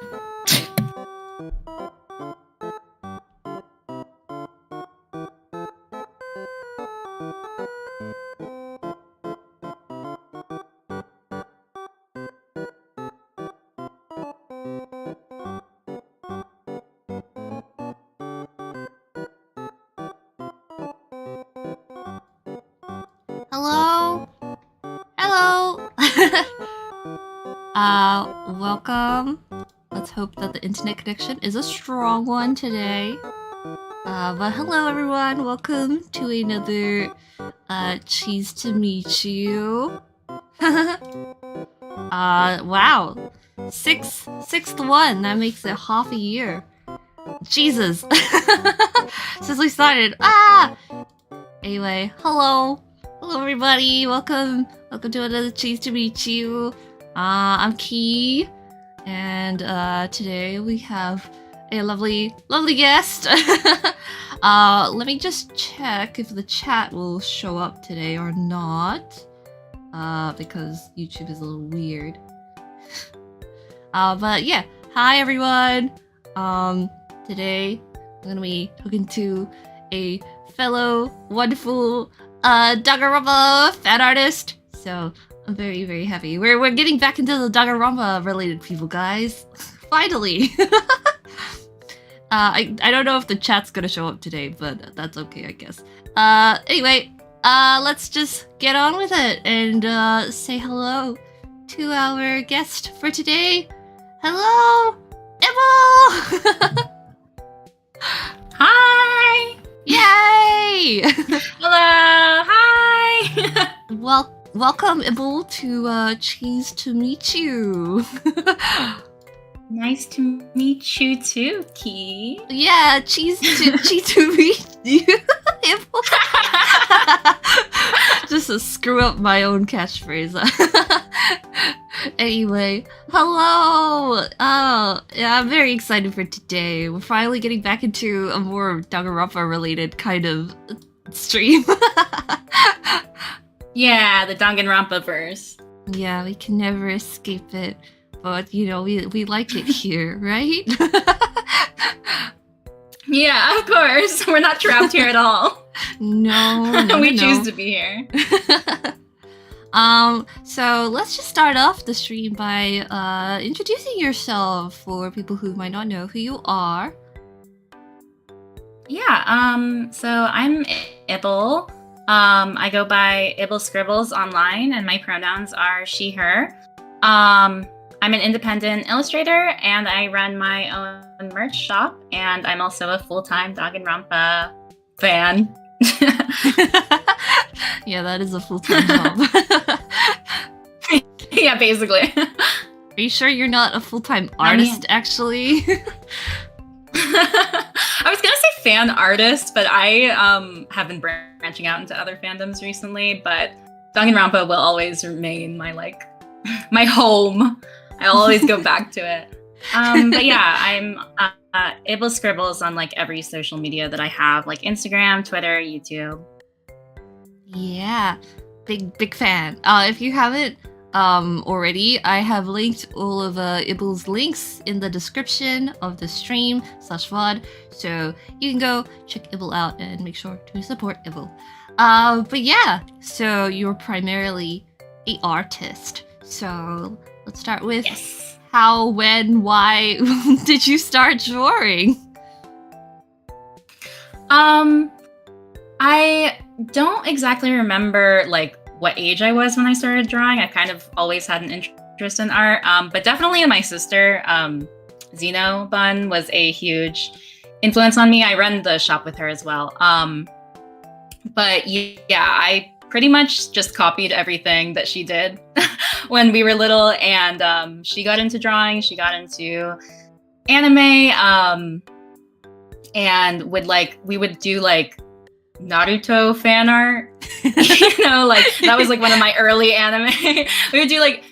Hello? Hello? Welcome. Let's hope that the internet connection is a strong one today. But hello everyone, welcome to another Cheese to Meet You. Wow. Sixth one, that makes it half a year. Jesus. Since we started. Anyway, hello. Hello everybody, welcome to another Cheese to Meet You. I'm Khee, and today we have a lovely guest. Let me just check if the chat will show up today or not, because YouTube is a little weird. But yeah, hi everyone. Today I'm gonna be talking to a fellow wonderful Danganronpa fan artist. So I'm very happy. We're getting back into the Danganronpa related people, guys. Finally. I don't know if the chat's gonna show up today, but that's okay, I guess. Anyway, let's just get on with it and say hello to our guest for today. Hello, Ibble. Hi! Yay! Hello! Hi! Welcome, Ibble, to Cheese to Meet You. Nice to meet you too, Khee. Yeah, cheese to meet you, Ibble. Just to screw up my own catchphrase. Anyway, hello! Oh, yeah, I'm very excited for today. We're finally getting back into a more Danganronpa related kind of stream. Yeah, the Danganronpa verse. Yeah, we can never escape it. But, you know, we like it here, right? Yeah, of course. We're not trapped here at all. No, we choose to be here. So let's just start off the stream by introducing yourself for people who might not know who you are. Yeah, so I'm Ibble. I go by ibblescribbles online, and my pronouns are she, her. I'm an independent illustrator, and I run my own merch shop, and I'm also a full-time Danganronpa fan. Yeah, that is a full-time job. Yeah, basically. Are you sure you're not a full-time artist, actually? I was gonna say fan artist, but I have been branching out into other fandoms recently, but Danganronpa will always remain my home. I'll always go back to it. But yeah, I'm ibblescribbles on every social media that I have, like Instagram, Twitter, YouTube. Yeah, big fan. If you haven't already, I have linked all of Ibble's links in the description of the stream /VOD, so you can go check Ibble out and make sure to support Ibble. But yeah, so you're primarily an artist. So let's start with how, when, why did you start drawing? I don't exactly remember what age I was when I started drawing. I kind of always had an interest in art, but definitely my sister, Zeno Bun, was a huge influence on me. I run the shop with her as well. But yeah, I pretty much just copied everything that she did when we were little, and she got into drawing, she got into anime, and we would do Naruto fan art. That was one of my early anime. We would do a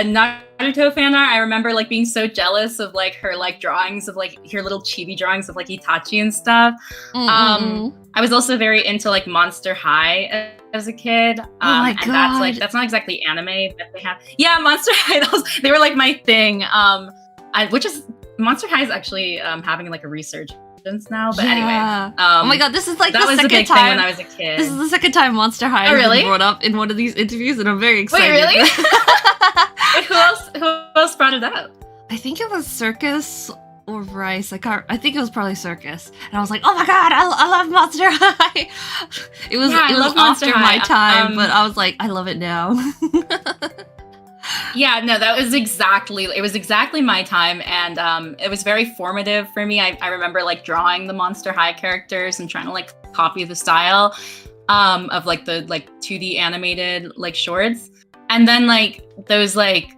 Naruto fan art. I remember being so jealous of her drawings of her little chibi drawings of Itachi and stuff. I was also very into Monster High as a kid. Oh my God. And that's not exactly anime, but they have Monster High. They were my thing. which is Monster High is actually having like a resurgence now. But anyway, oh my god, this is like that the was second a big time thing when I was a kid. This is the second time Monster High has really? been brought up in one of these interviews, and I'm very excited. Wait, really? Wait, who else brought it up? I think it was Circus or Rice. I think it was probably Circus. And I was like, oh my god, I love Monster High. It was after my time, but I was like, I love it now. Yeah, no, it was exactly my time, and it was very formative for me. I remember like drawing the Monster High characters and trying to like copy the style of like the like 2D animated like shorts. And then like those like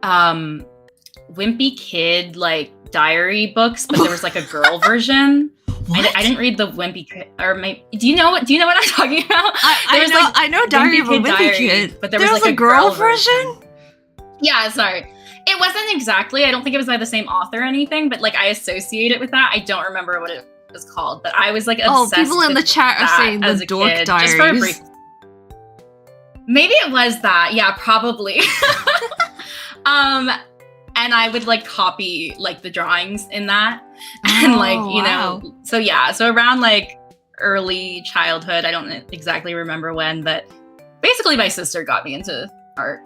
wimpy kid like diary books, but there was like a girl version. I didn't read the wimpy kid, or do you know what I'm talking about? I know Diary of a Wimpy Kid, but there was like a girl version. Yeah, sorry. It wasn't exactly. I don't think it was by the same author or anything, but like I associate it with that. I don't remember what it was called, but I was like obsessed. Oh, people in the chat are saying the Dork Diaries. Maybe it was that. Yeah, probably. And I would like copy like the drawings in that, and like know. So yeah, so around like early childhood, I don't exactly remember when, but basically my sister got me into art.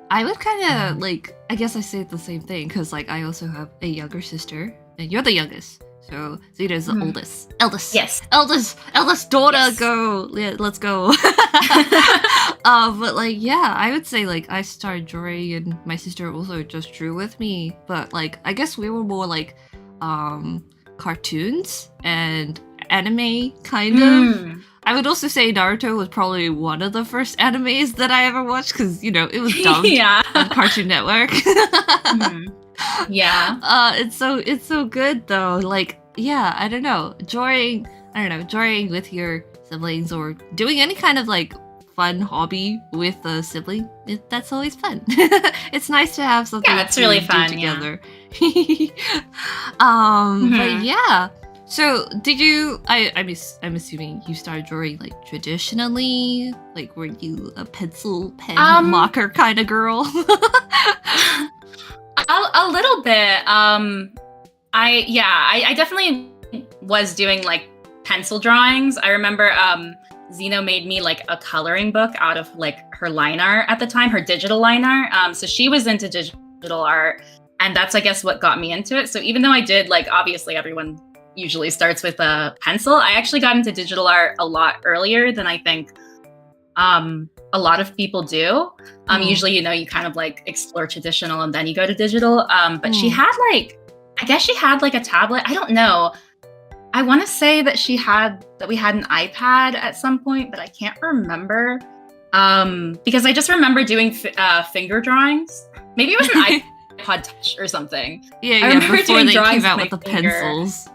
I would kind of like, I guess I say the same thing because like I also have a younger sister, and you're the youngest, so Zeta's the eldest daughter. Yes. Go, yeah, let's go. But like, yeah, I would say like I started drawing, and my sister also just drew with me. But like, I guess we were more like cartoons and anime kind of. I would also say Naruto was probably one of the first animes that I ever watched because, you know, it was dubbed on Cartoon Network. Yeah. It's so good though. Like, yeah, I don't know, drawing with your siblings or doing any kind of like fun hobby with a sibling. That's always fun. It's nice to have something. Yeah, it's really fun together. Yeah. But yeah. So, did you? I'm assuming you started drawing like traditionally. Like, were you a pencil, pen, marker kind of girl? A little bit. I definitely was doing like pencil drawings. I remember Zeno made me like a coloring book out of like her line art at the time, her digital line art. So she was into digital art, and that's I guess what got me into it. So even though I did like obviously everyone usually starts with a pencil, I actually got into digital art a lot earlier than I think a lot of people do. Usually, you know, you kind of like explore traditional and then you go to digital. But she had like, I guess she had like a tablet. I don't know. I want to say that we had an iPad at some point, but I can't remember. Because I just remember doing finger drawings. Maybe it was an iPod Touch or something. I remember before they came out with the pencils.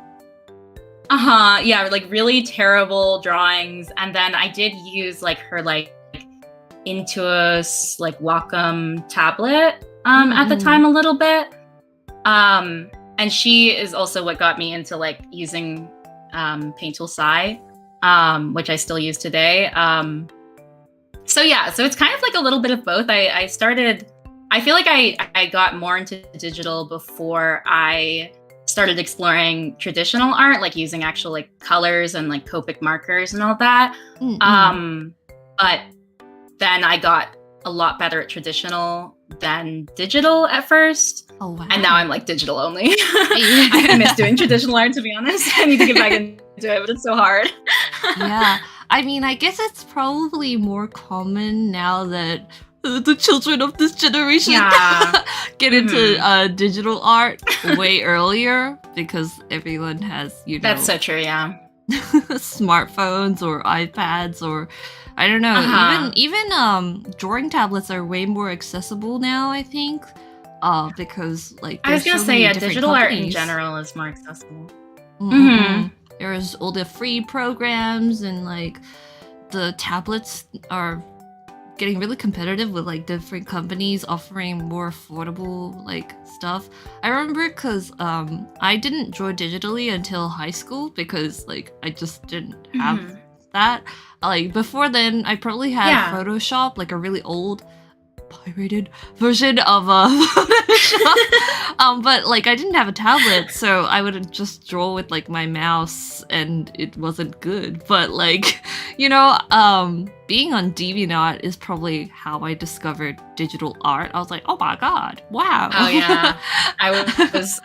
Yeah, like really terrible drawings. And then I did use like her like Intuos like Wacom tablet at the time a little bit. And she is also what got me into like using Paint Tool Sai, which I still use today. So yeah, so it's kind of like a little bit of both. I feel like I got more into digital before I started exploring traditional art, like using actual like colors and like Copic markers and all that. But then I got a lot better at traditional than digital at first. Oh wow! And now I'm like digital only. I miss doing traditional art, to be honest. I need to get back into it, but it's so hard. Yeah, I mean, I guess it's probably more common now that the children of this generation get into digital art way earlier because everyone has, you know, that's so true. Yeah, smartphones or iPads or I don't know. Even drawing tablets are way more accessible now, I think. Because like I was gonna so say, yeah, digital companies. art in general is more accessible. There's all the free programs and like the tablets are getting really competitive with like different companies offering more affordable like stuff. I remember because I didn't draw digitally until high school because like I just didn't have that. Like before then I probably had Photoshop, like a really old pirated version of Photoshop. But like I didn't have a tablet, so I would just draw with like my mouse, and it wasn't good. But like, being on DeviantArt is probably how I discovered digital art. I was like, oh my god, wow. Oh yeah, I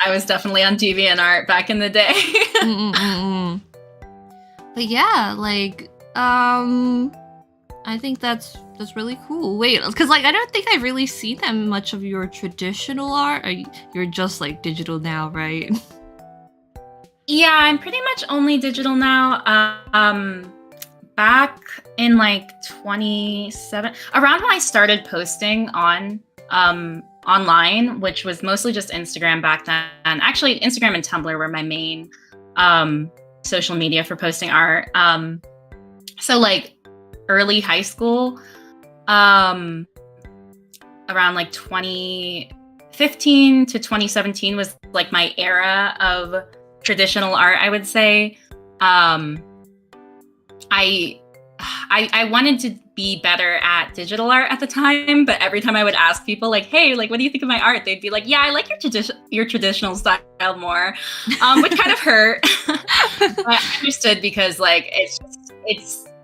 was definitely on DeviantArt back in the day. But yeah, like I think that's really cool. Wait, because like I don't think I've really seen that much of your traditional art. You're just like digital now, right? Yeah, I'm pretty much only digital now. Back in like 27, around when I started posting on online, which was mostly just Instagram back then. Actually, Instagram and Tumblr were my main social media for posting art. So like early high school, around like 2015 to 2017 was like my era of traditional art, I would say. I wanted to be better at digital art at the time, but every time I would ask people like, hey, like, what do you think of my art? They'd be like, yeah, I like your traditional style more, which kind of hurt. I understood because like,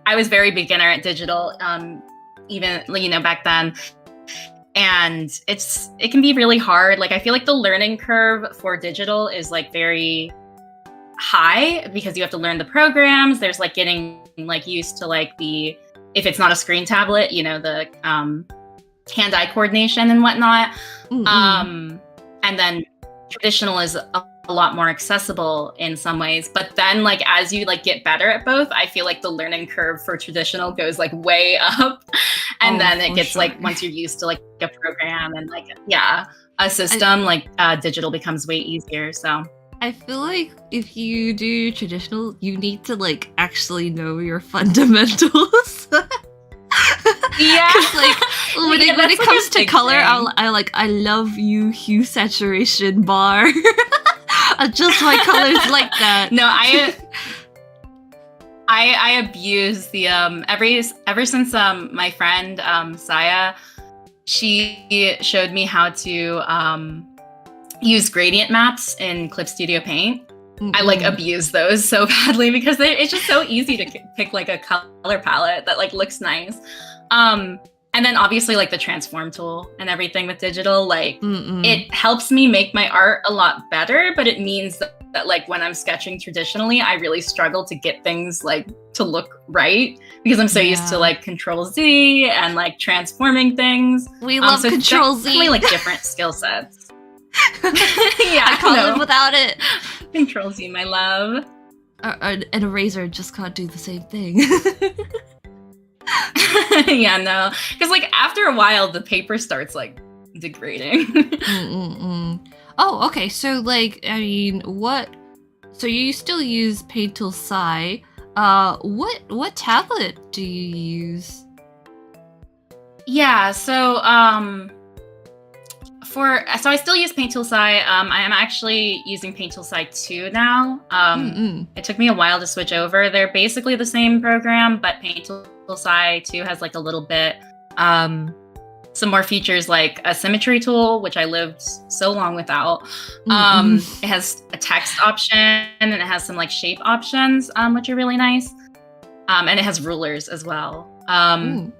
I was very beginner at digital, even, back then. And it can be really hard. Like, I feel like the learning curve for digital is like very high because you have to learn the programs. There's like getting like used to like if it's not a screen tablet, the hand-eye coordination and whatnot. And then traditional is a lot more accessible in some ways, but then like as you like get better at both, I feel like the learning curve for traditional goes like way up, and then it gets like once you're used to like a program and like a system, digital becomes way easier. So I feel like if you do traditional, you need to like actually know your fundamentals. Yeah, like when it comes to color, I love hue saturation bar. Adjust my colors like that. No, I abuse the ever since my friend Saya, she showed me how to use gradient maps in Clip Studio Paint. I like abuse those so badly because it's just so easy to pick like a color palette that like looks nice. And then obviously like the transform tool and everything with digital, like it helps me make my art a lot better, but it means that like when I'm sketching traditionally, I really struggle to get things like to look right because I'm so used to like Control Z and like transforming things. We love Control Z. Definitely like different skill sets. I can't live without it. Control Z, my love. An eraser just can't do the same thing. Yeah, no, because like after a while the paper starts like degrading. Oh, okay. So like, I mean, so you still use Paint Tool Sai. What tablet do you use? Yeah, so I still use Paint Tool Sai. I am actually using Paint Tool Sai 2 now. It took me a while to switch over. They're basically the same program, but Paint Tool Sai 2 has like a little bit some more features like a symmetry tool, which I lived so long without. It has a text option and it has some like shape options, which are really nice. And it has rulers as well. And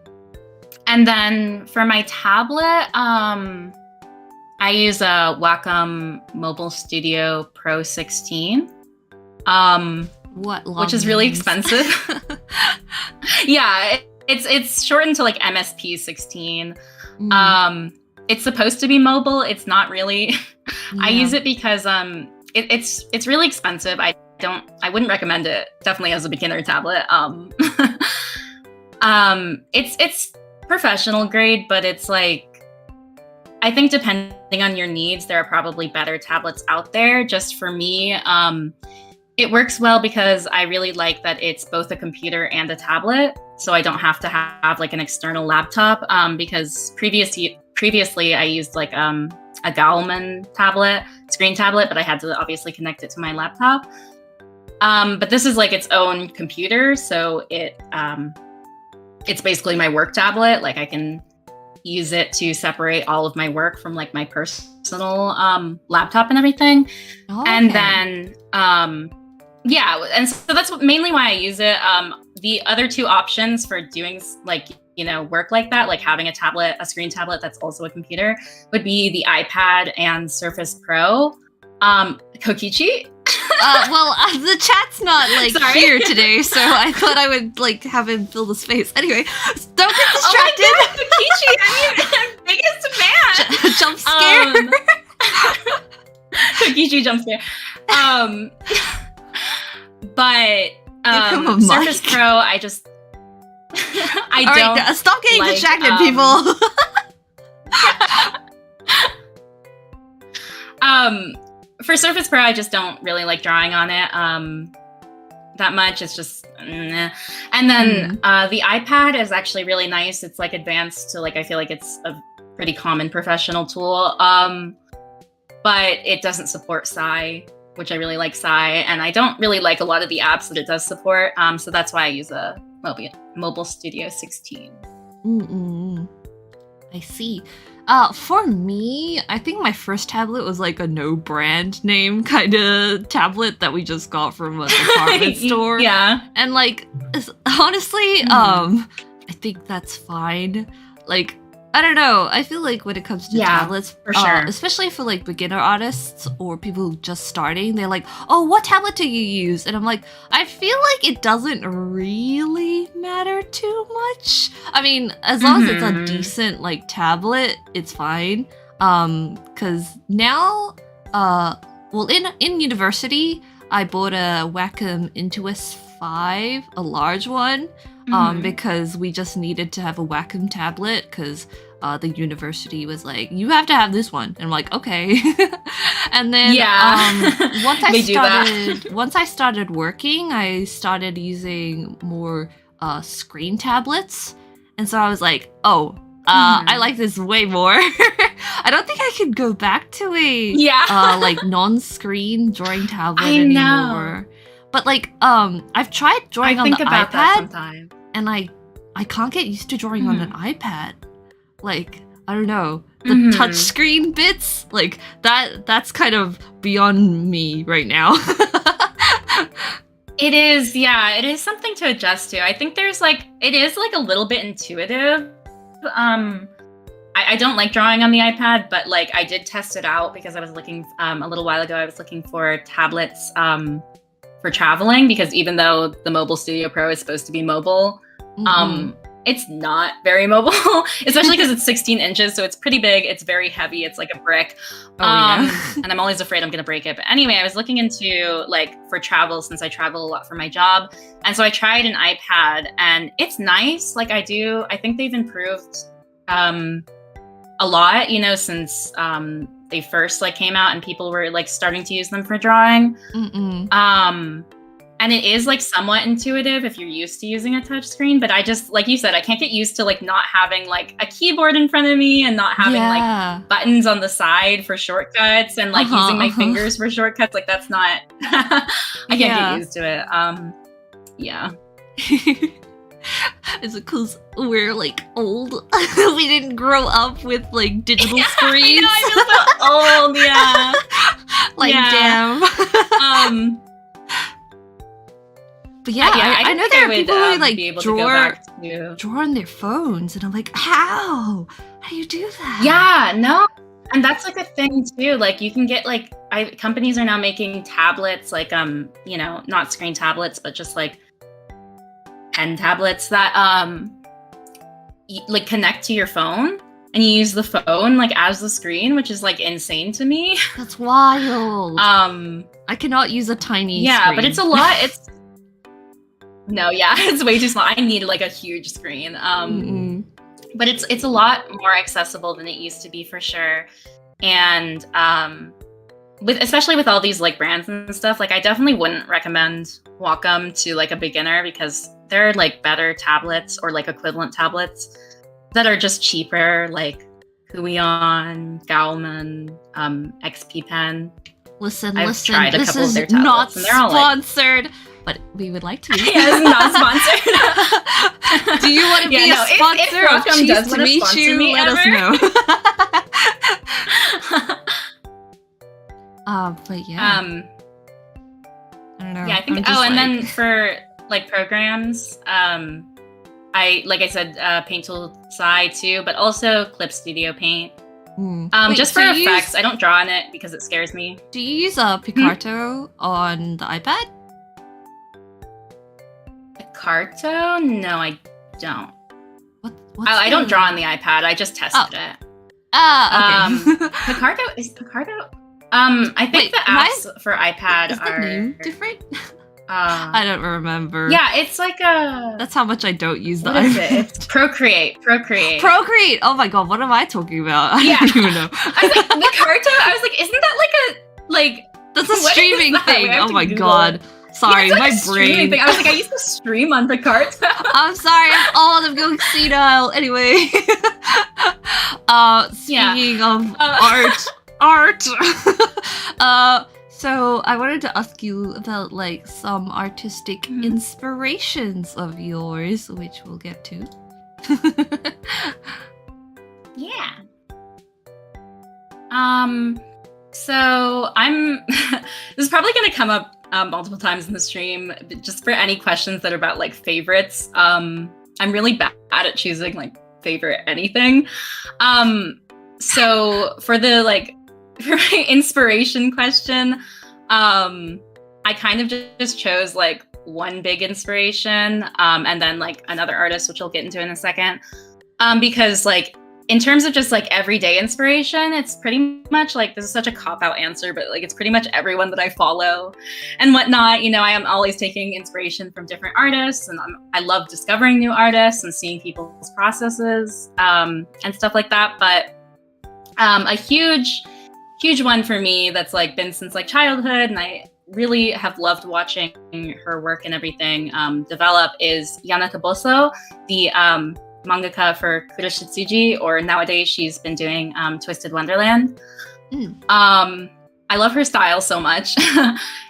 then for my tablet, I use a Wacom Mobile Studio Pro 16. Which is really expensive. Yeah, it's shortened to like MSP 16. It's supposed to be mobile. It's not really. I use it because it's really expensive. I wouldn't recommend it. Definitely as a beginner tablet. It's professional grade, but it's like, I think depending on your needs, there are probably better tablets out there. Just for me, it works well because I really like that it's both a computer and a tablet. So I don't have to have like an external laptop because previously I used like a Gallman tablet, screen tablet, but I had to obviously connect it to my laptop. But this is like its own computer. So it's basically my work tablet. Like I can use it to separate all of my work from like my personal laptop and everything. Oh, And okay. then and so that's mainly why I use it. The other two options for doing like, you know, work like that, like having a screen tablet that's also a computer, would be the iPad and Surface Pro. Kokichi? The chat's not like Sorry. here today, so I thought I would like have him fill the space. Anyway, don't get Oh my distracted. god, Kokichi! I mean, biggest fan. Jump scare. Kokichi jump scare. But Give him a Surface mic. Pro, I just I All don't right, stop getting like, distracted, people. For Surface Pro, I just don't really like drawing on it that much. It's just nah. And then the iPad is actually really nice. It's like advanced to like, I feel like it's a pretty common professional tool. But it doesn't support Psy, which I really like Psy, and I don't really like a lot of the apps that it does support. So that's why I use a Mobile Studio 16. I see. For me, I think my first tablet was like a no brand name kind of tablet that we just got from a department store. Yeah. And like, honestly, I think that's fine. Like, I don't know. I feel like when it comes to tablets, for sure. especially for like beginner artists or people just starting, they're like, "Oh, what tablet do you use?" And I'm like, I feel like it doesn't really matter too much. I mean, as long as it's a decent like tablet, it's fine. Because now, in university, I bought a Wacom Intuos 5, a large one. Because we just needed to have a Wacom tablet because the university was like, you have to have this one. And I'm like, okay. And then once I started working, I started using more screen tablets. And so I was like, I like this way more. I don't think I could go back to a like non-screen drawing tablet anymore. But like, I've tried drawing on the iPad, and I can't get used to drawing on an iPad. Like, I don't know, the touchscreen bits, like that's kind of beyond me right now. It is something to adjust to. I think it is like a little bit intuitive. I don't like drawing on the iPad, but like I did test it out because I was looking a little while ago. I was looking for tablets for traveling, because even though the Mobile Studio Pro is supposed to be mobile, it's not very mobile, especially because it's 16 inches, so it's pretty big. It's very heavy. It's like a brick. And I'm always afraid I'm going to break it. But anyway, I was looking into like for travel, since I travel a lot for my job. And so I tried an iPad, and it's nice. Like I think they've improved a lot, you know, since they first like came out and people were like starting to use them for drawing. And it is like somewhat intuitive if you're used to using a touch screen, but I just, like you said, I can't get used to like not having like a keyboard in front of me and not having like buttons on the side for shortcuts and like using my fingers for shortcuts. Like that's not, I can't get used to it. Is it because we're like old? We didn't grow up with like digital screens. I know, I feel so old, like damn. But I know there are people who like draw on their phones, and I'm like, how do you do that? Yeah, no, and that's like a thing too. Like you can get like companies are now making tablets, like you know, not screen tablets, but just like pen tablets that like connect to your phone, and you use the phone like as the screen, which is like insane to me. That's wild. I cannot use a tiny screen. But it's a lot. It's way too small. I need like a huge screen. But it's a lot more accessible than it used to be for sure. And especially with all these like brands and stuff, like I definitely wouldn't recommend Wacom to like a beginner, because there are like better tablets or like equivalent tablets that are just cheaper, like Huion, Gaoman, XP Pen. Listen, I've listen. tried a This couple of is their not tablets, and they're all like, sponsored, but we would like to. yeah, it's not sponsored. Do you want to be a if sponsor of Broadcom Cheese does to wanna meet sponsor you? me Let us ever. know. But yeah. I don't know. Yeah, I think. I'm just And like- then for like programs, I like I said, Paint Tool Sci too, but also Clip Studio Paint. Wait, Just so for you effects. I don't draw in it because it scares me. Do you use a Picarto on the iPad? Picarto? No, I don't. What's I don't draw on the iPad. I just tested it. Okay. Picarto is Picarto. I think Wait, the apps for iPad Is the are name different? I don't remember. Yeah, it's like a. That's how much I don't use the What is iPad. it? It's Procreate. Procreate! Oh my god, what am I talking about? I Yeah. don't even know. I was like, Picarto. I was like, isn't that like That's a what is streaming that? thing. We have Oh to my Google god. it. Sorry, Yeah, it's like my a streaming brain. thing. I was like, I used to stream on Picarto. I'm sorry, I'm old, I'm going senile. Anyway. Speaking of art. So I wanted to ask you about like some artistic inspirations of yours, which we'll get to. Yeah. So I'm. This is probably going to come up multiple times in the stream. But just for any questions that are about like favorites, I'm really bad at choosing like favorite anything. So for the like for my inspiration question, I kind of just chose like one big inspiration, and then like another artist, which we'll get into in a second, because like. In terms of just like everyday inspiration, it's pretty much like, this is such a cop-out answer, but like it's pretty much everyone that I follow and whatnot. You know, I am always taking inspiration from different artists, and I love discovering new artists and seeing people's processes and stuff like that. But a huge one for me that's like been since like childhood, and I really have loved watching her work and everything develop, is Yana Kaboso, the mangaka for Kuroshitsuji, or nowadays she's been doing Twisted Wonderland. I love her style so much.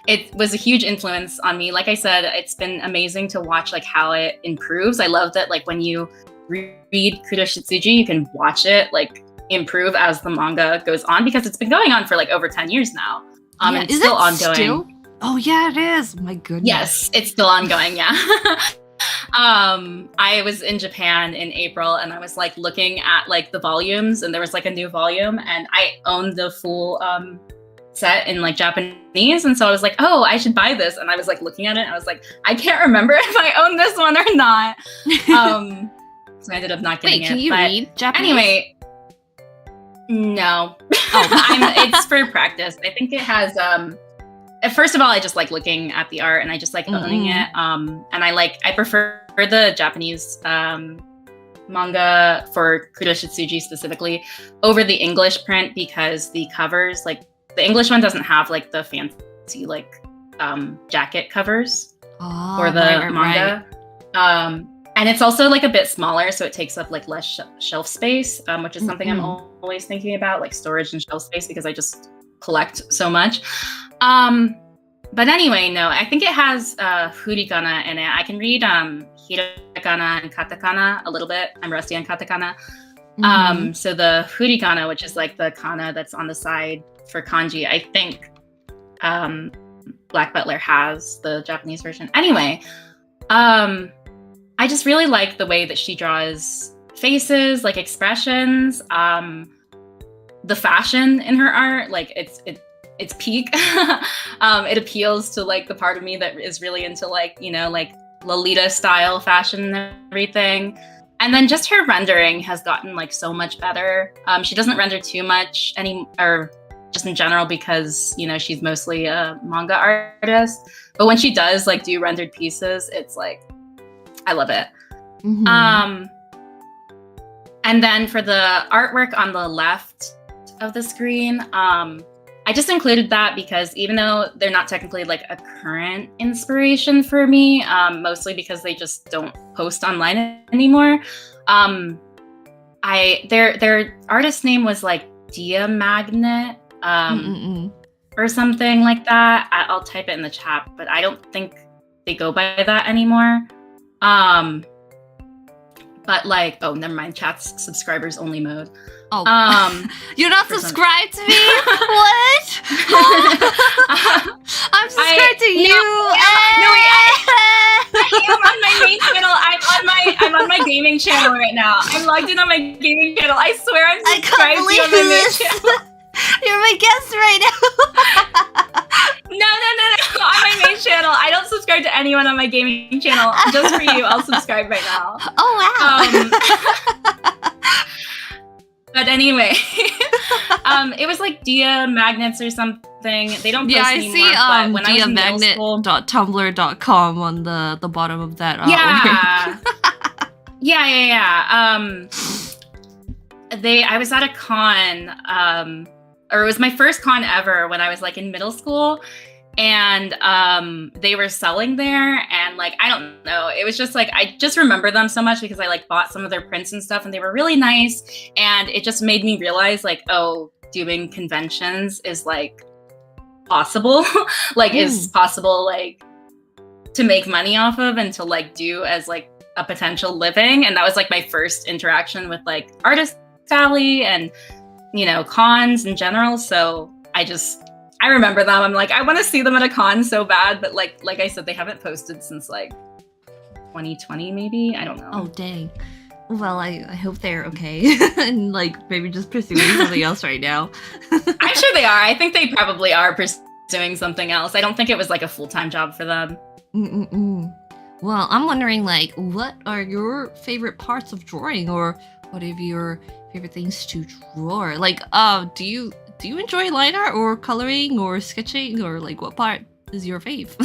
It was a huge influence on me. Like I said, it's been amazing to watch like how it improves. I love that like when you read Kuroshitsuji, you can watch it like improve as the manga goes on, because it's been going on for like over 10 years now. And it's still ongoing. Still? Oh yeah, it is. My goodness. Yes, it's still ongoing, yeah. I was in Japan in April, and I was like looking at like the volumes, and there was like a new volume, and I owned the full set in like Japanese, and so I was like, oh, I should buy this. And I was like looking at it, and I was like, I can't remember if I own this one or not. So I ended up not getting it. Wait, can you read Japanese? Anyway, no. It's for practice. I think it has first of all, I just like looking at the art, and I just like owning it. And I prefer the Japanese manga for Kuroshitsuji specifically over the English print, because the covers, like the English one doesn't have like the fancy like jacket covers for the manga. Right. And it's also like a bit smaller, so it takes up like less shelf space, which is something I'm always thinking about, like storage and shelf space, because I just collect so much. But anyway, no, I think it has furikana in it. I can read hiragana and katakana a little bit. I'm rusty on katakana. So the furikana, which is like the kana that's on the side for kanji, I think Black Butler has the Japanese version. Anyway, I just really like the way that she draws faces, like expressions, the fashion in her art, like it's peak. It appeals to like the part of me that is really into like, you know, like Lolita style fashion and everything. And then just her rendering has gotten like so much better. She doesn't render too much or just in general, because, you know, she's mostly a manga artist. But when she does like do rendered pieces, it's like, I love it. And then for the artwork on the left of the screen, I just included that because even though they're not technically like a current inspiration for me, mostly because they just don't post online anymore. Their artist name was like Dia Magnet. or something like that. I'll type it in the chat, but I don't think they go by that anymore. But like, oh, never mind. Chat's subscribers only mode. Oh, you're not subscribed to me? What? I'm subscribed to you. I am on my main channel. I'm on my gaming channel right now. I'm logged in on my gaming channel. I swear I'm subscribed to you on my main channel. You're my guest right now. No. On my main channel. I don't subscribe to anyone on my gaming channel. Just for you, I'll subscribe right now. Oh, wow. But anyway, it was like Dia Magnets or something. They don't post anymore. Yeah, I see when I was in middle school, diamagnet.tumblr.com on the bottom of that. Yeah. I was at a con, or it was my first con ever when I was like in middle school, and they were selling there, and like I don't know, it was just like I just remember them so much because I like bought some of their prints and stuff, and they were really nice, and it just made me realize like, oh, doing conventions is like possible, like is possible like to make money off of and to like do as like a potential living. And that was like my first interaction with like Artist Alley and, you know, cons in general. So I remember them. I'm like, I want to see them at a con so bad, but like I said, they haven't posted since like 2020 maybe. I don't know. Oh dang. Well, I hope they're okay and like maybe just pursuing something else right now. I'm sure they are. I think they probably are pursuing something else. I don't think it was like a full-time job for them. Well, I'm wondering like, what are your favorite parts of drawing, or what are your favorite things to draw? Like, do you enjoy line art or coloring or sketching, or like what part is your fave?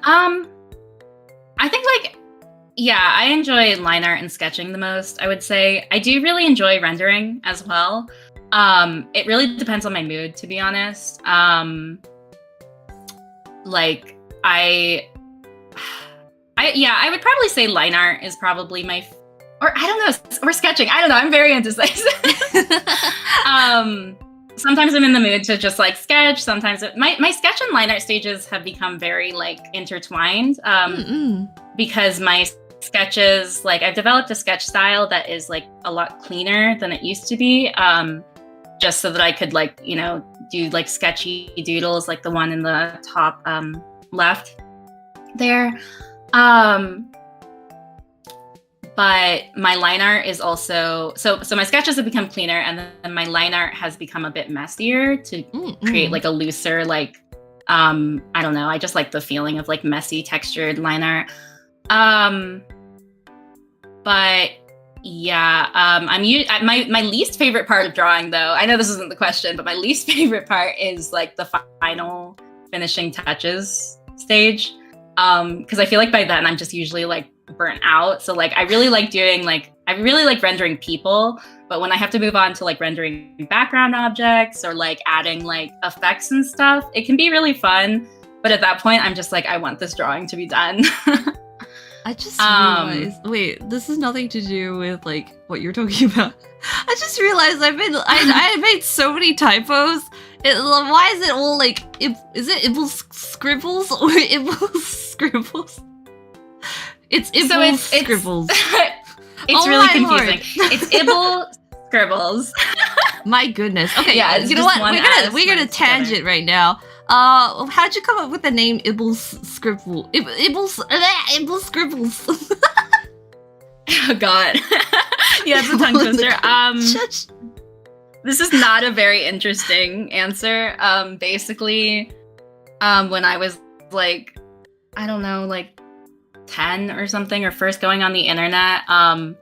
I think like, yeah, I enjoy line art and sketching the most, I would say. I do really enjoy rendering as well. It really depends on my mood, to be honest. Like I would probably say line art is probably my, or I don't know, or sketching. I don't know. I'm very indecisive. Sometimes I'm in the mood to just like sketch. Sometimes my sketch and line art stages have become very like intertwined because my sketches, like I've developed a sketch style that is like a lot cleaner than it used to be, just so that I could like, you know, do like sketchy doodles like the one in the top left there. But my line art is also, so my sketches have become cleaner, and then my line art has become a bit messier to create like a looser, like, I don't know, I just like the feeling of like messy textured line art. But yeah, my least favorite part of drawing though, I know this isn't the question, but my least favorite part is like the final finishing touches stage. Because I feel like by then I'm just usually like burnt out. So like I really like rendering people, but when I have to move on to like rendering background objects or like adding like effects and stuff, it can be really fun. But at that point, I'm just like, I want this drawing to be done. I just realized, wait, this has nothing to do with like what you're talking about. I just realized I made so many typos. Why is it all like, is it ibblescribbles or ibblescribbles? It's ibblescribbles. It's really confusing. It's ibblescribbles. My goodness. Okay, yeah, you know what? We're gonna tangent right now. How'd you come up with the name ibblescribbles? Ibblescribbles. Oh God. Yeah, it's a tongue twister. This is not a very interesting answer. Basically, when I was like, I don't know, like 10 or something, or first going on the internet, well,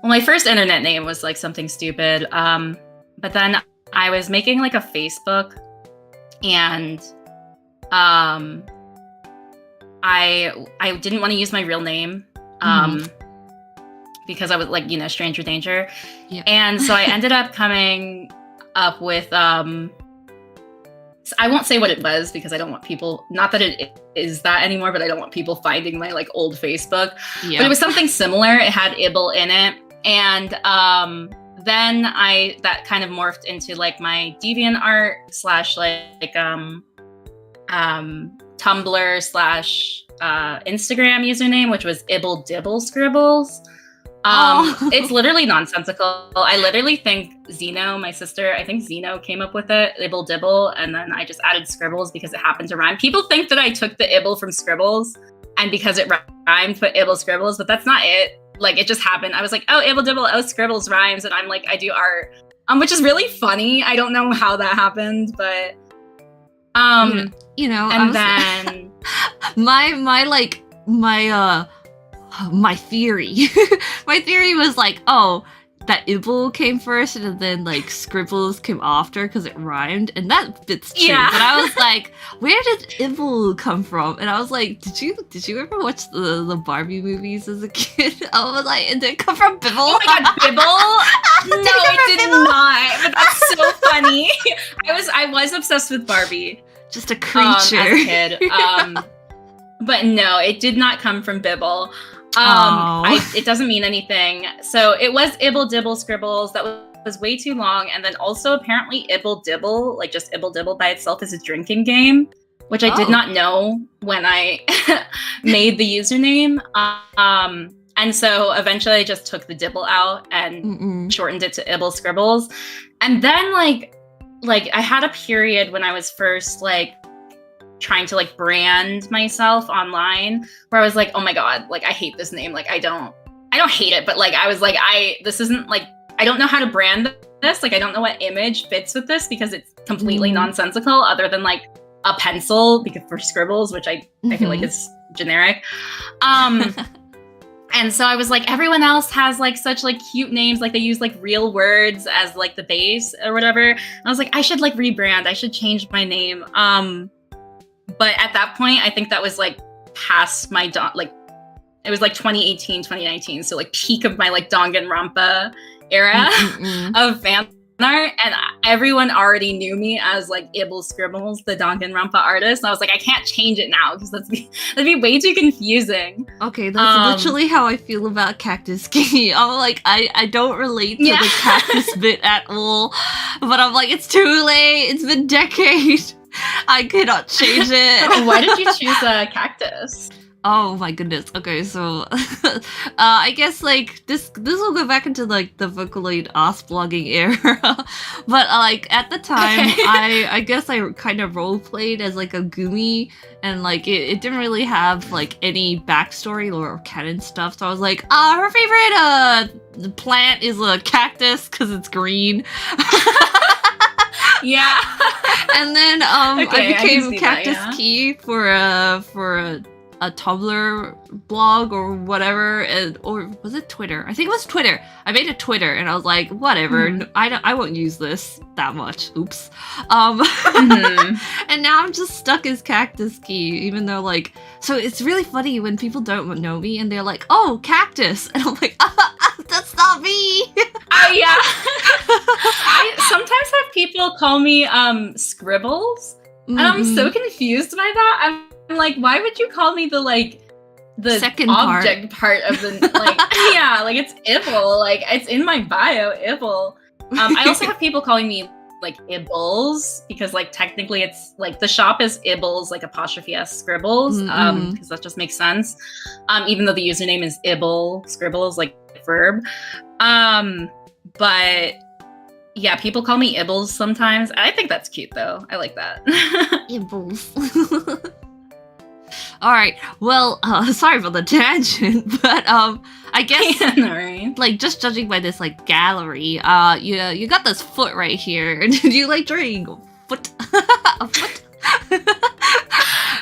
my first internet name was like something stupid. But then I was making like a Facebook, and I didn't want to use my real name. Because I was like, you know, stranger danger. Yeah. And so I ended up coming up with, I won't say what it was because I don't want people, not that it is that anymore, but I don't want people finding my like old Facebook. Yeah. But it was something similar. It had Ibble in it. And then that kind of morphed into like my DeviantArt / Tumblr / Instagram username, which was ibblescribbles. It's literally nonsensical. I literally think my sister, came up with it, Ibble Dibble, and then I just added scribbles because it happened to rhyme. People think that I took the Ibble from scribbles, and because it rhymed, put Ibble scribbles, but that's not it. Like, it just happened. I was like, oh, Ibble Dibble, oh, scribbles rhymes, and I'm like, I do art, which is really funny. I don't know how that happened, but and then my theory my theory was like, oh, that Ibble came first and then like scribbles came after because it rhymed, and that bit's true. Yeah. But I was like, where did Ibble come from? And I was like, did you ever watch the Barbie movies as a kid? I was like, did it come from Bibble? Oh my god, Bibble? No, it did not. But that's so funny. I was obsessed with Barbie. Just a creature. As a kid. But no, it did not come from Bibble. It doesn't mean anything. So it was Ibble Dibble Scribbles. That was way too long. And then also apparently Ibble Dibble, like just Ibble Dibble by itself, is a drinking game, which I did not know when I made the username. And so eventually I just took the Dibble out and shortened it to Ibble Scribbles. And then like I had a period when I was first like trying to like brand myself online where I was like, oh my god, like I hate this name. Like I don't hate it, but like I was like, this isn't like, I don't know how to brand this. Like I don't know what image fits with this because it's completely nonsensical other than like a pencil because for scribbles, which I feel like is generic. And so I was like, everyone else has like such like cute names, like they use like real words as like the base or whatever. And I was like, I should like rebrand. I should change my name. But at that point, I think that was like past my it was like 2018, 2019. So like peak of my like Danganronpa era of fan art, and everyone already knew me as like Ibble Scribbles, the Danganronpa artist. And I was like, I can't change it now because that'd be way too confusing. Okay, that's literally how I feel about Cactus Khee. I'm like, I don't relate to the cactus bit at all, but I'm like, it's too late. It's been decades. I cannot change it. Why did you choose a cactus? Oh my goodness. Okay, so I guess like this will go back into like the Vocaloid Os blogging era. But like at the time, I guess I kind of role played as like a Gumi, and like it didn't really have like any backstory or canon stuff. So I was like, her favorite plant is a cactus because it's green. Yeah. And then I became Cactus Khee for a Tumblr blog or whatever, or was it Twitter? I think it was Twitter. I made a Twitter and I was like, whatever, I won't use this that much. Oops. And now I'm just stuck as Cactus Khee, even though like, so it's really funny when people don't know me and they're like, oh, cactus, and I'm like, that's not me. Oh yeah. I sometimes have people call me Scribbles, and I'm so confused by that. I'm like, why would you call me the second object part of the like? Yeah, like it's Ibble, like it's in my bio, Ibble. I also have people calling me like Ibbles because like technically it's like the shop is Ibbles, like apostrophe S Scribbles, because that just makes sense. Even though the username is Ibble Scribbles, like verb. But yeah, people call me Ibbles sometimes. I think that's cute though. I like that. Ibbles. All right. Well, sorry for the tangent, but I guess like just judging by this like gallery, you got this foot right here. Did you like drawing foot? A foot?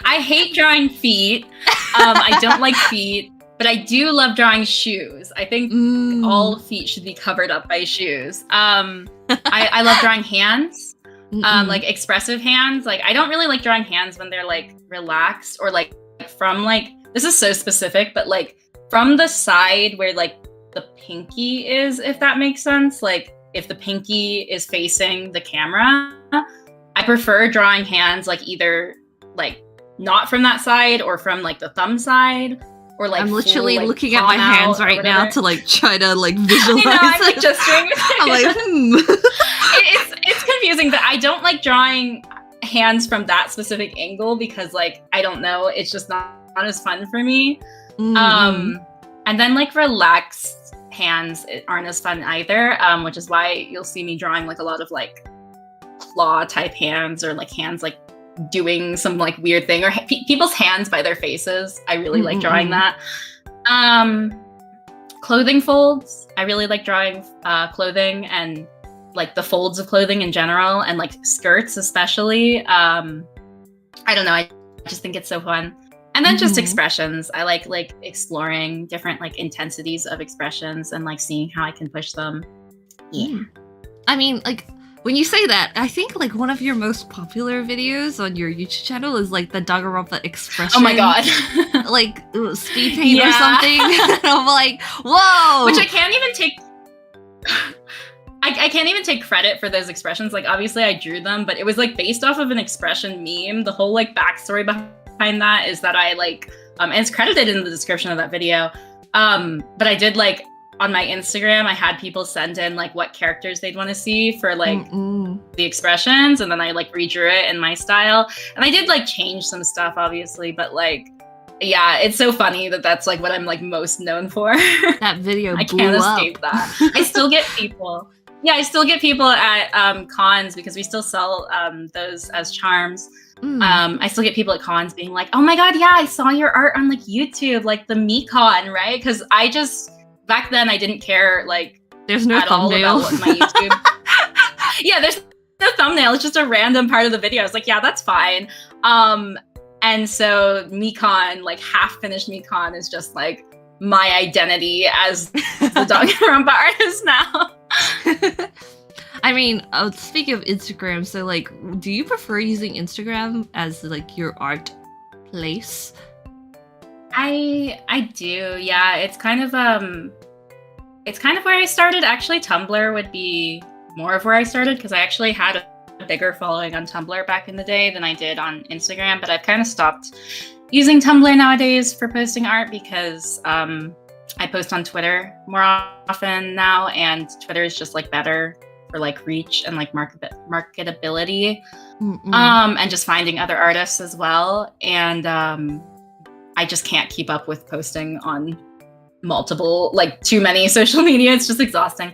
I hate drawing feet. I don't like feet, but I do love drawing shoes. I think all feet should be covered up by shoes. I love drawing hands. Like expressive hands. Like I don't really like drawing hands when they're like relaxed or like from like, this is so specific, but like from the side where like the pinky is, if that makes sense. Like if the pinky is facing the camera, I prefer drawing hands like either like not from that side or from like the thumb side. or like I'm full, looking like, at my palm out hands or right now whatever. to like try to like I visualize know, I'm like it. gesturing. I'm like, It's confusing, but I don't like drawing hands from that specific angle because like I don't know, it's just not as fun for me. Mm-mm. And then like relaxed hands aren't as fun either, which is why you'll see me drawing like a lot of like claw type hands or like hands like doing some like weird thing or people's hands by their faces. I really like drawing that. Clothing folds. I really like drawing clothing and like the folds of clothing in general and like skirts especially. I don't know. I just think it's so fun. And then just expressions. I like exploring different like intensities of expressions and like seeing how I can push them. Yeah. I mean, like when you say that, I think like one of your most popular videos on your YouTube channel is like the Danganronpa expression. Oh my god. Like speed paint or something. And I'm like, whoa. Which I can't even take. I can't even take credit for those expressions. Like obviously I drew them, but it was like based off of an expression meme. The whole like backstory behind that is that I like, and it's credited in the description of that video. But I did like on my Instagram, I had people send in like what characters they'd want to see for like the expressions, and then I like redrew it in my style. And I did like change some stuff, obviously, but like, yeah, it's so funny that that's like what I'm like most known for. That video I blew can't up. escape that. I still get people. Yeah, I still get people at cons because we still sell those as charms. I still get people at cons being like, "Oh my god, yeah, I saw your art on like YouTube, like the MeCon, right?" Because I just back then I didn't care like there's no at all thumbnail. about what my YouTube. Yeah, there's no thumbnail. It's just a random part of the video. I was like, yeah, that's fine. And so MeCon, like half finished MeCon, is just like my identity as the Danganronpa artist now. I mean, speaking of Instagram, so like, do you prefer using Instagram as like your art place? I do, yeah. It's kind of where I started. Actually, Tumblr would be more of where I started because I actually had a bigger following on Tumblr back in the day than I did on Instagram. But I've kind of stopped using Tumblr nowadays for posting art because I post on Twitter more often now, and Twitter is just like better for like reach and like marketability, and just finding other artists as well. And I just can't keep up with posting on multiple, like too many social media. It's just exhausting.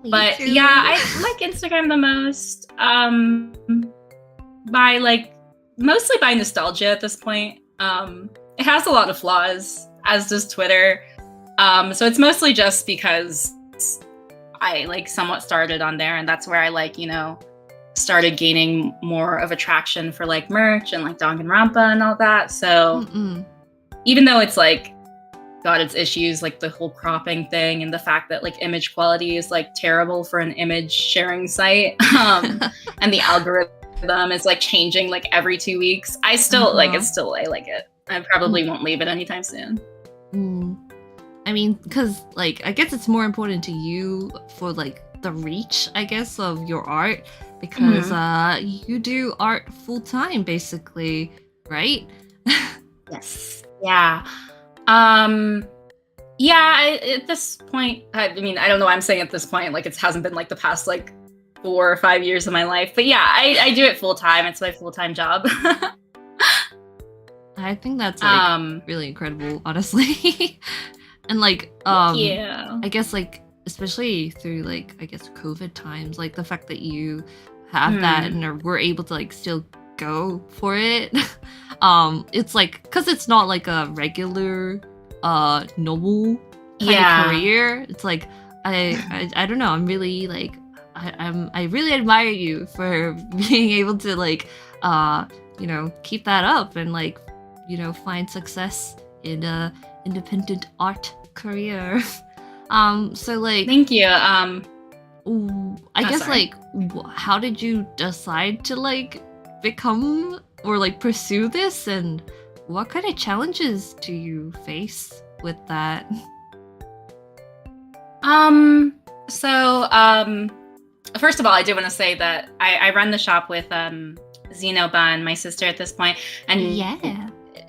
But yeah, I like Instagram the most. Mostly by nostalgia at this point. It has a lot of flaws, as does Twitter. So it's mostly just because I like somewhat started on there, and that's where I like, you know, started gaining more of attraction for like merch and like Danganronpa and all that. So even though it's like got its issues, like the whole cropping thing and the fact that like image quality is like terrible for an image sharing site, and the algorithm is like changing like every 2 weeks, I still like it. I like it. I probably won't leave it anytime soon. I mean, because like I guess it's more important to you for like the reach, I guess, of your art, because you do art full time basically, right? Yes. Yeah. At this point, I mean, I don't know why I'm saying at this point, like it hasn't been like the past like 4 or 5 years of my life, but yeah, I do it full time. It's my full-time job. I think that's like really incredible, honestly. And like I guess like especially through like I guess COVID times, like the fact that you have that and were able to like still go for it. It's like because it's not like a regular normal kind of career. It's like I don't know, I'm really like I really admire you for being able to like you know, keep that up and like, you know, find success in a independent art career. So like thank you. I guess like how did you decide to like become or like pursue this, and what kind of challenges do you face with that? First of all, I do want to say that I run the shop with Xenobun, my sister at this point, and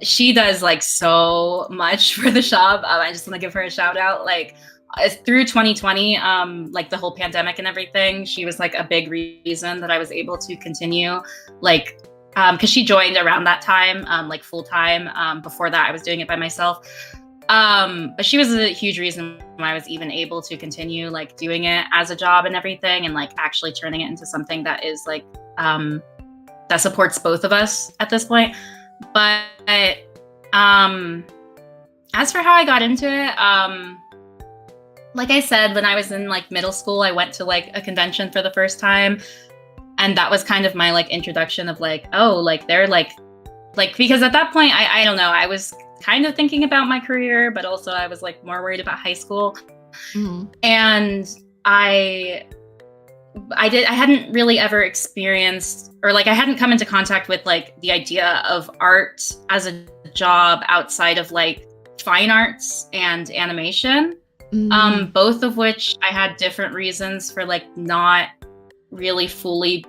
she does like so much for the shop. I just want to give her a shout out. Like through 2020, like the whole pandemic and everything, she was like a big reason that I was able to continue, like, because she joined around that time, like full time. Before that, I was doing it by myself. But she was a huge reason why I was even able to continue like doing it as a job and everything, and like actually turning it into something that is like that supports both of us at this point. But as for how I got into it, like I said, when I was in like middle school, I went to like a convention for the first time, and that was kind of my like introduction of like, oh, like they're like because at that point I don't know, I was kind of thinking about my career, but also I was like more worried about high school. And I hadn't really ever experienced, or like I hadn't come into contact with like the idea of art as a job outside of like fine arts and animation, both of which I had different reasons for like not really fully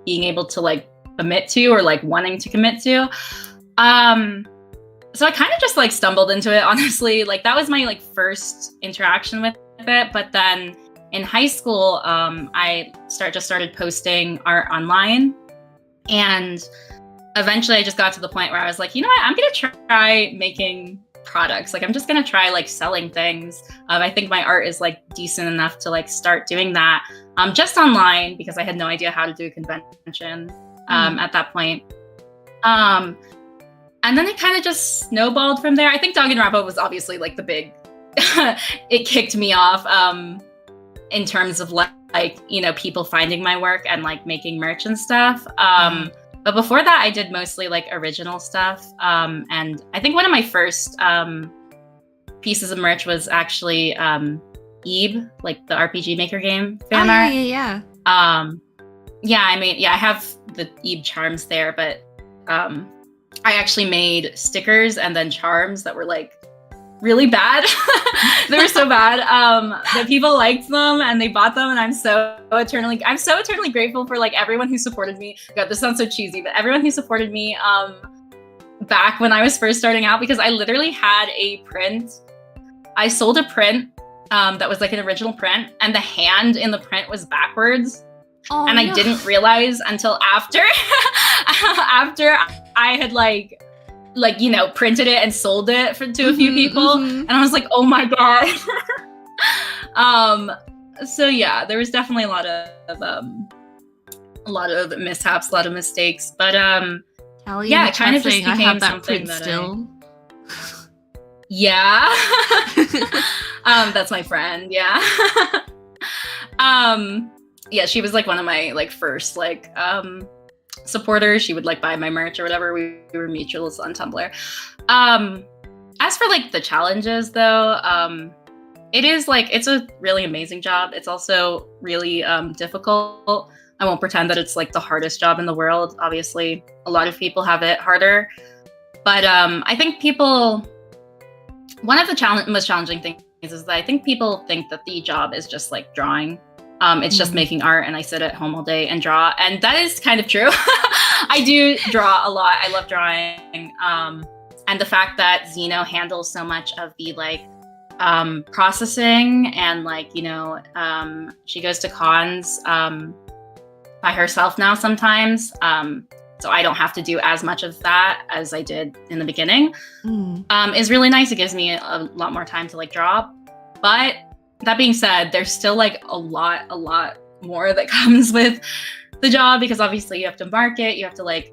being able to like commit to, or like wanting to commit to. So I kind of just like stumbled into it, honestly. Like that was my like first interaction with it. But then in high school, I started posting art online, and eventually I just got to the point where I was like, you know what, I'm gonna try making products. Like I'm just gonna try like selling things. I think my art is like decent enough to like start doing that just online, because I had no idea how to do a convention at that point. And then it kind of just snowballed from there. I think Danganronpa was obviously like the big, it kicked me off in terms of like, you know, people finding my work and like making merch and stuff. But before that, I did mostly like original stuff. And I think one of my first pieces of merch was actually Ibble, like the RPG Maker game fan art. Yeah. I have the Ibble charms there, but I actually made stickers and then charms that were like really bad. They were so bad that people liked them and they bought them, and I'm so eternally grateful for like everyone who supported me. God, this sounds so cheesy, but everyone who supported me back when I was first starting out, because I literally had a print. I sold a print that was like an original print, and the hand in the print was backwards. Oh, and I didn't realize until after I had like you know, printed it and sold it to a few people, and I was like, oh my god. So yeah, there was definitely a lot of mishaps, a lot of mistakes, but yeah, it kind of just became something that yeah. That's my friend. Yeah. Yeah, she was like one of my like first like supporters. She would like buy my merch or whatever. We were mutuals on Tumblr. As for like the challenges though, it is like, it's a really amazing job. It's also really difficult. I won't pretend that it's like the hardest job in the world. Obviously, a lot of people have it harder. But I think one of the most challenging things is that I think people think that the job is just like drawing. It's just making art, and I sit at home all day and draw. And that is kind of true. I do draw a lot. I love drawing. And the fact that Zeno handles so much of the like processing, and like, you know, she goes to cons by herself now sometimes. So I don't have to do as much of that as I did in the beginning. Is really nice. It gives me a lot more time to like draw. But that being said, there's still like a lot more that comes with the job, because obviously you have to market, you have to like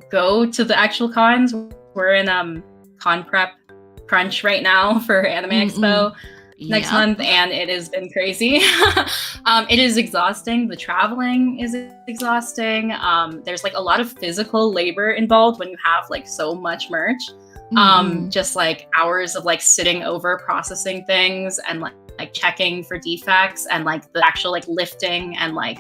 go to the actual cons. We're in con prep crunch right now for Anime Expo next month, and it has been crazy. It is exhausting. The traveling is exhausting. There's like a lot of physical labor involved when you have like so much merch. Just like hours of like sitting over processing things, and like checking for defects, and like the actual like lifting and like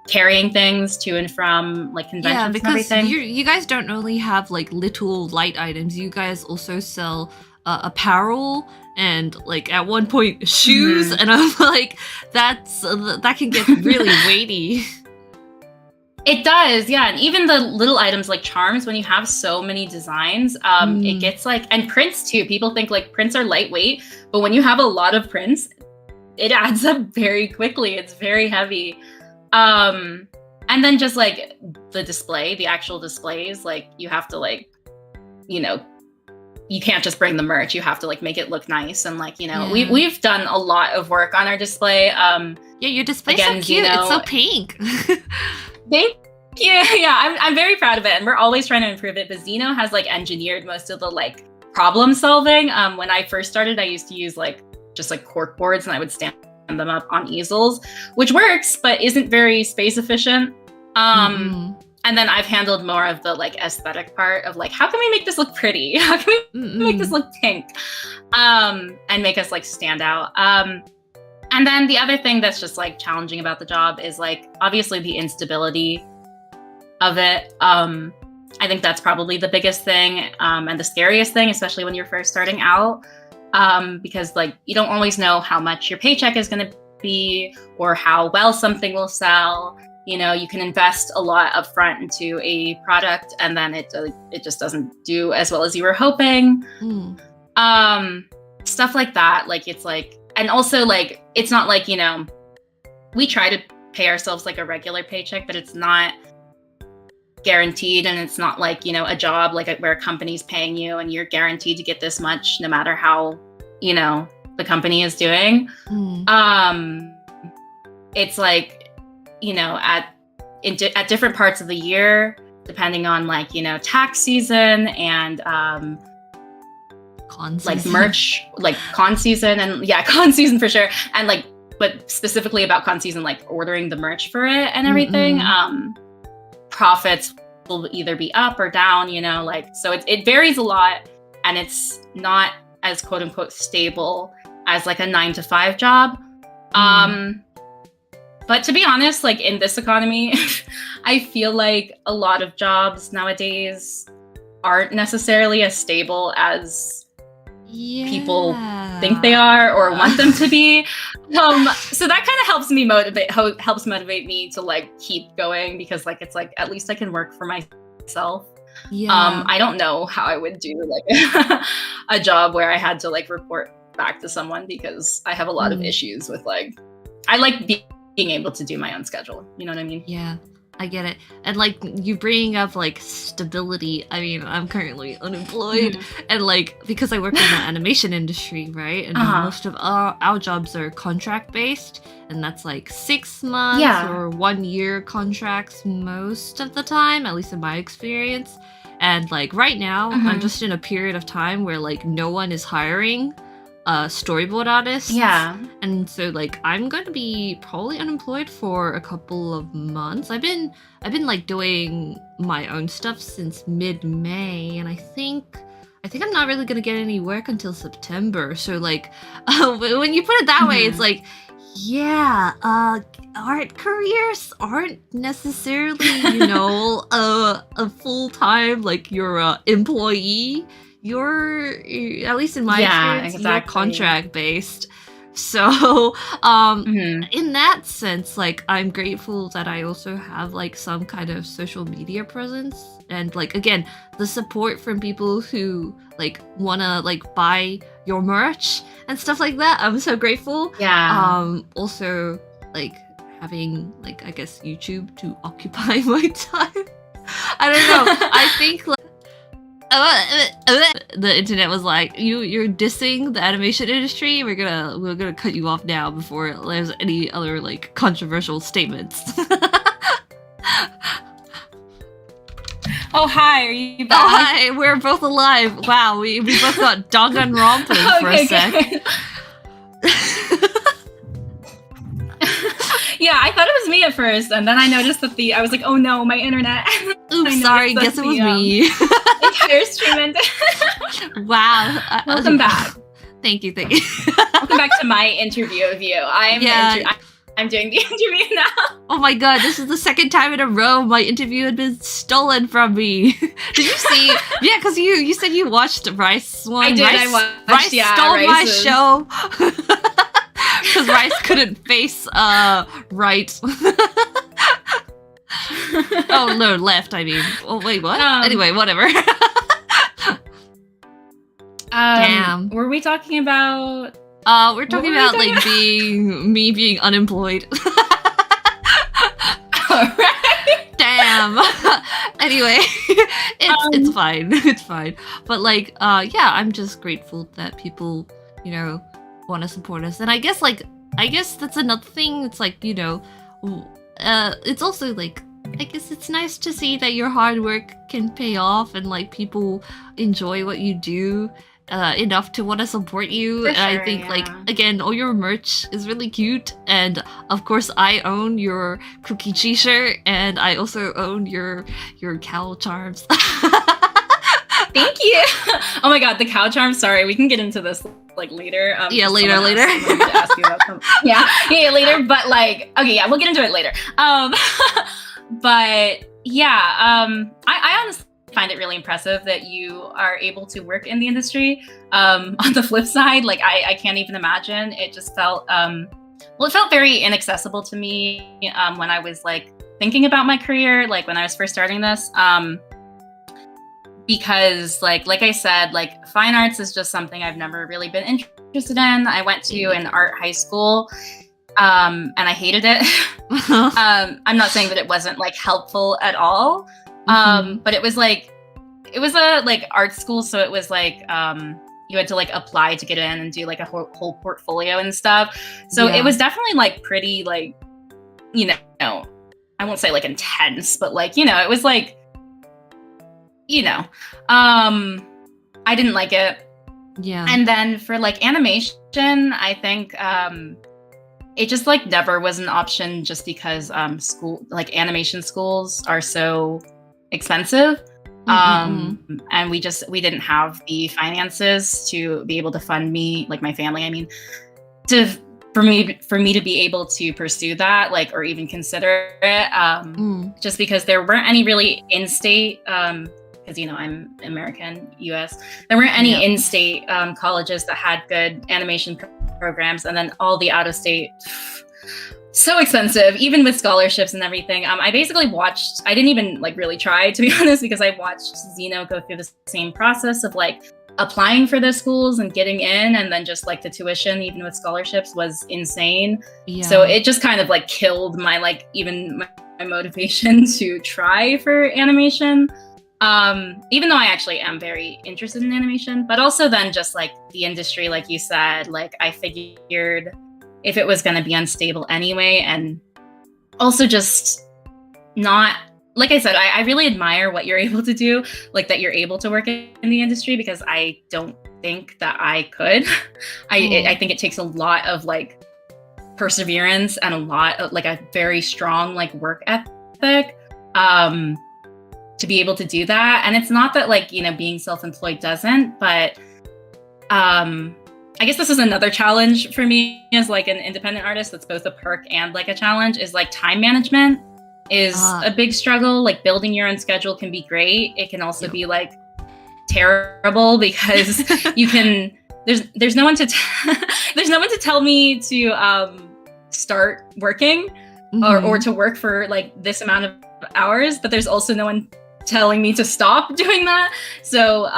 carrying things to and from like conventions and everything. You guys don't only have like little light items. You guys also sell apparel and like at one point shoes, and I'm like, that can get really weighty. It does, yeah. And even the little items like charms, when you have so many designs, it gets like, and prints too. People think like prints are lightweight, but when you have a lot of prints, it adds up very quickly. It's very heavy. And then just like the actual displays, like you have to like, you know, you can't just bring the merch. You have to like make it look nice. And like, you know, we've done a lot of work on our display. Yeah, your display's so cute. It's so pink. Thank you. Yeah, I'm very proud of it, and we're always trying to improve it. But Zeno has like engineered most of the like problem solving. When I first started, I used to use like just like cork boards, and I would stand them up on easels, which works but isn't very space efficient. And then I've handled more of the like aesthetic part of like, how can we make this look pretty? How can we make this look pink? And make us like stand out. And then the other thing that's just like challenging about the job is like obviously the instability of it. I think that's probably the biggest thing, and the scariest thing, especially when you're first starting out, because like you don't always know how much your paycheck is going to be or how well something will sell. You know, you can invest a lot upfront into a product and then it just doesn't do as well as you were hoping. Stuff like that. Like it's like, and also like, it's not like, you know, we try to pay ourselves like a regular paycheck, but it's not guaranteed. And it's not like, you know, a job like where a company's paying you and you're guaranteed to get this much no matter how, you know, the company is doing. It's like, you know, at different parts of the year, depending on like, you know, tax season and con like season. merch, like con season, and yeah, con season for sure. And like, but specifically about con season, like ordering the merch for it and everything, profits will either be up or down, you know, like, so it varies a lot, and it's not as quote unquote stable as like a 9-to-5 job. But to be honest, like in this economy, I feel like a lot of jobs nowadays aren't necessarily as stable as people think they are or want them to be. So that kind of helps motivate me to like keep going, because like it's like at least I can work for myself. I don't know how I would do like a job where I had to like report back to someone, because I have a lot of issues with like, I like being able to do my own schedule. You know what I mean? Yeah, I get it. And like you bringing up like stability, I mean, I'm currently unemployed, and like because I work in the animation industry, right? And most of our jobs are contract based, and that's like 6 months or 1 year contracts most of the time, at least in my experience. And like right now, I'm just in a period of time where like no one is hiring storyboard artists. And so like I'm going to be probably unemployed for a couple of months. I've been like doing my own stuff since mid-May, and I think I'm not really going to get any work until September. So like when you put it that way, it's like, yeah, art careers aren't necessarily, you know, a full-time like you're a employee. You're, at least in my experience, you're contract based. So in that sense, like I'm grateful that I also have like some kind of social media presence, and like again the support from people who like wanna like buy your merch and stuff like that. I'm so grateful. Also like having like I guess YouTube to occupy my time. I don't know. I think like the internet was like, you're dissing the animation industry. We're gonna cut you off now before there's any other like controversial statements. Oh hi, are you back? Oh hi, we're both alive. Wow, we both got Danganronpa for a sec. Yeah, I thought it was me at first, and then I noticed that I was like, oh no, my internet. Oops, sorry, guess it was me. Entire stream ended. Wow. Welcome back. Thank you. Welcome back to my interview of you. I'm doing the interview now. Oh my god, this is the second time in a row my interview had been stolen from me. Did you see? Yeah, because you said you watched Rice one. I did, I watched, Rice stole my show. Because Rice couldn't face right. Oh no, left. I mean, oh wait, what? Anyway, whatever. Damn. Were we talking about? We're talking about like being unemployed. Alright. Damn. Anyway, it's fine. It's fine. But like, yeah, I'm just grateful that people, you know, want to support us. And I guess that's another thing. It's like, you know, it's also like, I guess it's nice to see that your hard work can pay off and like people enjoy what you do enough to want to support you. For And I sure, think yeah. like, again, all your merch is really cute. And of course I own your cookie t-shirt and I also own your cowl charms. Thank you. Oh my god, the cow charm. Sorry, we can get into this like later. Yeah, later. To ask you about something. yeah, later. But like, okay, yeah, we'll get into it later. But yeah, I honestly find it really impressive that you are able to work in the industry. On the flip side, like I can't even imagine. It just felt it felt very inaccessible to me when I was like thinking about my career, like when I was first starting this. Because like I said, like fine arts is just something I've never really been interested in. I went to an art high school, and I hated it. I'm not saying that it wasn't like helpful at all, but it was a like art school, so it was like you had to like apply to get in and do like a whole portfolio and stuff. So it was definitely like pretty like, you know, I won't say like intense, but like, you know, it was like, you know, I didn't like it. Yeah. And then for like animation, I think it just like never was an option just because like animation schools are so expensive. And we didn't have the finances to be able to fund me, like my family, I mean, for me to be able to pursue that, like, or even consider it, just because there weren't any really in-state, because, you know, I'm American, US, there weren't any in-state colleges that had good animation programs, and then all the out-of-state, so expensive, even with scholarships and everything. I basically watched, I didn't even like really try, to be honest, because I watched Zeno go through the same process of like applying for those schools and getting in, and then just like the tuition, even with scholarships, was insane. So it just kind of like killed my like even my motivation to try for animation. Even though I actually am very interested in animation, but also then just like the industry, like you said, like I figured if it was going to be unstable anyway, and also just not, like I said, I really admire what you're able to do, like that you're able to work in the industry, because I don't think that I could. I think it takes a lot of like perseverance and a lot of like a very strong like work ethic to be able to do that. And it's not that like, you know, being self-employed doesn't, but I guess this is another challenge for me as like an independent artist. That's both a perk and like a challenge, is like time management is a big struggle. Like building your own schedule can be great. It can also be like terrible, because you can, there's no one to there's no one to tell me to start working or to work for like this amount of hours, but there's also no one telling me to stop doing that. So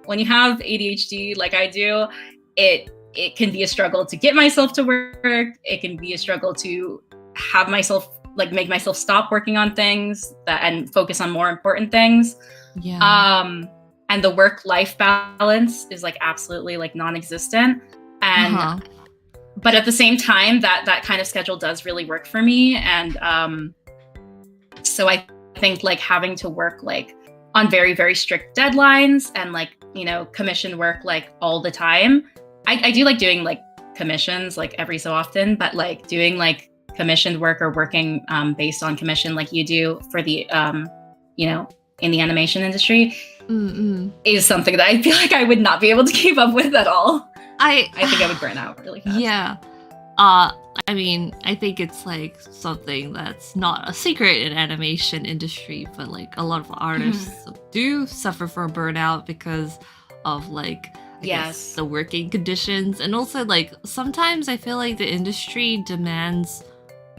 when you have ADHD like I do, it can be a struggle to get myself to work. It can be a struggle to have myself like make myself stop working on things and focus on more important things. And the work-life balance is like absolutely like non-existent. And but at the same time, that kind of schedule does really work for me. And so I think like having to work like on very, very strict deadlines and like, you know, commission work like all the time. I do like doing like commissions like every so often, but like doing like commissioned work or working based on commission like you do for the, you know, in the animation industry is something that I feel like I would not be able to keep up with at all. I think I would burn out really fast. Yeah. I mean, I think it's like something that's not a secret in animation industry, but like a lot of artists do suffer from burnout because of like I guess the working conditions, and also like sometimes I feel like the industry demands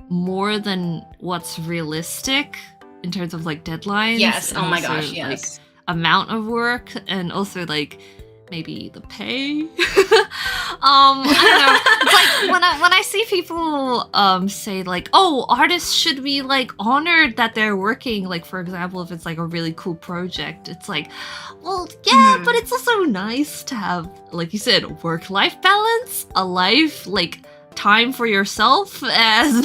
more than what's realistic in terms of like deadlines. Yes. and Oh my also, gosh. Yes. Like, amount of work, and also like maybe the pay. I don't know. It's like when I see people say like, oh, artists should be like honored that they're working, like for example, if it's like a really cool project, it's like, well, yeah, but it's also nice to have, like you said, work-life balance, a life, like time for yourself, and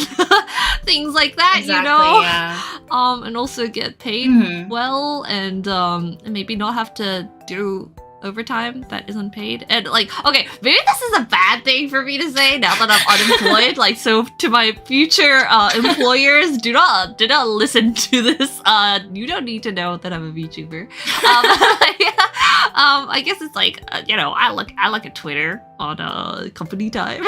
things like that, Exactly, you know. Yeah. And also get paid well, and maybe not have to do overtime that is unpaid. And like, okay, maybe this is a bad thing for me to say now that I'm unemployed. Like, so to my future employers, do not listen to this. You don't need to know that I'm a VTuber. I guess it's like, you know, I look at Twitter on company time.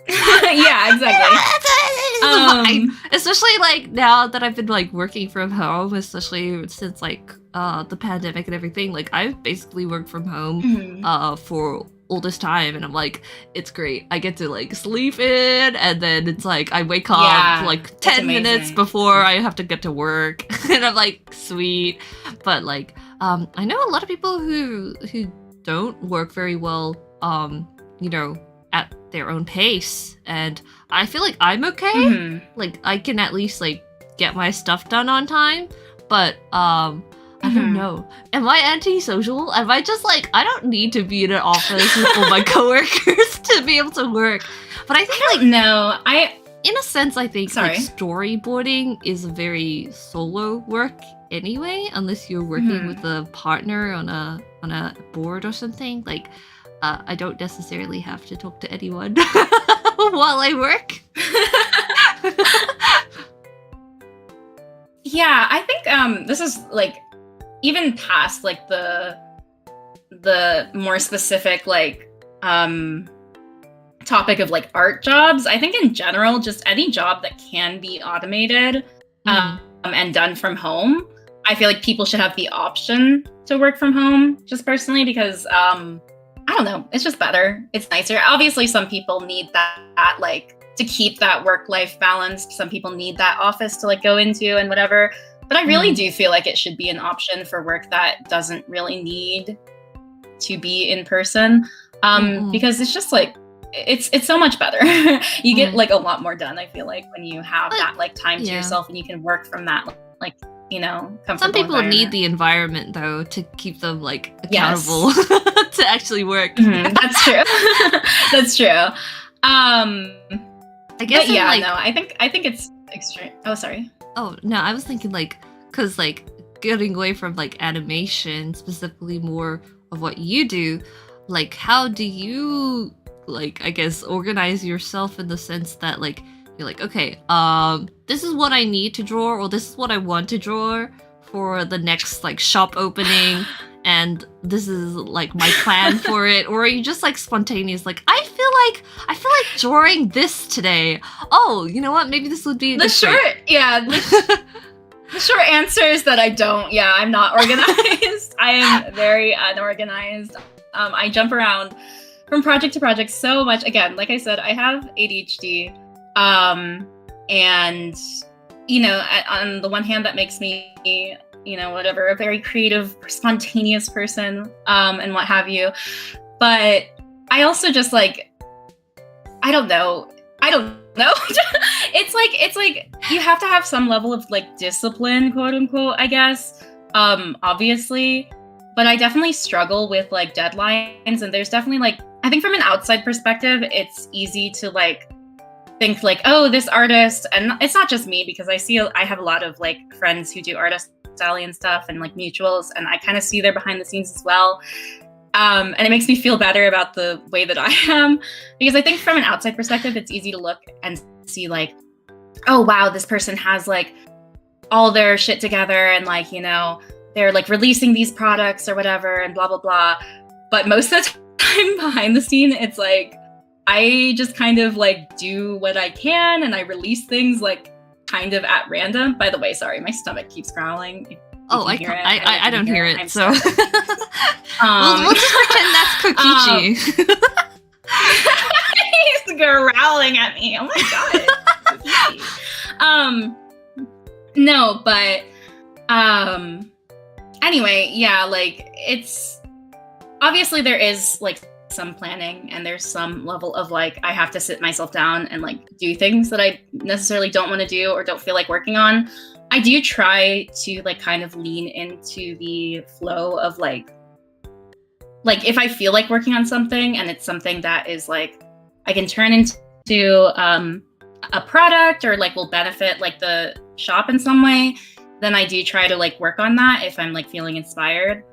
Yeah, exactly. Especially like now that I've been like working from home, especially since like the pandemic and everything. Like, I've basically worked from home for all this time, and I'm like, it's great. I get to like sleep in, and then it's like I wake up like 10 minutes before I have to get to work, and I'm like, sweet. But like, I know a lot of people who don't work very well, you know, at their own pace, and I feel like I'm okay. Like, I can at least like get my stuff done on time, but I don't know. Am I antisocial? Am I just like, I don't need to be in an office with all my coworkers to be able to work? But I think like, no, in a sense, I think like storyboarding is very solo work anyway, unless you're working with a partner on a board or something. Like, I don't necessarily have to talk to anyone while I work. Yeah, I think this is like even past like the more specific like topic of like art jobs. I think in general, just any job that can be automated and done from home, I feel like people should have the option to work from home, just personally, because I don't know, it's just better. It's nicer. Obviously, some people need that like to keep that work-life balance. Some people need that office to like go into and whatever. But I really do feel like it should be an option for work that doesn't really need to be in person, because it's just like it's so much better. You get like a lot more done, I feel like, when you have that like time to yourself and you can work from that like, you know, comfortable Some people need the environment though to keep them like accountable to actually work. That's true. That's true. I guess no, I think it's extreme. Oh, sorry. Oh no, I was thinking like, cause like getting away from like animation, specifically more of what you do, like how do you like, I guess, organize yourself in the sense that like you're like, okay, this is what I need to draw, or this is what I want to draw for the next like shop opening, and this is like my plan for it, or are you just like spontaneous, like I feel like drawing this today. Oh, you know what? Maybe this would be the short answer is that I don't. Yeah, I'm not organized. I am very unorganized. I jump around from project to project so much. Again, like I said, I have ADHD. And, you know, on the one hand, that makes me, you know, whatever, a very creative, spontaneous person, and what have you. But I also just like, I don't know. It's like you have to have some level of like discipline, quote unquote, I guess, obviously. But I definitely struggle with like deadlines, and there's definitely like, I think from an outside perspective, it's easy to like think like, oh, this artist, and it's not just me, because I have a lot of like friends who do Artist Alley and stuff, and like mutuals, and I kind of see their behind the scenes as well. And it makes me feel better about the way that I am, because I think from an outside perspective, it's easy to look and see like, oh wow, this person has like all their shit together, and like, you know, they're like releasing these products or whatever, and blah blah blah. But most of the time behind the scene, it's like I just kind of like do what I can, and I release things like kind of at random. By the way, sorry, my stomach keeps growling. I don't hear it. So we'll just pretend that's Kokichi. He's growling at me. Oh my god. No, but anyway, yeah, like it's obviously there is like some planning and there's some level of like I have to sit myself down and like do things that I necessarily don't want to do or don't feel like working on. I do try to like kind of lean into the flow of like if I feel like working on something and it's something that is like I can turn into a product or like will benefit like the shop in some way, then I do try to like work on that if I'm like feeling inspired.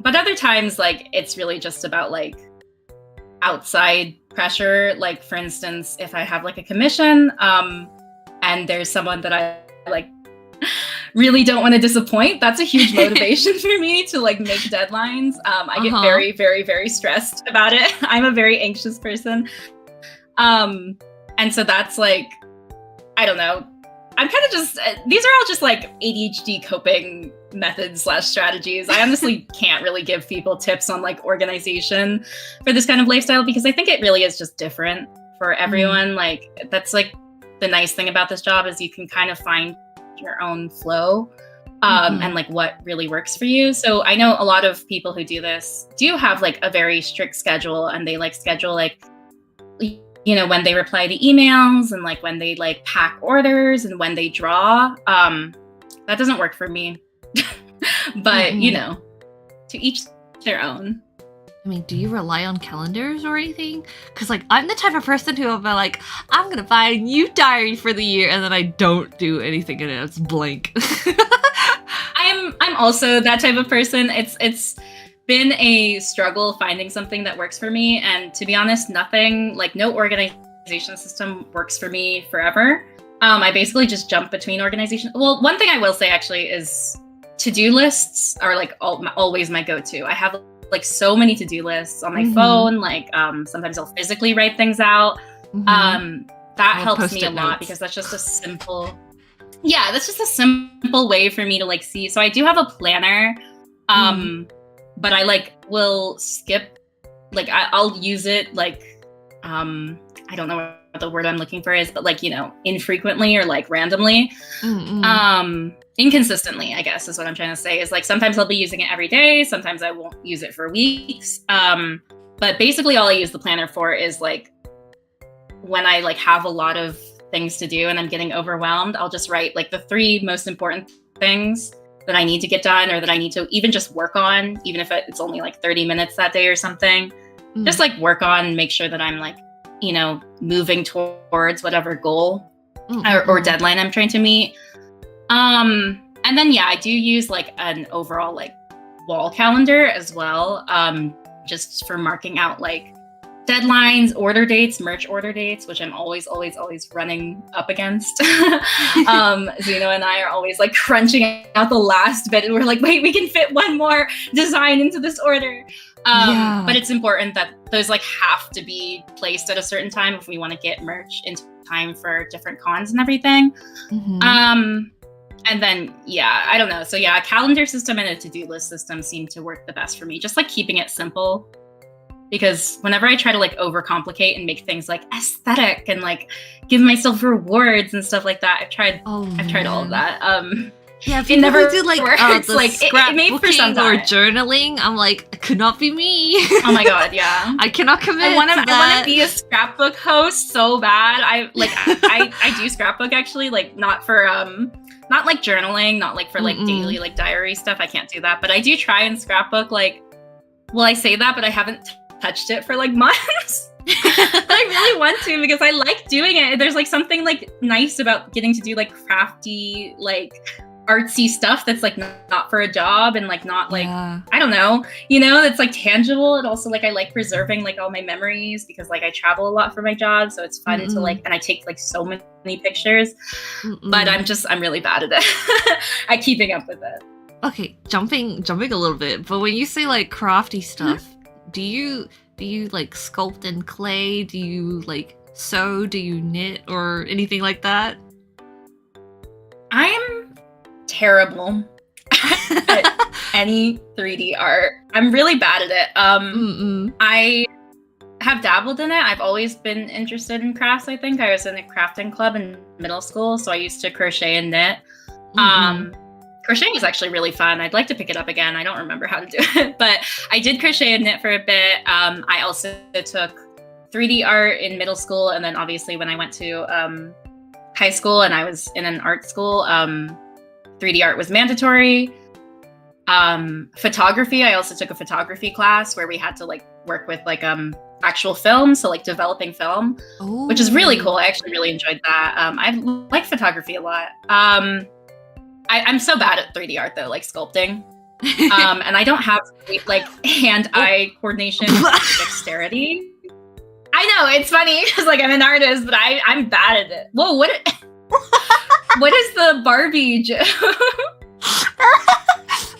But other times like it's really just about like outside pressure. Like for instance, if I have like a commission and there's someone that I like really don't want to disappoint, that's a huge motivation for me to like make deadlines. I get very, very, very stressed about it. I'm a very anxious person. And so that's like, I don't know. I'm kind of just, these are all just like ADHD coping methods / strategies. I honestly can't really give people tips on like organization for this kind of lifestyle because I think it really is just different for everyone. Like that's like the nice thing about this job is you can kind of find your own flow and like what really works for you. So I know a lot of people who do this do have like a very strict schedule and they like schedule like, you know, when they reply to emails and like when they like pack orders and when they draw. That doesn't work for me. But you know, to each their own. I mean, do you rely on calendars or anything? Because like I'm the type of person who will be like, I'm gonna buy a new diary for the year, and then I don't do anything and it's blank. I'm also that type of person. It's been a struggle finding something that works for me, and to be honest, nothing like no organization system works for me forever. I basically just jump between organizations. Well, one thing I will say actually is to-do lists are like always my go-to. I have like so many to-do lists on my phone. Like sometimes I'll physically write things out. That helps me a lot because that's just a simple way for me to like see. So I do have a planner, but I like will skip, like I'll use it like I don't know what the word I'm looking for is, but like, you know, infrequently or like randomly. Inconsistently, I guess is what I'm trying to say, is like sometimes I'll be using it every day, sometimes I won't use it for weeks. But basically all I use the planner for is like when I like have a lot of things to do and I'm getting overwhelmed, I'll just write like the 3 most important things that I need to get done or that I need to even just work on, even if it's only like 30 minutes that day or something. Just like work on, make sure that I'm like, you know, moving towards whatever goal or deadline I'm trying to meet. And then, yeah, I do use like an overall like wall calendar as well, just for marking out like deadlines, order dates, merch order dates, which I'm always running up against. Zeno and I are always like crunching out the last bit and we're like, wait, we can fit one more design into this order. But it's important that those like have to be placed at a certain time if we want to get merch into time for different cons and everything. And then, yeah, I don't know. So yeah, a calendar system and a to-do list system seem to work the best for me. Just like keeping it simple. Because whenever I try to like overcomplicate and make things like aesthetic and like give myself rewards and stuff like that, I've tried all of that. Yeah, if you never do like the like scrapbooking for some or journaling, I'm like, it could not be me. Oh my god, yeah. I cannot commit I want to that. to be a scrapbook host so bad. I do scrapbook actually, like not for not like journaling, not like for like daily like diary stuff. I can't do that, but I do try and scrapbook. Like, well, I say that, but I haven't touched it for like months. But I really want to because I like doing it. There's like something like nice about getting to do like crafty, like artsy stuff that's like not for a job and like not like I don't know, you know, it's like tangible. And also like I like preserving like all my memories because like I travel a lot for my job, so it's fun to like, and I take like so many pictures. But I'm really bad at it at keeping up with it. Okay, jumping a little bit, but when you say like crafty stuff, do you like sculpt in clay? Do you like sew? Do you knit or anything like that? I'm terrible at any 3D art. I'm really bad at it. I have dabbled in it. I've always been interested in crafts, I think. I was in a crafting club in middle school, so I used to crochet and knit. Crocheting is actually really fun. I'd like to pick it up again. I don't remember how to do it, but I did crochet and knit for a bit. I also took 3D art in middle school, and then obviously when I went to high school and I was in an art school, 3D art was mandatory. Photography, I also took a photography class where we had to like work with like actual film, so like developing film, which is really cool. I actually really enjoyed that. I like photography a lot. I'm so bad at 3D art though, like sculpting. And I don't have like hand-eye coordination and dexterity. I know, it's funny because like I'm an artist, but I'm bad at it. Whoa, what is the Barbie joke?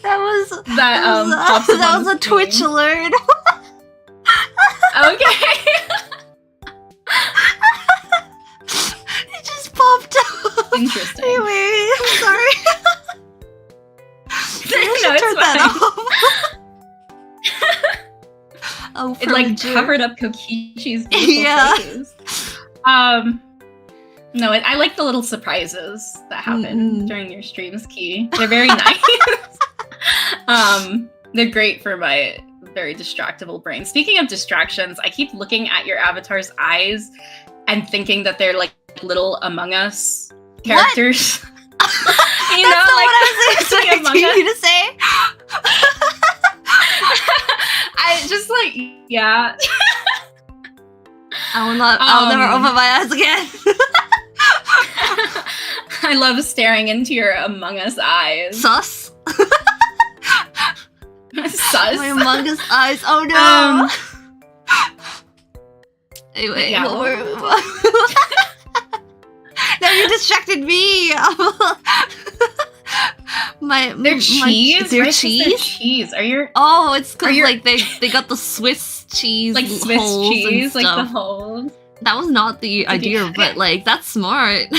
That was a Twitch alert. Okay. It just popped up. Interesting. Anyway, I'm sorry. No, it's that off. Oh, it like covered up Kokichi's beautiful face. No, I like the little surprises that happen during your streams, Khee. They're very nice. They're great for my very distractible brain. Speaking of distractions, I keep looking at your avatar's eyes and thinking that they're like little Among Us characters. You know, not like what I was expecting you to say. I just like, yeah. I'll never open my eyes again. I love staring into your Among Us eyes. Sus? Sus? My Among Us eyes, oh no! Anyway, yeah, now you distracted me! They're cheese? They're right? cheese? They're cheese. Oh, it's because like they got the Swiss cheese, like Swiss holes cheese, and like the stuff. holes. That was not the idea, but like that's smart.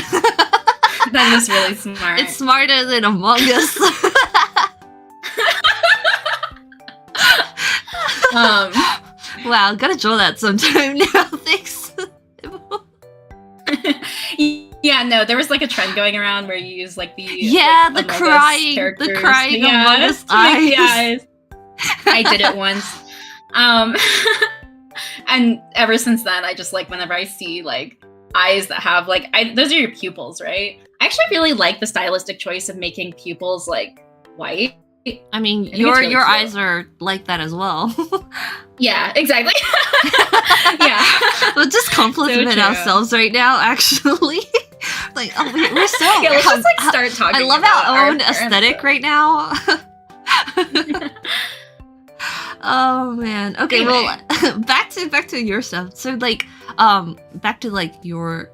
That is really smart. It's smarter than Among Us. Wow, gotta draw that sometime now. Thanks. Yeah, no, there was like a trend going around where you use like the the crying Among Us eyes. I did it once. And ever since then, I just like whenever I see like eyes that have like those are your pupils, right? I actually really like the stylistic choice of making pupils like white. I mean, your eyes are like that as well. Yeah, exactly. Yeah. We'll just compliment ourselves right now, actually. Like, oh, we're so... Yeah, let's just like start talking. I love our own aesthetic right now. Oh man. Okay, anyway. well, back to your stuff. So like, back to like your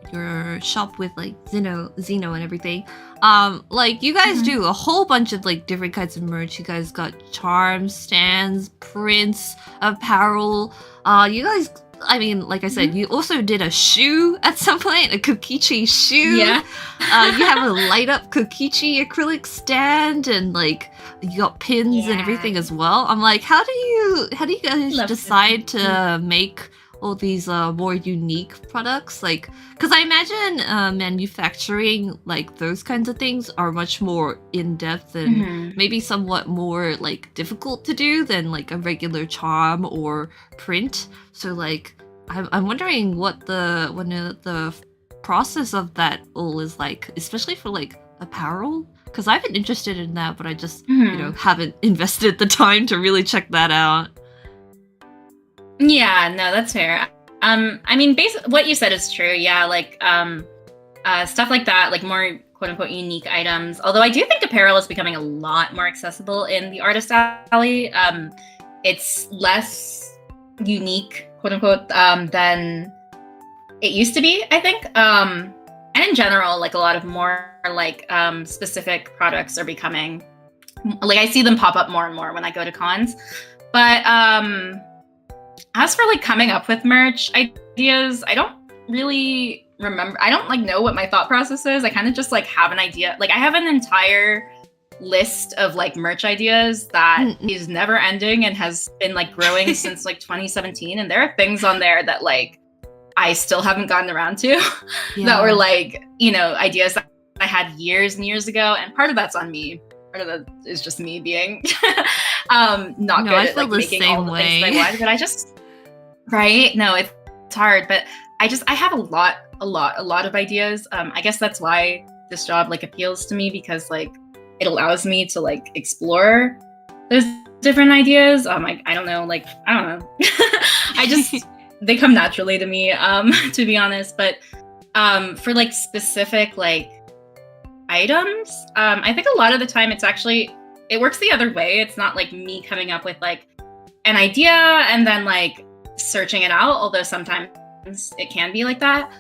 shop with like Xeno and everything. Like you guys do a whole bunch of like different kinds of merch. You guys got charms, stands, prints, apparel. You guys, I mean, like I said, you also did a shoe at some point, a Kokichi shoe. Yeah. You have a light up Kokichi acrylic stand, and like you got pins and everything as well. I'm like, how do you guys decide to make all these more unique products? Like, because I imagine manufacturing like those kinds of things are much more in-depth and maybe somewhat more like difficult to do than like a regular charm or print. So like I'm wondering what the process of that all is like, especially for like apparel, because I've been interested in that, but I just haven't invested the time to really check that out. Yeah, no, that's fair. I mean, what you said is true. Yeah, like stuff like that, like more quote unquote unique items. Although I do think apparel is becoming a lot more accessible in the Artist Alley. It's less unique, quote unquote, than it used to be, I think. And in general, like a lot of more like specific products are becoming, like I see them pop up more and more when I go to cons. But as for like coming up with merch ideas, I don't really remember. I don't like know what my thought process is. I kind of just like have an idea. Like I have an entire list of like merch ideas that is never ending and has been like growing since like 2017. And there are things on there that like I still haven't gotten around to that were like, you know, ideas that I had years and years ago. And part of that's on me. Part of that is just me being not good at like making all the things that I want. But I just, right? No, it's hard. But I have a lot of ideas. I guess that's why this job like appeals to me, because like it allows me to like explore those different ideas. I don't know, like, I don't know. I just, they come naturally to me, to be honest. But for like specific like items, I think a lot of the time it works the other way. It's not like me coming up with like an idea and then like searching it out, although sometimes it can be like that.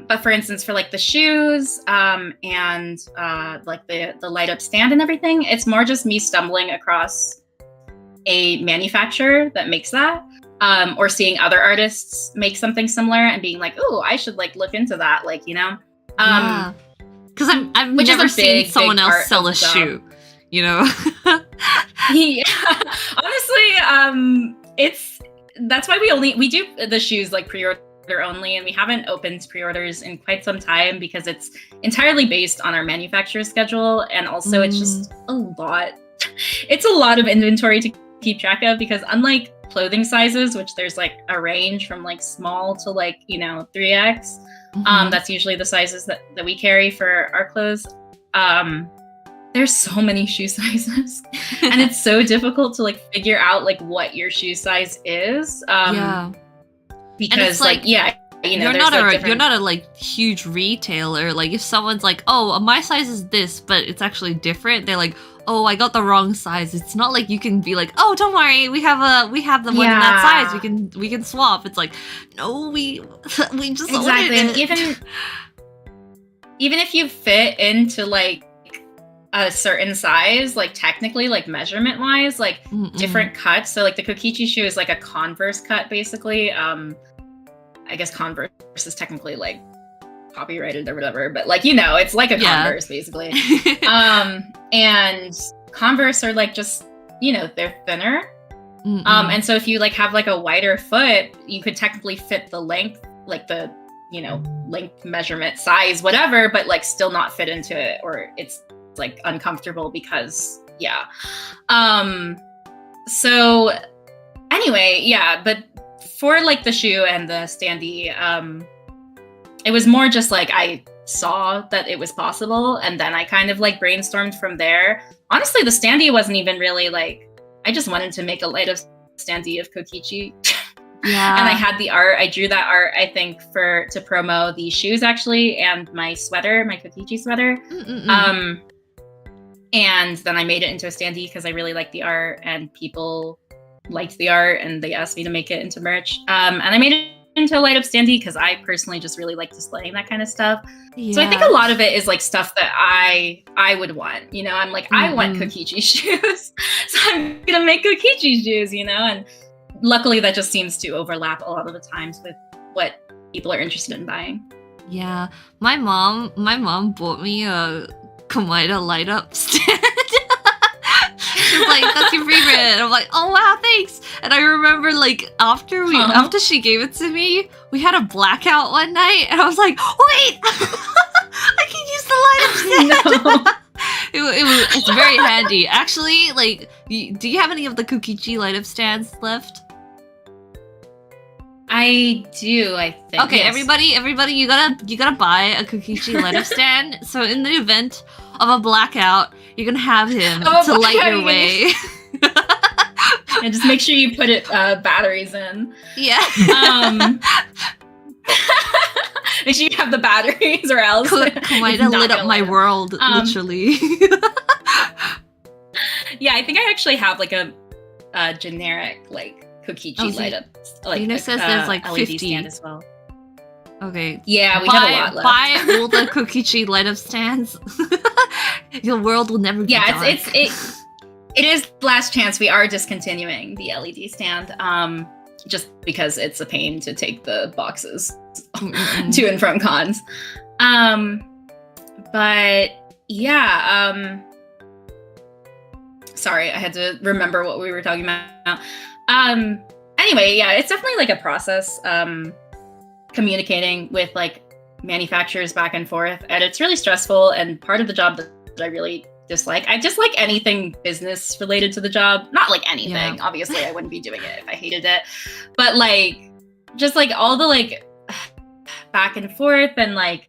But for instance, for like the shoes and like the light up stand and everything, it's more just me stumbling across a manufacturer that makes that, or seeing other artists make something similar and being like, oh, I should like look into that, like, you know? Because I've never seen someone else sell a shoe, you know? Yeah. Honestly, that's why we do the shoes like pre-order only, and we haven't opened pre-orders in quite some time because it's entirely based on our manufacturer's schedule, and also it's just a lot. It's a lot of inventory to keep track of, because unlike clothing sizes, which there's like a range from like small to like, you know, 3X, that's usually the sizes that we carry for our clothes. There's so many shoe sizes and it's so difficult to like figure out like what your shoe size is. Because like, yeah, you know, you're not a like huge retailer. Like if someone's like, oh, my size is this, but it's actually different, they're like, oh, I got the wrong size. It's not like you can be like, oh, don't worry, we have the one in that size. We can swap. It's like, no, we just exactly. And even if you fit into like a certain size, like technically, like measurement wise, like different cuts. So like the Kokichi shoe is like a Converse cut, basically. I guess Converse is technically like copyrighted or whatever, but like, you know, it's like a Converse basically. And Converse are like just, you know, they're thinner. And so if you like have like a wider foot, you could technically fit the length, like the, you know, length measurement size, whatever, but like still not fit into it, or it's like uncomfortable because so anyway, yeah, but for like the shoe and the standee, it was more just like I saw that it was possible, and then I kind of like brainstormed from there. Honestly, the standee wasn't even really like, I just wanted to make a light of standee of Kokichi. Yeah. And I had the art. I drew that art, I think, to promo the shoes actually, and my sweater, my Kokichi sweater. And then I made it into a standee because I really liked the art and people liked the art and they asked me to make it into merch. And I made it into a light up standee because I personally just really like displaying that kind of stuff. Yeah. So I think a lot of it is like stuff that I would want, you know. I'm like, I want Kokichi shoes, so I'm gonna make Kokichi shoes, you know. And luckily that just seems to overlap a lot of the times with what people are interested in buying. Yeah, my mom bought me a Komaeda light up stand. She's like, that's your favorite. And I'm like, oh wow, thanks. And I remember like after she gave it to me, we had a blackout one night, and I was like, wait, I can use the light up stand. It's very handy. Actually, like, do you have any of the Kokichi light up stands left? I do, I think. Okay, yes. Everybody, you gotta buy a Kokichi light up stand. So in the event of a blackout, you're gonna have him to light your way. And just make sure you put batteries in. Yeah. Make sure you have the batteries, or else Komaeda lit up my world, literally. Yeah, I think I actually have like a generic like Kokichi light up. Like, Yuna says there's like LED 50 stand as well. Okay. Yeah, we have a lot left. Buy all the Kokichi light up stands. Your world will never be dark. It is last chance. We are discontinuing the LED stand, just because it's a pain to take the boxes to and from cons. But yeah, Sorry, I had to remember what we were talking about. Anyway, yeah, it's definitely like a process, communicating with like manufacturers back and forth, and it's really stressful, and part of the job that I really dislike. I dislike anything business related to the job. Not like anything. Yeah. Obviously, I wouldn't be doing it if I hated it. But like, just like all the like back and forth and like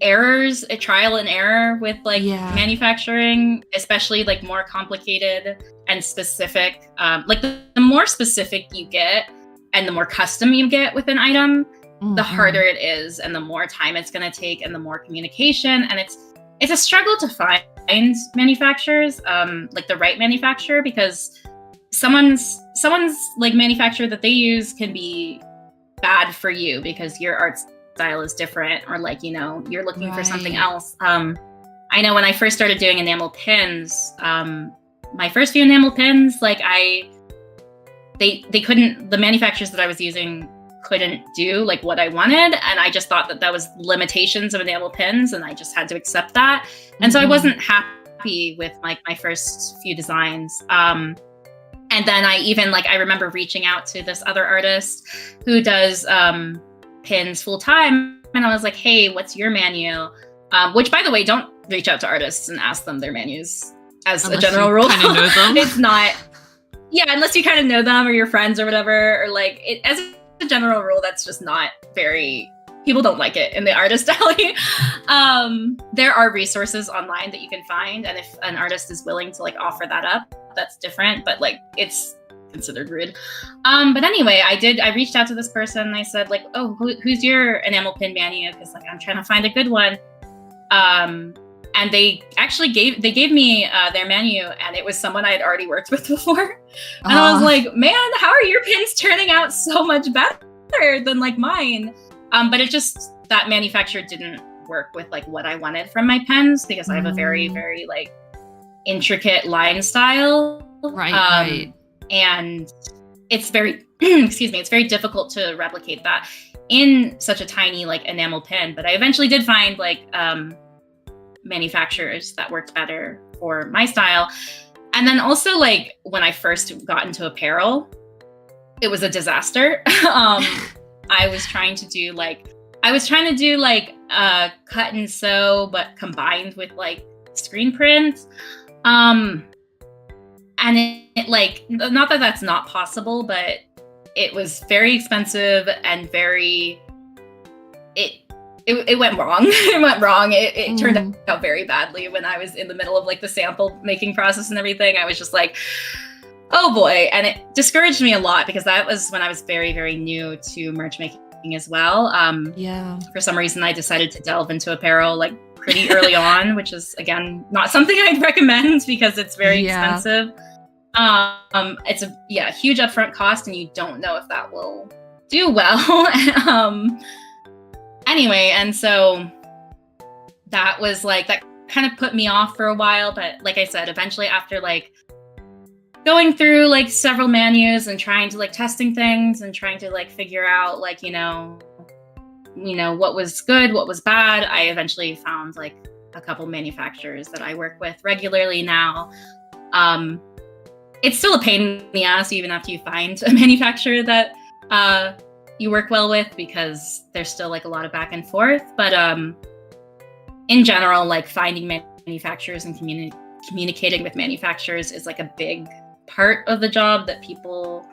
errors, a trial and error with like manufacturing, especially like more complicated and specific. Like the more specific you get and the more custom you get with an item, the harder it is, and the more time it's going to take, and the more communication. And it's a struggle to find manufacturers, like the right manufacturer, because someone's like manufacturer that they use can be bad for you because your art style is different, or like, you know, you're looking for something else. I know when I first started doing enamel pins, my first few enamel pins, like they couldn't, the manufacturers that I was using couldn't do like what I wanted, and I just thought that was limitations of enamel pins, and I just had to accept that. And so I wasn't happy with like my first few designs. And then I remember reaching out to this other artist who does pins full time, and I was like, hey, what's your menu? Which, by the way, don't reach out to artists and ask them their menus as a general rule. Kind of know them. It's not, unless you kind of know them or your friends or whatever, or like it as a general rule, that's just not very, people don't like it in the artist alley. There are resources online that you can find, and if an artist is willing to like offer that up, that's different, but like it's considered rude. But anyway, I reached out to this person, and I said like, oh, who's your enamel pin menu? Because like I'm trying to find a good one. And they actually gave me their menu, and it was someone I had already worked with before. And I was like, man, how are your pins turning out so much better than like mine? But it just, that manufacturer didn't work with like what I wanted from my pens, because I have a very, very like intricate line style. Right. And it's very, excuse me, it's very difficult to replicate that in such a tiny like enamel pin. But I eventually did find like manufacturers that worked better for my style. And then also like when I first got into apparel, it was a disaster. I was trying to do cut and sew, but combined with like screen print. And it like, not that that's not possible, but it was very expensive and it went wrong. It went wrong. It turned out very badly when I was in the middle of like the sample making process and everything. I was just like, oh boy. And it discouraged me a lot, because that was when I was very, very new to merch making as well. For some reason, I decided to delve into apparel like pretty early on, which is, again, not something I'd recommend because it's very expensive. It's a huge upfront cost, and you don't know if that will do well. Anyway, and so that was like, that kind of put me off for a while. But like I said, eventually after like going through like several menus and trying to like testing things and trying to like figure out like, you know, what was good, what was bad, I eventually found like a couple manufacturers that I work with regularly now. It's still a pain in the ass even after you find a manufacturer that you work well with, because there's still like a lot of back and forth. But in general, like finding manufacturers and communicating with manufacturers is like a big part of the job that people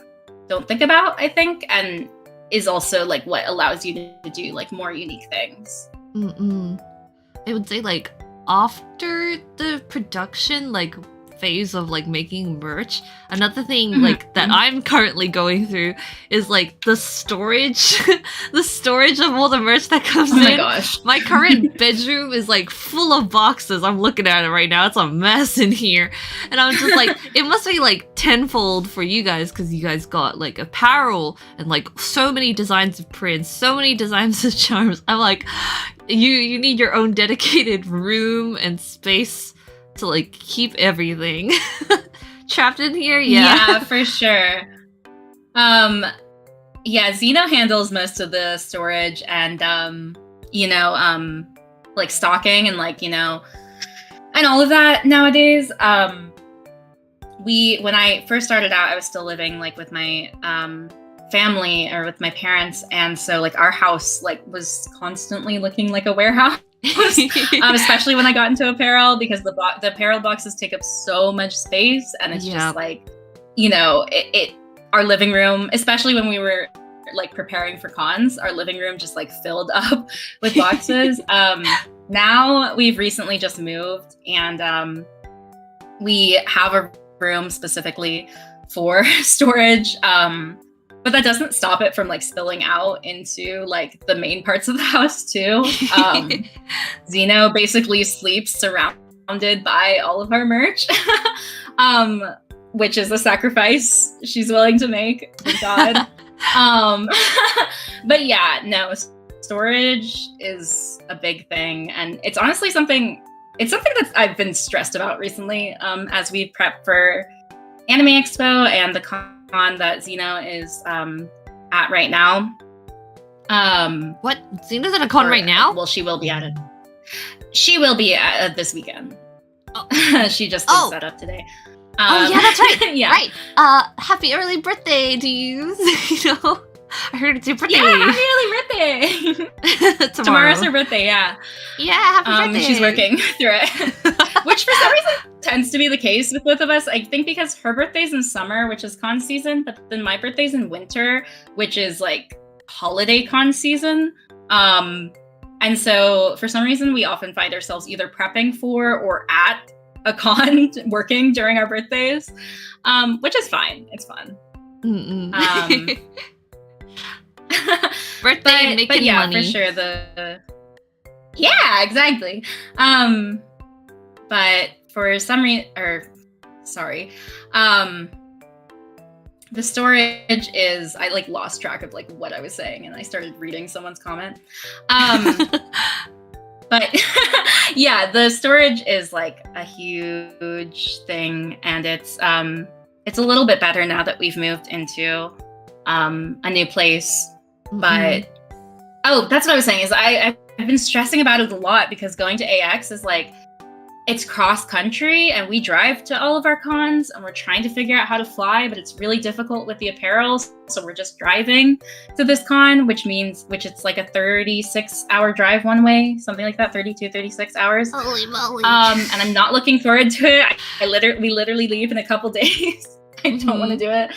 don't think about, I think, and is also like what allows you to do like more unique things. I would say like after the production like phase of like making merch, another thing like that I'm currently going through is like the storage of all the merch that comes in. Oh my gosh. My current bedroom is like full of boxes. I'm looking at it right now. It's a mess in here, and I'm just like, it must be like tenfold for you guys, because you guys got like apparel and like so many designs of prints, so many designs of charms. I'm like, you need your own dedicated room and space to like keep everything trapped in here. Yeah, for sure. Zeno handles most of the storage and like stocking and like, and all of that nowadays. when I first started out, I was still living like with my family or with my parents, and so like our house like was constantly looking like a warehouse. Especially when I got into apparel, because the apparel boxes take up so much space, and it's just like, you know, it our living room, especially when we were like preparing for cons, our living room just like filled up with boxes. Now we've recently just moved, and we have a room specifically for storage. But that doesn't stop it from like spilling out into like the main parts of the house too. Zeno basically sleeps surrounded by all of our merch, which is a sacrifice she's willing to make. Thank God. But yeah, no, storage is a big thing, and it's honestly something that I've been stressed about recently, as we prep for Anime Expo and the con that Zeno is at right now. What? Zeno's at a con right now? Well, she will be at it. She will be at this weekend. Oh. She just did set up today. Oh yeah, that's right. Yeah. Right. Happy early birthday to you. You know, I heard it's your birthday. Yeah, happy early birthday. Tomorrow's her birthday. Yeah. Yeah, happy birthday. She's working through it, which for some reason tends to be the case with both of us. I think because her birthday's in summer, which is con season, but then my birthday's in winter, which is like holiday con season. And so for some reason we often find ourselves either prepping for or at a con working during our birthdays, which is fine. It's fun. Birthday making but yeah, money. for sure. Yeah, exactly. But for some reason, the storage is, I like lost track of like what I was saying, and I started reading someone's comment. But yeah, the storage is like a huge thing, and it's a little bit better now that we've moved into a new place. But that's what I was saying, is I've been stressing about it a lot, because going to AX is like, it's cross country, and we drive to all of our cons, and we're trying to figure out how to fly, but it's really difficult with the apparel. So we're just driving to this con, which it's like a 36-hour drive one way, something like that, 32, 36 hours. Holy moly. And I'm not looking forward to it. We literally leave in a couple days. I don't want to do it.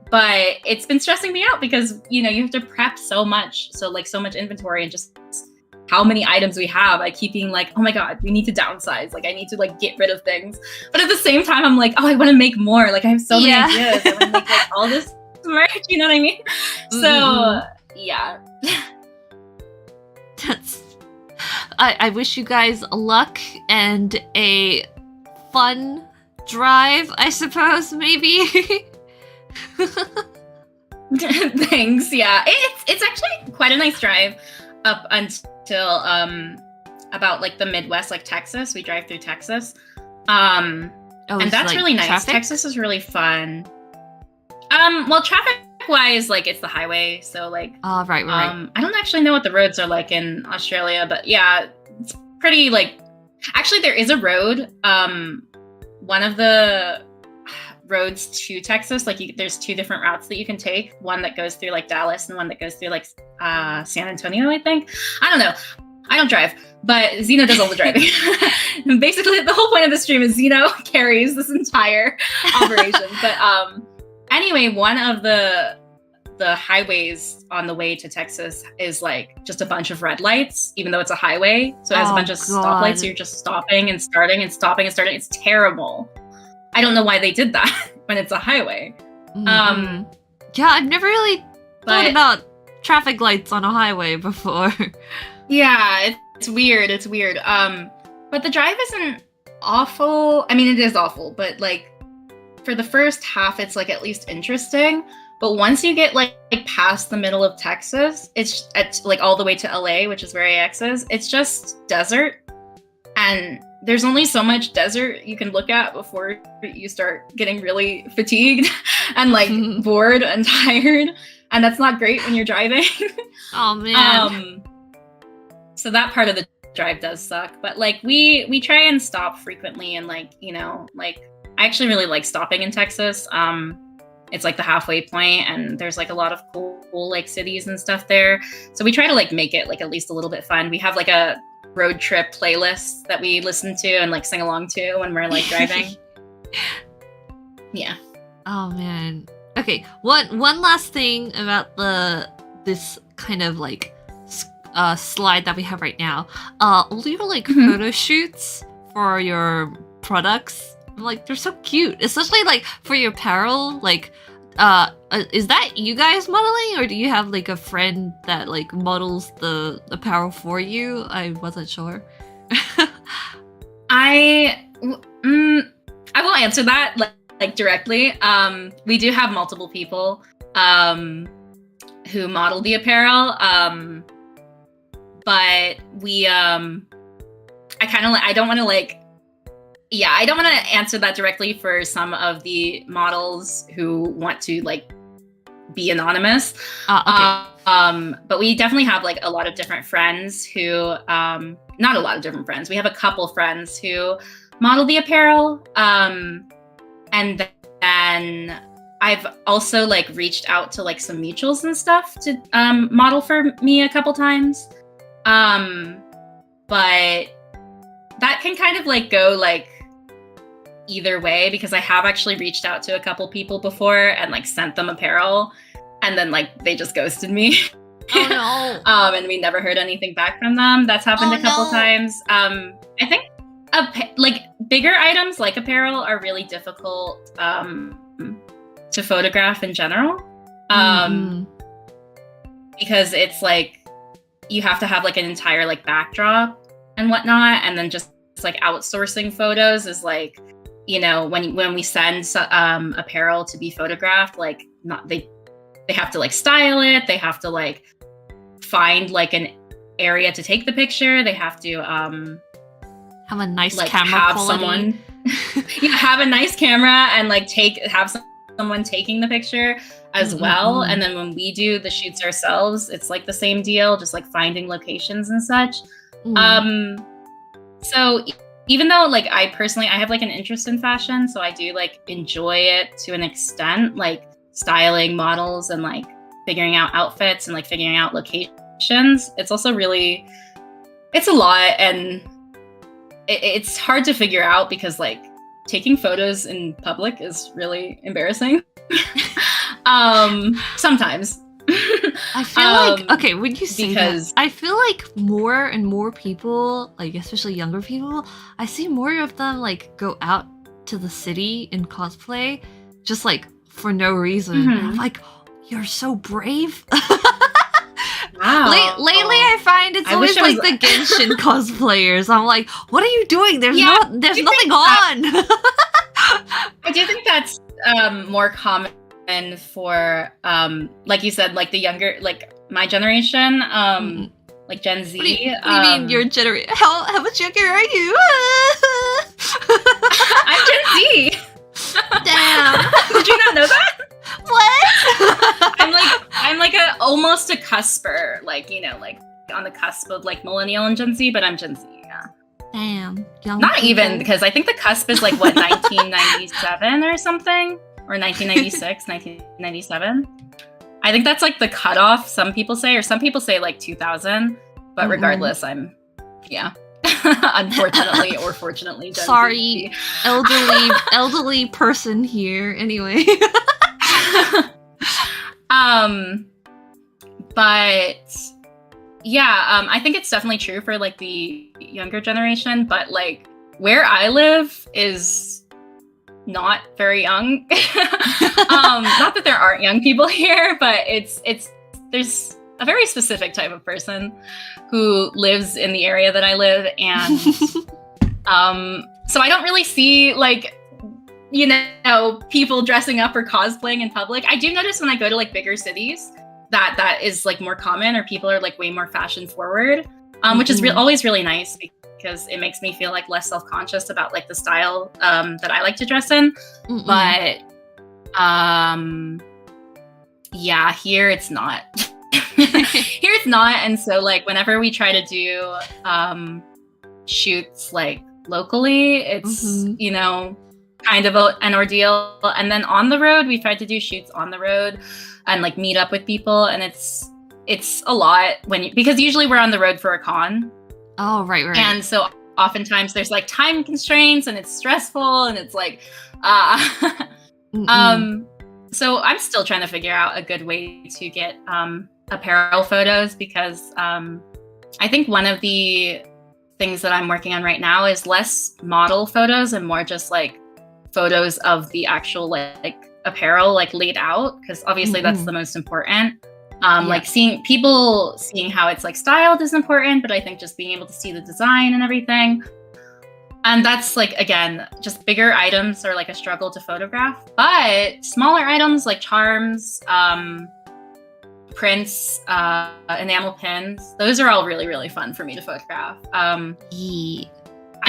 But it's been stressing me out, because, you know, you have to prep so much. So like so much inventory, and just how many items we have. I keep being like, oh my God, we need to downsize. Like I need to like get rid of things. But at the same time, I'm like, oh, I want to make more. Like I have so many ideas. I want to make like all this merch, you know what I mean? So yeah. I wish you guys luck and a fun drive, I suppose, maybe. Thanks. Yeah, it's actually quite a nice drive up until about like the Midwest, like Texas. We drive through Texas, and that's like really nice. Traffic? Texas is really fun. Well, traffic wise, like it's the highway, so like right. I don't actually know what the roads are like in Australia, but yeah, it's pretty like, actually there is a road, one of the roads to Texas, like there's two different routes that you can take, one that goes through like Dallas and one that goes through like San Antonio, I think. I don't know, I don't drive, but Zeno does all the driving. Basically the whole point of the stream is Zeno carries this entire operation. But anyway, one of the highways on the way to Texas is like just a bunch of red lights, even though it's a highway. So it has a bunch of stoplights, so you're just stopping and starting and stopping and starting. It's terrible. I don't know why they did that when it's a highway. Yeah, I've never really thought about traffic lights on a highway before. Yeah, it's weird. It's weird. But the drive isn't awful. I mean, it is awful, but like for the first half, it's like at least interesting. But once you get like past the middle of Texas, it's like all the way to LA, which is where AX is. It's just desert, and there's only so much desert you can look at before you start getting really fatigued and like bored and tired. And that's not great when you're driving. Oh man. So that part of the drive does suck. But like we try and stop frequently and like, you know, like I actually really like stopping in Texas. It's like the halfway point, and there's like a lot of cool like cities and stuff there. So we try to like make it like at least a little bit fun. We have like a road trip playlist that we listen to and like sing along to when we're like driving. Yeah. Oh man. Okay. One last thing about this kind of like slide that we have right now. All your like photo shoots for your products, like they're so cute, especially like for your apparel. Like, is that you guys modeling, or do you have like a friend that like models the apparel for you? I wasn't sure. I will answer that like directly. We do have multiple people who model the apparel, but we I don't want to like. Yeah, I don't want to answer that directly for some of the models who want to like be anonymous. Okay. But we definitely have like a lot of different friends who, not a lot of different friends. We have a couple friends who model the apparel. And then I've also like reached out to like some mutuals and stuff to model for me a couple times. But that can kind of like go like either way, because I have actually reached out to a couple people before and like sent them apparel, and then like they just ghosted me. Oh no. And we never heard anything back from them. That's happened a couple times. I think like bigger items like apparel are really difficult to photograph in general, because it's like you have to have like an entire like backdrop and whatnot, and then just like outsourcing photos is like, you know, when we send apparel to be photographed, like not they have to like style it, they have to like find like an area to take the picture, they have to have a nice like camera have quality. Someone have a nice camera and like have someone taking the picture as well. And then when we do the shoots ourselves, it's like the same deal, just like finding locations and such. So even though like I have like an interest in fashion, so I do like enjoy it to an extent, like styling models and like figuring out outfits and like figuring out locations. It's also really, it's a lot, and it's hard to figure out because like taking photos in public is really embarrassing. Sometimes. I feel like, okay, when you say that, I feel like more and more people, like especially younger people, I see more of them like go out to the city in cosplay just like for no reason. And I'm like, you're so brave. Wow. Lately I find it's always like the Genshin cosplayers. I'm like, what are you doing? There's nothing on. I do think that's more common for like you said, like the younger, like my generation, like Gen Z. What do you mean your generation? How much younger are you? I'm Gen Z. Damn. Did you not know that? What? I'm like almost a cusper, like, you know, like on the cusp of like millennial and Gen Z, but I'm Gen Z. Yeah. Damn. Not even, because I think the cusp is like what 1997 or something. Or 1996, 1997. I think that's like the cutoff, some people say, or some people say like 2000. But regardless, I'm, unfortunately or fortunately, Gen sorry, Z. elderly person here. Anyway. But yeah, I think it's definitely true for like the younger generation. But like where I live is not very young. Not that there aren't young people here, but there's a very specific type of person who lives in the area that I live, and so I don't really see like, you know, people dressing up or cosplaying in public. I do notice when I go to like bigger cities that is like more common, or people are like way more fashion forward, which is always really nice, because it makes me feel like less self-conscious about like the style that I like to dress in. But yeah, here it's not. Here it's not. And so like whenever we try to do shoots like locally, it's you know, kind of an ordeal. And then on the road, we tried to do shoots on the road and like meet up with people, and it's a lot because usually we're on the road for a con. Oh, right. And so oftentimes there's like time constraints, and it's stressful, and it's like so I'm still trying to figure out a good way to get apparel photos, because I think one of the things that I'm working on right now is less model photos and more just like photos of the actual like apparel like laid out, because obviously that's the most important. Like seeing how it's like styled is important, but I think just being able to see the design and everything. And that's like, again, just bigger items are like a struggle to photograph, but smaller items like charms, prints, enamel pins, those are all really, really fun for me to photograph.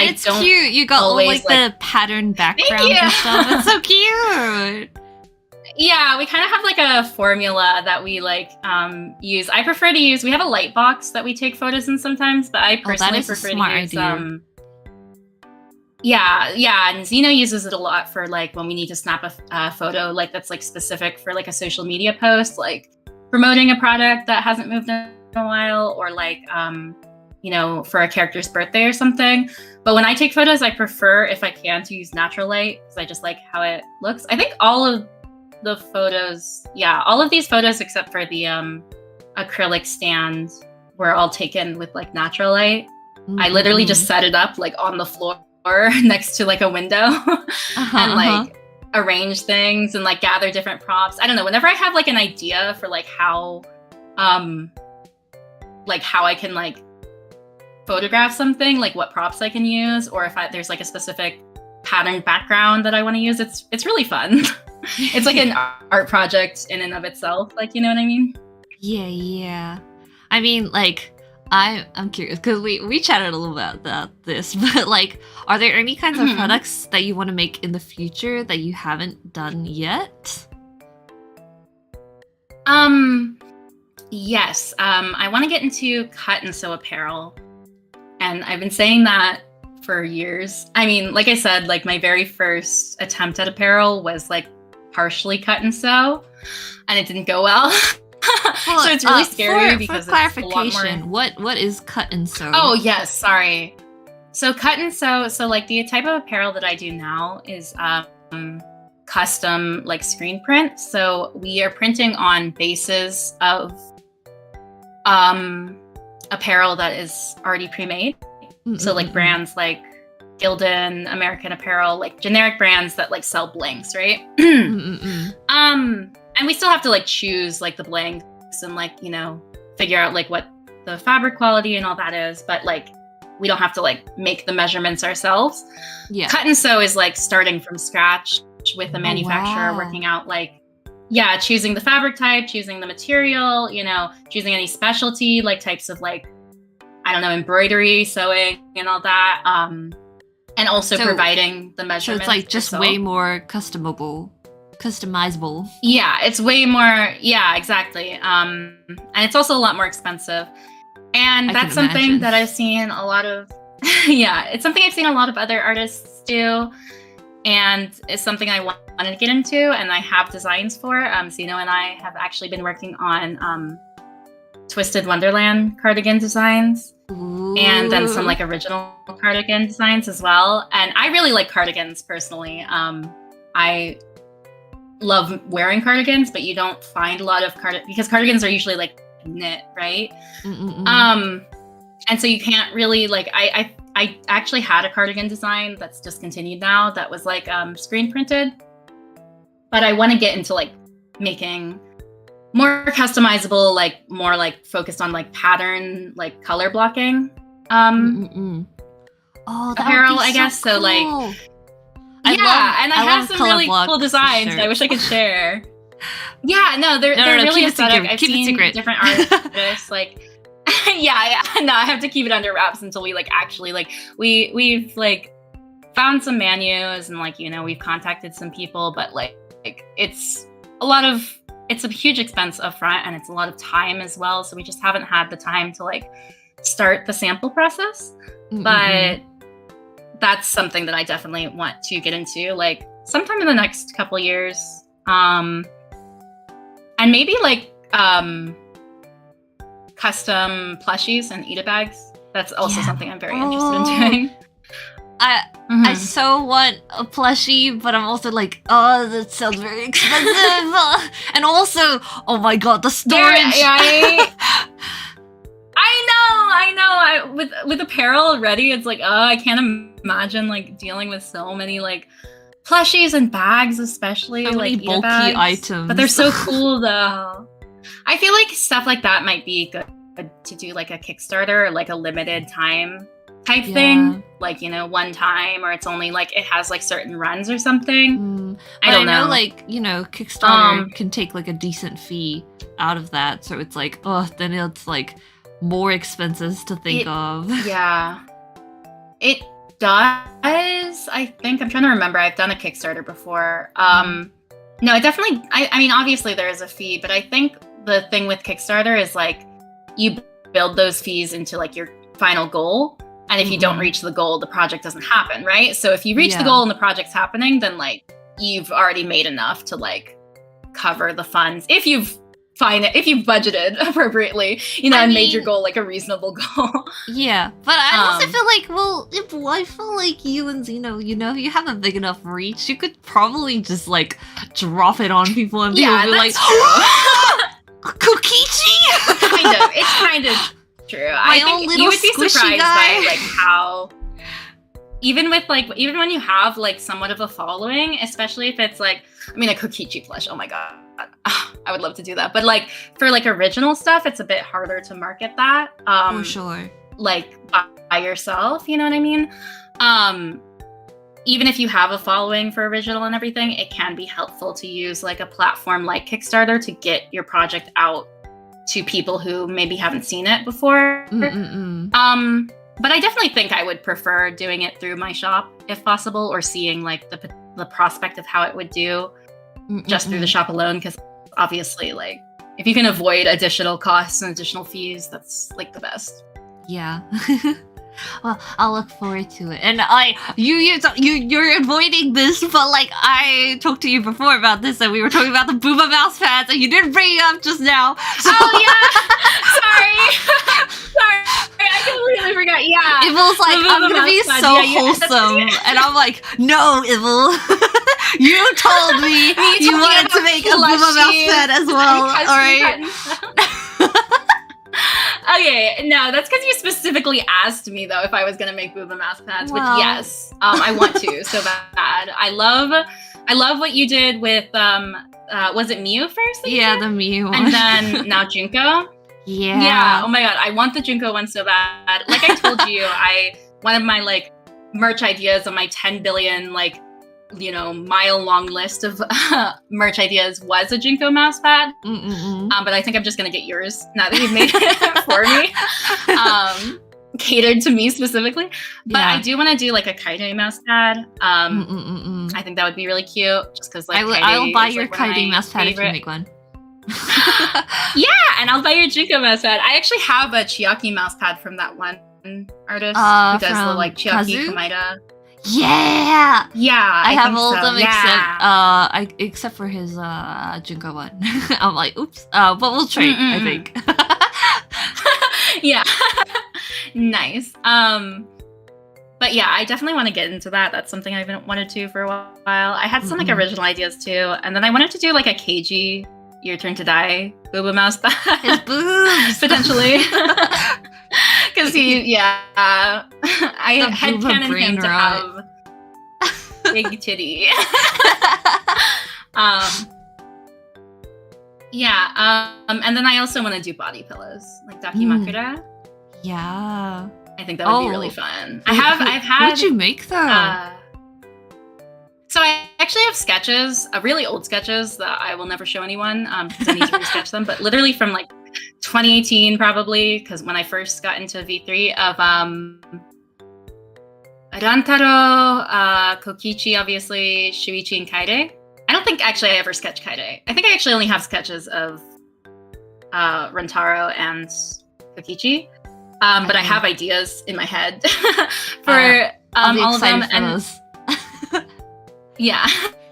It's cute. You got all like the pattern backgrounds and stuff. It's so cute. Yeah, we kind of have like a formula that we like use. I prefer to use, we have a light box that we take photos in sometimes, but I personally prefer to use and Zeno uses it a lot for like when we need to snap a photo like that's like specific for like a social media post, like promoting a product that hasn't moved in a while, or like you know, for a character's birthday or something. But when I take photos, I prefer, if I can, to use natural light, because I just like how it looks. I think all of the photos, all of these photos except for the acrylic stand were all taken with like natural light. I literally just set it up like on the floor next to like a window and like arrange things and like gather different props. I don't know, whenever I have like an idea for like how I can like photograph something, like what props I can use, or if there's like a specific pattern background that I want to use, it's really fun. It's like an art project in and of itself, like, you know what I mean? Yeah. I mean, like, I'm curious, because we chatted a little bit about this, but like, are there any kinds of products that you want to make in the future that you haven't done yet? Yes. I want to get into cut and sew apparel. And I've been saying that for years. I mean, like I said, like my very first attempt at apparel was like partially cut and sew, and it didn't go well. So it's really scary because for clarification, what is cut and sew? Oh yes, sorry. So cut and sew, so like the type of apparel that I do now is custom like screen print. So we are printing on bases of apparel that is already pre-made. So like brands like Gildan, American Apparel, like generic brands that like sell blanks, right? And we still have to like choose like the blanks and like, you know, figure out like what the fabric quality and all that is, but like we don't have to like make the measurements ourselves. Cut and sew is like starting from scratch with the manufacturer, working out like choosing the fabric type, choosing the material, you know, choosing any specialty like types of like, I don't know, embroidery, sewing and all that, and also providing the measurements. So it's like just way more customizable. Yeah, it's way more. Yeah, exactly. And it's also a lot more expensive. And that's something that I've seen a lot of. It's something I've seen a lot of other artists do, and it's something I wanted to get into, and I have designs for. Zeno and I have actually been working on Twisted Wonderland cardigan designs. Ooh. And then some like original cardigan designs as well. And I really like cardigans personally. I love wearing cardigans, but you don't find a lot of because cardigans are usually like knit, right? And so you can't really like, I actually had a cardigan design that's discontinued now that was like screen printed, but I want to get into like making more customizable, like more like focused on like pattern, like color blocking Oh, that apparel, would be I guess. So cool. like I have some really cool designs that I wish I could share. They're really aesthetic. I've seen different artists like I have to keep it under wraps until we like actually like we've like found some menus and like, you know, we've contacted some people, but like it's a huge expense up front, and it's a lot of time as well. So we just haven't had the time to like start the sample process. But that's something that I definitely want to get into, like sometime in the next couple years. And maybe like custom plushies and Ita bags. That's also something I'm very interested in doing. I so want a plushie, but I'm also like, oh, that sounds very expensive. And also, oh my god, the storage. I know. With apparel already, it's like, oh, I can't imagine like dealing with so many like plushies and bags, especially so like many bulky bags. items. But they're so cool though. I feel like stuff like that might be good to do like a Kickstarter or like a limited time type thing, like, you know, one time, or it's only like it has like certain runs or something. I don't know. Like, you know, Kickstarter can take like a decent fee out of that, so it's like, oh, then it's like more expenses to think of. Yeah, it does. I think I'm trying to remember. I've done a Kickstarter before. No, it definitely. I mean, obviously there is a fee, but I think the thing with Kickstarter is like you build those fees into like your final goal. And if you don't reach the goal, the project doesn't happen, right? So if you reach the goal and the project's happening, then like you've already made enough to like cover the funds. If you've budgeted appropriately, you know, and made your goal like a reasonable goal. Yeah, but I also feel like, well, I feel like you and Zeno, you know, you have a big enough reach. You could probably just like drop it on people and people be like, Kokichi! It's kind of true. I think you would be surprised by like how even when you have like somewhat of a following, especially if it's like, I mean, a Kokichi plush, oh my god, I would love to do that. But like for like original stuff, it's a bit harder to market that. For sure. Like by yourself, you know what I mean? Even if you have a following for original and everything, it can be helpful to use like a platform like Kickstarter to get your project out to people who maybe haven't seen it before. But I definitely think I would prefer doing it through my shop if possible, or seeing like the prospect of how it would do just through the shop alone, because obviously like if you can avoid additional costs and additional fees, that's like the best. Yeah. Well, I'll look forward to it. And you're avoiding this, but like I talked to you before about this, and we were talking about the Booba mouse pads, and you didn't bring it up just now. So. Oh yeah, sorry, I completely forgot. Yeah, Ibble's like, I'm gonna be so wholesome, and I'm like, no, Ibble, you told me you wanted to make a Booba mouse pad as well. All right. Okay, no, that's because you specifically asked me though if I was gonna make Booba mouse pads, which yes, I want to so bad. I love what you did with was it Miu first? Yeah, the Miu one. And then now Junko. Yeah. Oh my god, I want the Junko one so bad. Like I told you, one of my like merch ideas on my 10 billion like, you know, mile-long list of merch ideas was a Junko mouse pad. But I think I'm just gonna get yours now that you've made it for me. Catered to me specifically. But I do want to do like a Kaide mouse pad. I think that would be really cute, just because like I'll buy your Kaide mouse pad if you make one. Yeah, and I'll buy your Junko mouse pad. I actually have a Chiaki mouse pad from that one artist who does the like Chiaki Komaida. Yeah, I have all of them except for his Junko one. I'm like, oops. But we'll trade, I think. Yeah, nice. But yeah, I definitely want to get into that. That's something I've wanted to for a while. I had some like original ideas too, and then I wanted to do like a KG Your Turn to Die Booba mouse pad. His boobs potentially. Because I headcanon him to have big titty. And then I also want to do body pillows, like dakimakura. Yeah. I think that would be really fun. I've had. What did you make though? So I actually have sketches, really old sketches that I will never show anyone because I need to resketch them. But literally from like 2018 probably, because when I first got into V3 of Rantaro, Kokichi, obviously, Shuichi, and Kaide. I don't think actually I ever sketched Kaide. I think I actually only have sketches of Rantaro and Kokichi. But I have ideas in my head for I'll be all of them, excited for those. yeah.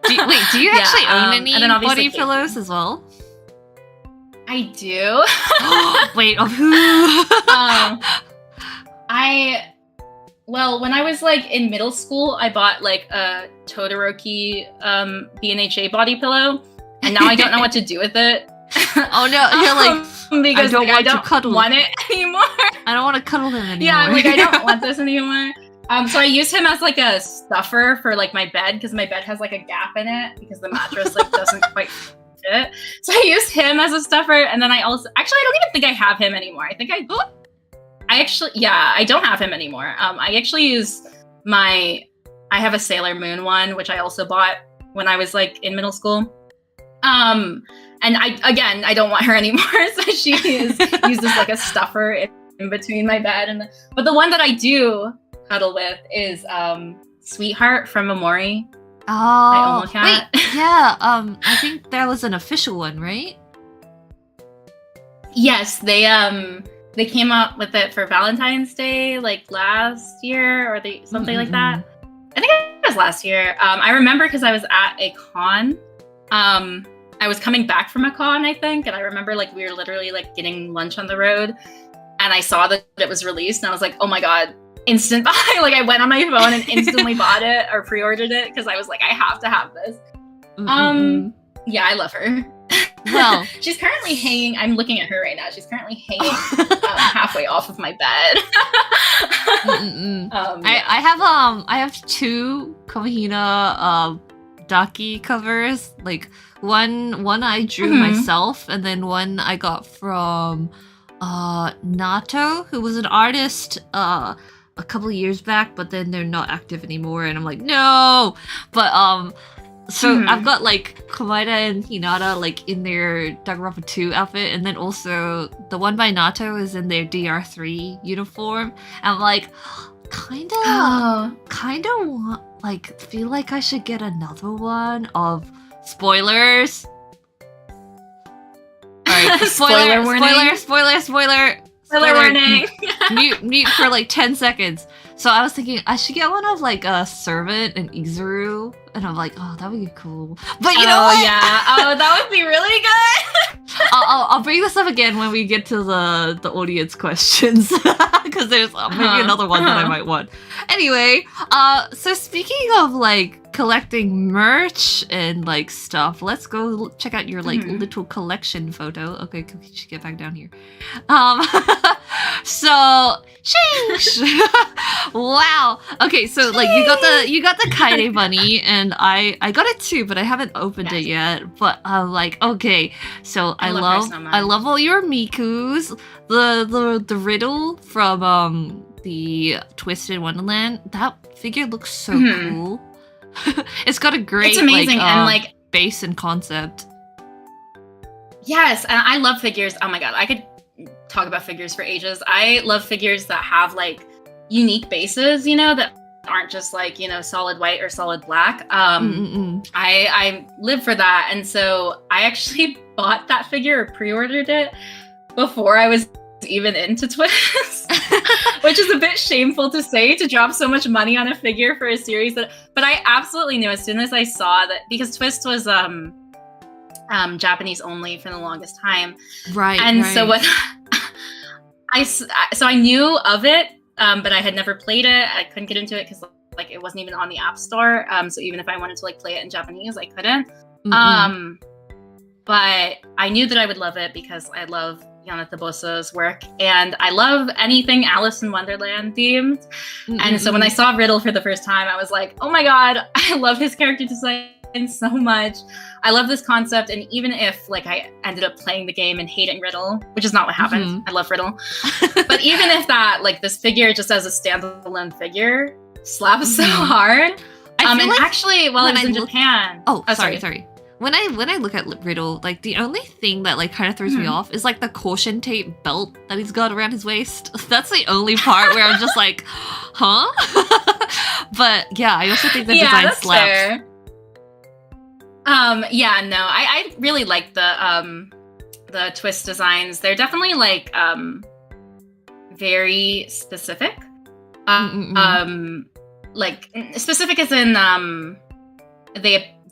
Do you Yeah, actually own any and then obviously body pillows as well? I do. Wait, of who? Well, when I was like in middle school, I bought like a Todoroki BNHA body pillow, and now I don't know what to do with it. Oh no, you're like, because I don't want it anymore. I don't want to cuddle him anymore. Yeah, I'm like, I don't want this anymore. So I use him as like a stuffer for like my bed, because my bed has like a gap in it because the mattress like doesn't quite fit. So I use him as a stuffer, and then I also I don't even think I have him anymore. I don't have him anymore. I actually use I have a Sailor Moon one, which I also bought when I was like in middle school. And I don't want her anymore, so she is used as like a stuffer in between my bed. But the one that I do cuddle with is Sweetheart from Amori. Oh, wait, yeah. I think that was an official one, right? Yes, they came up with it for Valentine's Day, like last year, or something like that. I think it was last year. I remember because I was at a con. I was coming back from a con, I think, and I remember like we were literally like getting lunch on the road, and I saw that it was released, and I was like, oh my god, instant buy! Like I went on my phone and instantly bought it or pre-ordered it because I was like, I have to have this. Yeah, I love her. Well, she's currently hanging. I'm looking at her right now. She's currently hanging halfway off of my bed. Yeah. I have 2 Komahina Daki covers. Like one I drew myself, and then one I got from Nato, who was an artist a couple of years back, but then they're not active anymore, and I'm like, no. But so I've got like Komaeda and Hinata like in their Danganronpa 2 outfit, and then also the one by Nato is in their DR3 uniform. And I'm like, kinda want, like, feel like I should get another one of spoilers. Alright, spoiler warning. Mute for like 10 seconds. So I was thinking I should get one of like a servant and Izuru, and I'm like, oh, that would be cool. But you know what? Yeah, that would be really good. I'll bring this up again when we get to the audience questions, because there's maybe another one that I might want. Anyway, so speaking of like collecting merch and like stuff, let's go check out your like little collection photo. Okay, we should get back down here. So sheesh. Wow. Okay, so like you got the Kaede bunny, and I got it too, but I haven't opened it yet. But I'm like, okay, so I love all your Mikus. The riddle from the Twisted Wonderland. That figure looks so cool. It's got a great, it's amazing, like, and like base and concept. Yes, and I love figures. Oh my god, I could talk about figures for ages. I love figures that have like unique bases, you know, that aren't just like, you know, solid white or solid black. I live for that, and so I actually bought that figure or pre-ordered it before I was even into Twist, which is a bit shameful to say, to drop so much money on a figure for a series but I absolutely knew as soon as I saw that, because Twist was Japanese only for the longest time, right? And so what I knew of it, but I had never played it. I couldn't get into it because like it wasn't even on the App Store, so even if I wanted to like play it in Japanese, I couldn't. But I knew that I would love it because I love Yana Tabosa's work, and I love anything Alice in Wonderland themed. And so when I saw Riddle for the first time, I was like, oh my god, I love his character design so much. I love this concept, and even if like I ended up playing the game and hating Riddle, which is not what happened, I love Riddle. But even if that, like this figure just as a standalone figure slaps so hard. And like actually, while I was in Japan. Oh, sorry. When I look at Riddle, like the only thing that like kind of throws me off is like the caution tape belt that he's got around his waist. That's the only part where I'm just like, huh? But yeah, I also think the design slaps. Fair. I really like the Twist designs. They're definitely like like specific as in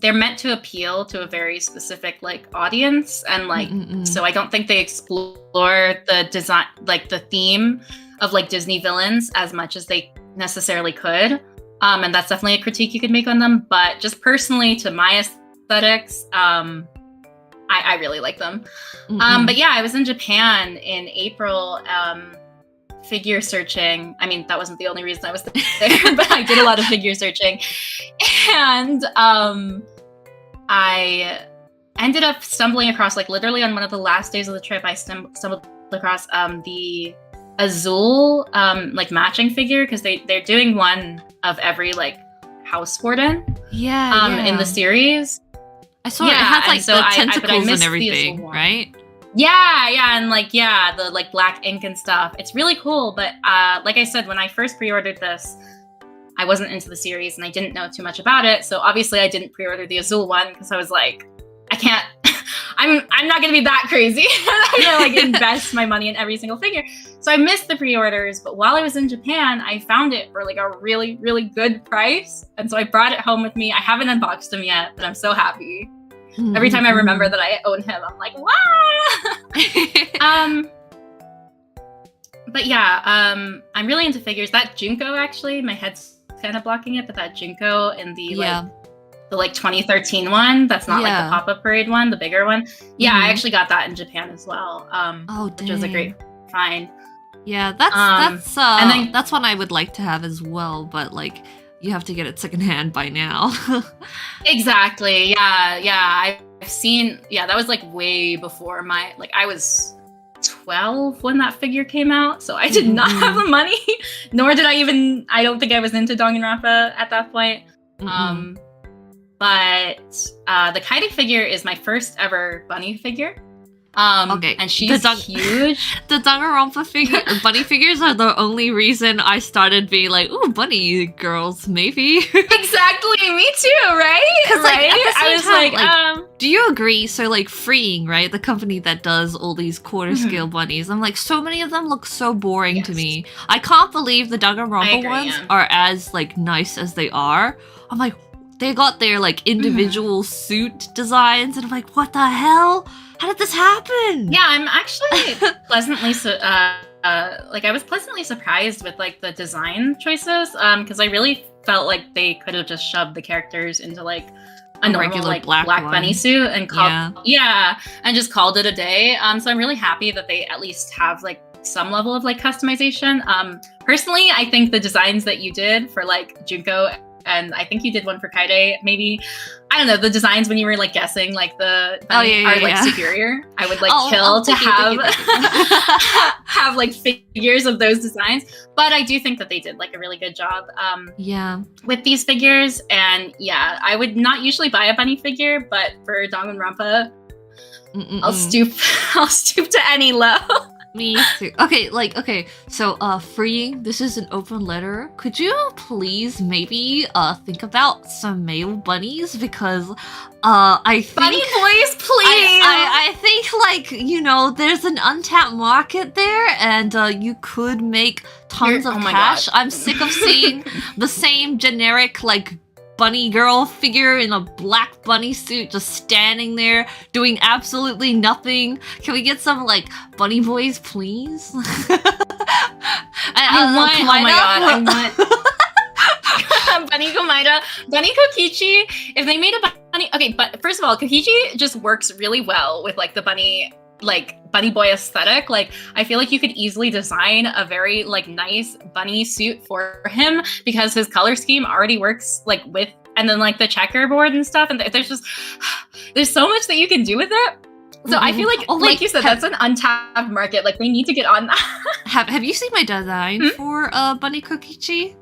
they're meant to appeal to a very specific like audience, and like so I don't think they explore the design, like the theme of like Disney villains as much as they necessarily could. And that's definitely a critique you could make on them. But just personally, to my aesthetics, I really like them. But yeah, I was in Japan in April, figure searching. I mean, that wasn't the only reason I was there, but I did a lot of figure searching. And I ended up stumbling across, like literally on one of the last days of the trip, I stumbled across the Azul like matching figure, because they're doing one of every like house warden in the series. I saw it had like so the tentacles and everything, right? Yeah, and like the like black ink and stuff. It's really cool, but like I said, when I first pre-ordered this, I wasn't into the series and I didn't know too much about it. So obviously I didn't pre-order the Azul one because I was like, I can't I'm not gonna be that crazy. I'm gonna like invest my money in every single figure. So I missed the pre-orders, but while I was in Japan, I found it for like a really, really good price. And so I brought it home with me. I haven't unboxed him yet, but I'm so happy. Every time I remember that I own him, I'm like, wow! But yeah, I'm really into figures. That Junko, actually, my head's kind of blocking it, but that Junko in the like 2013 one, that's not like the pop-up parade one, the bigger one. Yeah, I actually got that in Japan as well. Which was a great find. Yeah, that's one I would like to have as well, but like you have to get it secondhand by now. Exactly. Yeah. I've seen. Yeah, that was like way before I was 12 when that figure came out, so I did not have the money. Nor did I don't think I was into Danganronpa at that point. But the Kaede figure is my first ever bunny figure. And she's huge. The Danganronpa bunny figures are the only reason I started being like, ooh, bunny girls, maybe. Exactly, me too, right? Right? I was like, do you agree? So like Freeing, right? The company that does all these quarter scale bunnies. I'm like, so many of them look so boring to me. I can't believe the Danganronpa ones are as like nice as they are. I'm like, they got their like individual suit designs, and I'm like, what the hell? How did this happen? Yeah, I'm actually pleasantly I was pleasantly surprised with like the design choices, because I really felt like they could have just shoved the characters into like a normal regular like black bunny suit and called and just called it a day. So I'm really happy that they at least have like some level of like customization. Personally, I think the designs that you did for like Junko, and I think you did one for Kaede, maybe. I don't know, the designs when you were like guessing like the are superior. I would like kill to have like figures of those designs. But I do think that they did like a really good job with these figures. And yeah, I would not usually buy a bunny figure, but for Danganronpa, I'll stoop to any low. Me too. Okay, so Freeing, this is an open letter. Could you please maybe think about some male bunnies? Because I think bunny boys, please. I think like, you know, there's an untapped market there, and you could make tons of cash. I'm sick of seeing the same generic like bunny girl figure in a black bunny suit just standing there doing absolutely nothing. Can we get some like bunny boys, please? I want Bunny Komaeda, Bunny Kokichi. If they made a bunny, okay, but first of all, Kokichi just works really well with like the bunny boy aesthetic. Like I feel like you could easily design a very like nice bunny suit for him, because his color scheme already works like with, and then like the checkerboard and stuff, and there's so much that you can do with it. So I feel like you said, that's an untapped market. Like they need to get on that. Have you seen my design for Bunny Kokichi?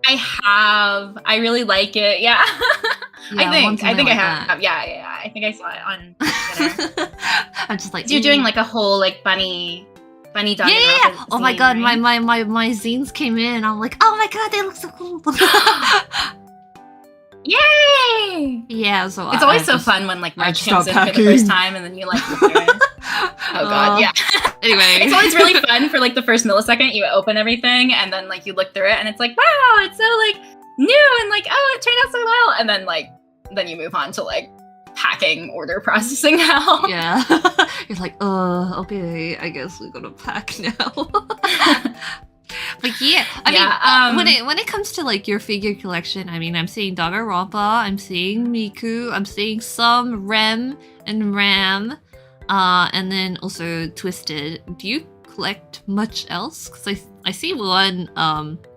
I have. I really like it. Yeah. I think I have. Yeah. I think I saw it on Twitter. I'm just like, you're doing like a whole like bunny dog. Yeah. Oh my god, right? my zines came in. I'm like, oh my god, they look so cool. Yay! Yeah, so it's always so fun when like merch comes in for the first time and then you like look through it. Oh god, yeah. Anyway, it's always really fun for like the first millisecond you open everything and then like you look through it and it's like, wow, it's so like new and like, oh, it turned out so well, and then you move on to like packing, order processing hell. Yeah. You're like, okay, I guess we're gonna pack now. But yeah, I mean, when it comes to like your figure collection, I mean, I'm seeing Danganronpa, I'm seeing Miku, I'm seeing some Rem and Ram, and then also Twisted. Do you collect much else? Because I see one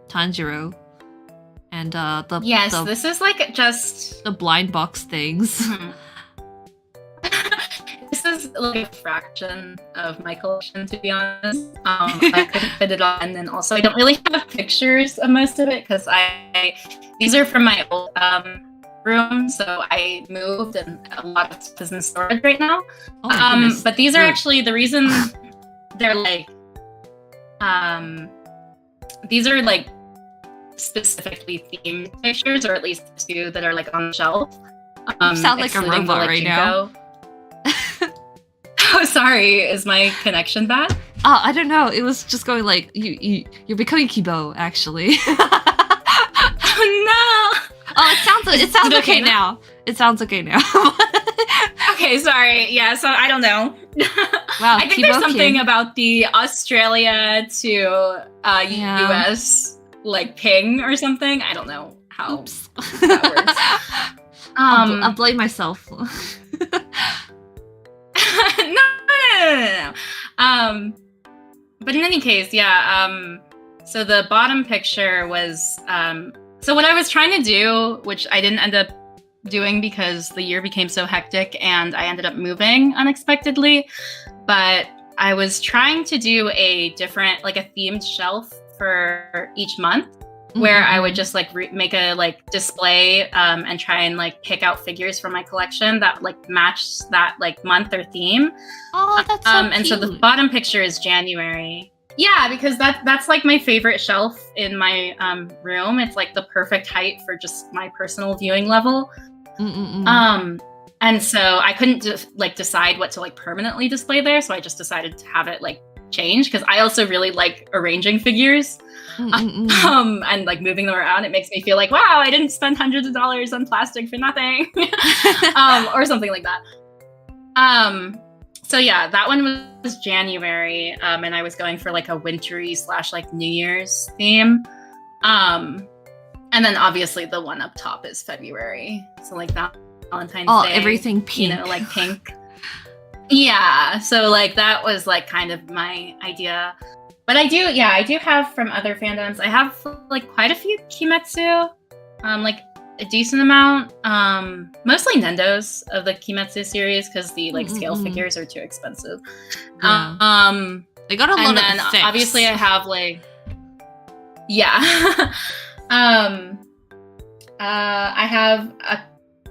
Tanjiro, and this is like just the blind box things. Mm-hmm. This is like a fraction of my collection, to be honest. I couldn't fit it on, and then also I don't really have pictures of most of it because these are from my old room, so I moved and a lot of stuff is in storage right now. But these are actually the reason they're like these are like specifically themed pictures, or at least two that are like on the shelf. You sound like a robot right now. Oh, sorry. Is my connection bad? I don't know. It was just going like you're becoming Kibo, actually. Oh no! Oh, it sounds okay now. It sounds okay now. Okay, sorry. Yeah, so I don't know. Wow, I think there's something about the Australia to US like ping or something. I don't know how that works. I'll blame myself. No. But in any case, so the bottom picture was so what I was trying to do, which I didn't end up doing because the year became so hectic and I ended up moving unexpectedly, but I was trying to do a different, like a themed shelf for each month, where I would just like make a like display and try and like pick out figures from my collection that like matched that like month or theme. Oh, that's so cute. And so the bottom picture is January. Yeah, because that's like my favorite shelf in my room. It's like the perfect height for just my personal viewing level. And so I couldn't decide what to like permanently display there, so I just decided to have it like change, because I also really like arranging figures and like moving them around. It makes me feel like, wow, I didn't spend hundreds of dollars on plastic for nothing. Or something like that. So yeah, that one was January, and I was going for like a wintry / like New Year's theme. And then obviously the one up top is February, so like that Valentine's Day. Oh, everything pink. You know, like pink. Yeah, so like that was like kind of my idea. But I do have from other fandoms. I have like quite a few Kimetsu, like a decent amount. Mostly Nendos of the Kimetsu series, because the like scale figures are too expensive. Yeah. They got a lot and then of fix. Obviously I have like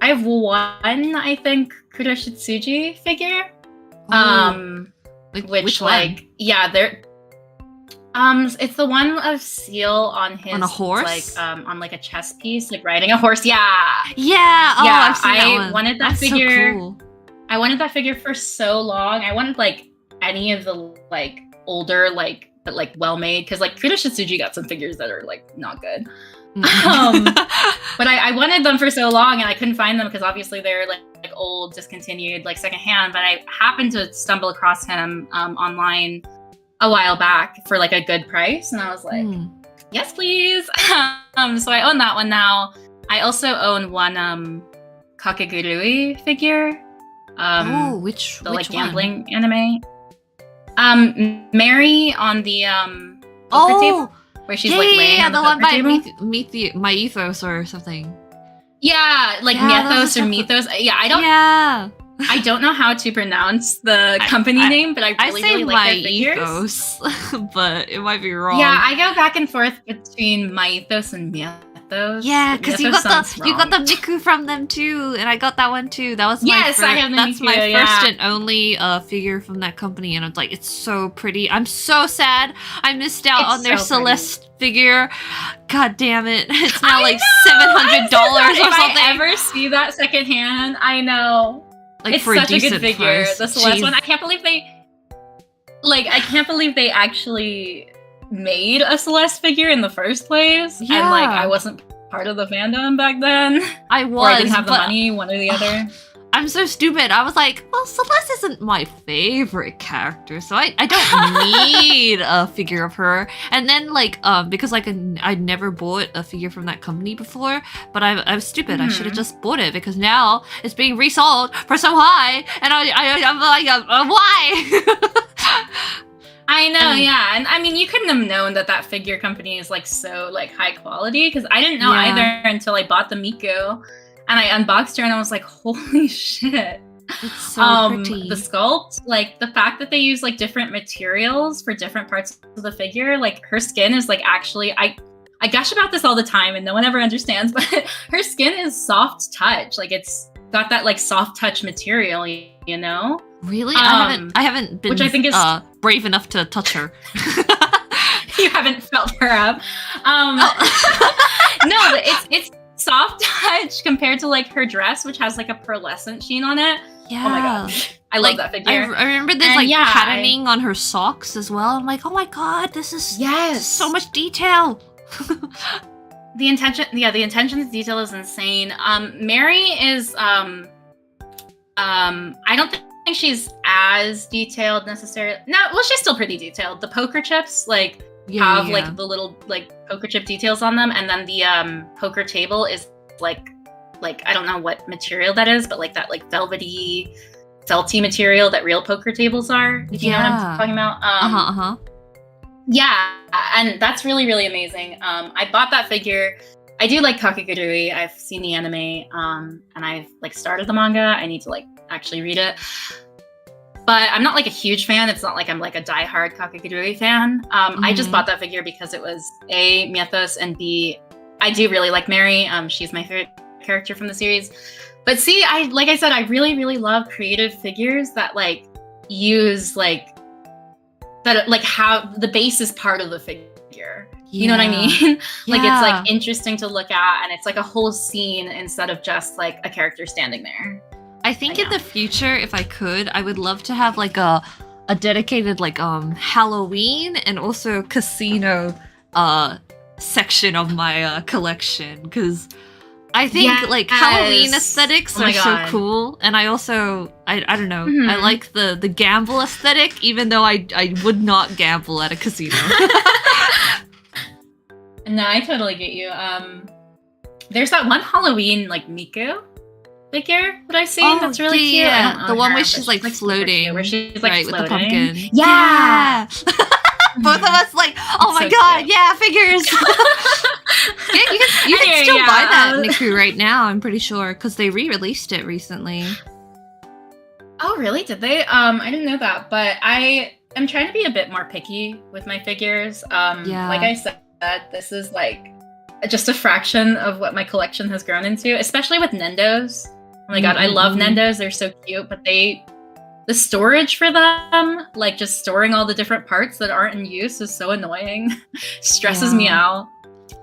I have one, I think, Kuroshitsuji figure. Which one? They're it's the one of Seal on his, on a horse, like on like a chess piece, like riding a horse. Yeah. I've seen that one. Wanted that That's figure. So cool. I wanted that figure for so long. I wanted like any of the like older like but like well made, because like Kuroshitsuji got some figures that are like not good. But I wanted them for so long and I couldn't find them because obviously they're like old, discontinued, like secondhand. But I happened to stumble across him online a while back for like a good price, and I was like, yes, please. So I own that one now. I also own one Kakegurui figure. Which like one? Gambling anime. Mary on the poker table, where she's like laying on the one by My Ethos or something. Yeah, like Mythos or Mythos. Yeah, I don't know how to pronounce the company name, but I really like their figures. Ethos, but it might be wrong. Yeah, I go back and forth between My Ethos and Mythos. Yeah, because you got the Miku from them too, and I got that one too. That was my first, I have the that's Miku, my first and only figure from that company, and I'm like, it's so pretty. I'm so sad I missed out on their Celeste figure. God damn it! It's now like $700 or something. If I ever see that secondhand, I know. Like it's for such a good figure. Price. The Celeste one. I can't believe they actually made a Celeste figure in the first place. Yeah. And like I wasn't part of the fandom back then. I was, or I didn't have the but money, one or the other. I'm so stupid. I was like, well, Celeste isn't my favorite character, so I don't need a figure of her. And then like because like I'd never bought a figure from that company before, but I was stupid. I should have just bought it because now it's being resold for so high, and I'm like, why? I know, yeah. And I mean, you couldn't have known that figure company is like so like high quality, because I didn't know either until I bought the Miku. And I unboxed her and I was like, holy shit. It's so pretty. The sculpt, like the fact that they use like different materials for different parts of the figure, like her skin is like actually, I gush about this all the time and no one ever understands, but her skin is soft touch. Like it's got that like soft touch material, you know? Really? I haven't been which I think is brave enough to touch her. You haven't felt her up. No, it's soft touch compared to like her dress, which has like a pearlescent sheen on it. Yeah. Oh my god. I love that figure. I remember there's like patterning on her socks as well. I'm like, oh my god, this is so much detail. The intention to detail is insane. Mary is I don't think she's as detailed necessarily. No, well, she's still pretty detailed. The poker chips, like have like the little like poker chip details on them, and then the poker table is like I don't know what material that is, but like that like velvety felty material that real poker tables are, if you know what I'm talking about. Yeah, and that's really, really amazing. I bought that figure. I do like Kakegurui. I've seen the anime, and I've like started the manga. I need to like actually read it. But I'm not like a huge fan. It's not like I'm like a diehard Kakegurui fan. I just bought that figure because it was A, mythos, and B, I do really like Mary. She's my favorite character from the series. But see, like I said, I really, really love creative figures that like use like that like how the base is part of the figure. You know what I mean? Like it's like interesting to look at, and it's like a whole scene instead of just like a character standing there. I think in the future, if I could, I would love to have like a dedicated like Halloween and also casino section of my collection, because I think like Halloween aesthetics are so cool, and I also I don't know, I like the gamble aesthetic, even though I would not gamble at a casino. No, I totally get you. There's that one Halloween like Miku figure that I've seen that's really cute. The one where she's like floating, where she's like with the pumpkin. Yeah. Both of us like, oh my god, cute. Figures. you can still buy that Miku right now, I'm pretty sure, because they re-released it recently. Oh really? Did they? I didn't know that, but I am trying to be a bit more picky with my figures. Like I said, this is like just a fraction of what my collection has grown into, especially with Nendos. Oh my god, I love Nendos. They're so cute, but the storage for them, like just storing all the different parts that aren't in use, is so annoying. Stresses me out.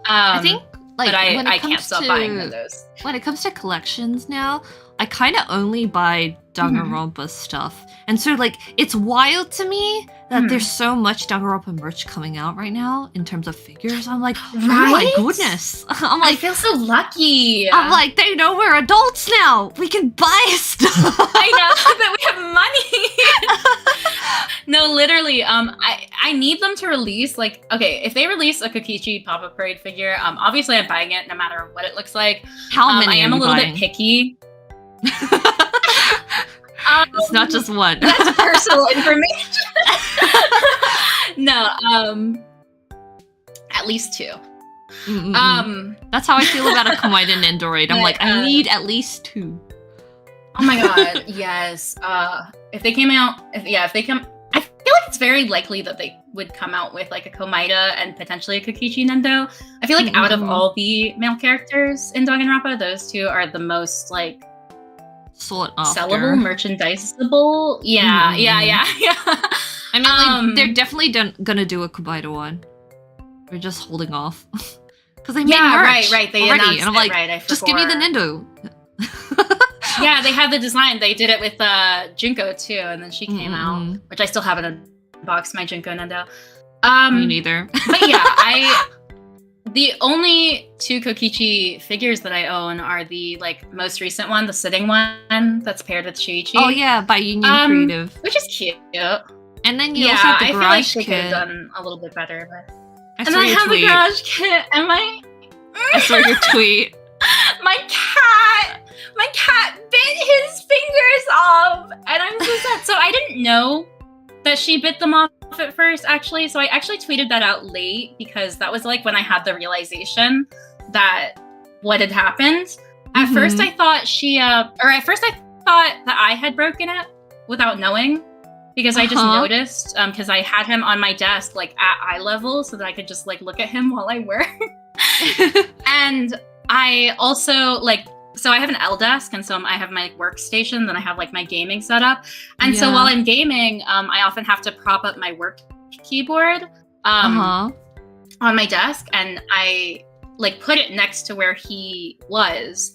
I think like, but I can't stop buying Nendos. When it comes to collections now, I kind of only buy Danganronpa stuff. And so like it's wild to me that there's so much Danganronpa merch coming out right now in terms of figures. I'm like, oh my goodness. I'm like, I feel so lucky. I'm like, they know we're adults now. We can buy stuff. I know that we have money. No, literally, I need them to release like, okay, if they release a Kokichi Pop-Up Parade figure, obviously I'm buying it no matter what it looks like. How many? I am a little bit picky. It's not just one. That's personal information. No, at least 2. That's how I feel about a Komaida Nendoroid. I'm like, I need at least 2. Oh my god, yes. If they come, I feel like it's very likely that they would come out with like a Komaida and potentially a Kokichi Nendo. I feel like out of all the male characters in Danganronpa, those 2 are the most like sought after, sellable, merchandisable. Yeah. I mean, like, they're definitely gonna do a Komaida one. We're just holding off because they made merch right. They already, announced and I'm like, right, just give me the Nendo. Yeah, they had the design. They did it with Junko too, and then she came out, which I still haven't unboxed my Junko Nendo. Me neither. But yeah, The only two Kokichi figures that I own are the like most recent one, the sitting one that's paired with Shuichi. Oh yeah, by Union Creative. Which is cute. And then you also have the I feel garage like they could kit. have done a little bit better. But... I And I have the garage kit, and I saw your tweet. my cat bit his fingers off, and I'm so sad. So I didn't know that she bit them off at first, actually. So I actually tweeted that out late because that was like when I had the realization that what had happened. At first I thought I thought that I had broken it without knowing, because I just noticed, because I had him on my desk like at eye level so that I could just like look at him while I work. And I also like, so I have an L desk, and so I have my workstation, then I have like my gaming setup. And so while I'm gaming, I often have to prop up my work keyboard on my desk, and I like put it next to where he was.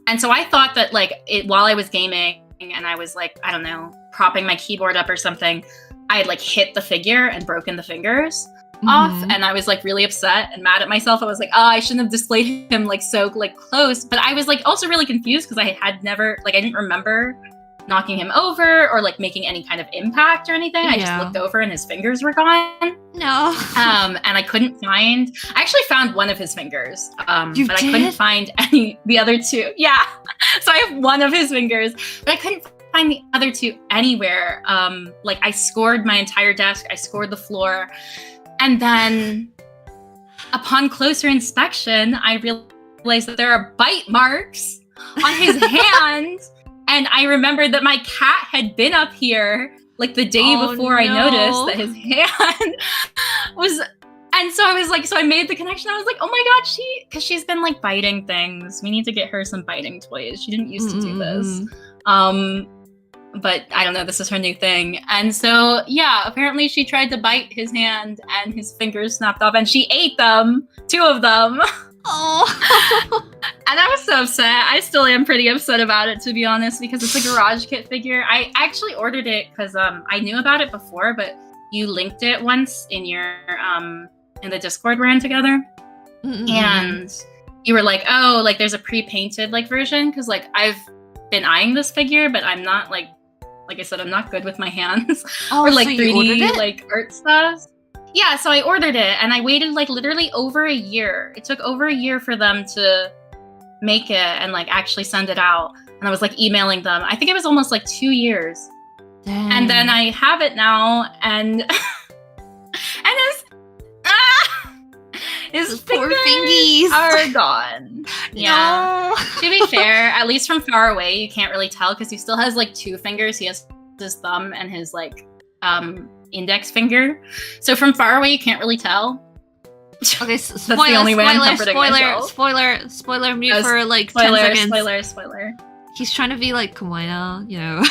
And so I thought that like while I was gaming and I was like, I don't know, propping my keyboard up or something, I had like hit the figure and broken the fingers off, and I was like really upset and mad at myself. I was like, oh, I shouldn't have displayed him like so like close. But I was like also really confused because I had never like, I didn't remember knocking him over or like making any kind of impact or anything. I just looked over and his fingers were gone. No. And I couldn't find, I actually found one of his fingers, but I couldn't find the other two. Yeah. So I have one of his fingers, but I couldn't find the other two anywhere. Like I scored my entire desk, I scored the floor. And then upon closer inspection, I realized that there are bite marks on his hand. And I remembered that my cat had been up here like the day before I noticed that his hand was. And so I was like, so I made the connection. I was like, oh my God, because she's been like biting things. We need to get her some biting toys. She didn't used to do this. But I don't know, this is her new thing. And so, yeah, apparently she tried to bite his hand and his fingers snapped off and she ate them, 2 of them. Oh. And I was so upset. I still am pretty upset about it, to be honest, because it's a garage kit figure. I actually ordered it because I knew about it before, but you linked it once in your in the Discord we're in together. And you were like, oh, like there's a pre-painted like version, because like I've been eyeing this figure, but I'm not like I said, I'm not good with my hands. Or like so 3D like art stuff. Yeah, so I ordered it and I waited like literally over a year. It took over a year for them to make it and like actually send it out. And I was like emailing them. I think it was almost like 2 years. Dang. And then I have it now, and his poor fingers fingies are gone. Yeah. No. To be fair, at least from far away, you can't really tell because he still has like 2 fingers. He has his thumb and his like index finger. So from far away, you can't really tell. Okay, That's the only way I'm comforting myself. spoiler mute for like 10 seconds. Spoiler. He's trying to be like Komaina, you know.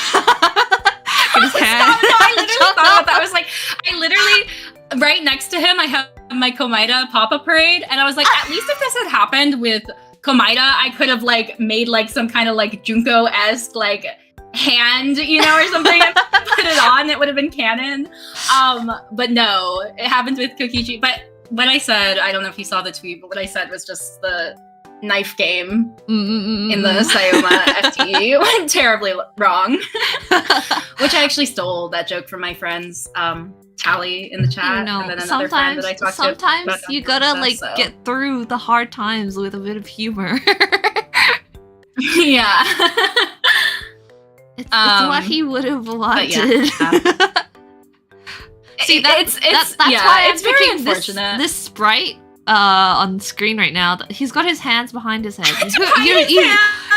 No, I literally thought about that. I was like, I literally, right next to him, I have my Komaida Papa Parade, and I was like, at least if this had happened with Komaida, I could have like made like some kind of like Junko-esque like hand, you know, or something, and put it on. It would have been canon. But no, it happened with Kokichi. But what I said, I don't know if you saw the tweet, but what I said was just the knife game in the Sayoma FTE went terribly wrong. Which I actually stole that joke from my friends, Tally in the chat, and then another friend that I talked to. Sometimes you gotta like get through the hard times with a bit of humor. Yeah. It's what he would have wanted. Yeah. See, that's why it's very unfortunate. This sprite on screen right now, he's got his hands behind his head. You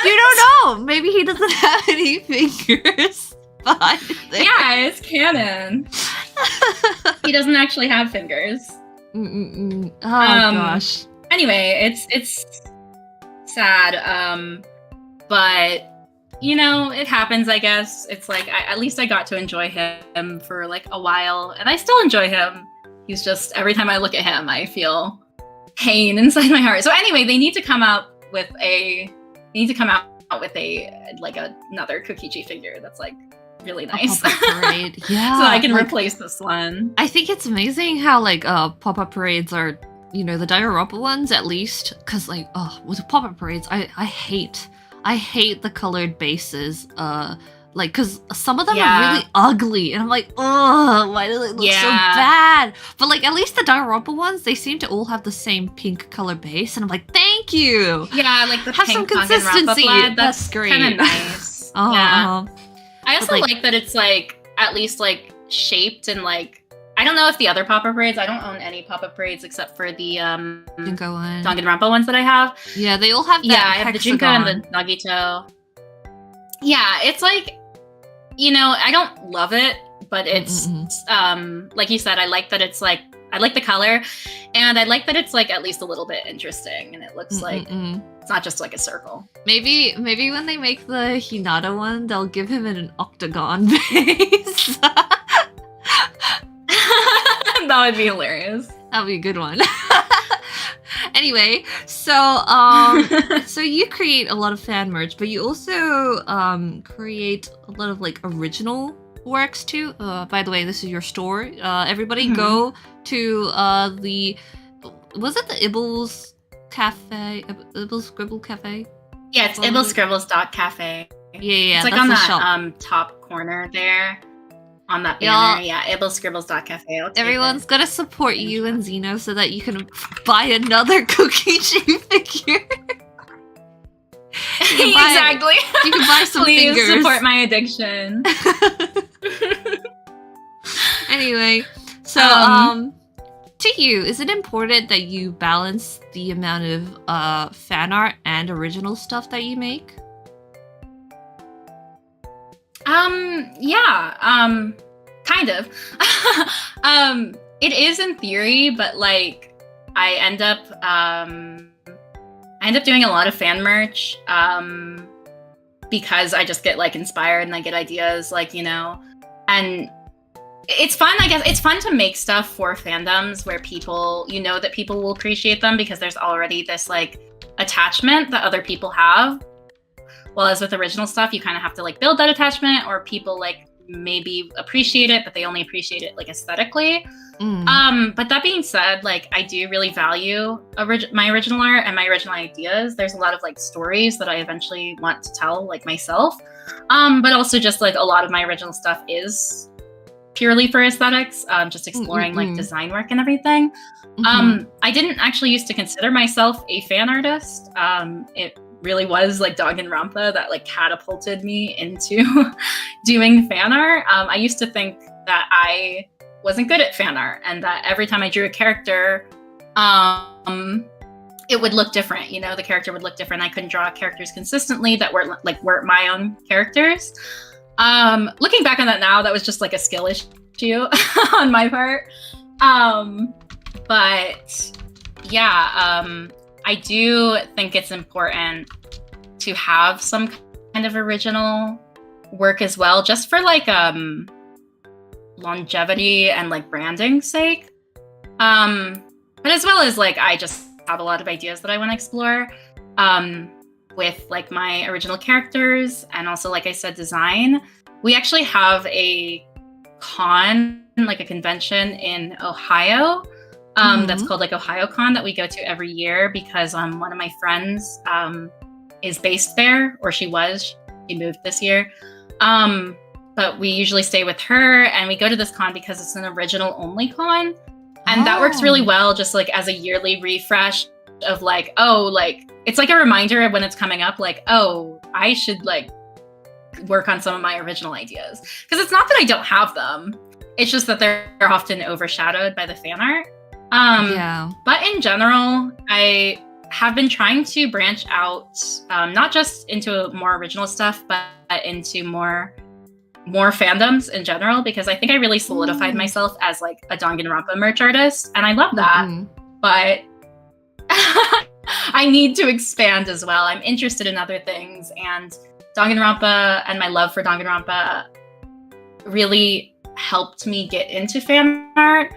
don't know. Maybe he doesn't have any fingers behind his head. Yeah, it's canon. He doesn't actually have fingers. Oh gosh. Anyway, it's sad. But you know, it happens, I guess. It's like, at least I got to enjoy him for like a while, and I still enjoy him. He's just, every time I look at him, I feel pain inside my heart. So anyway, they need to come out with another Kokichi figure that's like really nice. Parade. Yeah. So I can replace this one. I think it's amazing how like pop-up parades are you know, the Danganronpa ones at least, because like, oh, with the pop-up parades, I hate the colored bases. Like, because some of them are really ugly, and I'm like, oh, why do they look so bad? But like, at least the Danganronpa ones, they seem to all have the same pink color base, and I'm like, thank you. Yeah, like the have pink some consistency. Blood, that's great. Kind of nice. Yeah. I also like, like that it's like at least like shaped and like, I don't know if the other pop-up parades, I don't own any pop-up parades except for the Danganronpa ones that I have. Yeah, they all have that. Yeah, I have the Junka and the Nagito. Yeah, it's like, you know, I don't love it, but it's like you said, I like that it's like, I like the color, and I like that it's like at least a little bit interesting, and it looks like it's not just like a circle. Maybe when they make the Hinata one, they'll give him an octagon base. That would be hilarious. That would be a good one. Anyway, so so you create a lot of fan merch, but you also create a lot of like original works too. By the way, this is your store. Everybody go to the, was it the Ibble's Cafe? Ibble's Scribble Cafe? Yeah, it's ibblescribbles.cafe. Yeah, it's like on that top corner there. On that banner, ibblescribbles.cafe. Everyone's gotta support you and Zeno so that you can buy another Kokichi figure. Exactly. You can buy some Please fingers. Support my addiction. Anyway, so to you, is it important that you balance the amount of fan art and original stuff that you make? Kind of. It is in theory, but like I end up doing a lot of fan merch because I just get like inspired and I get ideas, like, you know, and it's fun. I guess it's fun to make stuff for fandoms where people, you know, that people will appreciate them because there's already this like attachment that other people have. Whereas with original stuff, you kind of have to like build that attachment, or people like maybe appreciate it, but they only appreciate it like aesthetically. But that being said, like I do really value my original art and my original ideas. There's a lot of like stories that I eventually want to tell like myself. But also just like a lot of my original stuff is purely for aesthetics, just exploring like design work and everything. I didn't actually used to consider myself a fan artist. It really was like Danganronpa that like catapulted me into doing fan art. I used to think that I wasn't good at fan art, and that every time I drew a character, it would look different. You know, the character would look different. I couldn't draw characters consistently that weren't my own characters. Looking back on that now, that was just like a skill issue on my part. But yeah, I do think it's important to have some kind of original work as well, just for like longevity and like branding sake. But as well as like I just have a lot of ideas that I want to explore with like my original characters, and also, like I said, design. We actually have a con, like a convention in Ohio. That's called like OhioCon, that we go to every year because one of my friends is based there, or she moved this year. But we usually stay with her, and we go to this con because it's an original only con. And that works really well, just like as a yearly refresh of like, oh, like it's like a reminder of when it's coming up, like, oh, I should like work on some of my original ideas. Because it's not that I don't have them. It's just that they're often overshadowed by the fan art. But in general, I have been trying to branch out, not just into more original stuff, but into more fandoms in general, because I think I really solidified myself as like a Danganronpa merch artist, and I love that. But I need to expand as well. I'm interested in other things, and Danganronpa and my love for Danganronpa really helped me get into fan art.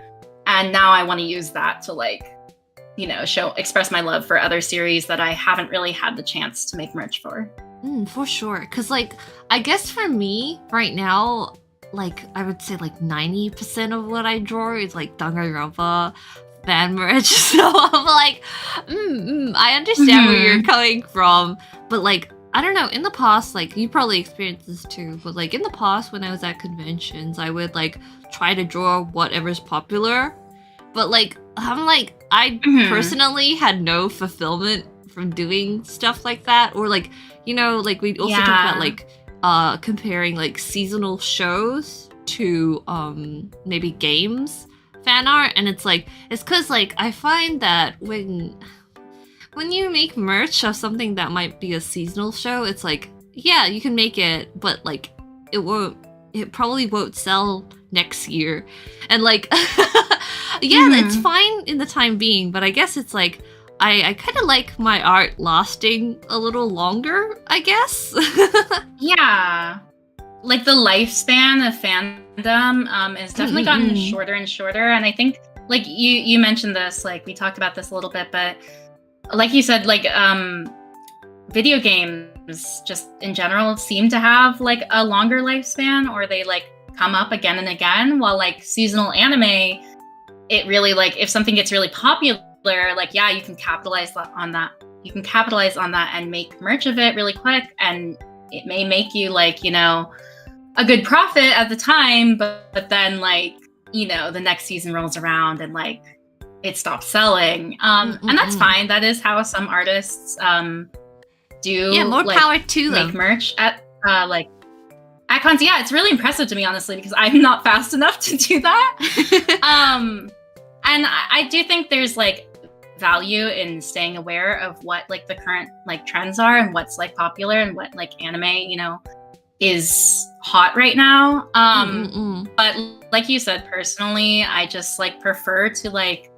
And now I want to use that to like, you know, express my love for other series that I haven't really had the chance to make merch for. For sure. Because like, I guess for me right now, like I would say like 90% of what I draw is like Danganronpa. fan merch. So I'm like, I understand where you're coming from. But like, I don't know, in the past, like, you probably experienced this too, but like in the past when I was at conventions, I would like try to draw whatever's popular. But like, I personally had no fulfillment from doing stuff like that. Or like, you know, like we also talked about like comparing like seasonal shows to maybe games fan art. And it's like, it's because like I find that when you make merch of something that might be a seasonal show, it's like, yeah, you can make it, but like it probably won't sell next year. And like it's fine in the time being, but I guess it's like I kind of like my art lasting a little longer, I guess. Yeah. Like the lifespan of fandom is definitely gotten shorter and shorter. And I think like you mentioned this, like we talked about this a little bit, but like you said, like video games just in general seem to have like a longer lifespan, or they like come up again and again, while like seasonal anime, it really like if something gets really popular, like yeah, you can capitalize on that. You can capitalize on that and make merch of it really quick, and it may make you like, you know, a good profit at the time, but then like, you know, the next season rolls around and like it stops selling. And that's fine. That is how some artists do. Yeah, more like, power to them. Make merch at like at cons. Yeah, it's really impressive to me, honestly, because I'm not fast enough to do that. And I do think there's like value in staying aware of what like the current like trends are and what's like popular and what like anime, you know, is hot right now. But like you said, personally, I just like prefer to like,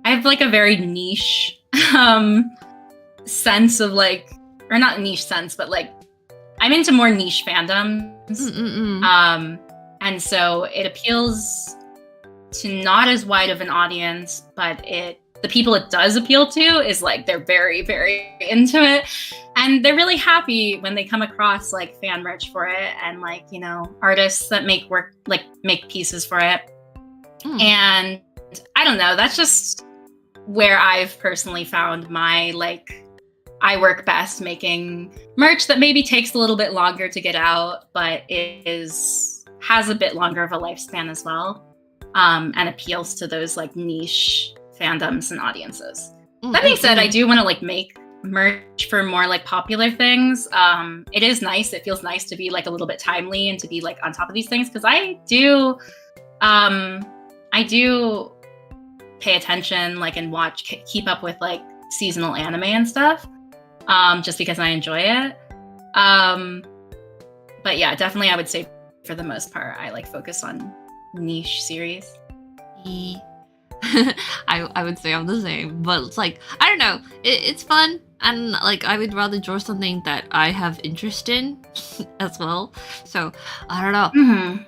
I have like a very niche sense of like, or not niche sense, but like I'm into more niche fandoms. And so it appeals to not as wide of an audience, but the people it does appeal to is like they're very, very into it, and they're really happy when they come across like fan merch for it, and like, you know, artists that make pieces for it. And I don't know, that's just where I've personally found my like, I work best making merch that maybe takes a little bit longer to get out, but has a bit longer of a lifespan as well, and appeals to those like niche fandoms and audiences. That being said, I do want to like make merch for more like popular things. It is nice. It feels nice to be like a little bit timely and to be like on top of these things, because I do pay attention, like, and keep up with like seasonal anime and stuff, just because I enjoy it. But yeah, definitely I would say for the most part, I like focus on niche series. I would say I'm the same, but it's like, I don't know, it's fun, and like I would rather draw something that I have interest in as well. So I don't know.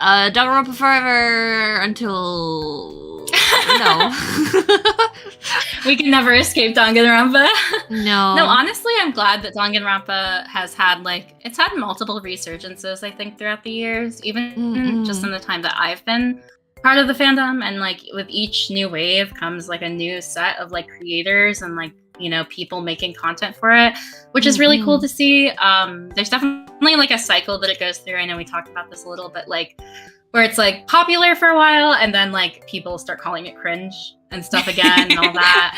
Danganronpa forever until we can never escape Danganronpa. No, honestly, I'm glad that Danganronpa has had like, it's had multiple resurgences, I think, throughout the years, even just in the time that I've been part of the fandom, and like with each new wave comes like a new set of like creators and like, you know, people making content for it, which is really cool to see. There's definitely like a cycle that it goes through. I know we talked about this a little bit, like where it's like popular for a while and then like people start calling it cringe and stuff again and all that.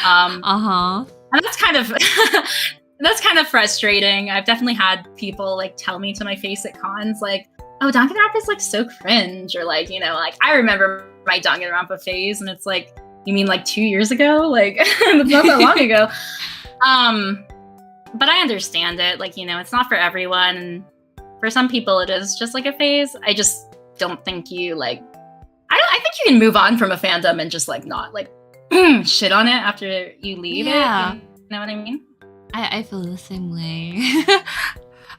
And that's kind of frustrating. I've definitely had people like tell me to my face at cons like, oh, Danganronpa is like so cringe, or like, you know, like I remember my Danganronpa phase, and it's like, you mean like 2 years ago? Like it's not that long ago. But I understand it. Like, you know, it's not for everyone, and for some people it is just like a phase. I just don't think you like, I think you can move on from a fandom and just like not like shit on it after you leave it. You know what I mean? I feel the same way.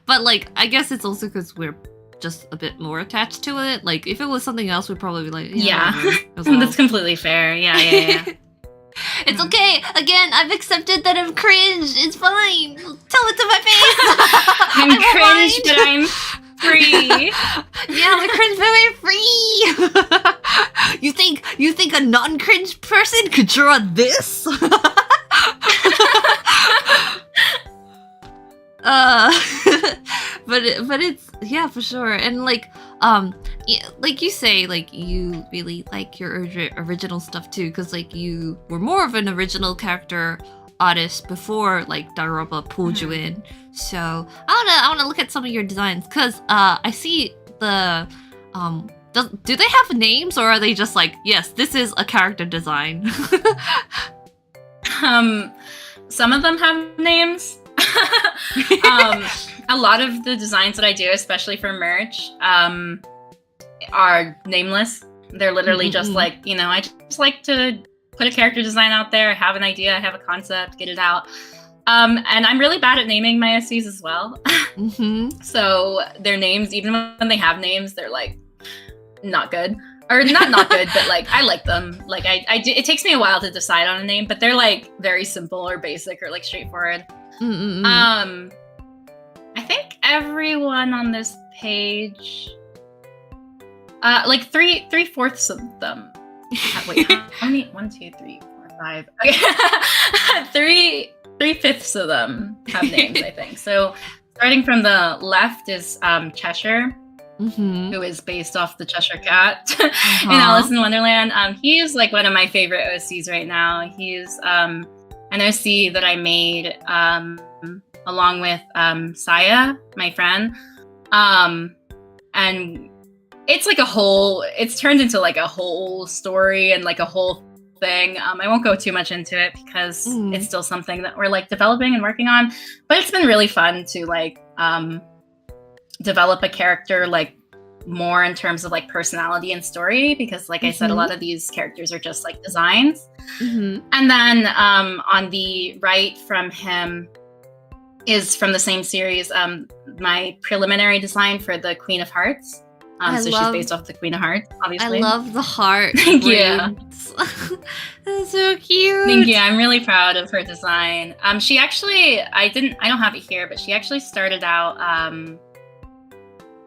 But like, I guess it's also because we're just a bit more attached to it. Like if it was something else, we'd probably be like, well. That's completely fair. Yeah. It's okay. Again, I've accepted that I'm cringe. It's fine. Tell it to my face. I'm cringe, but I'm free. Yeah, I'm cringe, but I'm free. You think a non-cringe person could draw this? But it's, yeah, for sure. And like like you say, like you really like your original stuff too, because like you were more of an original character artist before like Danganronpa pulled you in. So I wanna look at some of your designs, because I see the do they have names, or are they just like, yes, this is a character design? Some of them have names. A lot of the designs that I do, especially for merch, are nameless. They're literally just like, you know, I just like to put a character design out there. I have an idea, I have a concept, get it out. And I'm really bad at naming my SCs as well. So their names, even when they have names, they're like not good. Or not good, but like I like them. Like it takes me a while to decide on a name, but they're like very simple or basic or like straightforward. I think everyone on this page, like three-fourths of them. Wait, how many? 1, 2, 3, 4, 5. Okay. Three-fifths of them have names, I think. So starting from the left is Cheshire, who is based off the Cheshire Cat in Alice in Wonderland. He is like one of my favorite OCs right now. He's an OC that I made along with Saya, my friend. And it's like it's turned into like a whole story and like a whole thing. I won't go too much into it because it's still something that we're like developing and working on, but it's been really fun to like develop a character like more in terms of like personality and story, because like I said, a lot of these characters are just like designs. And then on the right from him is from the same series, my preliminary design for the Queen of Hearts. So she's based off the Queen of Hearts, obviously. I love the heart. Thank you. That's so cute. Thank you. I'm really proud of her design. She actually, I don't have it here, but she actually started out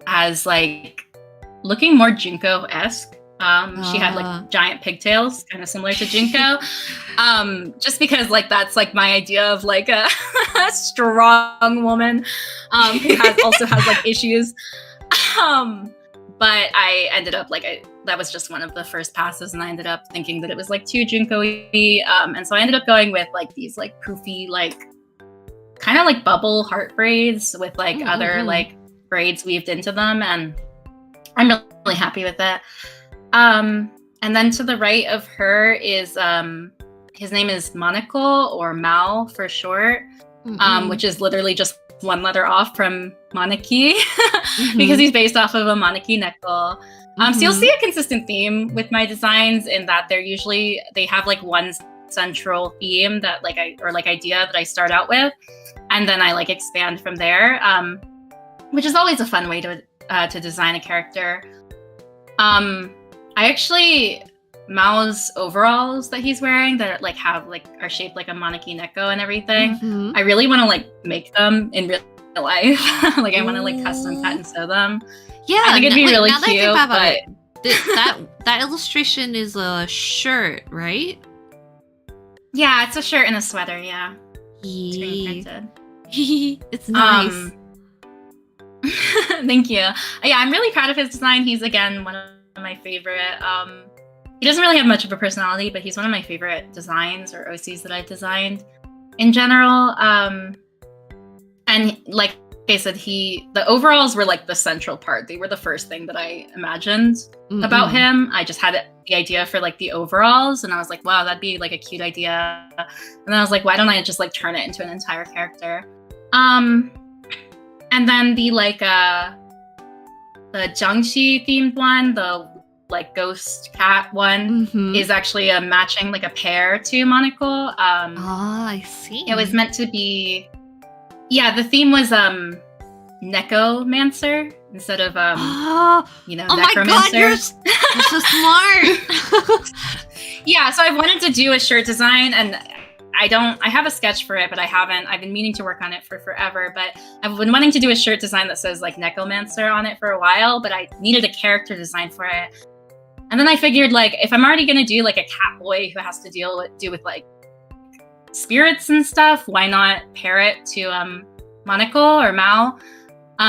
as like looking more Junko-esque. She had like giant pigtails, kind of similar to Junko. Just because like that's like my idea of like a strong woman who also has like issues. But I ended up like that was just one of the first passes, and I ended up thinking that it was like too Junko-y. And so I ended up going with like these like poofy, like kind of like bubble heart braids with like other like braids weaved into them, and I'm really happy with it. And then to the right of her is his name is Monocle, or Mao for short, which is literally just one letter off from Monarchy, because he's based off of a Monarchy Neko. So you'll see a consistent theme with my designs in that they have like one central theme that like idea that I start out with, and then I like expand from there, which is always a fun way to design a character. I actually, Mao's overalls that he's wearing that like are shaped like a Monarchy Neko and everything. I really want to like make them in real life. Like I want to like custom cut and sew them. Yeah, I think it'd be really cute. That illustration is a shirt, right? Yeah, it's a shirt and a sweater. Yeah, screen printed. It's nice. Thank you. Yeah, I'm really proud of his design. He's again one of my favorite. He doesn't really have much of a personality, but he's one of my favorite designs or OCs that I've designed in general. And like I said, the overalls were like the central part. They were the first thing that I imagined about him. I just had the idea for like the overalls, and I was like, wow, that'd be like a cute idea. And then I was like, why don't I just like turn it into an entire character? And then the like the Jiangxi themed one, the like ghost cat one, is actually a matching like a pair to Monocle. I see. It was meant to be, the theme was Necomancer instead of necromancer. My god, you're so smart. Yeah, so I wanted to do a shirt design, and I have a sketch for it, but I've been meaning to work on it for forever, but I've been wanting to do a shirt design that says like Necomancer on it for a while, but I needed a character design for it. And then I figured, like, if I'm already gonna do like a cat boy who has to do with like spirits and stuff, why not pair it to Monocle or Mao?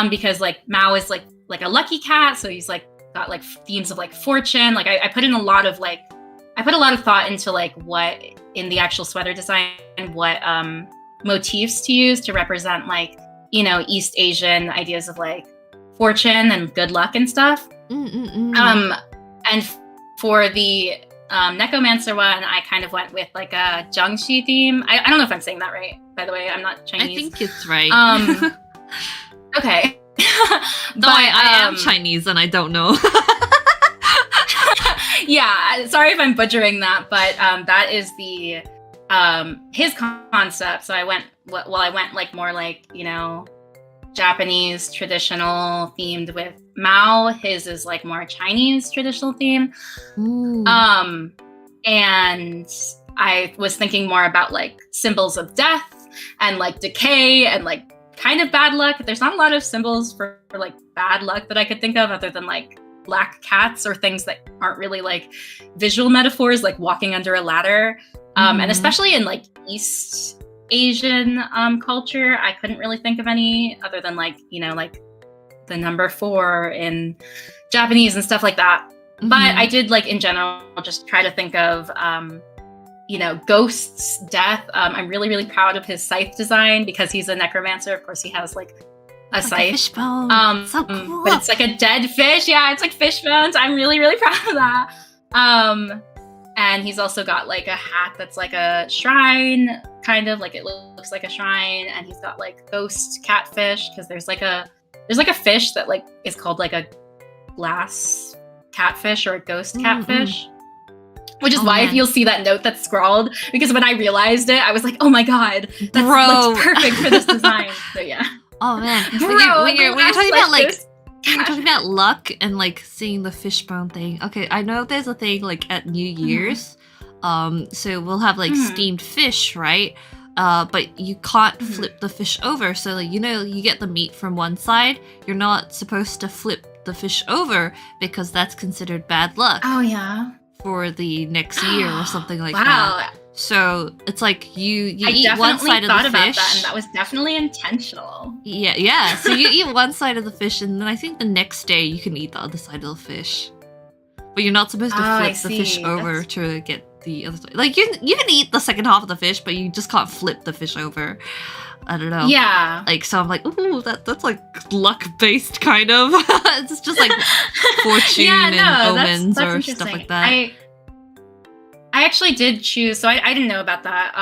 Because like Mao is like a lucky cat, so he's like got like themes of like fortune. Like I put in a lot of thought into like what in the actual sweater design, what motifs to use to represent like, you know, East Asian ideas of like fortune and good luck and stuff. And for the Necromancer one, I kind of went with like a Jiangxi theme. I don't know if I'm saying that right, by the way. I'm not Chinese. I think it's right. Okay. Though I am Chinese and I don't know. Yeah, sorry if I'm butchering that, but that is the his concept. So I went like more like, you know, Japanese traditional themed with Mao. His is like more Chinese traditional theme. Ooh. And I was thinking more about like symbols of death and like decay and like kind of bad luck. There's not a lot of symbols for like bad luck that I could think of other than like black cats or things that aren't really like visual metaphors, like walking under a ladder. And especially in like East Asian culture, I couldn't really think of any other than like, you know, like the number 4 in Japanese and stuff like that. But I did like in general just try to think of you know, ghosts, death. I'm really, really proud of his scythe design because he's a necromancer. Of course, he has like a scythe. A fishbone. So cool. But it's like a dead fish. Yeah, it's like fish bones. I'm really, really proud of that. And he's also got like a hat that's like a shrine, kind of like it looks like a shrine. And he's got like ghost catfish because there's like a fish that like is called like a glass catfish or a ghost catfish. Which is why you'll see that note that's scrawled, because when I realized it, I was like, oh my god, that looks perfect for this design. So yeah. Oh man. Bro, when you're talking about like when you're talking about luck and like seeing the fishbone thing. Okay, I know there's a thing like at New Year's. So we'll have like steamed fish, right? But you can't flip the fish over. So like, you know, you get the meat from one side. You're not supposed to flip the fish over because that's considered bad luck. Oh yeah. For the next year or something like that. So it's like you eat one side of the fish. That, and that was definitely intentional. Yeah. So you eat one side of the fish, and then I think the next day you can eat the other side of the fish. But you're not supposed to flip the fish over to get the other side. Like you can eat the second half of the fish, but you just can't flip the fish over. I don't know. Yeah. Like, so I'm like, ooh, that's like luck-based kind of. It's just like fortune and omens that's or stuff like that. I actually did choose, so I didn't know about that.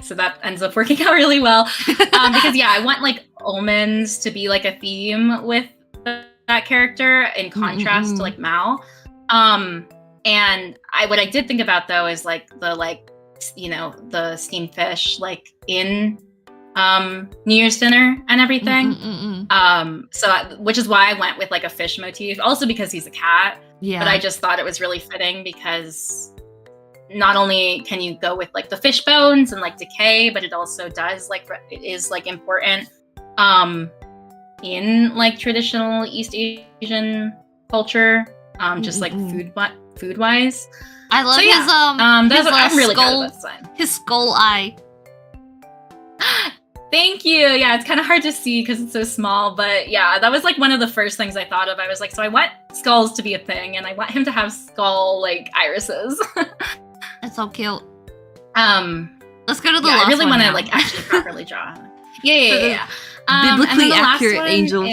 So that ends up working out really well. Because yeah, I want like omens to be like a theme with that character in contrast to like Mao. And what I did think about though is like the steamed fish like in New Year's dinner and everything. Which is why I went with like a fish motif, also because he's a cat. Yeah. But I just thought it was really fitting because not only can you go with like the fish bones and like decay, but it also does like it is like important in like traditional East Asian culture, just like food wise. I love his I'm really skull, proud of that design. His skull eye. Thank you. Yeah, it's kind of hard to see because it's so small, but yeah, that was like one of the first things I thought of. I was like, so I want skulls to be a thing, and I want him to have skull like irises. It's so cute. Let's go to the last one. I really want to now. like actually properly draw. Yeah. Biblically accurate angel.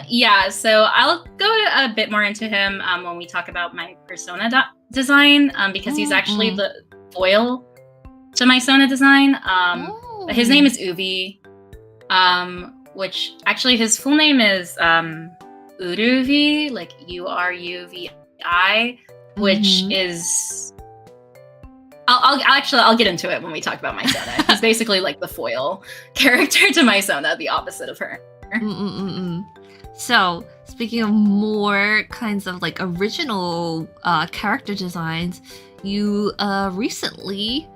Yeah, so I'll go a bit more into him when we talk about my persona design, because he's actually the foil to my Sona design. But his name is Uvi, which actually his full name is Uruvi, like Uruvi, which is I'll get into it when we talk about my Sona. He's basically like the foil character to my Sona, the opposite of her. So, speaking of more kinds of like original character designs, you recently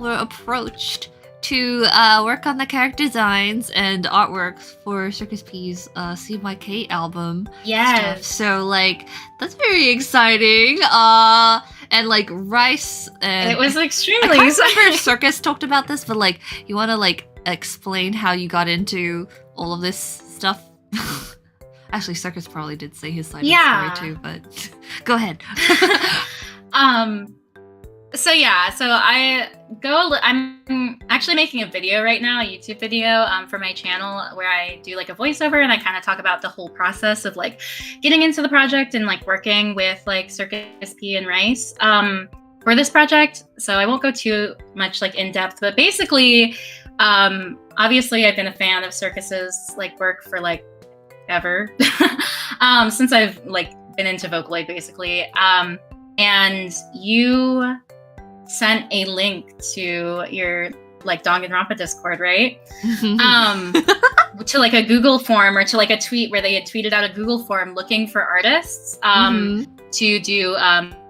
were approached to work on the character designs and artwork for Circus P's CMYK album. Yes. So like that's very exciting. And like Rice and It was extremely I can't exciting. remember if Circus talked about this, but like you want to like explain how you got into all of this stuff. Actually, Circus probably did say his side of the story too, but go ahead. So I'm actually making a video right now, a YouTube video for my channel where I do like a voiceover and I kind of talk about the whole process of like getting into the project and like working with like Circus P and Rice for this project. So I won't go too much like in depth, but basically, obviously I've been a fan of Circus's like work for like ever since I've like been into Vocaloid basically. And you sent a link to your like Danganronpa Discord, right? To like a Google form or to like a tweet where they had tweeted out a Google form looking for artists to do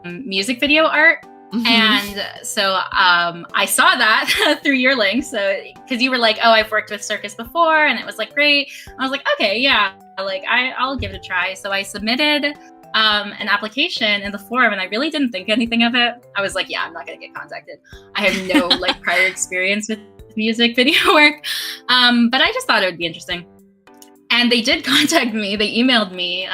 music video art. And so I saw that through your link. So because you were like, oh, I've worked with Circus before, and it was like great. I was like, okay, yeah, like I'll give it a try. So I submitted an application in the form, and I really didn't think anything of it. I was like, yeah, I'm not gonna get contacted. I have no like prior experience with music video work, but I just thought it would be interesting. And they did contact me. They emailed me,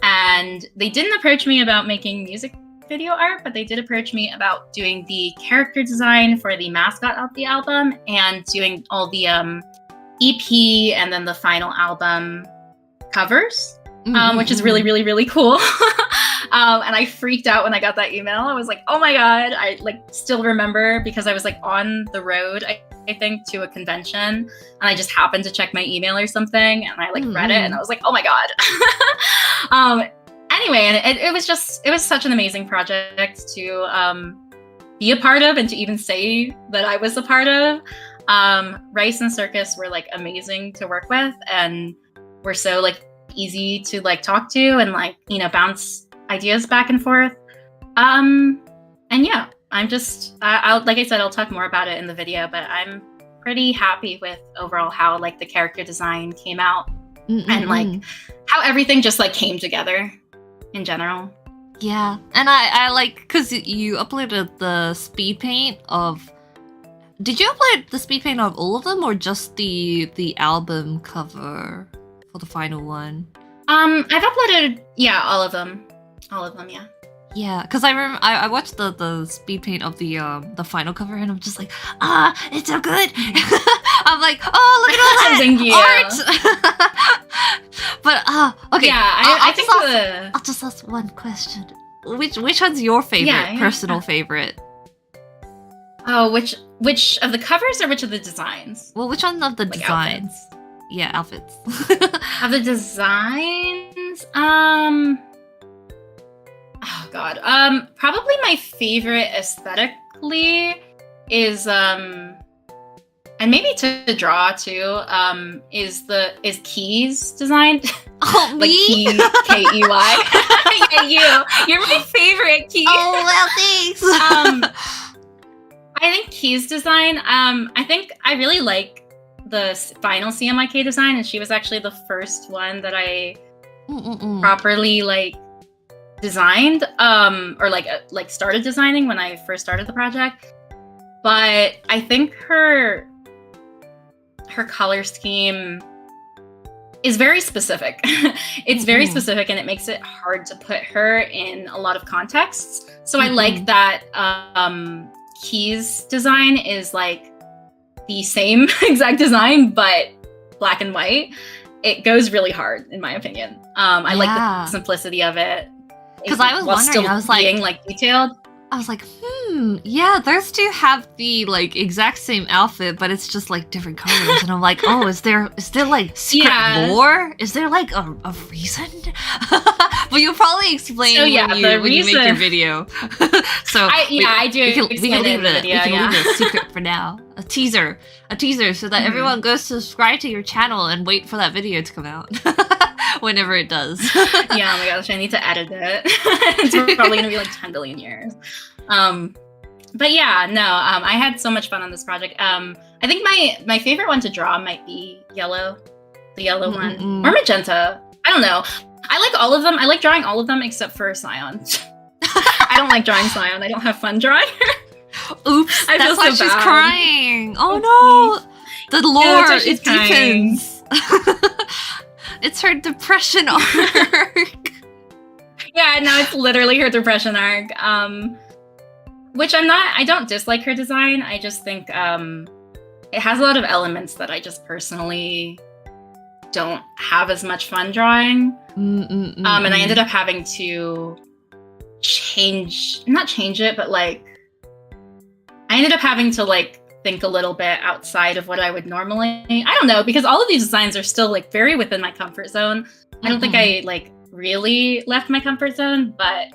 and they didn't approach me about making music video art, but they did approach me about doing the character design for the mascot of the album and doing all the EP and then the final album covers. Which is really, really, really cool. And I freaked out when I got that email. I was like, oh my God. I like still remember because I was like on the road, I think, to a convention, and I just happened to check my email or something, and I like read it, and I was like, oh my God. Anyway, and it was such an amazing project to be a part of and to even say that I was a part of. Rice and Circus were like amazing to work with, and were so like easy to like talk to and like, you know, bounce ideas back and forth. And yeah, I'm just I'll like I said, I'll talk more about it in the video, but I'm pretty happy with overall how like the character design came out and like how everything just like came together in general. Yeah, and I like because you uploaded the speed paint of. Did you upload the speed paint of all of them or just the album cover for the final one? I've uploaded all of them, yeah. Yeah, because I remember I watched the speed paint of the final cover, and I'm just like, it's so good. I'm like, oh, look at all that Thank you. art. But okay, yeah, I'll just ask one question. Which one's your favorite, personal favorite? Oh, which of the covers or which of the designs? Well, which one of the like designs? Outfits. Yeah, outfits. Of the designs, oh god, probably my favorite aesthetically is and maybe to draw too, is Khee's design. Oh, like me? Khee, K-E-Y. Yeah, you're my favorite, Khee. Oh, well, thanks. I think Khee's design, I think I really like the final CMYK design, and she was actually the first one that I properly like designed, or like started designing when I first started the project. But I think her color scheme is very specific. It's very specific, and it makes it hard to put her in a lot of contexts. So I like that Khee's design is like the same exact design, but black and white. It goes really hard, in my opinion. I like the simplicity of it. Because I was wondering, I was being like detailed. I was like, yeah, those two have the like exact same outfit, but it's just like different colors. And I'm like, oh, is there like secret lore? Is there like a reason? But you'll probably explain when you make your video. So I do. We can leave it a secret for now. A teaser, so that everyone goes to subscribe to your channel and wait for that video to come out. Whenever it does. Yeah, oh my gosh, I need to edit it. It's probably gonna be like 10 billion years. But yeah, no, I had so much fun on this project. I think my favorite one to draw might be yellow, the yellow one, or magenta. I don't know. I like all of them. I like drawing all of them except for Scion. I don't like drawing Scion. I don't have fun drawing her. Oops, I that's feel why so she's bad. crying. Oh no, the lore, that's why she's it deepens. It's her depression arc. Yeah, no, it's literally her depression arc. Which I don't dislike her design. I just think it has a lot of elements that I just personally don't have as much fun drawing. And I ended up having to not change it, but like, I ended up having to like think a little bit outside of what I would normally. I don't know, because all of these designs are still like very within my comfort zone. I don't think I like really left my comfort zone, but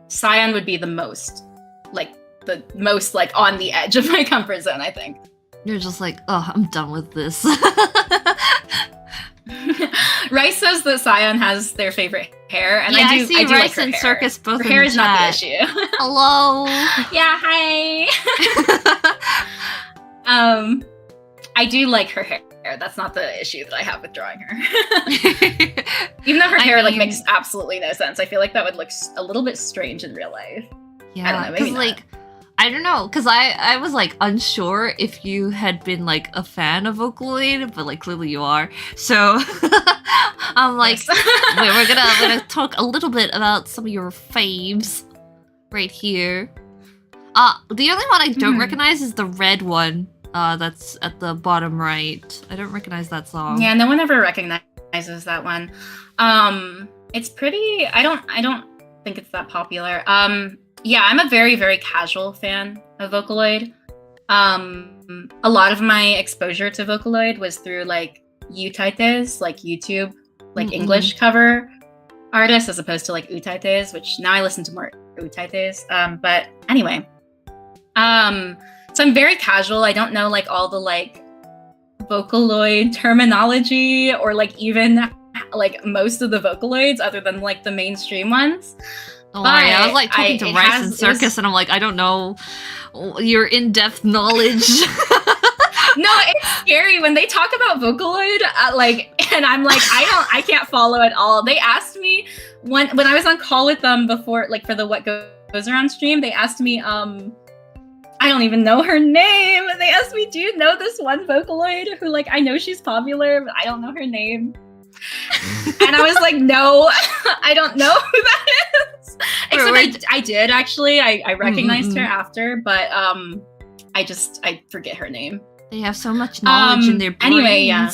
Scion would be the most like on the edge of my comfort zone, I think. You're just like, oh, I'm done with this. Rice says that Scion has their favorite hair, and yeah, I see do Rice like her and hair. Circus both Her in hair the is not the chat. issue. Hello. Yeah, hi. I do like her hair. That's not the issue that I have with drawing her. Even though her hair like makes absolutely no sense. I feel like that would look a little bit strange in real life. Yeah, I don't know, maybe not. like, I don't know, because I was like unsure if you had been like a fan of Vocaloid, but like clearly you are. So I'm like, we're gonna talk a little bit about some of your faves right here. The only one I don't recognize is the red one. That's at the bottom right. I don't recognize that song. Yeah, no one ever recognizes that one. It's pretty. I don't think it's that popular. Yeah, I'm a very, very casual fan of Vocaloid. A lot of my exposure to Vocaloid was through like utaites, like YouTube, like English cover artists, as opposed to like utaites, which now I listen to more utaites. But anyway, so I'm very casual. I don't know like all the like Vocaloid terminology or like even like most of the Vocaloids other than like the mainstream ones. Don't worry, I was like talking to Rice and Circus, and I'm like, I don't know your in-depth knowledge. No, it's scary when they talk about Vocaloid, and I'm like, I can't follow at all. They asked me when I was on call with them before, like for the What Goes Around stream, they asked me, I don't even know her name. They asked me, do you know this one Vocaloid who like, I know she's popular, but I don't know her name. And I was like, no, I don't know who that is. Except I did actually. I recognized her after, but I forget her name. They have so much knowledge in their brains. Anyway, yeah.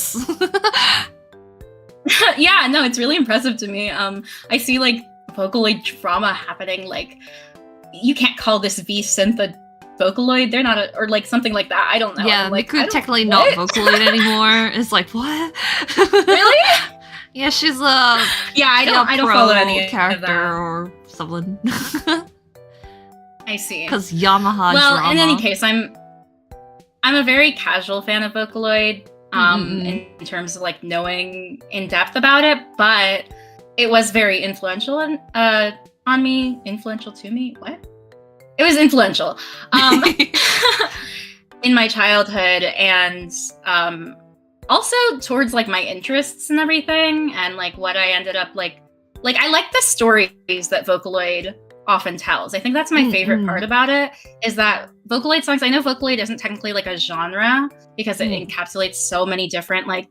Yeah, no, it's really impressive to me. I see like Vocaloid drama happening. Like, you can't call this V-synth a Vocaloid. They're not or like something like that. I don't know. Yeah, like, Miku technically not Vocaloid anymore. It's like, what? Really? Yeah, she's a I don't follow any character of that. or something. I see. Because Yamaha drama. In any case, I'm a very casual fan of Vocaloid. In terms of like knowing in depth about it, but it was very influential on me. Influential to me? What? It was influential in my childhood, and also towards like my interests and everything, and like what I ended up like I like the stories that Vocaloid often tells. I think that's my favorite part about it, is that Vocaloid songs, I know Vocaloid isn't technically like a genre because it encapsulates so many different like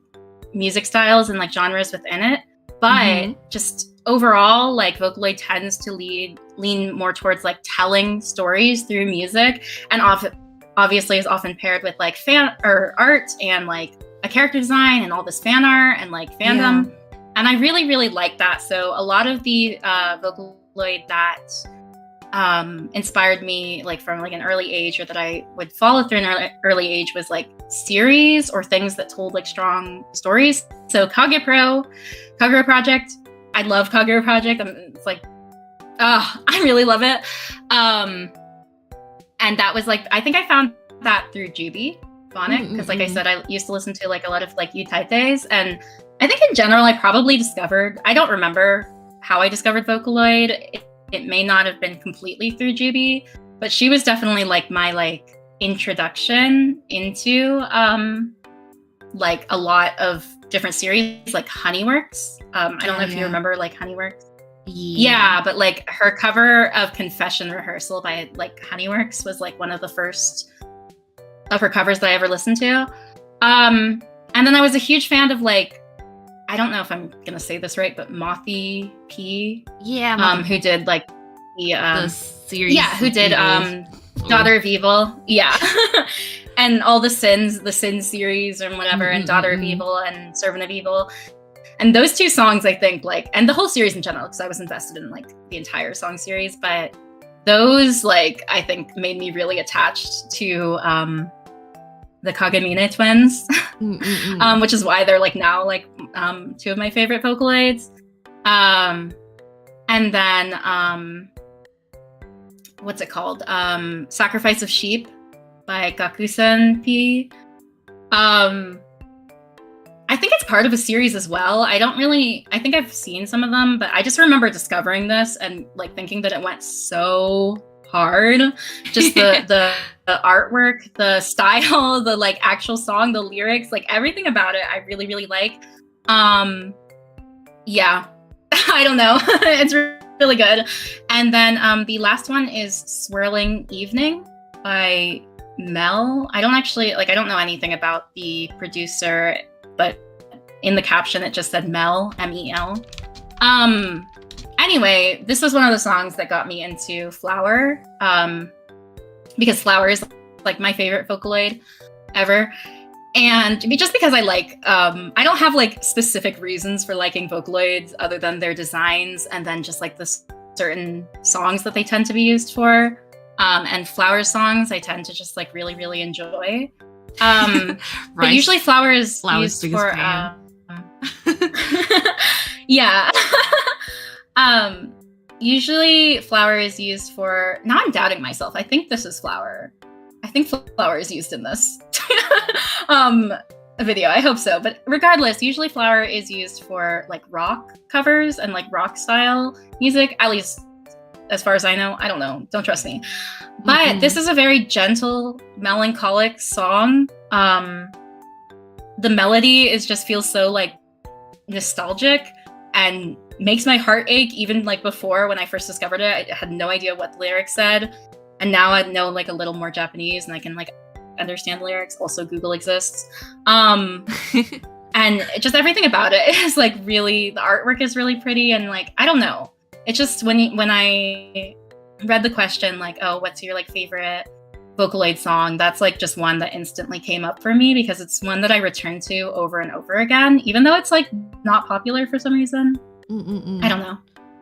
music styles and like genres within it, but just overall, like Vocaloid tends to lean more towards like telling stories through music, and obviously is often paired with like fan or art and like a character design and all this fan art and like fandom. And I really, really like that. So a lot of the Vocaloid that inspired me like from like an early age, or that I would follow through an early age, was like series or things that told like strong stories. So Kagero Project. I love Kagero Project. It's like, I really love it. And that was like, I think I found that through Jubi Phonic, because like I said, I used to listen to like a lot of like utaites, and I think in general I probably discovered, I don't remember how I discovered Vocaloid. It may not have been completely through Jubi, But she was definitely like my like introduction into like a lot of different series, like Honeyworks. I don't know if you remember like Honeyworks. Yeah, but like her cover of Confession Rehearsal by like Honeyworks was like one of the first of her covers that I ever listened to. And then I was a huge fan of like, I don't know if I'm gonna say this right, but Mothy P. Yeah. Who did like the series. Yeah, who did Daughter of Evil. Yeah. And all the Sin series and whatever, and Daughter of Evil and Servant of Evil. And those two songs, I think, like, and the whole series in general, because I was invested in like the entire song series, but those, like, I think made me really attached to the Kagamine twins, which is why they're like now like two of my favorite Vocaloids. And then what's it called? Sacrifice of Sheep by Gakusen P. I think it's part of a series as well. I think I've seen some of them, but I just remember discovering this and like thinking that it went so hard. Just the artwork, the style, the like actual song, the lyrics, like everything about it I really, really like. Yeah, I don't know. It's really good. And then the last one is Swirling Evening by Mel. I don't know anything about the producer, but in the caption it just said Mel, M-E-L. Anyway, this was one of the songs that got me into Flower, because Flower is like my favorite Vocaloid ever. And just because I like, I don't have like specific reasons for liking Vocaloids other than their designs and then just like the certain songs that they tend to be used for. And Flower songs I tend to just like really, really enjoy. But usually Flower is used for yeah. Usually Flower is used for, now I'm doubting myself. I think this is Flower. I think Flower is used in this video. I hope so. But regardless, usually Flower is used for like rock covers and like rock style music, at least as far as I know. I don't know. Don't trust me. But this is a very gentle, melancholic song. The melody feels so like nostalgic and makes my heart ache. Even like before, when I first discovered it, I had no idea what the lyrics said. And now I know like a little more Japanese and I can like understand the lyrics. Also, Google exists. And just everything about it is like really, the artwork is really pretty. And like, I don't know. It's just when I read the question, like, oh, what's your like favorite Vocaloid song? That's like just one that instantly came up for me because it's one that I return to over and over again, even though it's like not popular for some reason. I don't know.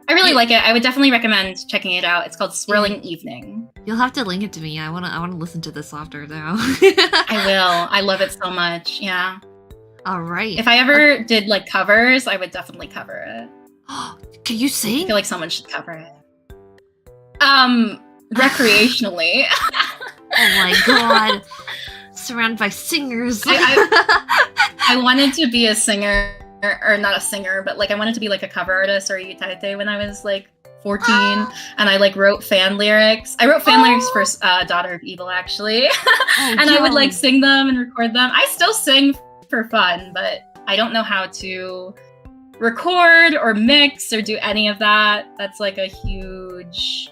I really like it. I would definitely recommend checking it out. It's called Swirling Evening. You'll have to link it to me. I wanna listen to this after now. I will. I love it so much. Yeah. All right. If I ever did like covers, I would definitely cover it. Can you sing? I feel like someone should cover it. Recreationally. Oh my god. Surrounded by singers. I wanted to be a singer, or not a singer, but like I wanted to be like a cover artist or a yutarete when I was like 14, and I like wrote fan lyrics. I wrote fan lyrics for Daughter of Evil actually. And I would like sing them and record them. I still sing for fun, but I don't know how to record or mix or do any of that. That's like a huge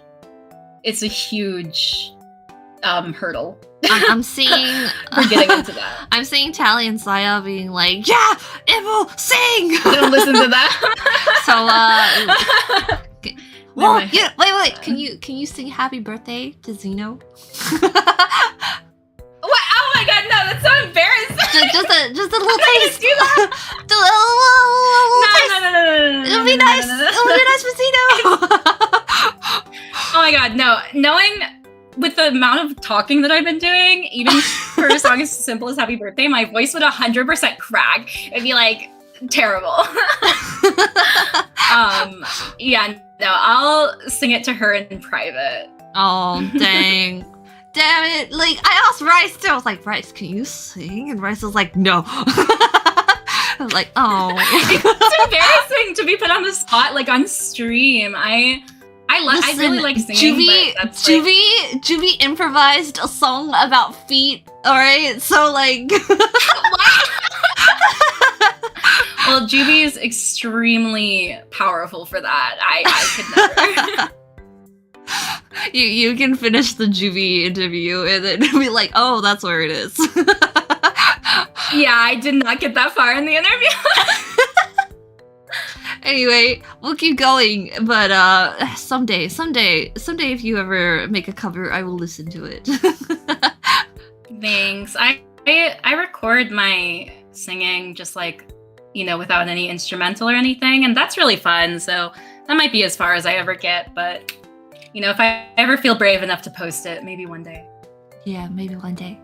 hurdle. I'm seeing for getting into that. I'm seeing Tally and Saya being like, yeah, Ibble, sing! Don't listen to that. So well, yeah, wait. Can you sing Happy Birthday to Zeno? What? Oh my god, no, that's so embarrassing. Just a little taste. Do that. No. It'll be nice. It'll be nice for Zeno. Oh my god, no. Knowing with the amount of talking that I've been doing, even for a song as simple as Happy Birthday, my voice would 100% crack. It'd be like terrible. Yeah, no, I'll sing it to her in private. Oh, dang. Damn it. Like, I asked Rice too. I was like, Rice, can you sing? And Rice was like, no. I was like, oh. It's embarrassing to be put on the spot, like on stream. I I really like singing, but that's like... Juvie improvised a song about feet. All right, so like, well, Juvie is extremely powerful for that. I could never. You can finish the Juvie interview and then be like, oh, that's where it is. Yeah, I did not get that far in the interview. Anyway, we'll keep going, but someday, if you ever make a cover, I will listen to it. Thanks. I record my singing just like, you know, without any instrumental or anything, and that's really fun. So that might be as far as I ever get, but you know, if I ever feel brave enough to post it, maybe one day. Yeah, maybe one day.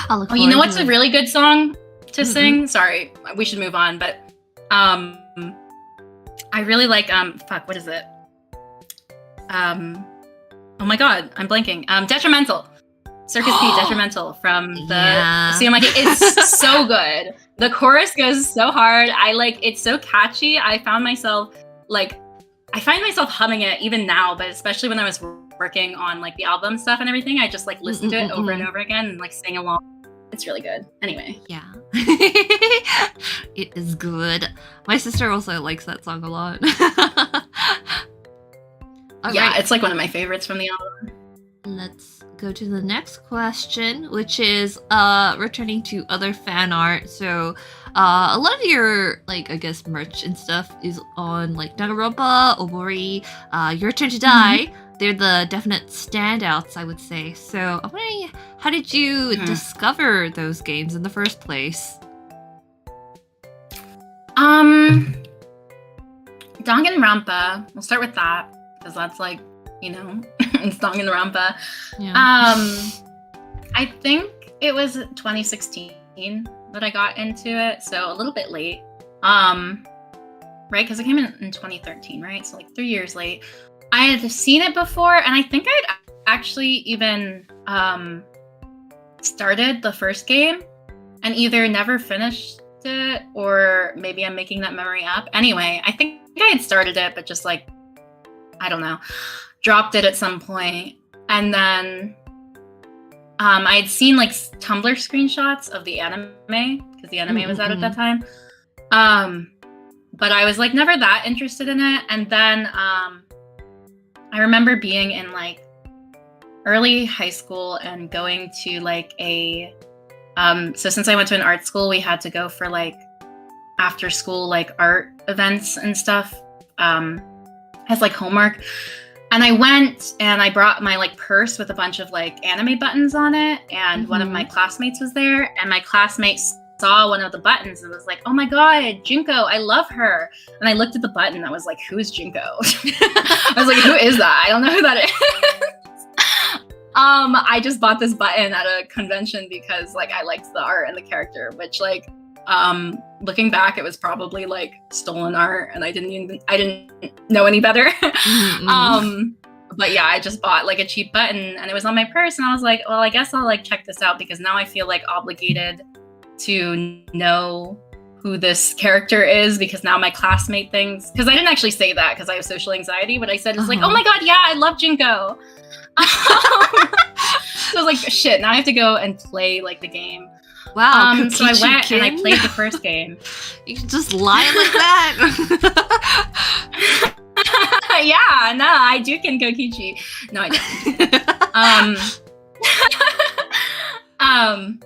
I'll look Oh, you know what's to a really good song to sing? Sorry, we should move on, but I really like fuck, what is it? Oh my god, I'm blanking. Detrimental. Circus P Detrimental from the See, I'm like, it's so good. The chorus goes so hard. It's so catchy. I find myself humming it even now, but especially when I was working on like the album stuff and everything, I just like listen to it over and over again and like sing along. It's really good. Anyway. Yeah. It is good. My sister also likes that song a lot. Yeah, it's like one of my favorites from the album. Let's go to the next question, which is returning to other fan art. So a lot of your, like, I guess merch and stuff is on like Danganronpa, Obori, Your Turn to Die. They're the definite standouts, I would say. So I'm wondering, how did you discover those games in the first place? Danganronpa. We'll start with that because that's like, you know, it's Danganronpa. Yeah. I think it was 2016 that I got into it, so a little bit late. Right, because it came in 2013, right? So like 3 years late. I had seen it before, and I think I'd actually even started the first game and either never finished it or maybe I'm making that memory up. Anyway, I think I had started it, but just like, I don't know, dropped it at some point. And then I had seen like Tumblr screenshots of the anime because the anime was out at that time. But I was like never that interested in it. And then I remember being in like early high school and going to like a so since I went to an art school, we had to go for like after school like art events and stuff as like homework. And I went and I brought my like purse with a bunch of like anime buttons on it, and one of my classmates was there, and my classmate saw one of the buttons and was like, oh my god, Junko, I love her. And I looked at the button and I was like, who is Junko? I was like, who is that? I don't know who that is. I just bought this button at a convention because like I liked the art and the character, which like looking back, it was probably like stolen art and I didn't know any better. But yeah, I just bought like a cheap button and it was on my purse, and I was like, well, I guess I'll like check this out because now I feel like obligated to know who this character is because now my classmate thinks, because I didn't actually say that because I have social anxiety, but I said it's like, oh my god, yeah, I love Junko. So I was like, shit, now I have to go and play like the game. Wow. So I went and I played the first game. You can just lie like that. Yeah, no, I do can Kokichi. No, I don't.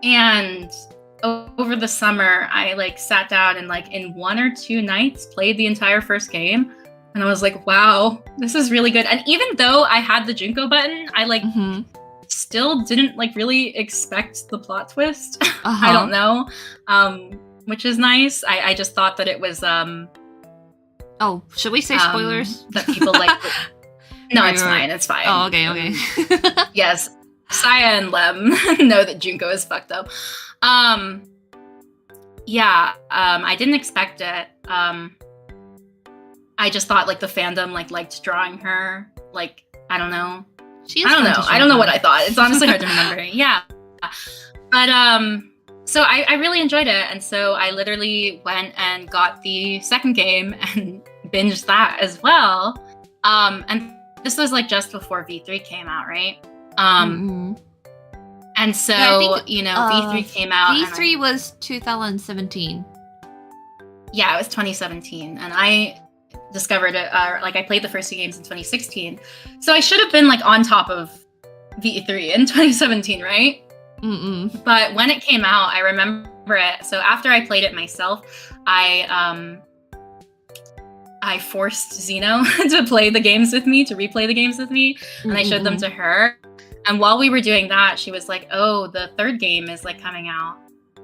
And over the summer, I like sat down and like in 1 or 2 nights played the entire first game. And I was like, wow, this is really good. And even though I had the Junko button, I like still didn't like really expect the plot twist. I don't know. Which is nice. I just thought that it was oh, should we say spoilers? That people like No, it's fine. It's fine. Oh, okay. Yes. Saya and Lem know that Junko is fucked up. Yeah, I didn't expect it. I just thought like the fandom like liked drawing her. Like, I don't know. I don't know. I don't know what I thought. It's honestly hard to remember. Yeah. But so I really enjoyed it. And so I literally went and got the second game and binged that as well. And this was like just before V3 came out, right? And so, Yeah, I think, V3 came out. V3 was 2017. Yeah, it was 2017. And I discovered it, I played the first 2 games in 2016. So I should have been like on top of V3 in 2017, right? But when it came out, I remember it. So after I played it myself, I forced Zeno to play the games with me, to replay the games with me, and I showed them to her. And while we were doing that, she was like, "Oh, the 3rd game is like coming out,"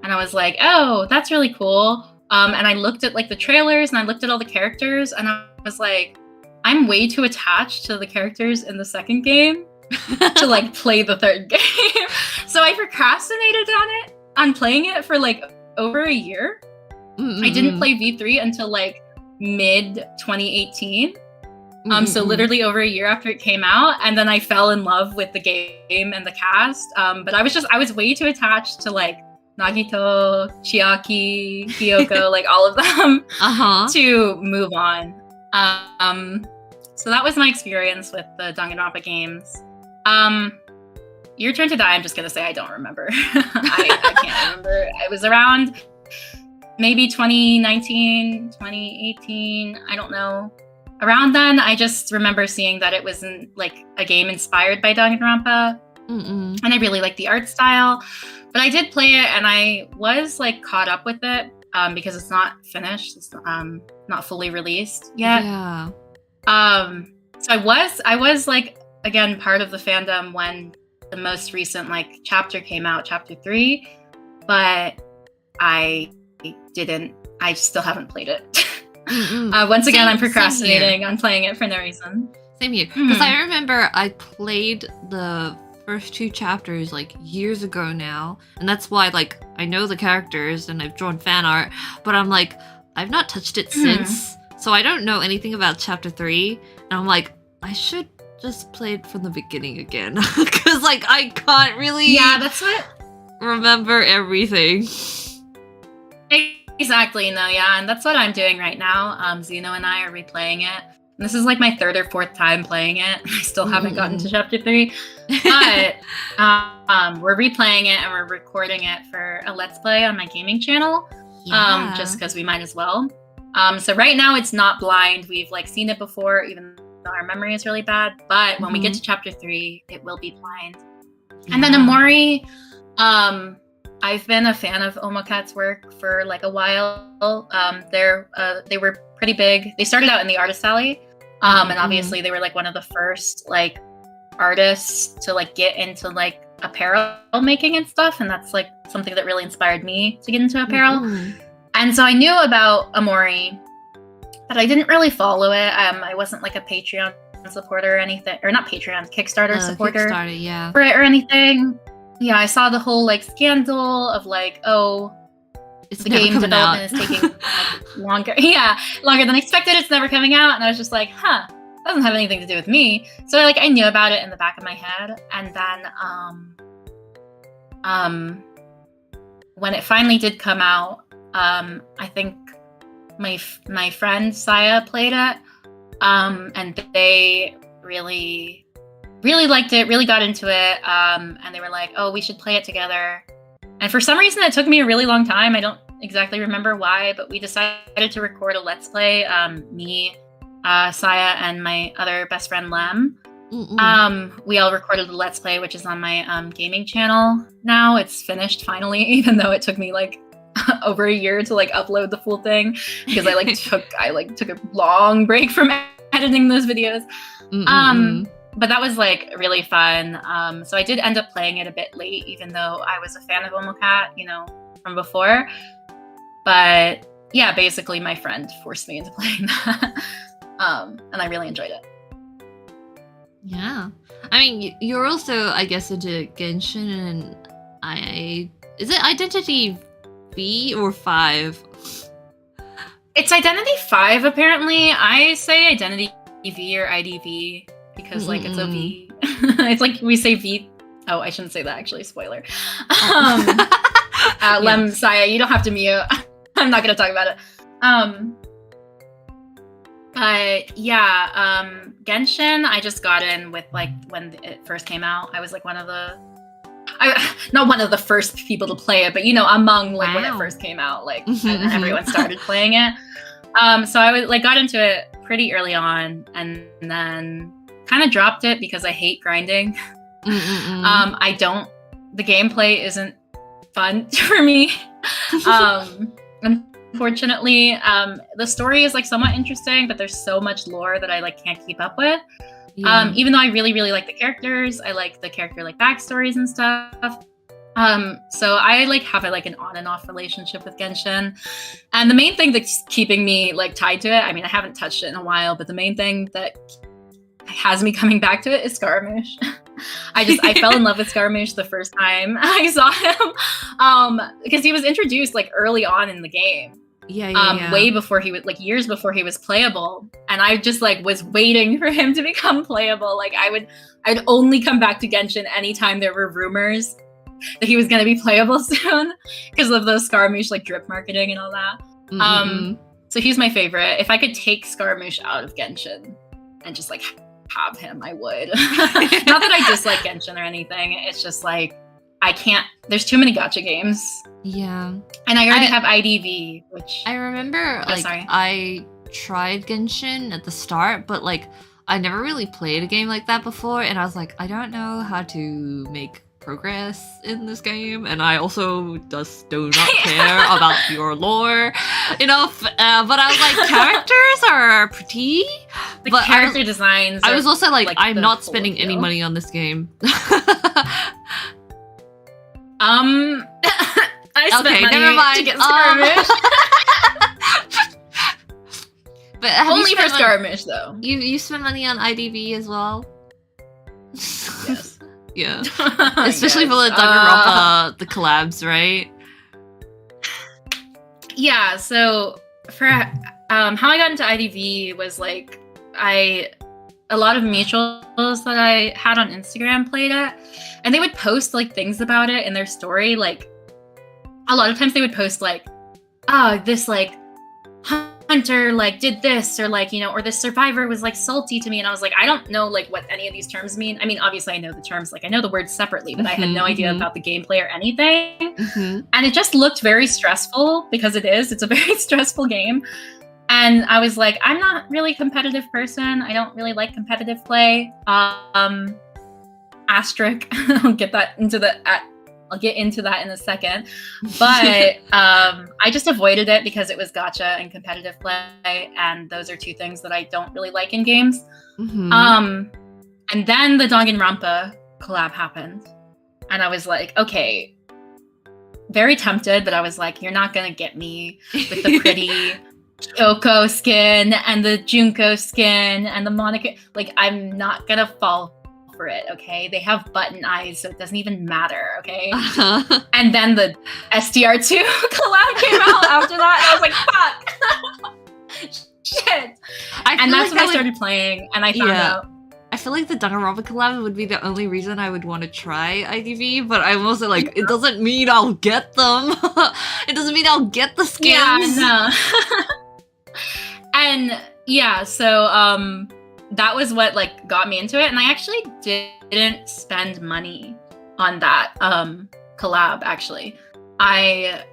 and I was like, "Oh, that's really cool." And I looked at like the trailers and I looked at all the characters, and I was like, "I'm way too attached to the characters in the 2nd game to like play the 3rd game." So I procrastinated on playing it for like over a year. I didn't play V3 until like mid 2018. So literally over a year after it came out, and then I fell in love with the game and the cast. But I was way too attached to like Nagito, Chiaki, Kyoko, like all of them to move on. So that was my experience with the Danganronpa games. Your Turn to Die, I'm just gonna say I don't remember. I can't remember. I was around maybe 2019, 2018, I don't know. Around then, I just remember seeing that it was like a game inspired by Danganronpa. And I really liked the art style. But I did play it, and I was like caught up with it because it's not finished. It's not fully released yet. Yeah. So I was like, again, part of the fandom when the most recent like chapter came out, chapter 3, but I still haven't played it. Once again, I'm procrastinating on playing it for no reason. Same here. Because I remember I played the first 2 chapters like years ago now, and that's why like I know the characters and I've drawn fan art, but I'm like, I've not touched it since, so I don't know anything about chapter 3, and I'm like, I should just play it from the beginning again, because like I can't really that's what remember everything. Exactly, no, yeah, and that's what I'm doing right now. Zeno and I are replaying it. And this is like my 3rd or 4th time playing it. I still haven't gotten to chapter 3, but we're replaying it and we're recording it for a Let's Play on my gaming channel, just because we might as well. So right now it's not blind. We've like seen it before, even though our memory is really bad. But when we get to chapter 3, it will be blind. And then Omori, I've been a fan of Omokat's work for like a while. They were pretty big. They started out in the Artist Alley, and obviously they were like one of the first like artists to like get into like apparel making and stuff, and that's like something that really inspired me to get into apparel. And so I knew about Omori, but I didn't really follow it. I wasn't like a Patreon supporter or anything, or not Patreon, Kickstarter supporter for it or anything. Yeah, I saw the whole like scandal of like, the game development is taking like, longer than expected. It's never coming out, and I was just like, doesn't have anything to do with me. So I knew about it in the back of my head, and then when it finally did come out, I think my friend Saya played it, and they really liked it, really got into it, and they were like, we should play it together. And for some reason, it took me a really long time. I don't exactly remember why, but we decided to record a Let's Play, me, Saya, and my other best friend, Lem. We all recorded the Let's Play, which is on my gaming channel now. It's finished finally, even though it took me like over a year to like upload the full thing, because I took a long break from editing those videos. But that was like really fun. So I did end up playing it a bit late, even though I was a fan of Omokat, from before. But yeah, basically my friend forced me into playing that. And I really enjoyed it. Yeah. I mean, you're also, I guess, into Genshin, and is it Identity V or 5? It's Identity 5, apparently. I say Identity V or IDV. Because it's a V. It's like we say V. Oh, I shouldn't say that, actually. Spoiler. Lem, Saya, you don't have to mute. I'm not going to talk about it. But yeah, Genshin, I just got in with like when it first came out. I was like one of the, not one of the first people to play it, but you know, among like when it first came out, like and everyone started playing it. So I was like got into it pretty early on, and then kind of dropped it because I hate grinding. The gameplay isn't fun for me. Unfortunately, the story is like somewhat interesting, but there's so much lore that I like can't keep up with. Yeah. Even though I really, really like the characters, I like the character like backstories and stuff. So I like have like an on and off relationship with Genshin. And the main thing that's keeping me like tied to it, I mean, I haven't touched it in a while, but the main thing that has me coming back to it is Scaramouche. I fell in love with Scaramouche the first time I saw him. Because he was introduced like early on in the game. Yeah. Way before he was like years before he was playable, and I just like was waiting for him to become playable. Like I'd only come back to Genshin anytime there were rumors that he was going to be playable soon because of those Scaramouche like drip marketing and all that. So he's my favorite. If I could take Scaramouche out of Genshin and just like have him, I would. Not that I dislike Genshin or anything. It's just like I can't. There's too many gacha games. Yeah. And I already have IDV, which I remember I tried Genshin at the start, but like I never really played a game like that before, and I was like, I don't know how to make progress in this game, and I also just do not care about your lore enough. But I was like, characters are pretty. The character designs. I was also like I'm not spending any money on this game. I spent money never mind. to get Scaramouche. But only for Scaramouche, though. You spent money on IDV as well? Yes. Yeah. Especially for the Danganronpa, the collabs, right? Yeah, so for how I got into IDV was like a lot of mutuals that I had on Instagram played it, and they would post like things about it in their story. Like a lot of times they would post like, this like hunter like did this, or like, you know, or this survivor was like salty to me, and I was like, I don't know like what any of these terms mean. I mean, obviously I know the terms, like I know the words separately, but I had no idea about the gameplay or anything. And it just looked very stressful because it's a very stressful game. And I was like, I'm not really a competitive person. I don't really like competitive play. Asterisk. I'll get into that in a second. But I just avoided it because it was gacha and competitive play, and those are two things that I don't really like in games. And then the Danganronpa collab happened, and I was like, okay, very tempted, but I was like, you're not gonna get me with the pretty Kyoko skin and the Junko skin and the Monica. Like, I'm not gonna fall for it, okay? They have button eyes, so it doesn't even matter, okay? And then the STR2 collab came out after that, and I was like, fuck! Shit! And that's when I started playing, and I found out. I feel like the Danganronpa collab would be the only reason I would want to try IDV, but I'm also like, it doesn't mean I'll get them. It doesn't mean I'll get the skins. Yeah, no. And yeah, so that was what like got me into it, and I actually didn't spend money on that collab. Actually, I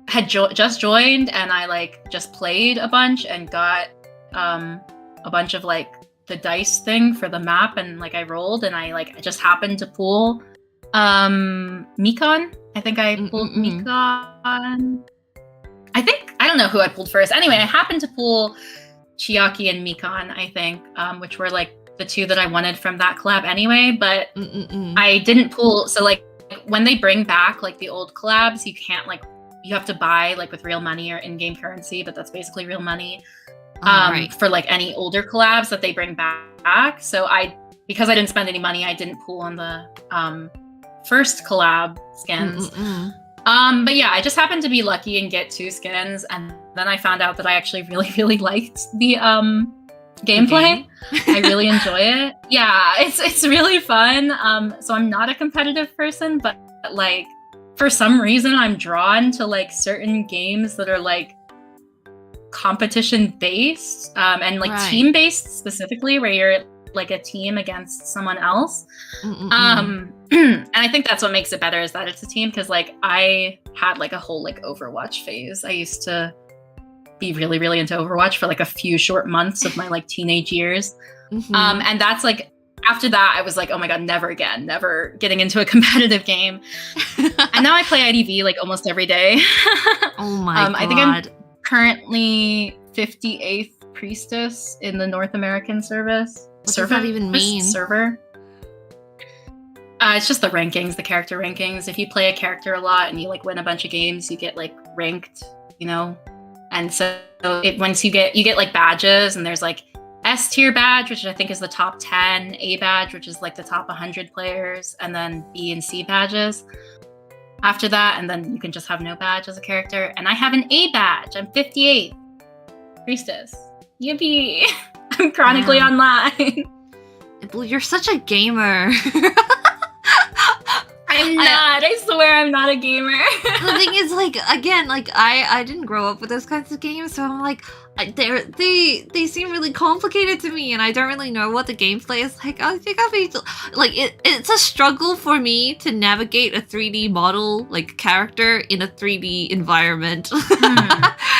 had just joined, and I like just played a bunch and got a bunch of like the dice thing for the map, and like I rolled, and I like just happened to pull Mikon. I think I pulled Mikon. I don't know who I pulled first. Anyway, I happened to pull Chiaki and Mikon, I think, which were like the two that I wanted from that collab anyway, but I didn't pull. So like when they bring back like the old collabs, you can't like, you have to buy like with real money or in-game currency, but that's basically real money for like any older collabs that they bring back. So because I didn't spend any money, I didn't pull on the first collab skins. But yeah, I just happened to be lucky and get 2 skins, and then I found out that I actually really, really liked the gameplay. I really enjoy it. Yeah, it's really fun. So I'm not a competitive person, but like for some reason I'm drawn to like certain games that are like competition based and like team based specifically, where you're like a team against someone else. And I think that's what makes it better, is that it's a team, because like I had like a whole like Overwatch phase. I used to be really, really into Overwatch for like a few short months of my like teenage years. And that's like, after that, I was like, oh my God, never again, never getting into a competitive game. And now I play IDV like almost every day. Oh my God. I think I'm currently 58th priestess in the North American service. What does that even mean? Server. It's just the rankings, the character rankings. If you play a character a lot and you like win a bunch of games, you get like ranked, you know? And so once you get like badges, and there's like S tier badge, which I think is the top 10, A badge, which is like the top 100 players, and then B and C badges after that, and then you can just have no badge as a character. And I have an A badge. I'm 58 priestess. Yippee! I'm chronically online. You're such a gamer. I'm not. I swear I'm not a gamer. The thing is, like, again, like I didn't grow up with those kinds of games, so I'm like, they seem really complicated to me, and I don't really know what the gameplay is like. I think it's a struggle for me to navigate a 3D model, like character in a 3D environment.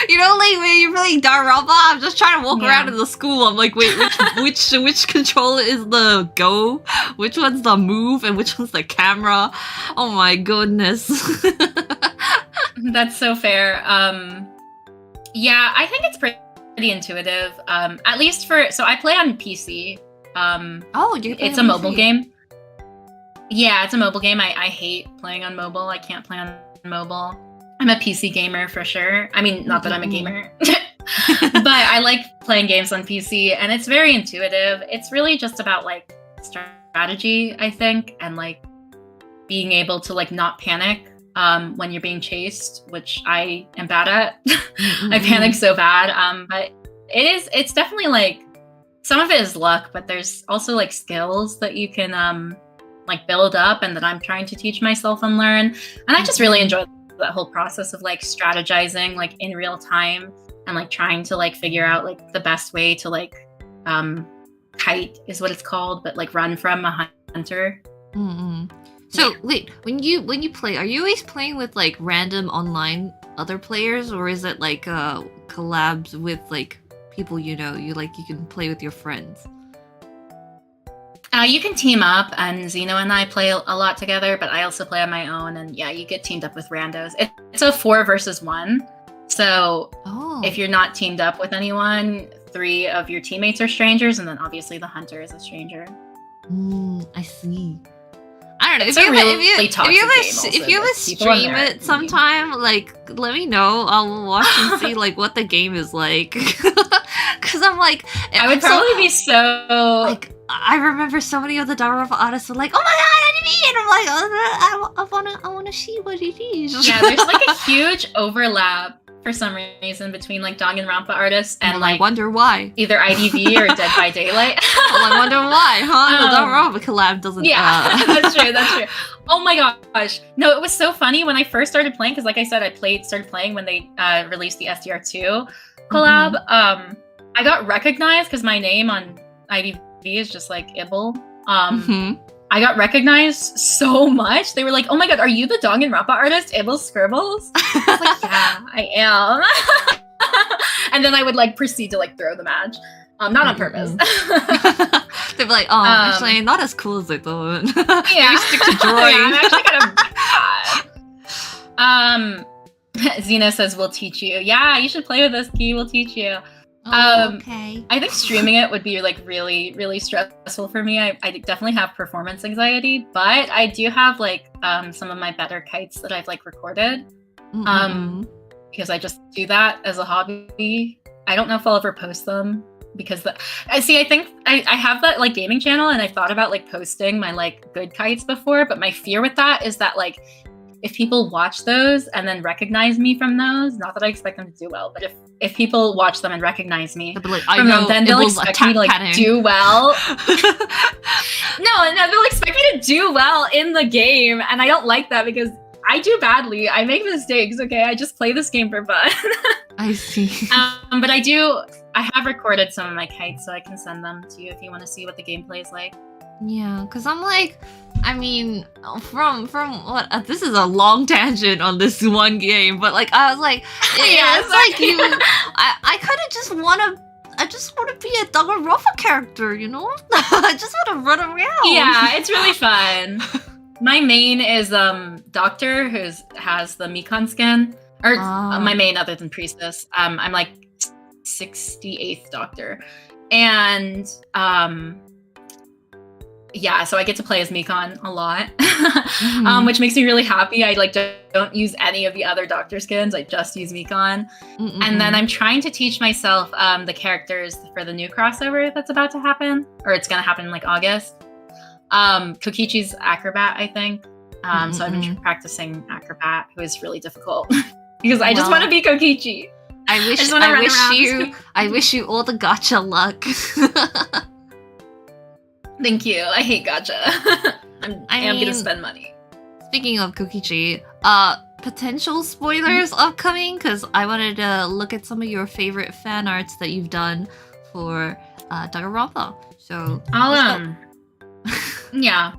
You know, like when you're playing Danganronpa, I'm just trying to walk around in the school. I'm like, wait, which controller is the go? Which one's the move? And which one's the camera? Oh my goodness. That's so fair. Yeah, I think it's pretty intuitive. At least so I play on PC. It's a mobile game. Yeah, it's a mobile game. I hate playing on mobile. I can't play on mobile. I'm a PC gamer for sure. I mean, not that I'm a gamer, but I like playing games on PC, and it's very intuitive. It's really just about like strategy, I think, and like being able to like not panic when you're being chased, which I am bad at. I panic so bad. But it's definitely like, some of it is luck, but there's also like skills that you can like build up, and that I'm trying to teach myself and learn. And I just really enjoy that whole process of like strategizing like in real time, and like trying to like figure out like the best way to like kite is what it's called, but like run from a hunter. So wait, when you play, are you always playing with like random online other players, or is it like collabs with like people you can play with your friends? You can team up, and Zeno and I play a lot together, but I also play on my own, and yeah, you get teamed up with randos. It's a 4 versus 1. So if you're not teamed up with anyone, 3 of your teammates are strangers, and then obviously the hunter is a stranger. I see. I don't know. It's if you ever stream it sometime, like let me know. I'll watch and see like what the game is like. Because I'm like, I would probably be so like. I remember so many of the Danganronpa artists are like, "Oh my god, anime!" And I'm like, I wanna see what it is. Yeah, there's like a huge overlap for some reason between like Danganronpa artists and like, I wonder why. Either IDV or Dead by Daylight. I wonder why, huh? The Danganronpa collab doesn't. Yeah, that's true. Oh my gosh, no, it was so funny when I first started playing, because like I said, I started playing when they released the SDR2 collab. I got recognized because my name on IDV is just like Ibble. I got recognized so much. They were like, "Oh my god, are you the Danganronpa artist, ibblescribbles?" I was like, "Yeah, I am." And then I would like proceed to like throw the match, not on purpose. They'd be like, actually, not as cool as I thought. Yeah, maybe stick to drawing. Yeah, I'm actually kind of bad. Xena says, "We'll teach you." Yeah, you should play with us, Khee. We'll teach you. Okay. I think streaming it would be like really, really stressful for me. I definitely have performance anxiety, but I do have like some of my better kites that I've like recorded, because I just do that as a hobby. I don't know if I'll ever post them, because I think I have that like gaming channel, and I thought about like posting my like good kites before, but my fear with that is that like if people watch those and then recognize me from those, not that I expect them to do well, but if people watch them and recognize me from them, then they'll expect me to like do well. No, they'll expect me to do well in the game, and I don't like that, because I do badly. I make mistakes, okay? I just play this game for fun. I see. But I have recorded some of my kites, so I can send them to you if you want to see what the gameplay is like. Yeah, because I'm like, I mean, from what, this is a long tangent on this one game, but like, I was like, yeah, it's like you, I kind of just want to, I just want to be a Danganronpa character, you know? I just want to run around. Yeah, it's really fun. My main is Doctor, who has the Mikan skin. Or my main other than Priestess. I'm like 68th Doctor. And yeah, so I get to play as Mikan a lot. Which makes me really happy. I like don't use any of the other Doctor skins. I just use Mikan. And then I'm trying to teach myself the characters for the new crossover that's about to happen. Or it's gonna happen in like August. Kokichi's Acrobat, I think. So I've been practicing Acrobat, who is really difficult. Because I just want to be Kokichi. I wish you all the gacha luck. Thank you. I hate gacha. I am gonna spend money. Speaking of Kokichi, potential spoilers upcoming, because I wanted to look at some of your favorite fan arts that you've done for Danganronpa. So yeah.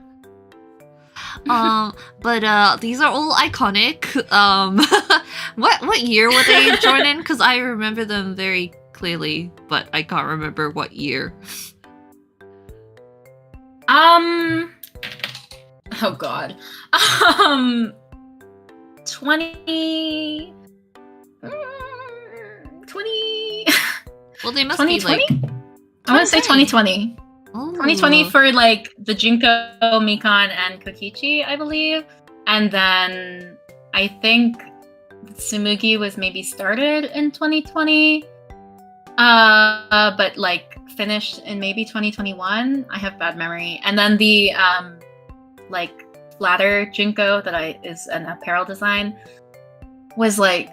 But these are all iconic. What year were they drawn in? Because I remember them very clearly, but I can't remember what year. Oh god. 20. Well, they must 2020? be like. I want to say 2020. Oh. 2020 for like the Junko, Mikan, and Kokichi, I believe. And then I think Tsumugi was maybe started in 2020. But like finished in maybe 2021. I have bad memory. And then the like flatter Junko that is an apparel design was like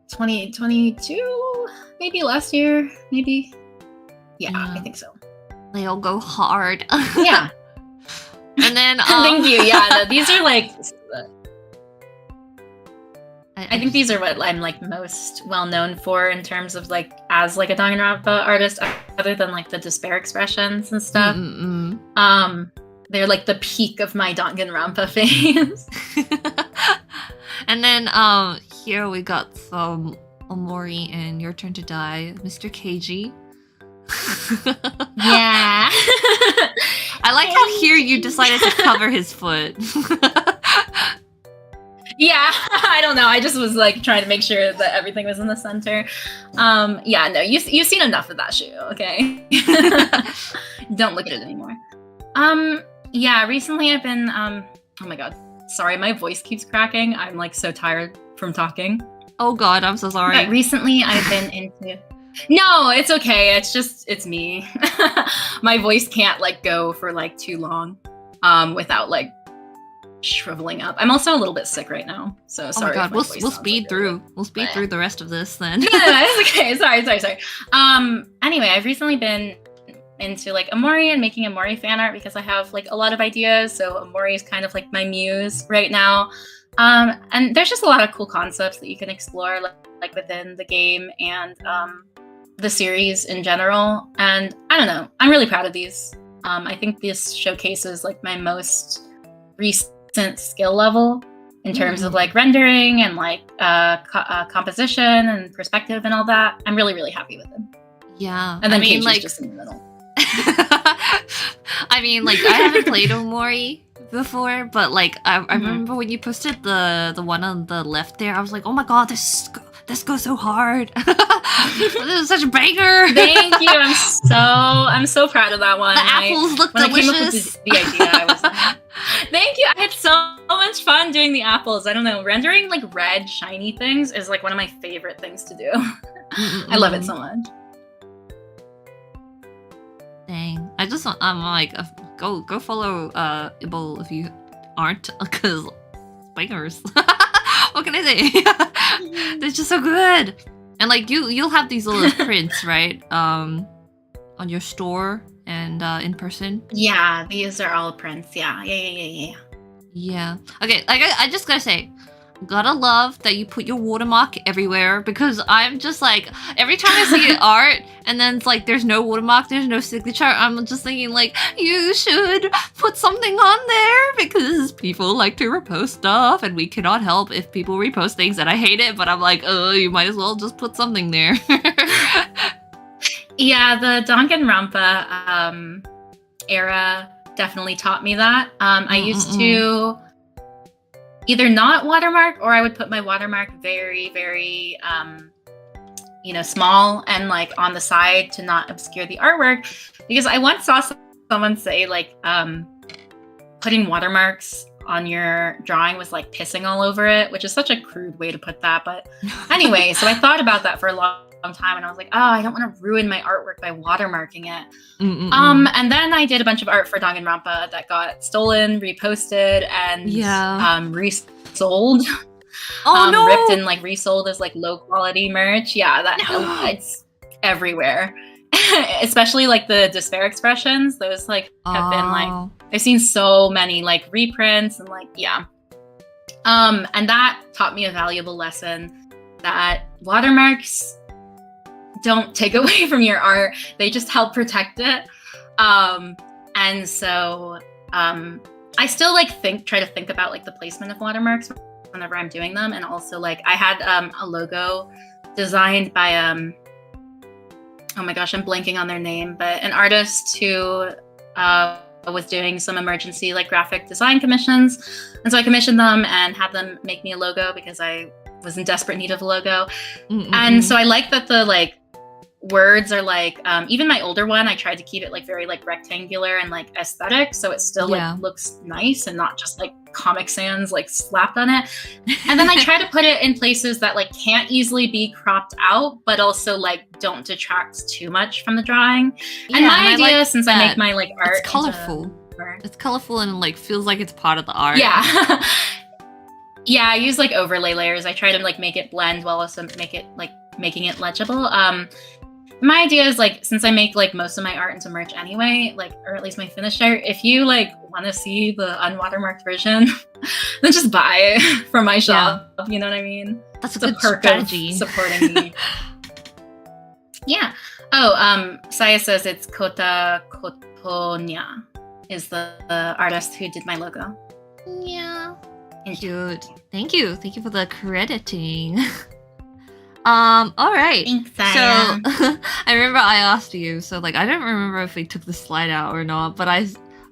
2022, maybe last year, maybe. Yeah, I think so. They all go hard. Yeah. And then thank you. Yeah, no, these are like I think these are what I'm like most well known for in terms of like as like a Danganronpa artist, other than like the despair expressions and stuff. They're like the peak of my Danganronpa phase. And then here we got some Omori and Your Turn to Die, Mr. Keiji. Yeah. I like how here you decided to cover his foot. Yeah, I don't know. I just was like trying to make sure that everything was in the center. Yeah, no, you've seen enough of that shoe, okay? Don't look at it anymore. Yeah, recently I've been oh my god. Sorry, my voice keeps cracking. I'm like so tired from talking. Oh god, I'm so sorry. But recently I've been into No, it's okay. It's me. My voice can't like go for like too long without like shriveling up. I'm also a little bit sick right now, so sorry. Oh my god, we'll speed through. We'll speed through the rest of this then. No, it's okay. Sorry. Anyway, I've recently been into like Omori and making Omori fan art because I have like a lot of ideas. So Omori is kind of like my muse right now. And there's just a lot of cool concepts that you can explore like within the game and the series in general. And I don't know, I'm really proud of these. I think this showcases like my most recent skill level in terms of like rendering and like composition and perspective and all that. I'm really, really happy with them. Yeah. And then Keiichi's like just in the middle. I mean, like, I haven't played Omori before, but like I remember when you posted the one on the left there, I was like, oh my god, this goes so hard. This is such a banger. Thank you. I'm so proud of that one. The apples look delicious. I came up with the idea, I was like, thank you. I had so much fun doing the apples. I don't know, rendering like red shiny things is like one of my favorite things to do. I love it so much. Dang. I'm like, go follow Ibble if you aren't, because bangers. What can I say? They're just so good. And like you'll have these little prints, right? On your store and in person. Yeah, these are all prints. Yeah. Yeah. Okay, like I just gotta say, gotta love that you put your watermark everywhere, because I'm just like, every time I see art and then it's like there's no watermark, there's no signature, I'm just thinking like, you should put something on there, because people like to repost stuff and we cannot help if people repost things, and I hate it, but I'm like, oh, you might as well just put something there. Yeah, the Danganronpa era definitely taught me that. I used to either not watermark, or I would put my watermark very, very, small and like on the side to not obscure the artwork. Because I once saw someone say like putting watermarks on your drawing was like pissing all over it, which is such a crude way to put that. But anyway, so I thought about that for a long time, and I was like, oh, I don't want to ruin my artwork by watermarking it. And then I did a bunch of art for Danganronpa that got stolen, reposted, and resold. Oh no! Ripped and like resold as like low quality merch. Yeah, it's everywhere. Especially like the despair expressions. Those like have been like, I've seen so many like reprints and like, yeah. And that taught me a valuable lesson, that watermarks don't take away from your art, they just help protect it. And so I still like try to think about like the placement of watermarks whenever I'm doing them. And also like I had a logo designed by oh my gosh, I'm blanking on their name, but an artist who was doing some emergency like graphic design commissions. And so I commissioned them and had them make me a logo because I was in desperate need of a logo. And so I like that the like words are like, even my older one, I tried to keep it like very like rectangular and like aesthetic, so it still like looks nice and not just like Comic Sans like slapped on it. And then I try to put it in places that like can't easily be cropped out, but also like don't detract too much from the drawing. And my idea, like, since I make my like art, it's colorful. It's colorful and like feels like it's part of the art. Yeah. Yeah, I use like overlay layers. I try to like make it blend while also making it legible. My idea is like, since I make like most of my art into merch anyway, like, or at least my finished art, if you like want to see the unwatermarked version, then just buy it from my shop. Yeah. You know what I mean? That's a good strategy. Supporting me. Yeah. Oh, Saya says it's Kota Kotonya is the artist who did my logo. Yeah. Cute. Thank you for the crediting. All right. Thanks, so I remember I asked you, so like I don't remember if we took the slide out or not, but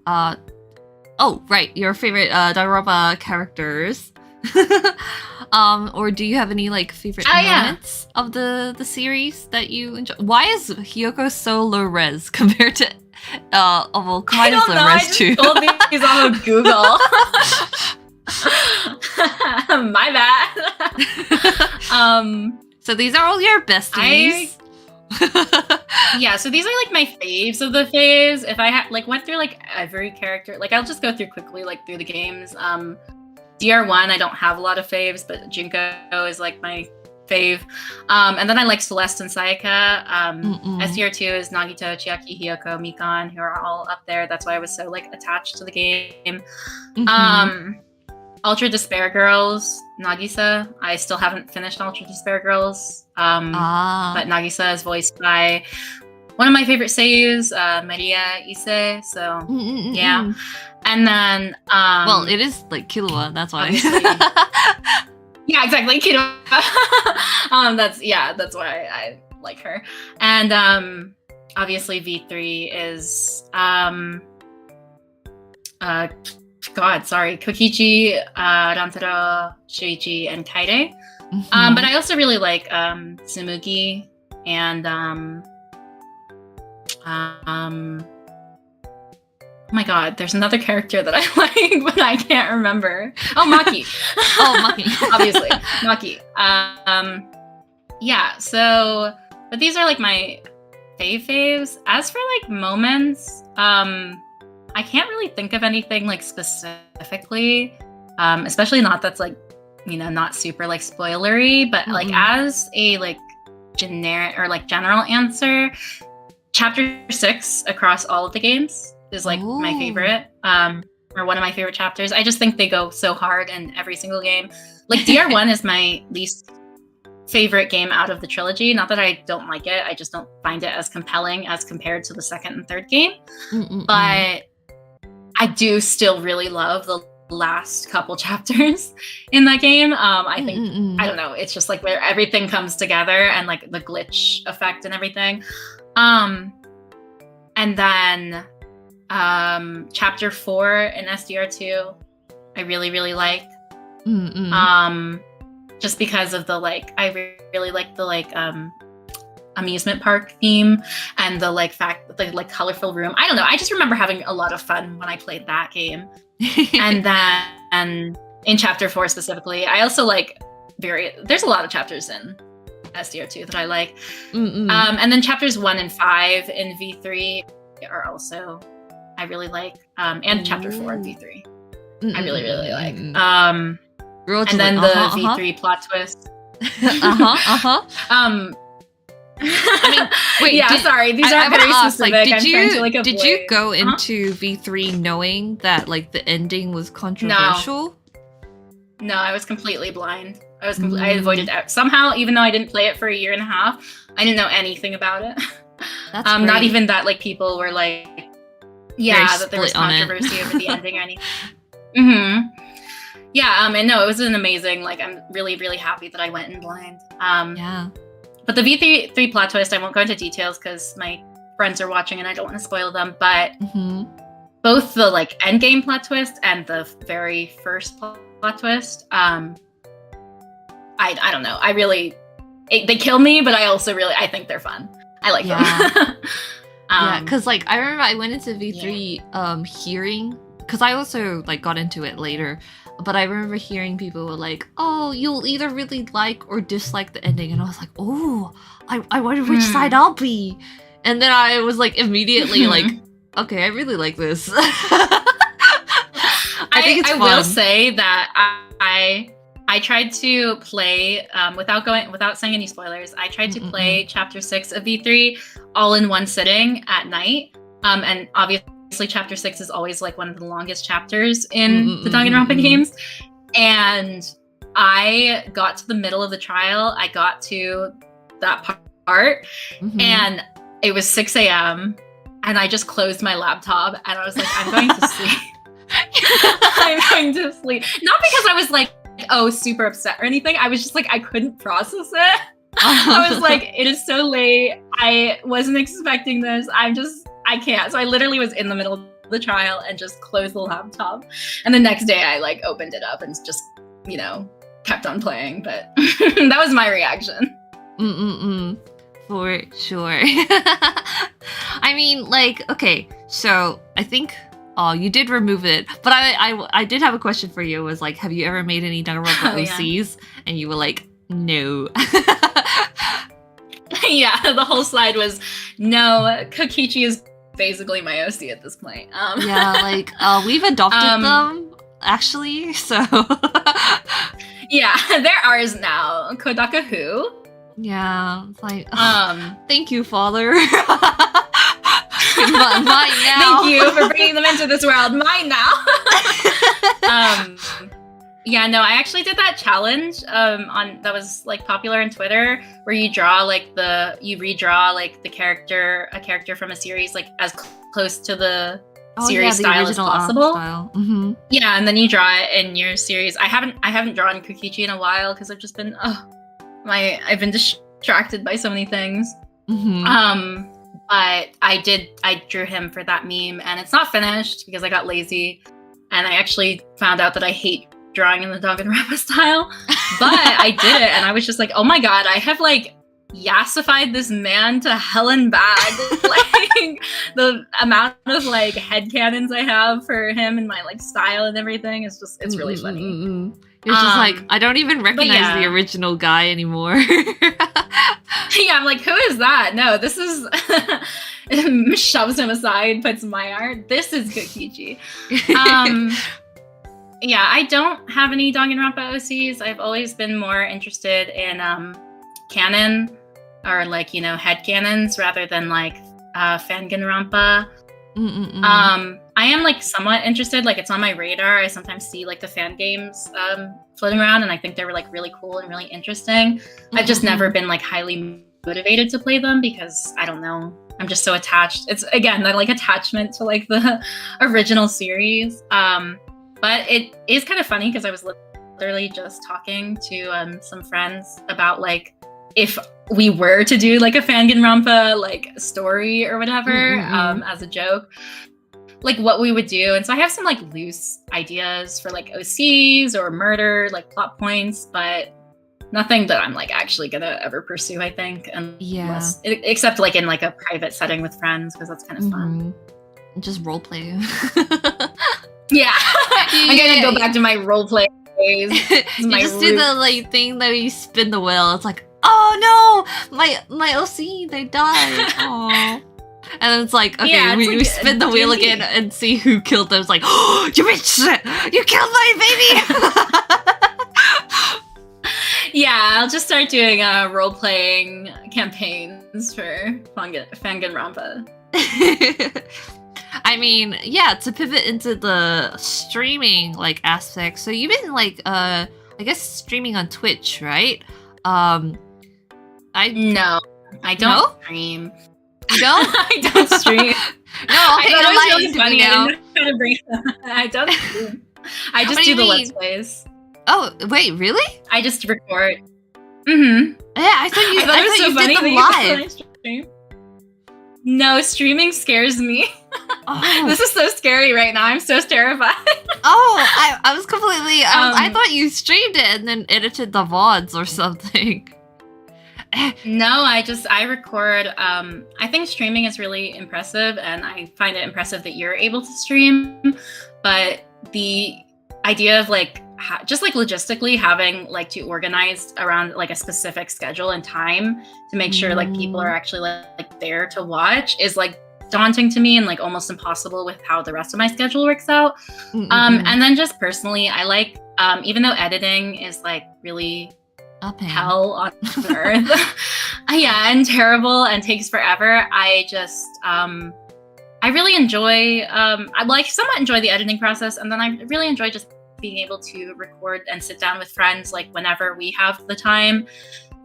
oh right, your favorite Danganronpa characters. Or do you have any like favorite moments of the series that you enjoy? Why is Hiyoko so low res compared to well, Kamai's low res too? I just pulled these off of Google. My bad. So these are all your besties. Yeah, so these are like my faves of the faves. If I went through like every character, like I'll just go through quickly like through the games. DR1, I don't have a lot of faves, but Junko is like my fave. And then I like Celeste and Sayaka. SDR2 is Nagito, Chiaki, Hiyoko, Mikan, who are all up there. That's why I was so like attached to the game. Ultra Despair Girls, Nagisa. I still haven't finished Ultra Despair Girls. But Nagisa is voiced by one of my favorite seiyus, Maria Ise. So yeah. And then well, it is like Killua, that's why. Yeah, exactly. Killua. That's why I like her. And obviously V3 is Kokichi, Rantaro, Shuichi, and Kaide. But I also really like Tsumugi and oh my god, there's another character that I like, but I can't remember. Oh, Maki. Maki. Obviously, Maki. Yeah, so, but these are like my faves. As for like moments, I can't really think of anything like specifically, especially not that's like, not super like spoilery, but like as a like generic or like general answer, chapter 6 across all of the games is like my favorite. are one of my favorite chapters. I just think they go so hard in every single game. Like DR1 is my least favorite game out of the trilogy. Not that I don't like it, I just don't find it as compelling as compared to the second and third game. But I do still really love the last couple chapters in that game. I think I don't know, it's just like where everything comes together and like the glitch effect and everything. And then chapter 4 in SDR2 I really like. Just because of the like, I really like the like amusement park theme and the like fact that the like colorful room. I don't know, I just remember having a lot of fun when I played that game. And then in chapter 4 specifically, I also like there's a lot of chapters in SDR2 that I like. And then chapters 1 and 5 in V3 are also I really like. And chapter 4 in V3 I really like. And then the V3 plot twist. I mean, wait. Yeah, sorry. These are very specific. Like, did you go into V3 knowing that like the ending was controversial? No, I was completely blind. I avoided it somehow, even though I didn't play it for a year and a half. I didn't know anything about it. That's great. Not even that like people were like, yeah, that there was controversy over the ending or anything. Yeah, and no, it was an amazing, like, I'm really, really happy that I went in blind. Yeah. But the V3 plot twist, I won't go into details because my friends are watching and I don't want to spoil them, but both the, like, endgame plot twist and the very first plot twist, I don't know, they kill me, but I also I think they're fun. I like them. Yeah, because, like, I remember I went into V3 hearing, because I also, like, got into it later, but I remember hearing people were like, oh, you'll either really like or dislike the ending. And I was like, oh, I wonder which side I'll be. And then I was like, immediately like, okay, I really like this. I think it's fun. I will say that I tried to play, without saying any spoilers, I tried to play chapter 6 of V3 all in one sitting at night. And obviously chapter 6 is always like one of the longest chapters in the Danganronpa games, and I got to the middle of the trial. I got to that part, and it was 6 a.m. and I just closed my laptop and I was like, I'm going to sleep. I'm going to sleep. Not because I was like, oh, super upset or anything. I was just like, I couldn't process it. I was like, it is so late. I wasn't expecting this. I can't. So I literally was in the middle of the trial and just closed the laptop. And the next day I like opened it up and just, kept on playing. But that was my reaction. For sure. I mean, like, okay, so I think you did remove it, but I did have a question for you. It was like, have you ever made any Danganronpa OCs? Yeah. And you were like, no. Yeah, the whole slide was no. Kokichi is basically my OC at this point. Yeah, like we've adopted them actually, so yeah, they're ours now. Kodaka who? Yeah, it's like thank you, Father. Mine now. Thank you for bringing them into this world. Mine now. Yeah, no, I actually did that challenge that was like popular on Twitter, where you redraw like a character from a series like as close to the series style as possible. Style. Yeah, and then you draw it in your series. I haven't drawn Kokichi in a while because I've just been I've been distracted by so many things. But I drew him for that meme, and it's not finished because I got lazy, and I actually found out that I hate drawing in the Danganronpa style, but I did it, and I was just like, oh my god, I have like yassified this man to hell and back. Like the amount of like headcanons I have for him and my like style and everything is just, it's really funny. You're just like, I don't even recognize the original guy anymore. Yeah, I'm like, who is that? No, this is shoves him aside, puts my art. This is Kokichi. Yeah, I don't have any Danganronpa OCs. I've always been more interested in canon, or like, headcanons rather than like Fanganronpa. I I am like somewhat interested. Like it's on my radar. I sometimes see like the fan games floating around, and I think they were like really cool and really interesting. I've just never been like highly motivated to play them because I don't know. I'm just so attached. It's again that like attachment to like the original series. But it is kind of funny because I was literally just talking to some friends about like if we were to do like a Danganronpa like story or whatever as a joke, like what we would do. And so I have some like loose ideas for like OCs or murder like plot points, but nothing that I'm like actually gonna ever pursue, I think, unless except like in like a private setting with friends, because that's kind of fun. Just role play. Yeah. I'm gonna go back to my role play days. You just do the like thing that you spin the wheel. It's like, oh no, my OC, they died. Oh. And it's like, okay, we like, spin the wheel again and see who killed them. It's like, oh, you bitch! You killed my baby! Yeah, I'll just start doing role-playing campaigns for Danganronpa. I mean, yeah, to pivot into the streaming like aspect. So you've been like, I guess streaming on Twitch, right? No, I don't stream. You don't? I don't stream. No, okay, I thought it was really funny. I don't stream. I just do the Let's Plays. Oh, wait, really? I just record. Mm-hmm. Yeah, I thought you, I thought you did them live. No, streaming scares me. Oh. This is so scary right now. I'm so terrified. Oh, I was completely... I thought you streamed it and then edited the VODs or something. No, I record. I think streaming is really impressive, and I find it impressive that you're able to stream. But the idea of like just like logistically having like to organize around like a specific schedule and time to make sure like people are actually like there to watch is like daunting to me and like almost impossible with how the rest of my schedule works out. And then just personally, I like even though editing is like really hell on earth, yeah, and terrible and takes forever, I just I really enjoy I like somewhat enjoy the editing process, and then I really enjoy just being able to record and sit down with friends like whenever we have the time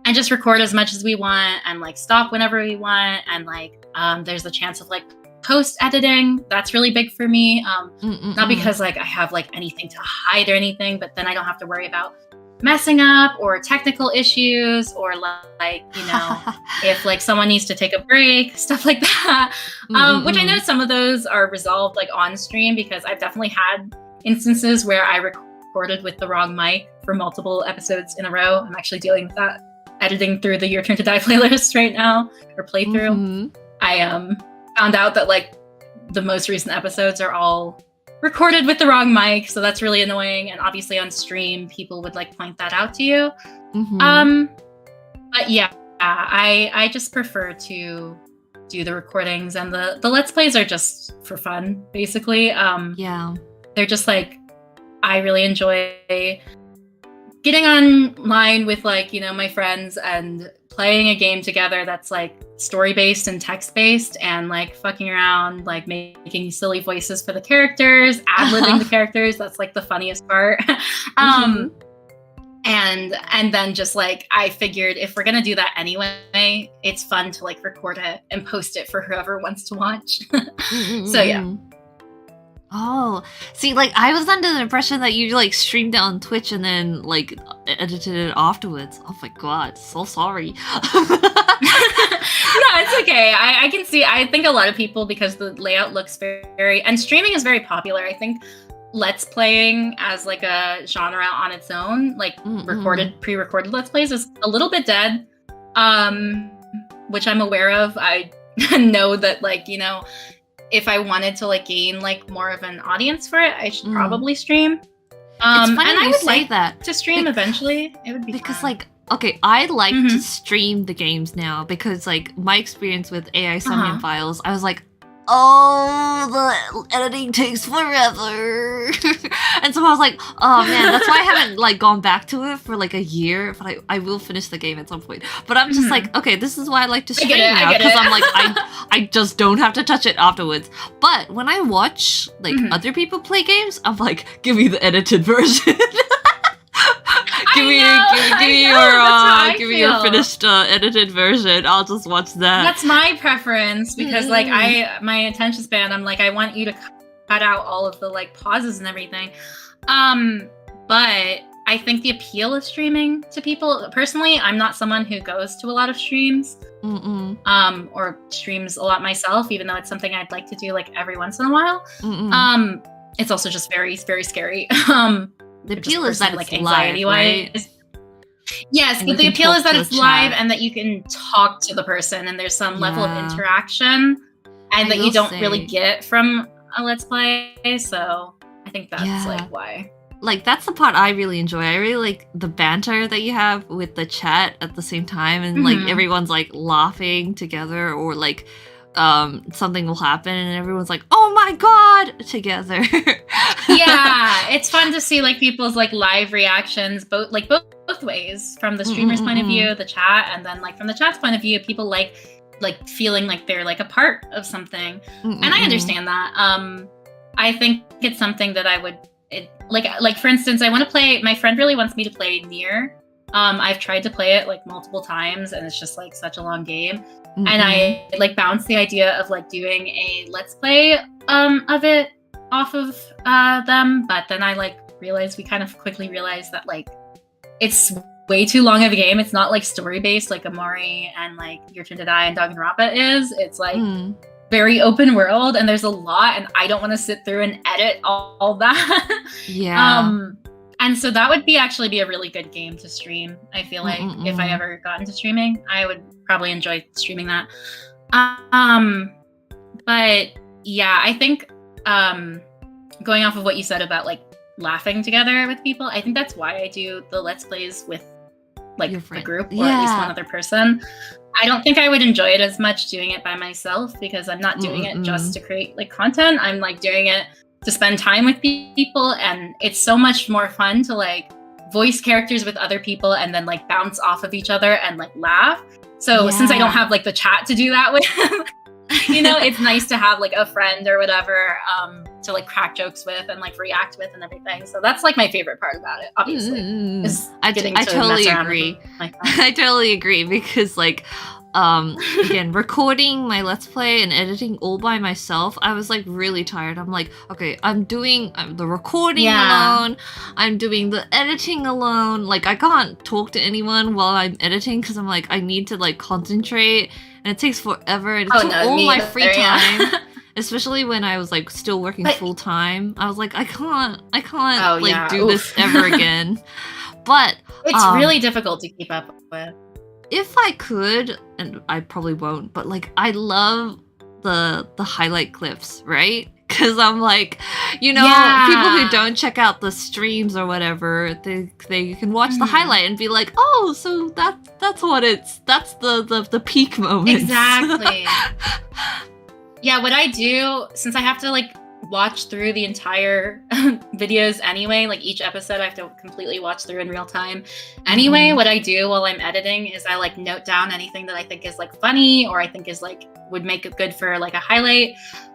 and just record as much as we want and like stop whenever we want, and like there's the chance of like post editing. That's really big for me, not because like I have like anything to hide or anything, but then I don't have to worry about messing up or technical issues or like, you know, if like someone needs to take a break, stuff like that, which I know some of those are resolved like on stream, because I've definitely had instances where I recorded with the wrong mic for multiple episodes in a row. I'm actually dealing with that, editing through the Your Turn to Die playlist right now, or playthrough. I found out that like the most recent episodes are all recorded with the wrong mic, so that's really annoying, and obviously on stream people would like point that out to you. But yeah, I just prefer to do the recordings, and the Let's Plays are just for fun, basically. Yeah, they're just like, I really enjoy getting online with like, you know, my friends and playing a game together that's like story-based and text-based, and like fucking around, like making silly voices for the characters, ad-libbing the characters. That's like the funniest part. And then just like, I figured if we're gonna do that anyway, it's fun to like record it and post it for whoever wants to watch. So yeah. Oh, see, like I was under the impression that you like streamed it on Twitch and then like edited it afterwards. Oh my god, so sorry. No, it's okay. I can see, I think a lot of people, because the layout looks very, and streaming is very popular. I think Let's Playing as like a genre on its own, like pre-recorded Let's Plays is a little bit dead, which I'm aware of. I know that like, you know, if I wanted to like gain like more of an audience for it, I should probably stream. It's funny and I you would say like that to stream eventually. It would be because fun. like, okay, I like to stream the games now because like my experience with AI summon files, I was like, oh, the editing takes forever. And so I was like, oh man, that's why I haven't like gone back to it for like a year, but I will finish the game at some point. But I'm just like, okay, this is why I like to stream now, because I'm like, I just don't have to touch it afterwards. But when I watch like other people play games, I'm like, give me the edited version. Give me your finished edited version. I'll just watch that. That's my preference because like my attention span, I'm like, I want you to cut out all of the like pauses and everything. But I think the appeal of streaming to people, personally, I'm not someone who goes to a lot of streams, or streams a lot myself, even though it's something I'd like to do like every once in a while. It's also just very, very scary. The appeal is that like it's live, right? Yes, but the appeal is that it's live and that you can talk to the person and there's some level of interaction and that you don't really get from a Let's Play. So I think that's like why. Like, that's the part I really enjoy. I really like the banter that you have with the chat at the same time, and like everyone's like laughing together, or like something will happen and everyone's like, oh my god, together. Yeah, it's fun to see like people's like live reactions, both ways, from the streamer's point of view, the chat, and then like from the chat's point of view, people like feeling like they're like a part of something. And I understand that. I think it's something that I would like for instance, I want to play, my friend really wants me to play Nier. I've tried to play it like multiple times and it's just like such a long game. And I like bounced the idea of like doing a Let's Play of it off of them, but then I like we kind of quickly realized that like it's way too long of a game. It's not like story based like Amori and like Your Turn to Die and Danganronpa is. It's like very open world and there's a lot, and I don't want to sit through and edit all that. And so that would actually be a really good game to stream. I feel like if I ever got into streaming, I would probably enjoy streaming that. But yeah, I think going off of what you said about like laughing together with people, I think that's why I do the Let's Plays with like a group or at least one other person. I don't think I would enjoy it as much doing it by myself because I'm not doing it just to create like content. I'm like doing it to spend time with people, and it's so much more fun to like voice characters with other people and then like bounce off of each other and like laugh. So since I don't have like the chat to do that with, you know, it's nice to have like a friend or whatever to like crack jokes with and like react with and everything. So that's like my favorite part about it, obviously. I totally agree. I totally agree because like again, recording my Let's Play and editing all by myself, I was like really tired. I'm like, okay, I'm doing the recording alone, I'm doing the editing alone, like I can't talk to anyone while I'm editing because I'm like, I need to like concentrate, and it takes forever, and it took all my free time. Especially when I was like still working full time, I was like, I can't do this ever again. But it's really difficult to keep up with. If I could, and I probably won't, but like I love the highlight clips, right? Because I'm like, you know, people who don't check out the streams or whatever, they can watch the highlight and be like, oh, so that's the peak moment. Exactly. Yeah, what I do, since I have to like watch through the entire videos anyway, like each episode I have to completely watch through in real time anyway, what I do while I'm editing is I like note down anything that I think is like funny or I think is like would make it good for like a highlight,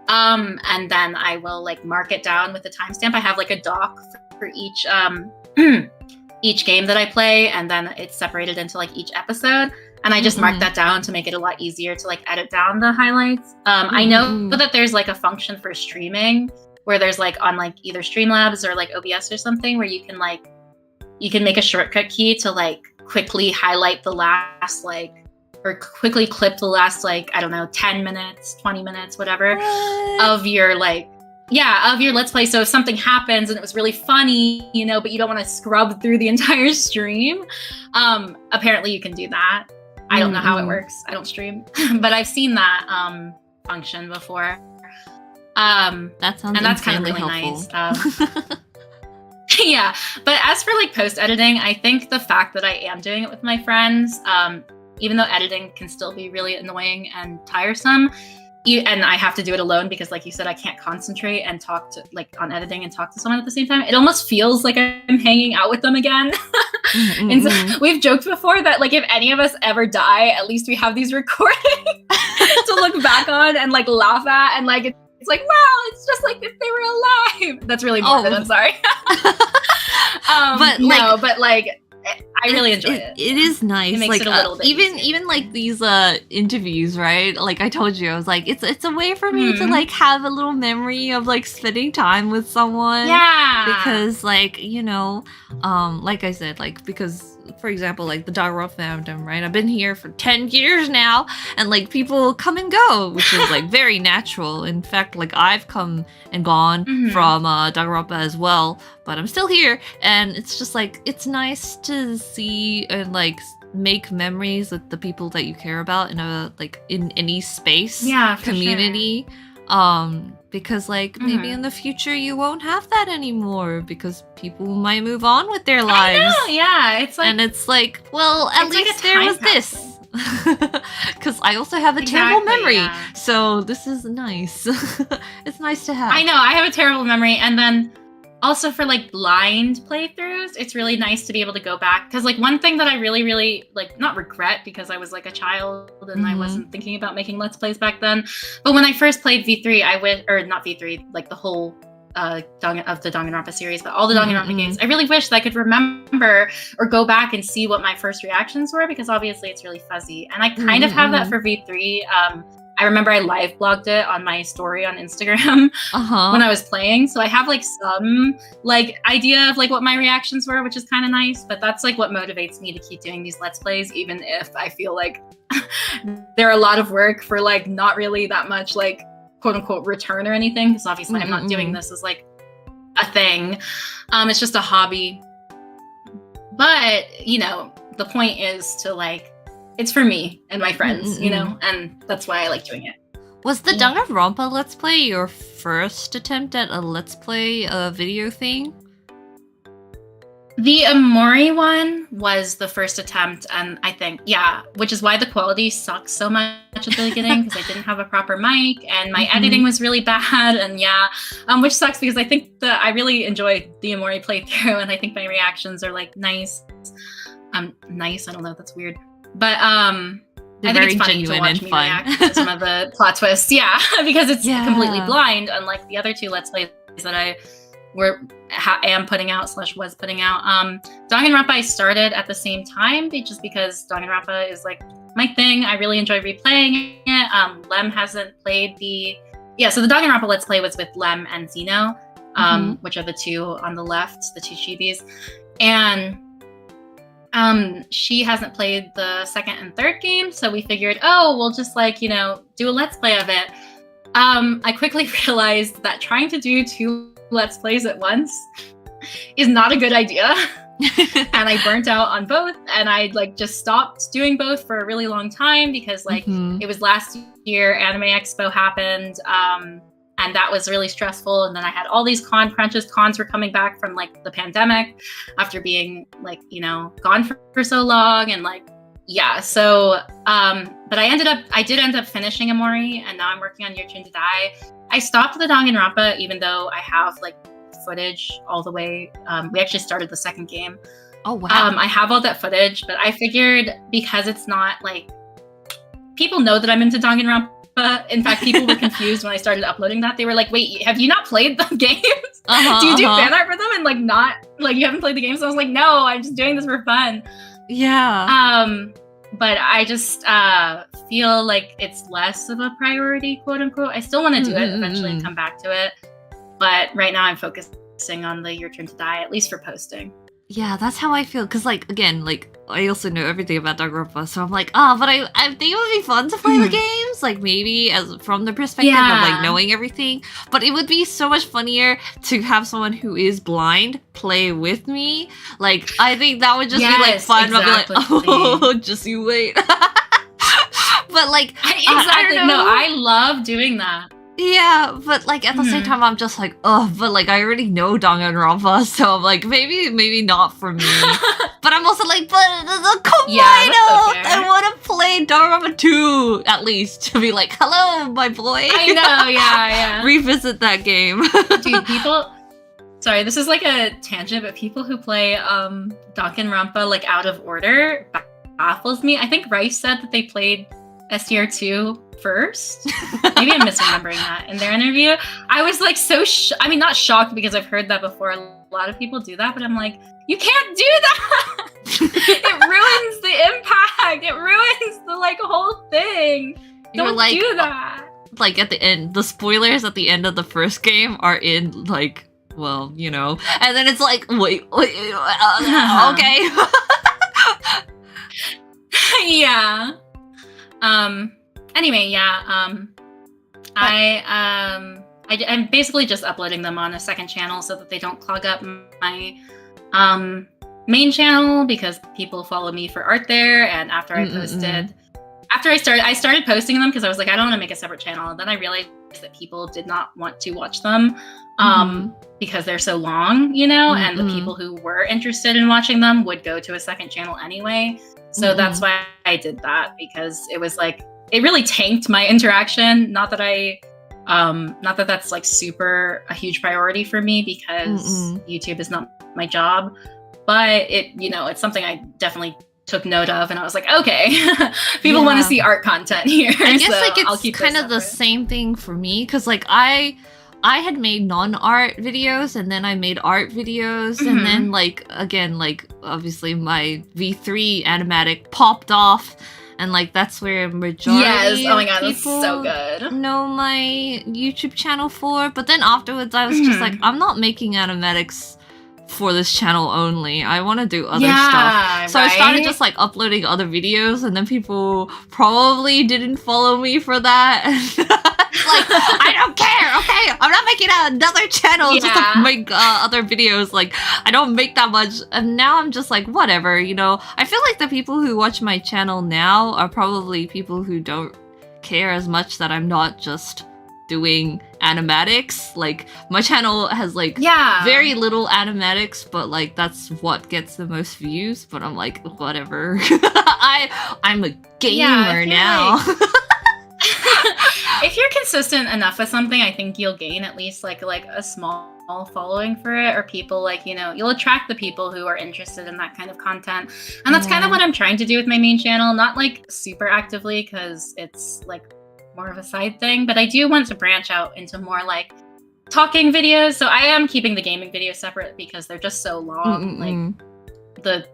and then I will like mark it down with the timestamp. I have like a doc for each each game that I play, and then it's separated into like each episode. And I just mark that down to make it a lot easier to like edit down the highlights. I know that there's like a function for streaming where there's like on like either Streamlabs or like OBS or something where you can make a shortcut key to like quickly highlight the last like, or quickly clip the last like, I don't know, 10 minutes, 20 minutes, whatever, of your like, of your Let's Play. So if something happens and it was really funny, you know, but you don't want to scrub through the entire stream, apparently you can do that. I don't know how it works. I don't stream, but I've seen that function before. That sounds and that's kind of really helpful. Nice. Yeah, but as for like post editing, I think the fact that I am doing it with my friends, even though editing can still be really annoying and tiresome, and I have to do it alone because, like you said, I can't concentrate and talk to like on editing and talk to someone at the same time. It almost feels like I'm hanging out with them again. And so we've joked before that like if any of us ever die, at least we have these recordings. to look back on and like laugh at, and like it's like, wow, it's just like if they were alive. That's really morbid. I'm sorry. But I really enjoy it. It is nice. It makes like it a little bit even like these interviews, right? Like I told you, I was like, it's a way for me to like have a little memory of like spending time with someone. Yeah. Because like, you know, like I said, like because for example, like the Danganronpa fandom, right? I've been here for 10 years now, and like people come and go, which is like very natural. In fact, like I've come and gone from Danganronpa as well, but I'm still here, and it's just like it's nice to see and like make memories with the people that you care about in a like in any space, community. Sure. Because like maybe in the future you won't have that anymore because people might move on with their lives. I know, yeah. It's like, and it's like, well, at least there was this. Because I also have a terrible memory, so this is nice. It's nice to have. I know, I have a terrible memory, and then also for like blind playthroughs, it's really nice to be able to go back, because like one thing that I really, really like, not regret because I was like a child and I wasn't thinking about making Let's Plays back then, but when I first played V3, I wish, or not V3, like the whole of the Danganronpa series, but all the Danganronpa games, I really wish that I could remember or go back and see what my first reactions were, because obviously it's really fuzzy, and I kind of have that for V3. I remember I live blogged it on my story on Instagram when I was playing. So I have like some like idea of like what my reactions were, which is kind of nice. But that's like what motivates me to keep doing these Let's Plays, even if I feel like they're a lot of work for like not really that much like quote unquote return or anything. Because obviously I'm not doing this as like a thing. It's just a hobby. But, you know, the point is to like, it's for me and my friends, you know, and that's why I like doing it. Was the Danganronpa Let's Play your first attempt at a Let's Play video thing? The Amori one was the first attempt, and I think, which is why the quality sucks so much at the beginning, because I didn't have a proper mic, and my editing was really bad, and which sucks because I think that I really enjoyed the Amori playthrough, and I think my reactions are like nice. Nice, I don't know, that's weird. But I think it's funny to watch me react to some of the plot twists. Yeah, because it's completely blind, unlike the other two Let's Plays that I am putting out / was putting out. Danganronpa I started at the same time, just because Danganronpa is like my thing. I really enjoy replaying it. Lem hasn't played so the Danganronpa Let's Play was with Lem and Zeno, which are the two on the left, the two chibis, and she hasn't played the second and third game, so we figured, we'll just like, you know, do a Let's Play of it. I quickly realized that trying to do 2 Let's Plays at once is not a good idea. And I burnt out on both, and I like just stopped doing both for a really long time because like it was last year, Anime Expo happened, and that was really stressful. And then I had all these crunches. Cons were coming back from like the pandemic after being like, you know, gone for so long. And like, so, but I did end up finishing Amori, and now I'm working on Your Turn to Die. I stopped the Danganronpa, even though I have like footage all the way. We actually started the second game. Oh, wow. I have all that footage, but I figured because it's not like, people know that I'm into Danganronpa. In fact, people were confused when I started uploading that. They were like, wait, have you not played the games? Do you do fan art for them? And like, not like you haven't played the games? So I was like, no, I'm just doing this for fun. Yeah. But I just feel like it's less of a priority, quote unquote. I still want to do it eventually and come back to it. But right now I'm focusing on the Your Turn to Die, at least for posting. Yeah, that's how I feel. Because, like, again, like, I also know everything about Danganronpa, so I'm like, but I think it would be fun to play the games, like, maybe as from the perspective of, like, knowing everything. But it would be so much funnier to have someone who is blind play with me. Like, I think that would just be, like, fun. Exactly. I'll be like, oh, just you wait. But, like, I don't know. No, I love doing that. Yeah, but like at the same time, I'm just like, but like I already know Danganronpa, so I'm like, maybe not for me. But I'm also like, but come on, I want to play Danganronpa 2 at least to be like, hello, my boy. I know, yeah. Revisit that game. Dude, sorry, this is like a tangent, but people who play Danganronpa like out of order baffles me. I think Rice said that they played STR2 first. Maybe I'm misremembering that in their interview. I was like I mean, not shocked because I've heard that before. A lot of people do that, but I'm like, you can't do that. It ruins the impact. It ruins the like whole thing. Don't like, do that. Like at the end, the spoilers at the end of the first game are in like, well, you know, and then it's like, wait, okay. Yeah. Anyway, yeah. I'm basically just uploading them on a second channel so that they don't clog up my main channel, because people follow me for art there. And after I started posting them because I was like, I don't want to make a separate channel. And then I realized that people did not want to watch them because they're so long, you know, and the people who were interested in watching them would go to a second channel anyway. So that's why I did that, because it was like, it really tanked my interaction. Not that that's like super a huge priority for me, because YouTube is not my job, but it, you know, it's something I definitely took note of, and I was like, okay, people want to see art content here. I guess so like I'll keep it's kind of the same thing for me, because like I had made non-art videos, and then I made art videos, and then like again, like obviously my V3 animatic popped off, and like that's where majority oh my god, of that's people so good. know my YouTube channel for. But then afterwards, I was just like, I'm not making animatics for this channel only. I want to do other stuff. So I started just like uploading other videos, and then people probably didn't follow me for that. Like, I don't care, okay? I'm not making another channel just to make other videos. Like, I don't make that much. And now I'm just like, whatever, you know? I feel like the people who watch my channel now are probably people who don't care as much that I'm not just doing animatics. Like, my channel has like very little animatics, but like that's what gets the most views. But I'm like, whatever. I'm a gamer now. If you're consistent enough with something, I think you'll gain at least like a small following for it, or people like, you know, you'll attract the people who are interested in that kind of content. And that's kind of what I'm trying to do with my main channel, not like super actively, because it's like more of a side thing, but I do want to branch out into more like talking videos. So I am keeping the gaming videos separate because they're just so long. But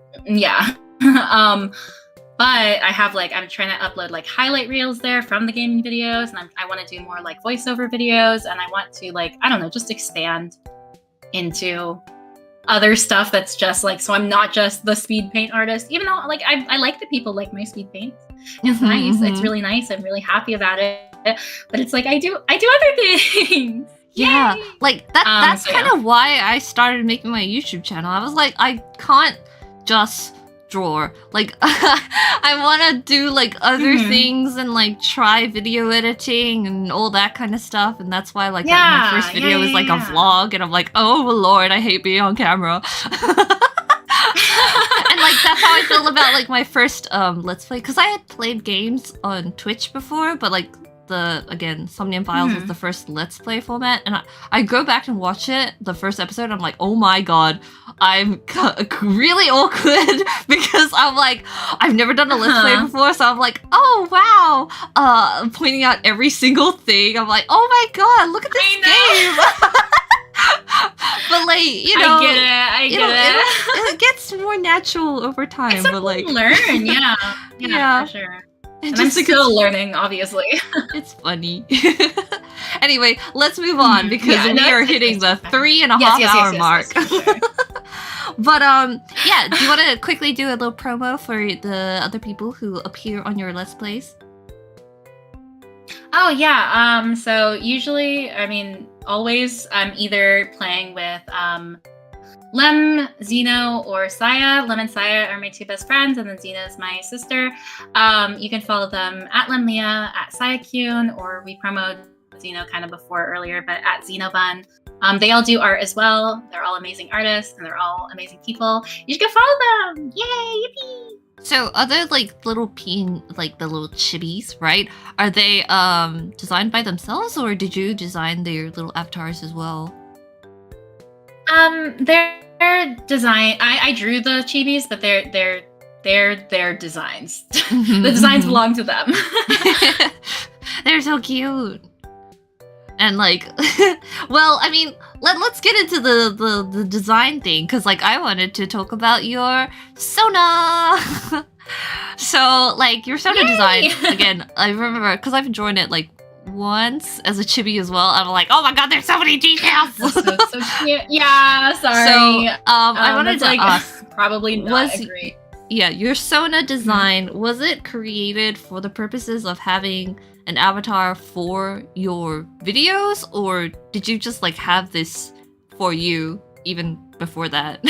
I have like, I'm trying to upload like highlight reels there from the gaming videos, and I want to do more like voiceover videos, and I want to like, I don't know, just expand into other stuff that's just like, so I'm not just the speed paint artist, even though like I like that people like my speed paints. It's nice. It's really nice. I'm really happy about it. But it's like I do other things. Yeah, Yay! like that's kind of why I started making my YouTube channel. I was like, I can't just draw. Like, I want to do like other things and like try video editing and all that kind of stuff. And that's why like my first video was like a vlog, and I'm like, oh Lord, I hate being on camera. And like that's how I feel about like my first Let's Play, because I had played games on Twitch before, but like Somnium Files was the first Let's Play format, and I go back and watch it, the first episode, I'm like, oh my god, I'm really awkward, because I'm like, I've never done a Let's Play before, so I'm like, oh wow, pointing out every single thing, I'm like, oh my god, look at this game! But like, you know, I get it. It gets more natural over time. It's but like, learn, yeah, for sure. And I'm still learning, obviously. It's funny. Anyway, let's move on, because we are hitting the 3.5 hour mark. Sure. But do you want to quickly do a little promo for the other people who appear on your Let's Plays? Oh yeah. So usually, I mean, always, I'm either playing with Lem, Zeno, or Saya. Lem and Saya are my two best friends, and then Zena is my sister. You can follow them at Lemlia, at SayaQune, or we promoted Zeno kind of before earlier, but at Zenobun. They all do art as well. They're all amazing artists, and they're all amazing people. You should go follow them! Yay! Yippee! So other like little the little chibis, right? Are they designed by themselves, or did you design their little avatars as well? Their design, I drew the chibis, but they're they're their designs. The designs belong to them. They're so cute. And like, well, I mean, let's get into the design thing, because like I wanted to talk about your Sona. So like your Sona design, again, I remember because I've joined it like once as a chibi as well. I'm like, oh my god, there's so many details. So cute. Yeah, sorry. So I wanted to ask, probably not agree. Yeah, your Sona design, was it created for the purposes of having an avatar for your videos, or did you just like have this for you even before that?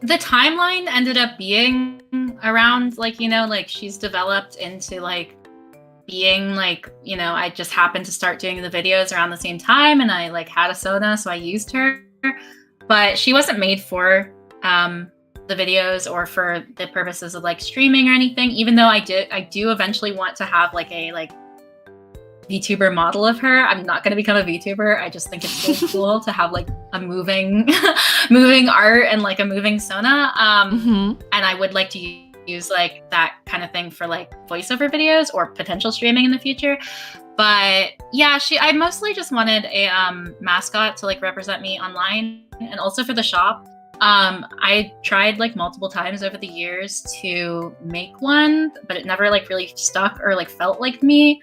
The timeline ended up being around like, you know, like she's developed into like being like, you know, I just happened to start doing the videos around the same time, and I like had a Sona, so I used her, but she wasn't made for the videos or for the purposes of like streaming or anything, even though I do eventually want to have like a like VTuber model of her. I'm not going to become a VTuber. I just think it's so cool to have like a moving art and like a moving Sona. And I would like to use like that kind of thing for like voiceover videos or potential streaming in the future. But yeah, I mostly just wanted a mascot to like represent me online and also for the shop. I tried like multiple times over the years to make one, but it never like really stuck or like felt like me.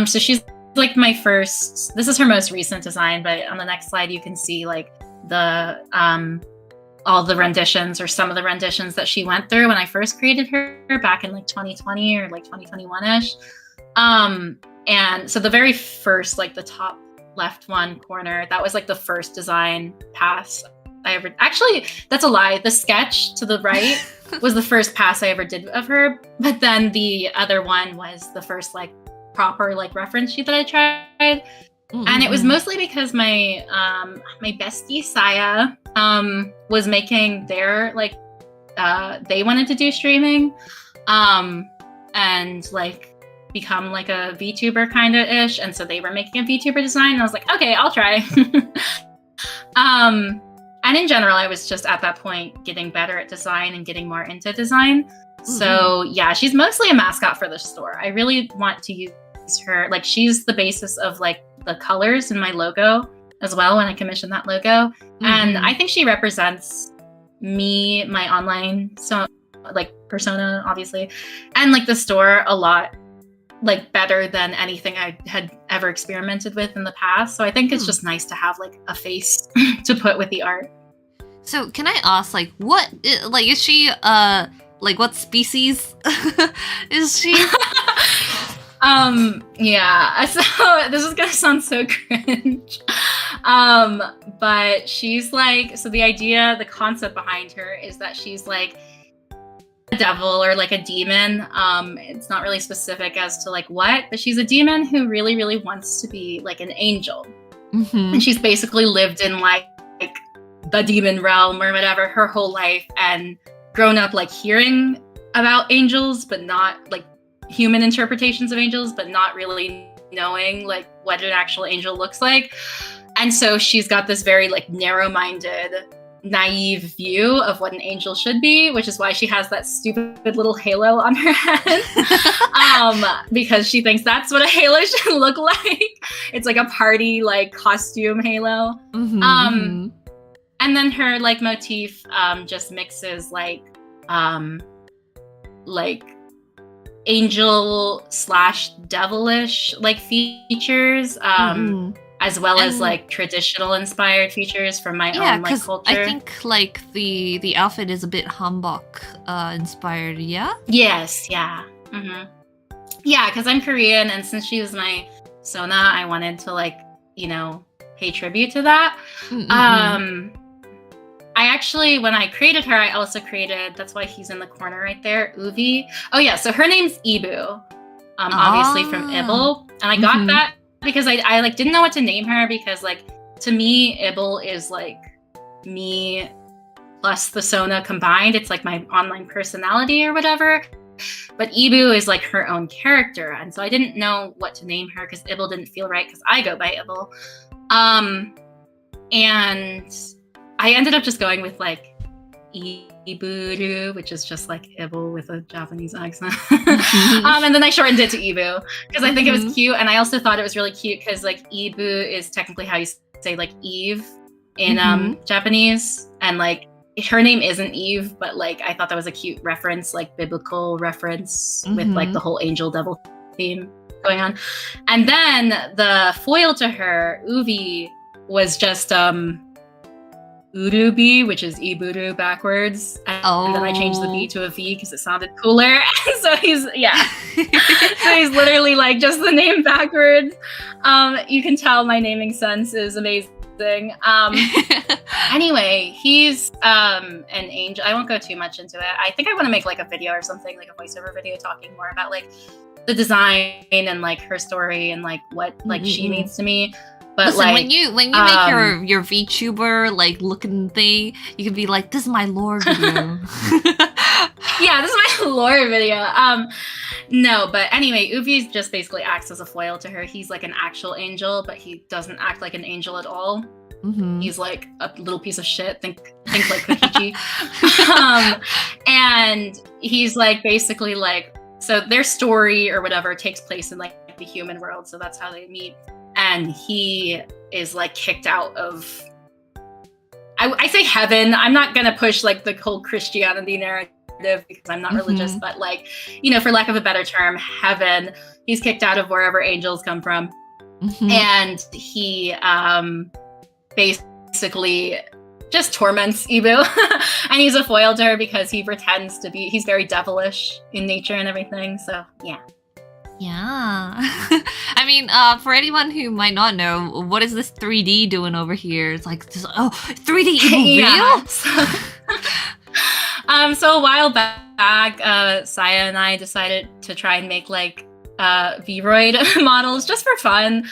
So she's like this is her most recent design, but on the next slide you can see like the all the renditions or some of the renditions that she went through when I first created her back in like 2020 or like 2021-ish. And so the very first, like the top left one corner, that was like the first design pass I ever, actually, that's a lie. The sketch to the right was the first pass I ever did of her. But then the other one was the first like proper like reference sheet that I tried. And it was mostly because my my bestie Saya was making their like they wanted to do streaming and like become like a VTuber kind of ish, and so they were making a VTuber design, and I was like, okay, I'll try. And in general, I was just at that point getting better at design and getting more into design. So yeah, she's mostly a mascot for the store. I really want to use her, like she's the basis of like the colors in my logo as well when I commissioned that logo. And I think she represents me, my online like persona, obviously, and like the store a lot like better than anything I had ever experimented with in the past. So I think it's just nice to have like a face to put with the art. So can I ask, like, what, like, is she, like, what species is she? Yeah, so this is gonna sound so cringe. But she's like, so the concept behind her is that she's like a devil or like a demon. It's not really specific as to like what, but she's a demon who really, really wants to be like an angel. And she's basically lived in like the demon realm or whatever her whole life and grown up like hearing about angels, but not like human interpretations of angels, but not really knowing like what an actual angel looks like. And so she's got this very like narrow-minded, naive view of what an angel should be, which is why she has that stupid little halo on her head. Because she thinks that's what a halo should look like. It's like a party like costume halo. And then her like motif just mixes like angel / devilish like features, as well as like traditional inspired features from my own like culture. I think like the outfit is a bit hanbok inspired, yeah? Yes, yeah. Yeah, because I'm Korean, and since she was my Sona, I wanted to like, you know, pay tribute to that. I actually, when I created her, I also created, that's why he's in the corner right there, Uvi. Oh yeah, so her name's Ibble, obviously from Ibble. And I got that because I like didn't know what to name her, because like to me, Ibble is like me plus the Sona combined. It's like my online personality or whatever. But Ibble is like her own character. And so I didn't know what to name her because Ibble didn't feel right because I go by Ibble. And I ended up just going with like Iburu, which is just like Ibble with a Japanese accent. And then I shortened it to Ibu because I think it was cute. And I also thought it was really cute because like Ibu is technically how you say like Eve in Japanese. And like her name isn't Eve, but like I thought that was a cute reference, like biblical reference with like the whole angel devil theme going on. And then the foil to her, Uvi, was just Urubi, which is Iburu backwards. And then I changed the B to a V because it sounded cooler. So he's, so he's literally like just the name backwards. You can tell my naming sense is amazing. Anyway, he's an angel. I won't go too much into it. I think I want to make like a video or something, like a voiceover video talking more about like the design and like her story and like what like she means to me. But listen, like when you make your VTuber like looking thing, you can be like, "This is my lore video." Yeah, this is my lore video. No, but anyway, Uvi just basically acts as a foil to her. He's like an actual angel, but he doesn't act like an angel at all. He's like a little piece of shit. Think like Kokichi. And he's like basically like, so their story or whatever takes place in like the human world. So that's how they meet. And he is like kicked out of, I say heaven. I'm not gonna push like the whole Christianity narrative because I'm not religious, but like, you know, for lack of a better term, heaven. He's kicked out of wherever angels come from. And he basically just torments Ibu. And he's a foil to her because he pretends to be, he's very devilish in nature and everything. So yeah. Yeah. I mean, for anyone who might not know, what is this 3D doing over here? It's like, 3D real? So a while back, Saya and I decided to try and make like Vroid models just for fun,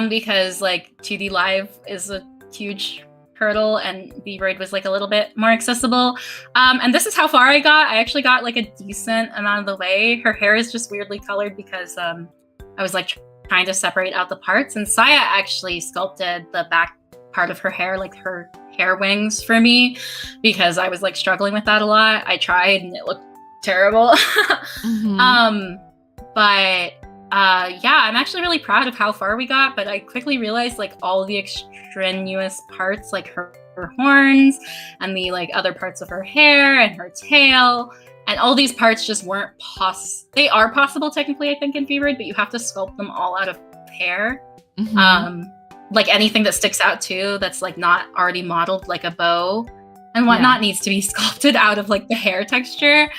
because like 2D Live is a huge hurdle and Vroid was like a little bit more accessible. And this is how far I got. I actually got like a decent amount of the way. Her hair is just weirdly colored because I was like trying to separate out the parts, and Saya actually sculpted the back part of her hair, like her hair wings for me, because I was like struggling with that a lot. I tried and it looked terrible. But yeah, I'm actually really proud of how far we got, but I quickly realized like all the extraneous parts, like her horns and the like other parts of her hair and her tail, and all these parts just weren't they are possible technically, I think, in Vroid, but you have to sculpt them all out of hair. Like anything that sticks out too, that's like not already modeled, like a bow and whatnot, needs to be sculpted out of like the hair texture.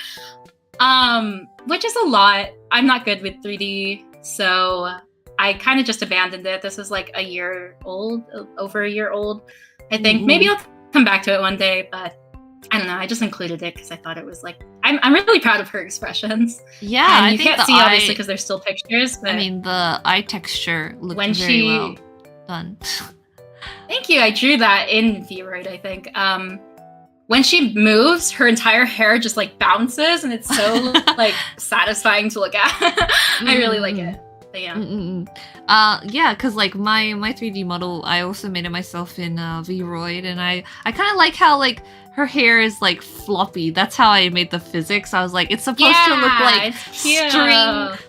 Which is a lot. I'm not good with 3D, so I kind of just abandoned it. This is like a year old, over a year old, I think. Maybe I'll come back to it one day, but I don't know. I just included it because I thought it was like, I'm really proud of her expressions. Yeah, and you can't see obviously because there's still pictures. But I mean, the eye texture looked very well done. Thank you. I drew that in Vroid, I think. When she moves, her entire hair just like bounces, and it's so like satisfying to look at. I really like it. But yeah. Yeah, because like my 3D model, I also made it myself in Vroid, and I kind of like how like her hair is like floppy. That's how I made the physics. I was like, it's supposed to look like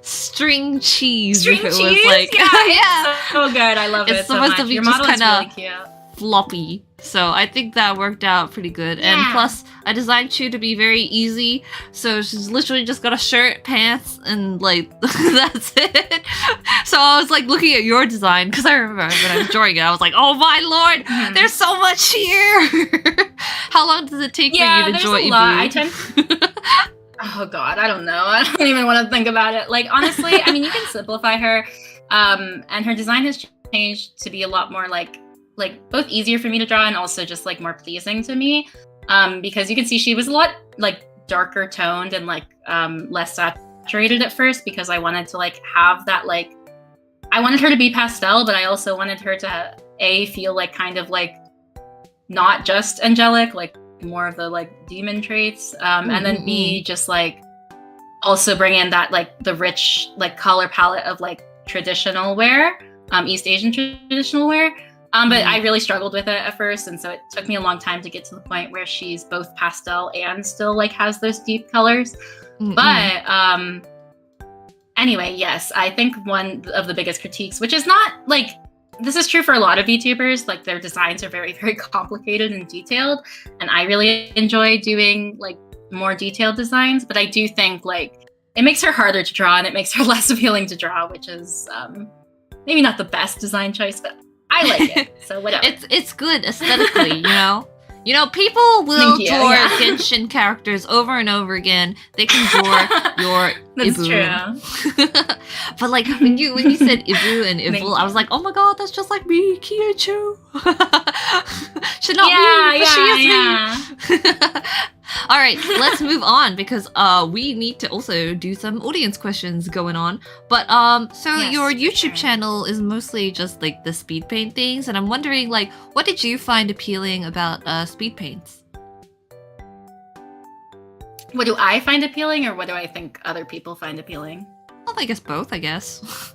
string cheese. String if it cheese? was like, yeah. So good. I love it. It's supposed to be Your just model is kind of really cute. floppy. So I think that worked out pretty good. Yeah. And plus, I designed Chuu to be very easy. So she's literally just got a shirt, pants, and like, that's it. So I was like looking at your design, because I remember when I was drawing it, I was like, oh my lord, there's so much here. How long does it take for you to draw a lot. I tend oh god, I don't know. I don't even want to think about it. Like, honestly, I mean, you can simplify her. And her design has changed to be a lot more like both easier for me to draw and also just like more pleasing to me, because you can see she was a lot like darker toned and like less saturated at first, because I wanted to like have that, like, I wanted her to be pastel, but I also wanted her to feel like kind of like not just angelic, like more of the like demon traits, and then B, just like also bring in that like the rich like color palette of like traditional wear, East Asian traditional wear. But I really struggled with it at first, and so it took me a long time to get to the point where she's both pastel and still like has those deep colors. But anyway, yes, I think one of the biggest critiques, which is not like, this is true for a lot of VTubers, like their designs are very, very complicated and detailed, and I really enjoy doing like more detailed designs, but I do think like it makes her harder to draw and it makes her less appealing to draw, which is maybe not the best design choice, but I like it, so whatever. It's good aesthetically, you know? You know, people will draw Genshin characters over and over again. They can draw your That's Ibble. true. But like when you said Ibble and Ibble, I was like, oh my god, that's just like me, khee and chuu. Should not be, but she is me. All right, let's move on because we need to also do some audience questions going on. But so your YouTube channel is mostly just like the speed paint things, and I'm wondering like, what did you find appealing about speed paints? What do I find appealing, or what do I think other people find appealing? Well, I guess both. I guess.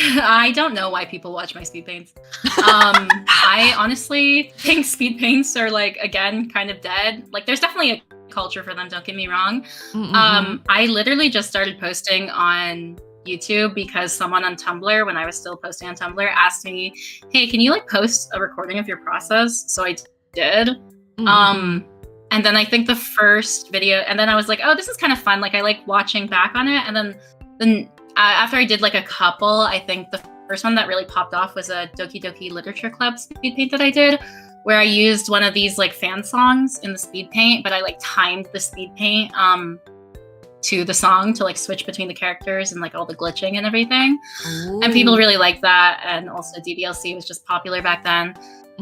I don't know why people watch my speed paints. I honestly think speed paints are like, again, kind of dead. Like there's definitely a culture for them, don't get me wrong. I literally just started posting on YouTube because someone on Tumblr, when I was still posting on Tumblr, asked me, hey, can you like post a recording of your process? So I did. And then I think the first video, and then I was like, oh, this is kind of fun. Like I like watching back on it. And then after I did like a couple, I think the first one that really popped off was a Doki Doki Literature Club speed paint that I did, where I used one of these like fan songs in the speed paint, but I like timed the speed paint to the song to like switch between the characters and like all the glitching and everything. Ooh. And people really liked that. And also DBLC was just popular back then.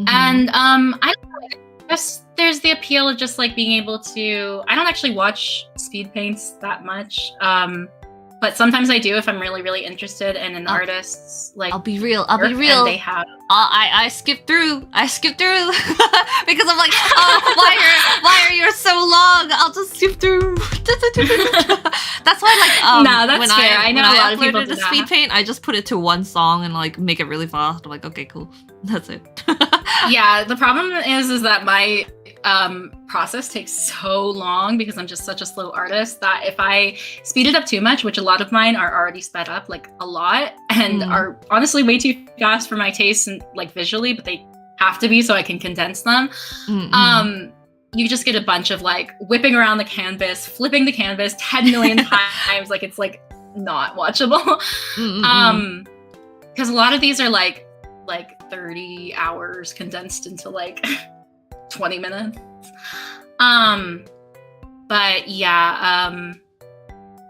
And I don't know, I guess there's the appeal of just like being able to, I don't actually watch speed paints that much. But sometimes I do if I'm really, really interested in an artist's like. I'll be real. They have. I skip through because I'm like, oh, why are you so long? I'll just skip through. That's why, like, no, that's fair. I know a lot of people do the speed paint. I just put it to one song and like make it really fast. I'm like, okay, cool. That's it. Yeah, the problem is that my process takes so long because I'm just such a slow artist that if I speed it up too much, which a lot of mine are already sped up like a lot and are honestly way too fast for my taste and like visually, but they have to be so I can condense them. You just get a bunch of like whipping around the canvas, flipping the canvas 10 million times. Like it's like not watchable. Because a lot of these are like 30 hours condensed into like 20 minutes. But yeah,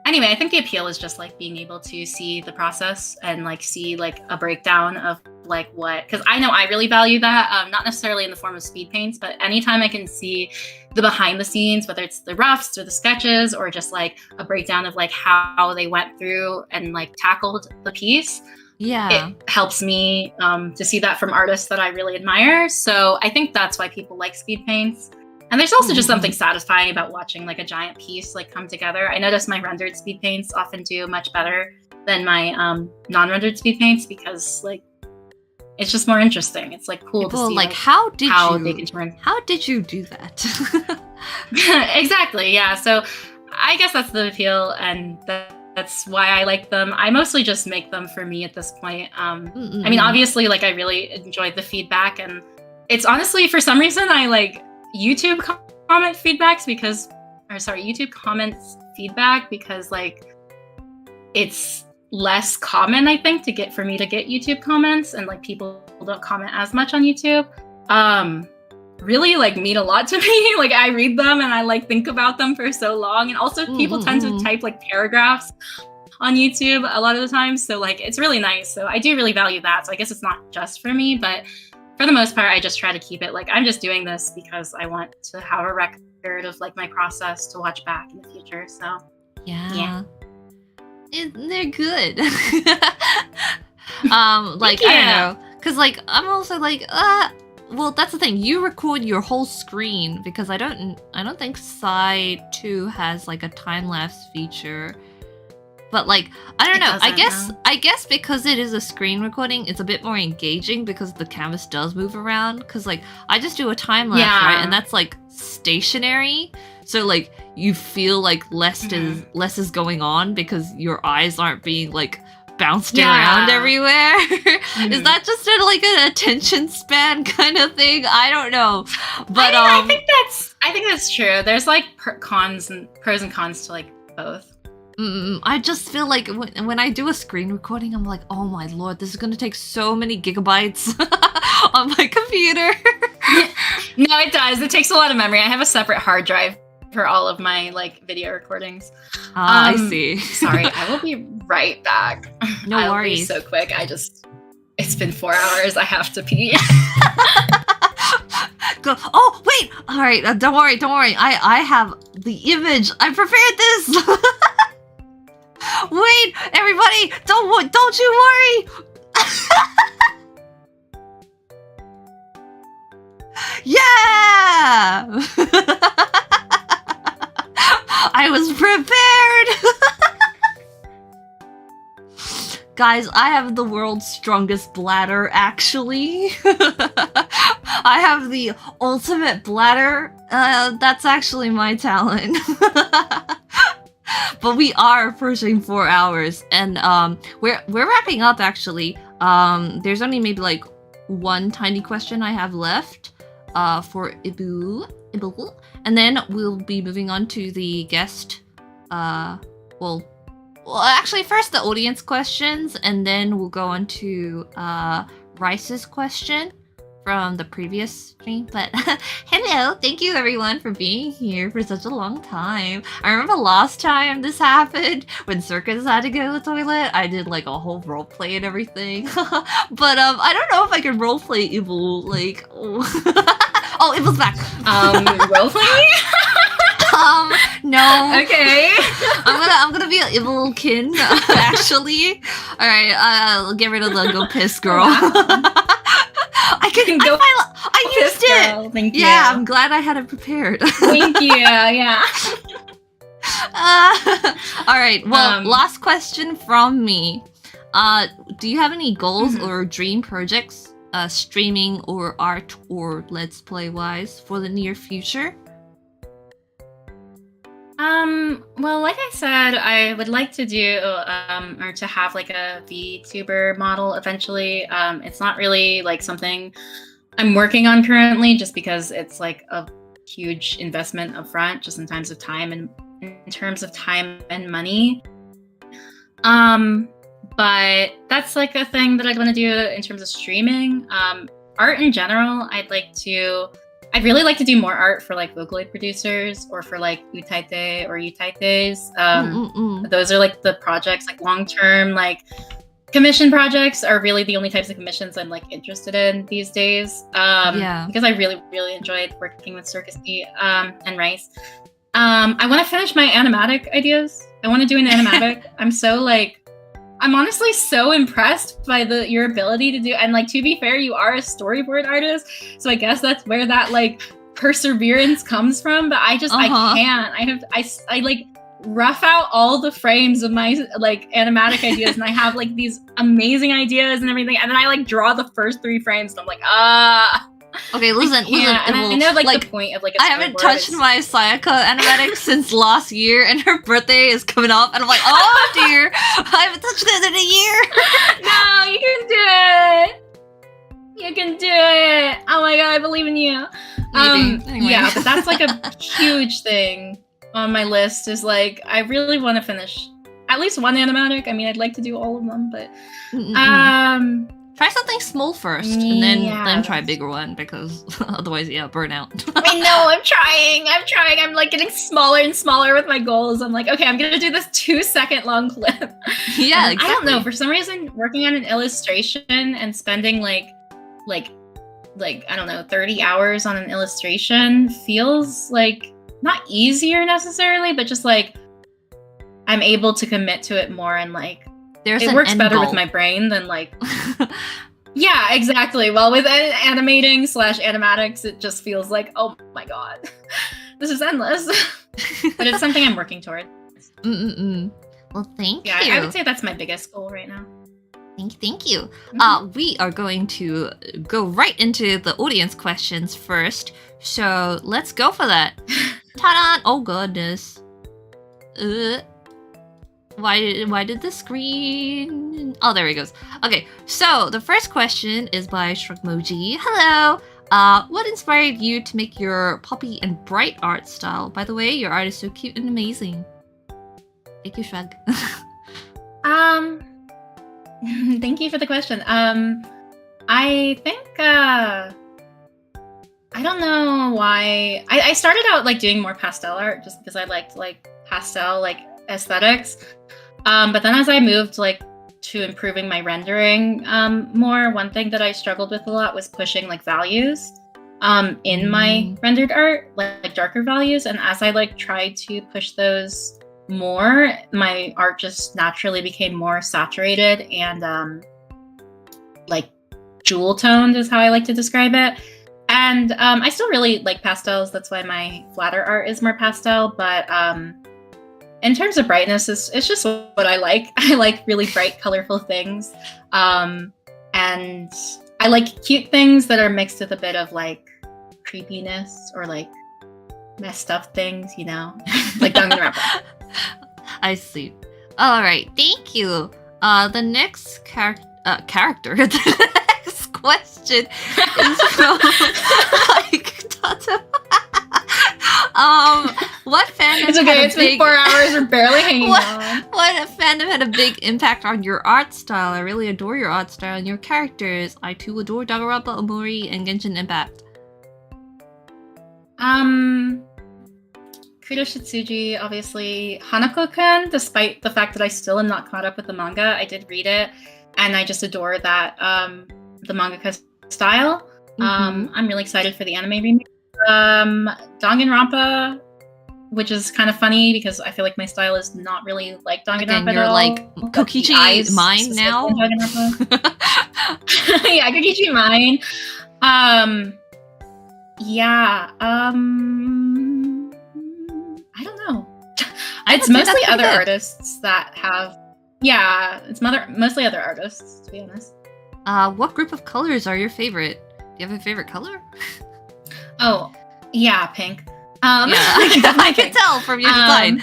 anyway, I think the appeal is just like being able to see the process and like see like a breakdown of like what, because I know I really value that, not necessarily in the form of speed paints, but anytime I can see the behind the scenes, whether it's the roughs or the sketches or just like a breakdown of like how they went through and like tackled the piece. Yeah, it helps me to see that from artists that I really admire. So I think that's why people like speed paints. And there's also just something satisfying about watching like a giant piece like come together. I notice my rendered speed paints often do much better than my non-rendered speed paints because like it's just more interesting. It's like cool to see like how did they can turn. How did you do that? Exactly. Yeah. So I guess that's the appeal, and that's why I like them. I mostly just make them for me at this point. I mean, obviously, like I really enjoyed the feedback, and it's honestly for some reason I like YouTube comment feedbacks YouTube comments feedback because like it's less common, I think, for me to get YouTube comments, and like people don't comment as much on YouTube. Really like mean a lot to me. Like I read them and I like think about them for so long, and also people tend to type like paragraphs on YouTube a lot of the time, so like it's really nice. So I do really value that. So I guess it's not just for me, but for the most part I just try to keep it like I'm just doing this because I want to have a record of like my process to watch back in the future. So yeah. They're good. Like I don't know, because like I'm also like well, that's the thing. You record your whole screen because I don't think Side 2 has like a time lapse feature. But like, I don't It know. I doesn't, no. guess because it is a screen recording, it's a bit more engaging because the canvas does move around. Because like, I just do a time lapse, Yeah. right, and that's like stationary. So like, you feel like less is going on because your eyes aren't being like bounced around everywhere. Is that just like an attention span kind of thing? I don't know. But I think that's true. There's like pros and cons to like both. I just feel like when I do a screen recording, I'm like, oh my lord, this is gonna take so many gigabytes on my computer. No, it does. It takes a lot of memory. I have a separate hard drive for all of my like video recordings. I see. Sorry, I will be right back. No I'll be worries. so quick. It's been 4 hours. I have to pee. Go. Oh wait. All right. Don't worry. I have the image. I prepared this. Wait, everybody! Don't you worry! Yeah! I was prepared! Guys, I have the world's strongest bladder, actually. I have the ultimate bladder. That's actually my talent. But we are approaching 4 hours, and we're wrapping up actually. There's only maybe like one tiny question I have left for Ibble, and then we'll be moving on to the guest. Well, actually, first the audience questions, and then we'll go on to Rice's question from the previous stream. But hello, thank you everyone for being here for such a long time. I remember last time this happened when Circus had to go to the toilet. I did like a whole roleplay and everything. But I don't know if I can roleplay Ibble. Like, oh, Ibble's back. Roleplay? No. Okay. I'm gonna be an Ibble kin. Actually, all right. I'll get rid of the go piss girl. I used it. Girl. Thank you. Yeah, I'm glad I had it prepared. Thank you. Yeah. All right. Well, last question from me. Do you have any goals or dream projects, streaming or art or let's play wise, for the near future? Well, like I said, I would like to do, or to have like a VTuber model eventually. It's not really like something I'm working on currently, just because it's like a huge investment upfront, just in terms of time and money. But that's like a thing that I'd want to do in terms of streaming. Art in general, I'd really like to do more art for like Vocaloid producers or for like utaite or utaites. Those are like the projects, like long-term, like commission projects are really the only types of commissions I'm like interested in these days. Because I really, really enjoyed working with Circus and Rice. I want to finish my animatic ideas. I want to do an animatic. I'm honestly so impressed by your ability to do, and like, to be fair, you are a storyboard artist, so I guess that's where that like perseverance comes from. But I can't. I like rough out all the frames of my like animatic ideas, and I have like these amazing ideas and everything, and then I like draw the first 3 frames, and I'm like, Okay, listen. And I know like the point of like a I haven't touched my Sayaka animatic since last year, and her birthday is coming up, and I'm like, oh dear, I haven't touched it in a year. No, you can do it. You can do it. Oh my god, I believe in you. Anyway. Yeah, but that's like a huge thing on my list. Is like, I really want to finish at least one animatic. I mean, I'd like to do all of them, but try something small first, and then try a bigger one, because otherwise, burnout. I know, I'm trying. I'm like getting smaller and smaller with my goals. I'm like, okay, I'm gonna do this 2-second long clip. Yeah, exactly. I don't know. For some reason, working on an illustration and spending like I don't know, 30 hours on an illustration feels like not easier necessarily, but just like I'm able to commit to it more, and like it works better with my brain than like. Yeah, exactly. Well, with animating / animatics, it just feels like, oh my god, this is endless. But it's something I'm working towards. Well, thank Yeah, you. I would say that's my biggest goal right now. Thank you. Mhm. We are going to go right into the audience questions first. So let's go for that. Ta-da! Oh goodness. Why did the screen? Oh, there it goes. Okay, so the first question is by Shrugmoji. Hello. What inspired you to make your poppy and bright art style? By the way, your art is so cute and amazing. Thank you, Shrug. Thank you for the question. I think I don't know why. I started out like doing more pastel art just because I liked like pastel like aesthetics. But then as I moved like to improving my rendering more, one thing that I struggled with a lot was pushing like values in my rendered art, like darker values. And as I like tried to push those more, my art just naturally became more saturated and like jewel toned is how I like to describe it. And I still really like pastels. That's why my flatter art is more pastel. But in terms of brightness, it's just what I like. I like really bright, colorful things. And I like cute things that are mixed with a bit of like creepiness or like messed up things, you know? Like Danganronpa. I see. All right, thank you. The next character. The next question is from what fandom? It's okay. It's been 4 hours. We're barely hanging on. What fandom had a big impact on your art style? I really adore your art style and your characters. I too adore Danganronpa, Omori, and Genshin Impact. Kudo Shitsuji, obviously. Hanako-kun, despite the fact that I still am not caught up with the manga, I did read it, and I just adore that the mangaka style. I'm really excited for the anime remake. Danganronpa, which is kind of funny because I feel like my style is not really like Danganronpa. Again, you're like Kokichi mine now. Yeah, Kokichi mine. Yeah. I don't know. It's mostly other artists that have. Yeah, it's mostly other artists, to be honest. What group of colors are your favorite? Do you have a favorite color? Oh, yeah, pink. Yeah, I can tell from your design.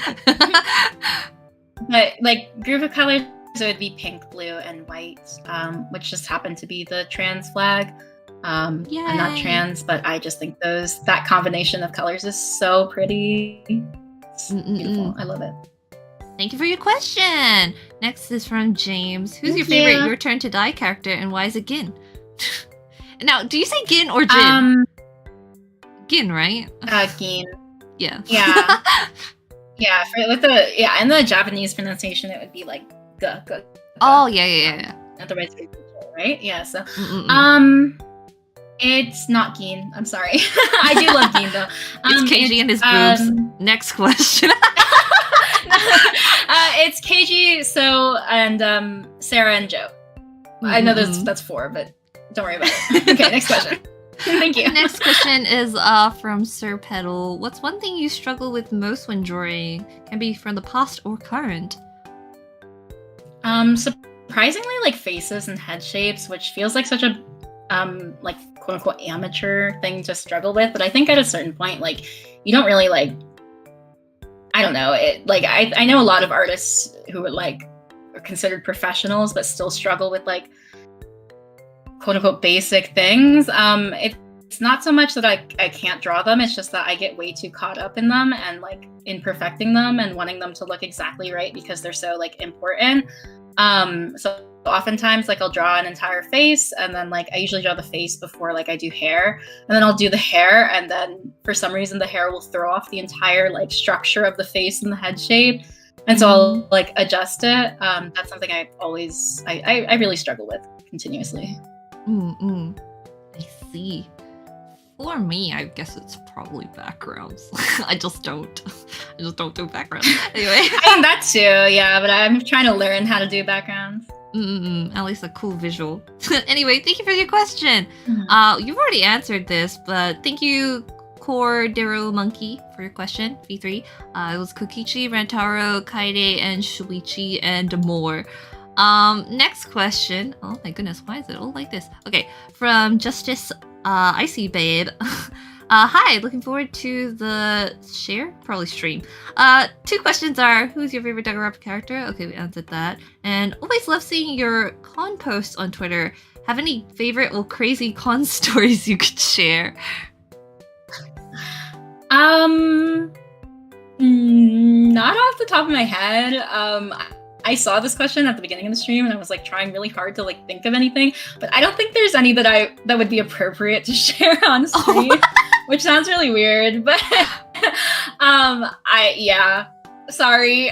But like group of colors, it would be pink, blue, and white, which just happen to be the trans flag. I'm not trans, but I just think that combination of colors is so pretty. It's beautiful. I love it. Thank you for your question. Next is from James. Who's your favorite Your Turn to Die character, and why is it Gin? Now, do you say Gin or Jin? Gin, right? Gin. Yeah. Yeah. Yeah. In the Japanese pronunciation, it would be like ga. Oh yeah. Otherwise, right? Yeah. So, it's not Gin. I'm sorry. I do love Gin though. It's KG and his boobs. Next question. It's KG, So, and Sarah and Joe. I know that's 4, but don't worry about it. Okay, next question. Thank you. Next question is from Sir Pedal. What's one thing you struggle with most when drawing? Can be from the past or current. Surprisingly, like faces and head shapes, which feels like such a like quote unquote amateur thing to struggle with. But I think at a certain point, like you don't really like. I don't know. I know a lot of artists who are like are considered professionals, but still struggle with like quote unquote basic things. It's not so much that I can't draw them. It's just that I get way too caught up in them and like in perfecting them and wanting them to look exactly right because they're so like important. So oftentimes like I'll draw an entire face and then like I usually draw the face before like I do hair, and then I'll do the hair, and then for some reason the hair will throw off the entire like structure of the face and the head shape, and so I'll like adjust it. That's something I really struggle with continuously. I see. For me, I guess it's probably backgrounds. I just don't do backgrounds. Anyway. I mean, that too, yeah, but I'm trying to learn how to do backgrounds. At least a cool visual. Anyway, thank you for your question. You've already answered this, but thank you, Core Dero Monkey for your question, V3. It was Kokichi, Rantaro, Kaide, and Shuichi, and more. Next question. Oh my goodness, why is it all like this? Okay, from Justice Icy Babe. Hi, looking forward to the probably stream. 2 questions are, who's your favorite Danganronpa character? Okay, we answered that. And always love seeing your con posts on Twitter. Have any favorite or crazy con stories you could share? Not off the top of my head. I saw this question at the beginning of the stream and I was like trying really hard to like think of anything, but I don't think there's any that would be appropriate to share on stream, which sounds really weird, but sorry.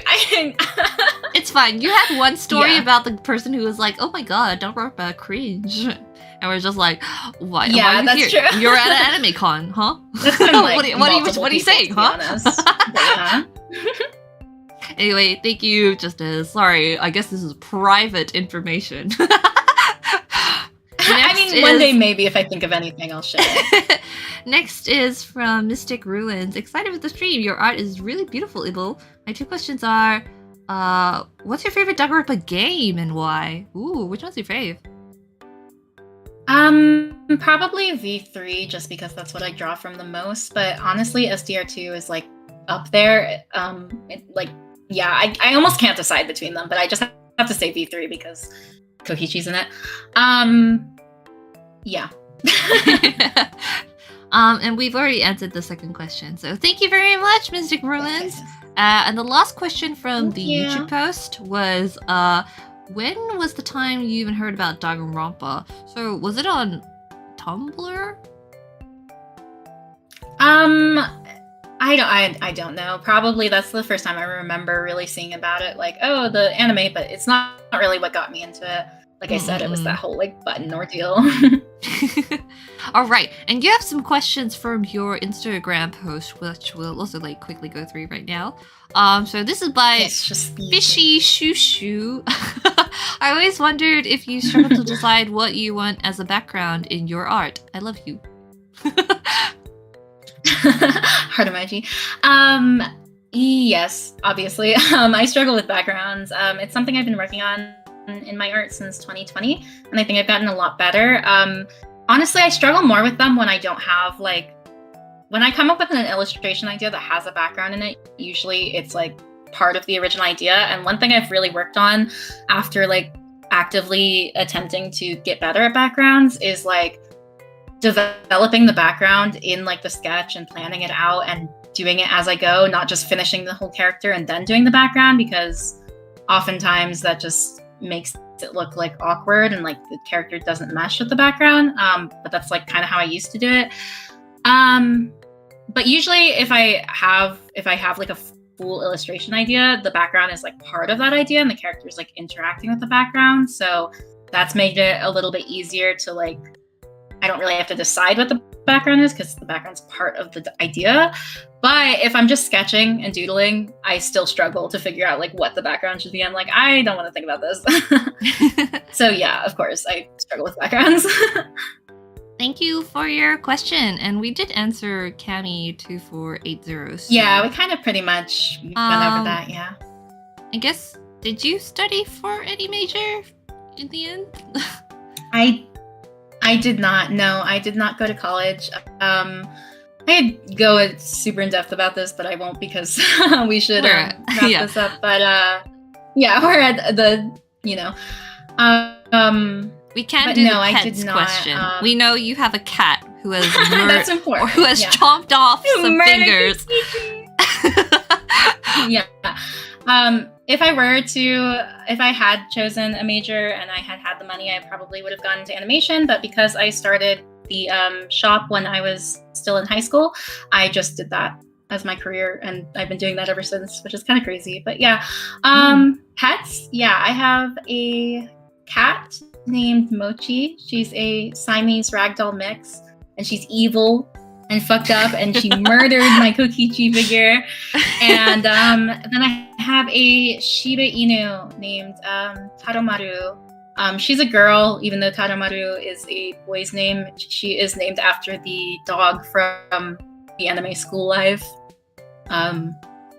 It's fine. You had one story about the person who was like, "Oh my god, Danganronpa cringe," and we're just like, "Why? Yeah, why are you that's here? true. You're at an anime con, huh?" That's been, like, what are you saying, huh? Yeah. Anyway, thank you, Justice. Sorry, I guess this is private information. I mean, one day maybe if I think of anything, I'll share it. Next is from Mystic Ruins. Excited with the stream. Your art is really beautiful, Ibble. My 2 questions are, what's your favorite Danganronpa game and why? Ooh, which one's your fave? Probably V3, just because that's what I draw from the most. But honestly, SDR2 is like up there. I almost can't decide between them, but I just have to say V3 because Kokichi's in it. Yeah. And we've already answered the second question, so thank you very much, Mystic Ruins. And the last question from the YouTube post was, when was the time you even heard about Danganronpa? So was it on Tumblr? I don't know. Probably that's the first time I remember really seeing about it. Like, oh, the anime, but it's not really what got me into it. Like I said, it was that whole like button ordeal. All right, and you have some questions from your Instagram post, which we'll also like quickly go through right now. So this is by Fishy Shoo Shoo. I always wondered if you struggle to decide what you want as a background in your art. I love you. Heart emoji. Yes, obviously. I struggle with backgrounds. It's something I've been working on in my art since 2020, and I think I've gotten a lot better. Honestly, I struggle more with them when I don't have when I come up with an illustration idea that has a background in it. Usually it's like part of the original idea. And one thing I've really worked on after like actively attempting to get better at backgrounds is like developing the background in like the sketch and planning it out and doing it as I go, not just finishing the whole character and then doing the background, because oftentimes that just makes it look like awkward and like the character doesn't mesh with the background. But that's like kind of how I used to do it. But usually if I have like a full illustration idea, the background is like part of that idea and the character is like interacting with the background. So that's made it a little bit easier to like, I don't really have to decide what the background is because the background's part of the idea. But if I'm just sketching and doodling, I still struggle to figure out like what the background should be. I'm like, I don't want to think about this. So yeah, of course, I struggle with backgrounds. Thank you for your question. And we did answer Cami 2480. So, yeah, we kind of pretty much went over that, yeah. I guess, did you study for any major in the end? I did not. No, I did not go to college. I could go super in depth about this, but I won't because we should wrap this up. But yeah, we're at the, we can do the pets question. We know you have a cat who has that's important. Who has chomped off some fingers. Yeah. If I had chosen a major and I had the money, I probably would have gone into animation. But because I started the shop when I was still in high school, I just did that as my career, and I've been doing that ever since, which is kind of crazy. But yeah, pets. Yeah, I have a cat named Mochi. She's a Siamese ragdoll mix, and she's evil and fucked up, and she murdered my Kokichi figure. And then I have a Shiba Inu named Taromaru. She's a girl, even though Taromaru is a boy's name. She is named after the dog from the anime school life.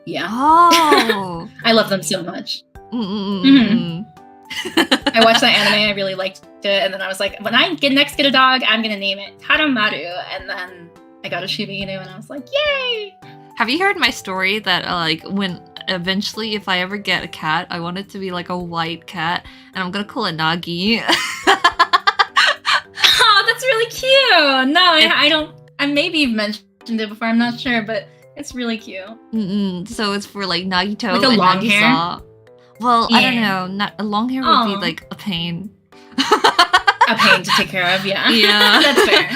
Yeah. Oh. I love them so much. Mm-mm-mm-mm. I watched that anime, I really liked it, and then I was like, when I next get a dog, I'm gonna name it Taramaru, and then I got a Shiba Inu, and I was like, yay! Have you heard my story that like when eventually if I ever get a cat, I want it to be like a white cat, and I'm gonna call it Nagi. Oh, that's really cute! No, I don't, maybe you've mentioned it before, I'm not sure, but it's really cute. So it's for like Nagito Like a and long Nagisa. hair? Well, I don't Yeah. know. Not a long hair would be Aw. like a pain. A pain to take care of, yeah. Yeah. That's fair.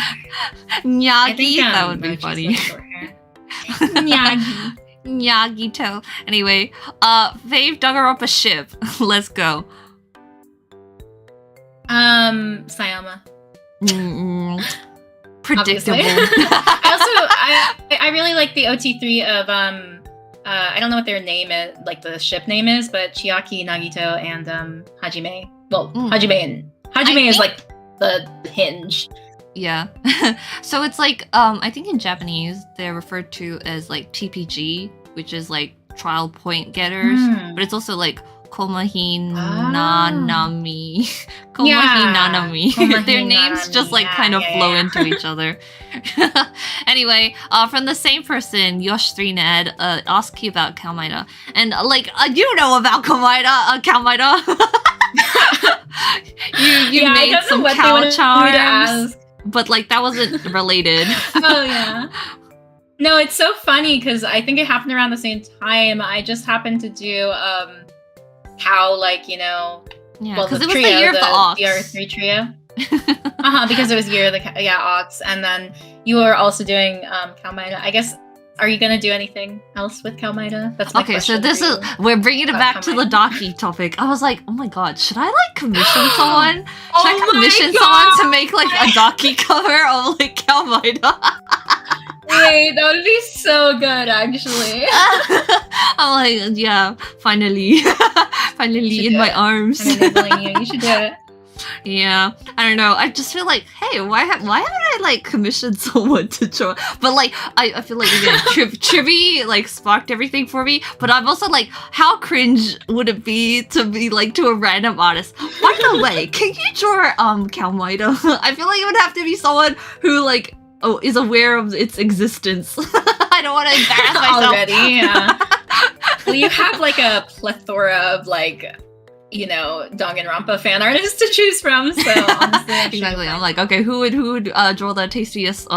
Nyagi, that would be Mochi's funny. like short hair. Nyagi. Nyagito. Anyway, fave Danganronpa ship. Let's go. Sayama. Predictable. Obviously. I really like the OT3 of I don't know what their name is, like the ship name is, but Chiaki, Nagito, and Hajime. Well, Hajime is like the hinge. Yeah. So it's like I think in Japanese they're referred to as like TPG, which is like trial point getters, but it's also like Komahi Nanami. Komahi Nanami. Their names just like kind of flow into each other. Anyway, from the same person, Yosh3Ned, asked you about Kalmaida. And you know about Kalmaida. you made some cow charms. But like that wasn't related. Oh yeah. No, it's so funny because I think it happened around the same time. I just happened to do how yeah, well, because the it was trio, the year of the ox. The R3 trio. Because it was year of the ox, and then you were also doing Kalmaida. I guess, are you gonna do anything else with Kalmaida? That's my okay. So question we're bringing it back to the Daki topic. I was like, oh my god, should I like commission someone? Should I commission someone to make like a Daki cover of like Kalmaida? Wait, that would be so good, actually. I'm like, yeah, finally, finally in my arms. I'm enabling you. You should do it. Yeah, I don't know. I just feel like, hey, why haven't I like commissioned someone to draw? But like, I feel like again, Chibi like sparked everything for me. But I'm also like, how cringe would it be to be like to a random artist? By the way, can you draw Kalmaida? I feel like it would have to be someone who like is aware of its existence. I don't want to embarrass myself already. Yeah. Well, you have like a plethora of like, Danganronpa fan artists to choose from. So honestly, exactly. I'm like, okay, who would draw the tastiest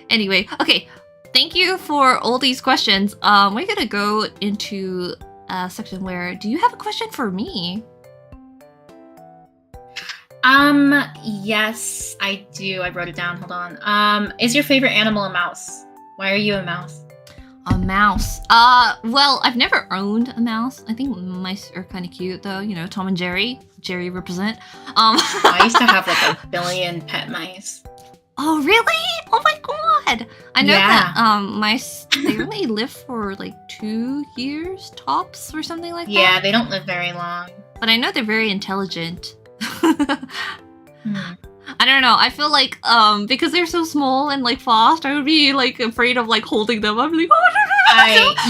Anyway, okay. Thank you for all these questions. We're gonna go into a section where, do you have a question for me? Yes, I do. I wrote it down. Hold on. Is your favorite animal a mouse? Why are you a mouse? A mouse. Well, I've never owned a mouse. I think mice are kind of cute though. Tom and Jerry. Jerry represent. I used to have like 1 billion pet mice. Oh, really? Oh my god. I know that mice, they only live for like 2 years tops or something like that. Yeah, they don't live very long. But I know they're very intelligent. I don't know. I feel like because they're so small and like fast, I would be like afraid of like holding them. I'm like, oh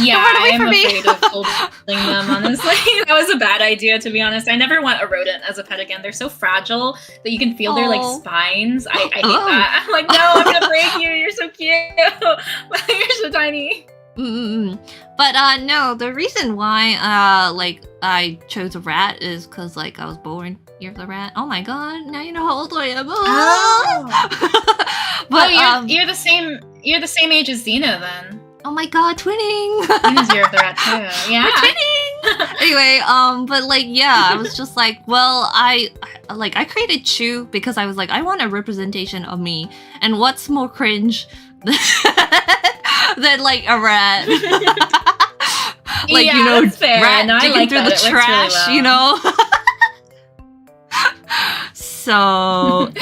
no, I'm afraid of holding them, honestly. That was a bad idea, to be honest. I never want a rodent as a pet again. They're so fragile that you can feel their like spines. I hate that. I'm like, no, I'm gonna break you. You're so cute. You're so tiny. But no, the reason why I chose a rat is because like I was born year of the rat. Oh my god, now you know how old I am. But you're the same age as Xena then. Oh my god, twinning. Xena's year of the rat too. Yeah. We're twinning. Anyway, but like yeah, I was just like, well, I created Chuu because I was like, I want a representation of me. And what's more cringe than like a rat? Like, that's fair. rat no, digging through the trash, really well. So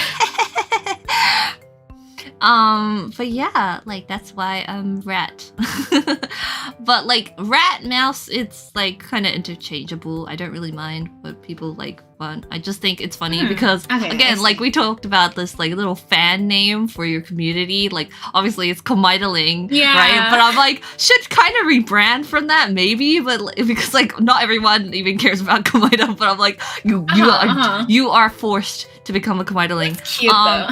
but yeah, like that's why I'm rat. But like rat, mouse, it's like kind of interchangeable. I don't really mind what people like one. I just think it's funny because Okay, again, like we talked about this like little fan name for your community. Like obviously it's khmeidling, right? But I'm like, should kind of rebrand from that maybe, but because like not everyone even cares about khmeidling. But I'm like, you are forced to become a khmeidling. Cute though.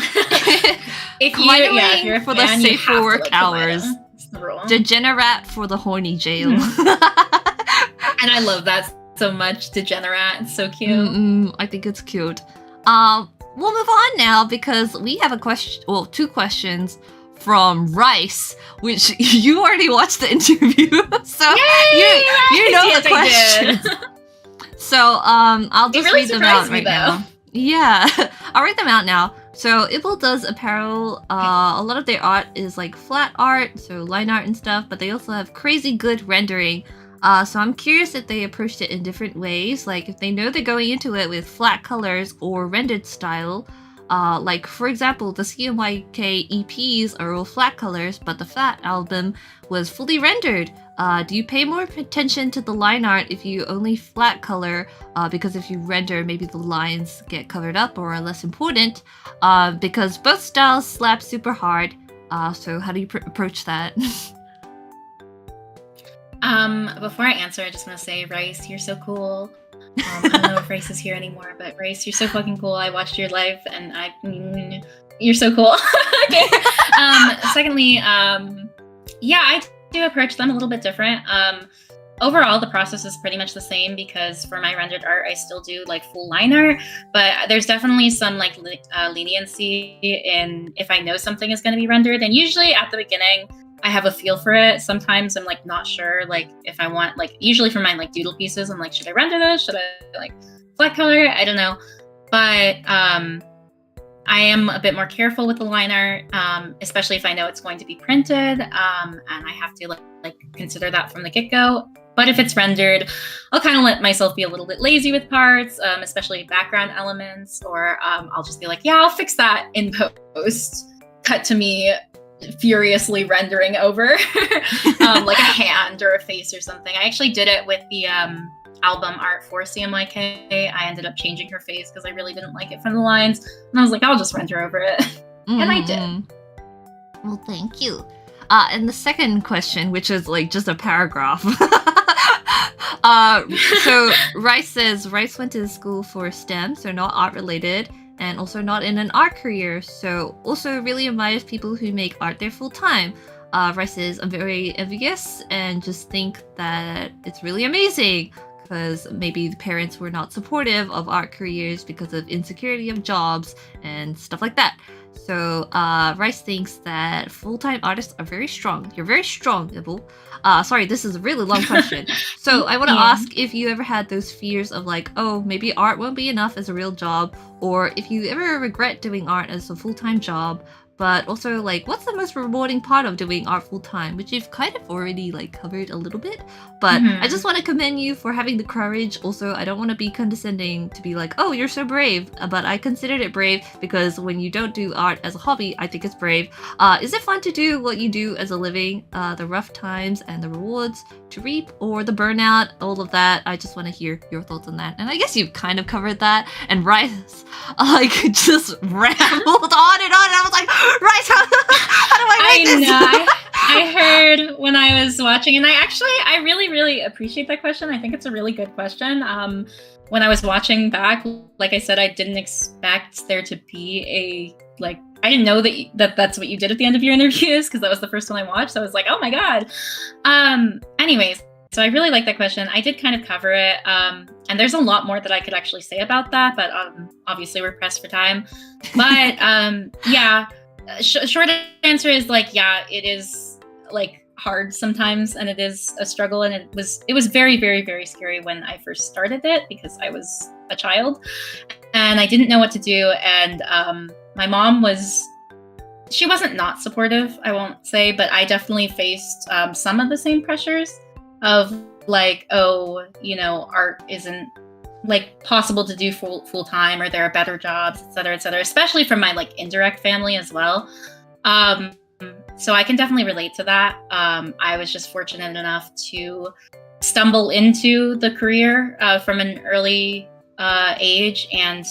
if you're a for fan, the safer work hours. The rule. Degenerate for the horny jail. And I love that so much. Degenerate. It's so cute. I think it's cute. We'll move on now because we have a question. Well, two questions from Rice, which you already watched the interview, so you know the questions. So I'll just read them out right now. Yeah, I'll read them out now. So Ibble does apparel. A lot of their art is like flat art, so line art and stuff, but they also have crazy good rendering. So I'm curious if they approached it in different ways, like if they know they're going into it with flat colors or rendered style. Like for example, the CMYK EPs are all flat colors, but the Flat album was fully rendered. Do you pay more attention to the line art if you only flat color? Because if you render, maybe the lines get covered up or are less important. Because both styles slap super hard. So how do you approach that? Before I answer, I just want to say, Rice, you're so cool. I don't know if Rice is here anymore, but Rice, you're so fucking cool. I watched your live, and you're so cool. Okay. Secondly, I do approach them a little bit different. Overall, the process is pretty much the same because for my rendered art, I still do like full line art, but there's definitely some like leniency in if I know something is going to be rendered. And usually at the beginning, I have a feel for it. Sometimes I'm like not sure, like if I want, like usually for my like doodle pieces, I'm like, should I render this? Should I like flat color? I don't know. But I am a bit more careful with the line art, especially if I know it's going to be printed, and I have to like consider that from the get-go. But if it's rendered, I'll kind of let myself be a little bit lazy with parts, especially background elements, or I'll just be like, yeah, I'll fix that in post. Cut to me furiously rendering over like a hand or a face or something. I actually did it with the album art for CMYK. I ended up changing her face because I really didn't like it from the lines, and I was like, I'll just render over it. And I did. Well, thank you. And the second question, which is like just a paragraph. So Rice says Rice went to school for STEM, so not art related, and also not in an art career, so also really admires people who make art their full time. Rice says, I'm very envious and just think that it's really amazing because maybe the parents were not supportive of art careers because of insecurity of jobs and stuff like that. So Rice thinks that full-time artists are very strong. You're very strong, Ibble. Sorry, this is a really long question. So I want to ask if you ever had those fears of like, oh, maybe art won't be enough as a real job, or if you ever regret doing art as a full-time job, but also like, what's the most rewarding part of doing art full-time, which you've kind of already like covered a little bit, but I just want to commend you for having the courage. Also, I don't want to be condescending to be like, oh, you're so brave, but I considered it brave because when you don't do art as a hobby, I think it's brave. Is it fun to do what you do as a living, the rough times and the rewards to reap, or the burnout, all of that? I just want to hear your thoughts on that. And I guess you've kind of covered that, and Rice like just rambled on, and I was like, Rice, how do I make this? I heard when I was watching, and I really appreciate that question. I think it's a really good question. When I was watching back, like I said, I didn't expect there to be I didn't know that's what you did at the end of your interviews, because that was the first one I watched. So I was like, oh my god. Anyways, so I really like that question. I did kind of cover it, and there's a lot more that I could actually say about that, but obviously we're pressed for time. But yeah, short answer is like, yeah, it is like hard sometimes, and it is a struggle, and it was very, very, very scary when I first started it because I was a child and I didn't know what to do, and my mom wasn't not supportive, I won't say, but I definitely faced some of the same pressures of like, oh, you know, art isn't like possible to do full time, or there are better jobs, et cetera, especially from my like indirect family as well. So I can definitely relate to that. I was just fortunate enough to stumble into the career from an early age and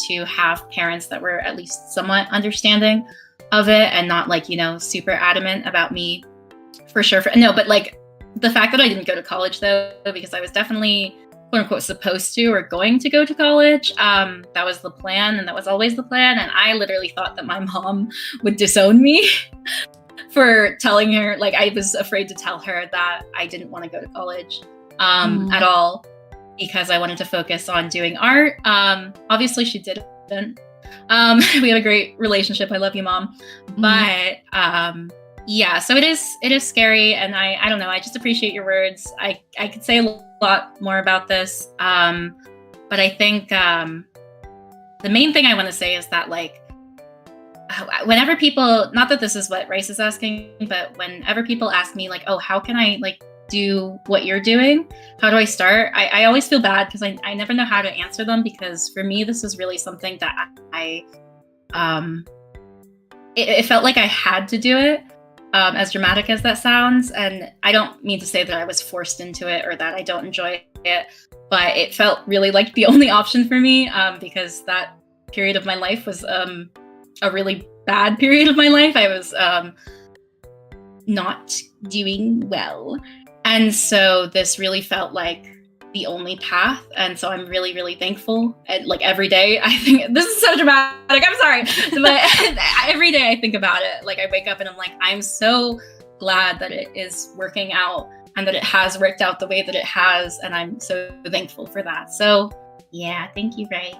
to have parents that were at least somewhat understanding of it and not like, super adamant about me for sure. But like the fact that I didn't go to college though, because I was definitely quote unquote supposed to or going to go to college. That was the plan and that was always the plan. And I literally thought that my mom would disown me for telling her, like I was afraid to tell her that I didn't want to go to college at all because I wanted to focus on doing art. Obviously she didn't. We have a great relationship. I love you, Mom. But yeah, so it is scary, and I don't know. I just appreciate your words. I could say a lot more about this, but I think the main thing I want to say is that like whenever people, not that this is what Rice is asking, but whenever people ask me like, oh, how can I like do what you're doing? How do I start? I always feel bad because I never know how to answer them, because for me this is really something that it felt like I had to do it. As dramatic as that sounds, and I don't mean to say that I was forced into it or that I don't enjoy it, but it felt really like the only option for me, because that period of my life was a really bad period of my life. I was not doing well, and so this really felt like the only path, and so I'm really, really thankful. And like every day, I think this is so dramatic. I'm sorry, but every day I think about it. Like I wake up and I'm like, I'm so glad that it is working out and that it has worked out the way that it has, and I'm so thankful for that. So yeah, thank you, Rice.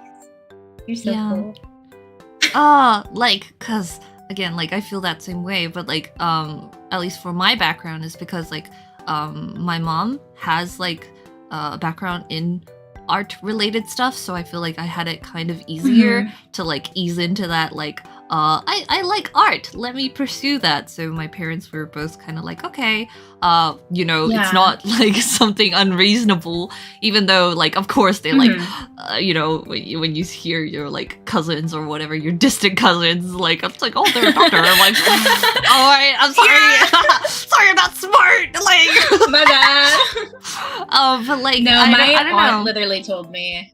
You're so cool. Like, cause again, like I feel that same way, but like, at least for my background is because like, my mom has like a background in art related stuff, so I feel like I had it kind of easier to like ease into that, like I like art, let me pursue that. So my parents were both kind of like, okay, it's not like something unreasonable, even though like of course they like when you hear your like cousins or whatever, your distant cousins, like it's like, oh, they're a doctor. I'm like, all right, I'm sorry. Sorry, I'm not smart, like my bad. But like, no, my I don't aunt know. literally told me.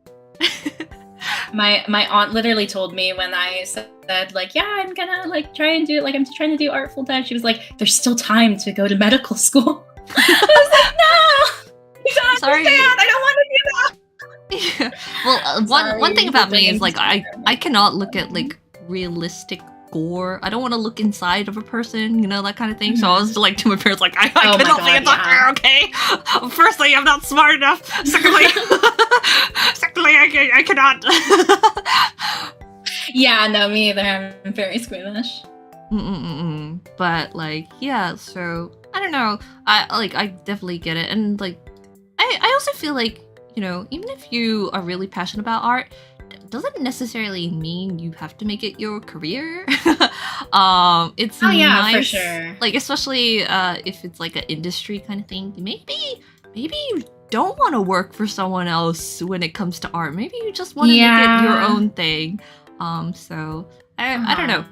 My aunt literally told me when I said like, yeah, I'm gonna like try and do it, like I'm trying to do art full time. She was like, there's still time to go to medical school. I was like, no, you don't Sorry. understand. I don't want to do that. Well, one thing about me is like I cannot look at like realistic gore. I don't want to look inside of a person, that kind of thing. So I was like to my parents, like I cannot be a doctor. Okay, firstly, I'm not smart enough. Secondly, I cannot. Yeah, no, me either. I'm very squeamish. But like, yeah. So I don't know. I definitely get it, and like I also feel like even if you are really passionate about art, doesn't necessarily mean you have to make it your career. It's nice, for sure. like especially if it's like an industry kind of thing. Maybe you don't want to work for someone else when it comes to art. Maybe you just want to make it your own thing. So I don't know.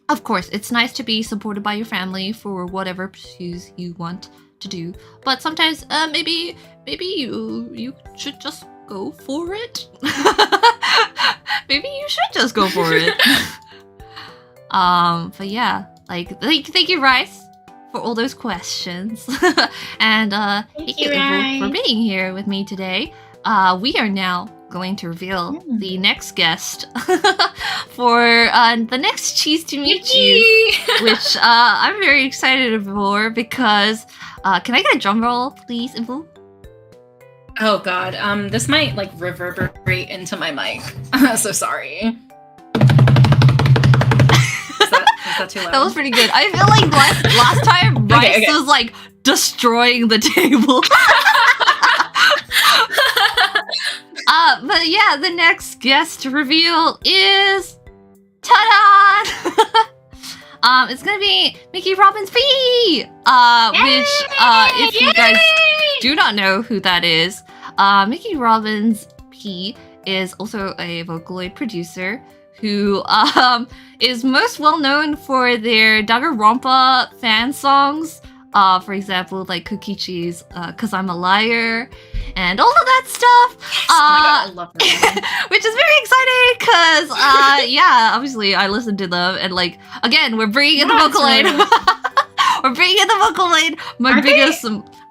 Of course, it's nice to be supported by your family for whatever pursuits you want to do, but sometimes maybe you should just go for it. Maybe you should just go for it. But yeah, like thank you, Rice, for all those questions. And thank you, Ibble, for being here with me today. We are now going to reveal the next guest for the next Cheese to Meet You, which I'm very excited for because can I get a drum roll, please, Ibble? Oh god, this might like reverberate into my mic. So sorry. Is that too loud? That was pretty good. I feel like last time Rice was like destroying the table. But yeah, the next guest to reveal is ta-da! It's gonna be Mickey Robbins P! Which, if you guys do not know who that is, Mickey Robbins P is also a Vocaloid producer who is most well known for their Danganronpa fan songs. For example, like cookie cheese, cause I'm a liar, and all of that stuff. Oh my God, I love that. Which is very exciting, cause yeah, obviously I listen to them, and like again, we're bringing in the That's Vocaloid. really We're bringing in the Vocaloid.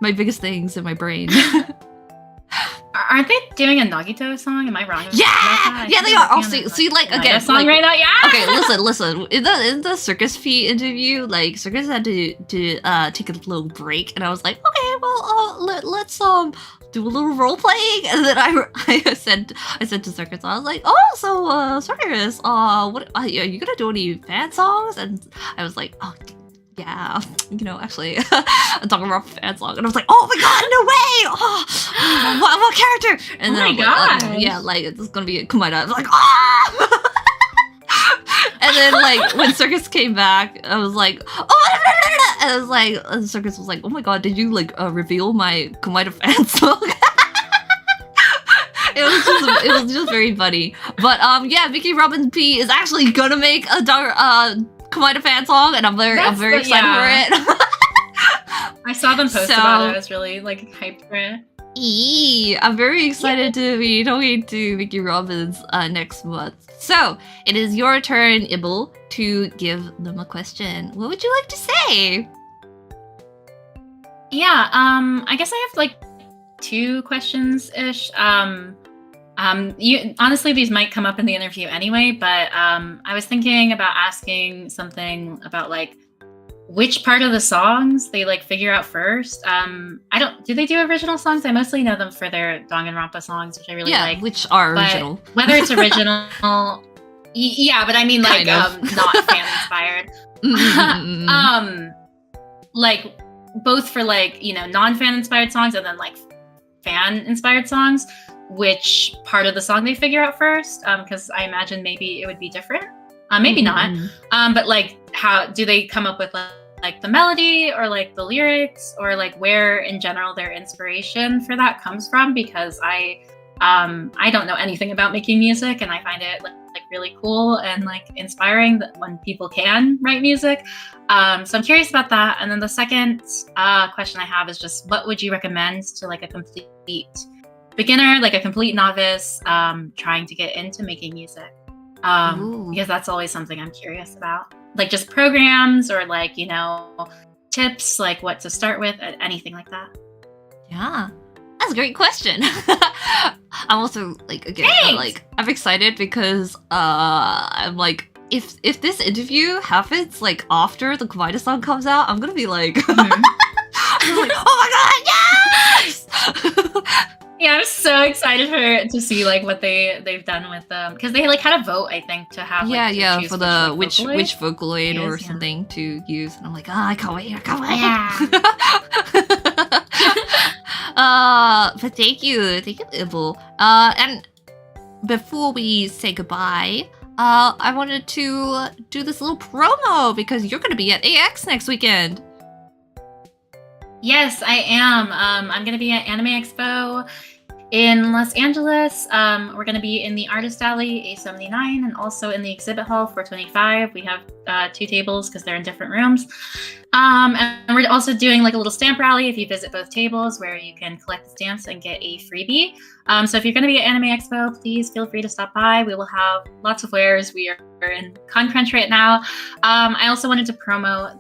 My biggest things in my brain. Aren't they doing a Nagito song? Am I wrong? Yeah, they are. Oh, see, like again, song like, right now. Yeah. Okay, listen. In the Circus Feet interview, like Circus had to take a little break, and I was like, okay, well, let's do a little role playing, and then I said to Circus, I was like, oh, so Circus, what are you gonna do any fan songs? And I was like, oh. Yeah, actually, I'm talking about fan song, and I was like, "Oh my God, no way! Oh, what character?" And then my I'm God, like, yeah, like it's gonna be a Kumaida. I was like, "Ah!" And then like when Circus came back, I was like, "Oh!" And I was like, and Circus was like, "Oh my God, did you like reveal my Kumaida fan song?" It was just very funny. But yeah, Vicky Robin P is actually gonna make a Kumaida fan song, and I'm very excited for it. I saw them post about it. I was really like hyped for it. I'm very excited to be talking to Vicky Robbins next month. So it is your turn, Ibble, to give them a question. What would you like to say? Yeah, I guess I have like 2 questions ish. Honestly, these might come up in the interview anyway, but I was thinking about asking something about like which part of the songs they like figure out first. Do they do original songs? I mostly know them for their Danganronpa songs, which I really like. Yeah, which are original. But whether it's original, yeah, but I mean like not fan inspired. Like both for like non-fan inspired songs and then like fan inspired songs. Which part of the song they figure out first? Because I imagine maybe it would be different. Maybe not. But like, how do they come up with like the melody or like the lyrics or like where in general their inspiration for that comes from? Because I don't know anything about making music, and I find it like really cool and like inspiring that when people can write music. So I'm curious about that. And then the second question I have is just, what would you recommend to like a complete beginner, like a complete novice, trying to get into making music? Because that's always something I'm curious about. Like just programs or like, tips, like what to start with, anything like that. Yeah, that's a great question. I'm also like, again, I'm excited because I'm like, if this interview happens like after the Kumaida song comes out, I'm gonna be like, I'm like, oh my God, yes! Yeah, I'm so excited to see like what they've done with them, because they like had a vote, I think, to have like, for the which Vocaloid or something to use, and I'm like, I can't wait. But thank you, Ibble. And before we say goodbye, I wanted to do this little promo because you're gonna be at AX next weekend. Yes, I am. I'm going to be at Anime Expo in Los Angeles. We're going to be in the Artist Alley, A79, and also in the Exhibit Hall, 425. We have 2 tables because they're in different rooms. And we're also doing like a little stamp rally if you visit both tables, where you can collect the stamps and get a freebie. So if you're going to be at Anime Expo, please feel free to stop by. We will have lots of wares. We are in Con Crunch right now. I also wanted to promo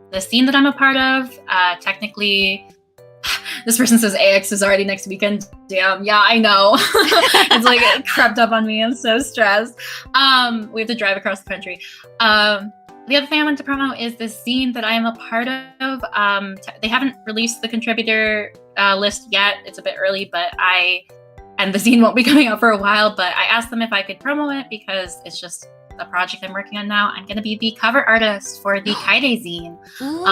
the scene that I'm a part of. Technically, this person says AX is already next weekend. Damn, yeah, I know. It's like it crept up on me. I'm so stressed. We have to drive across the country. The other thing I wanted to promo is this scene that I am a part of. They haven't released the contributor list yet. It's a bit early, and the zine won't be coming out for a while, but I asked them if I could promo it because it's just a project I'm working on now. I'm going to be the cover artist for the Kaide zine. And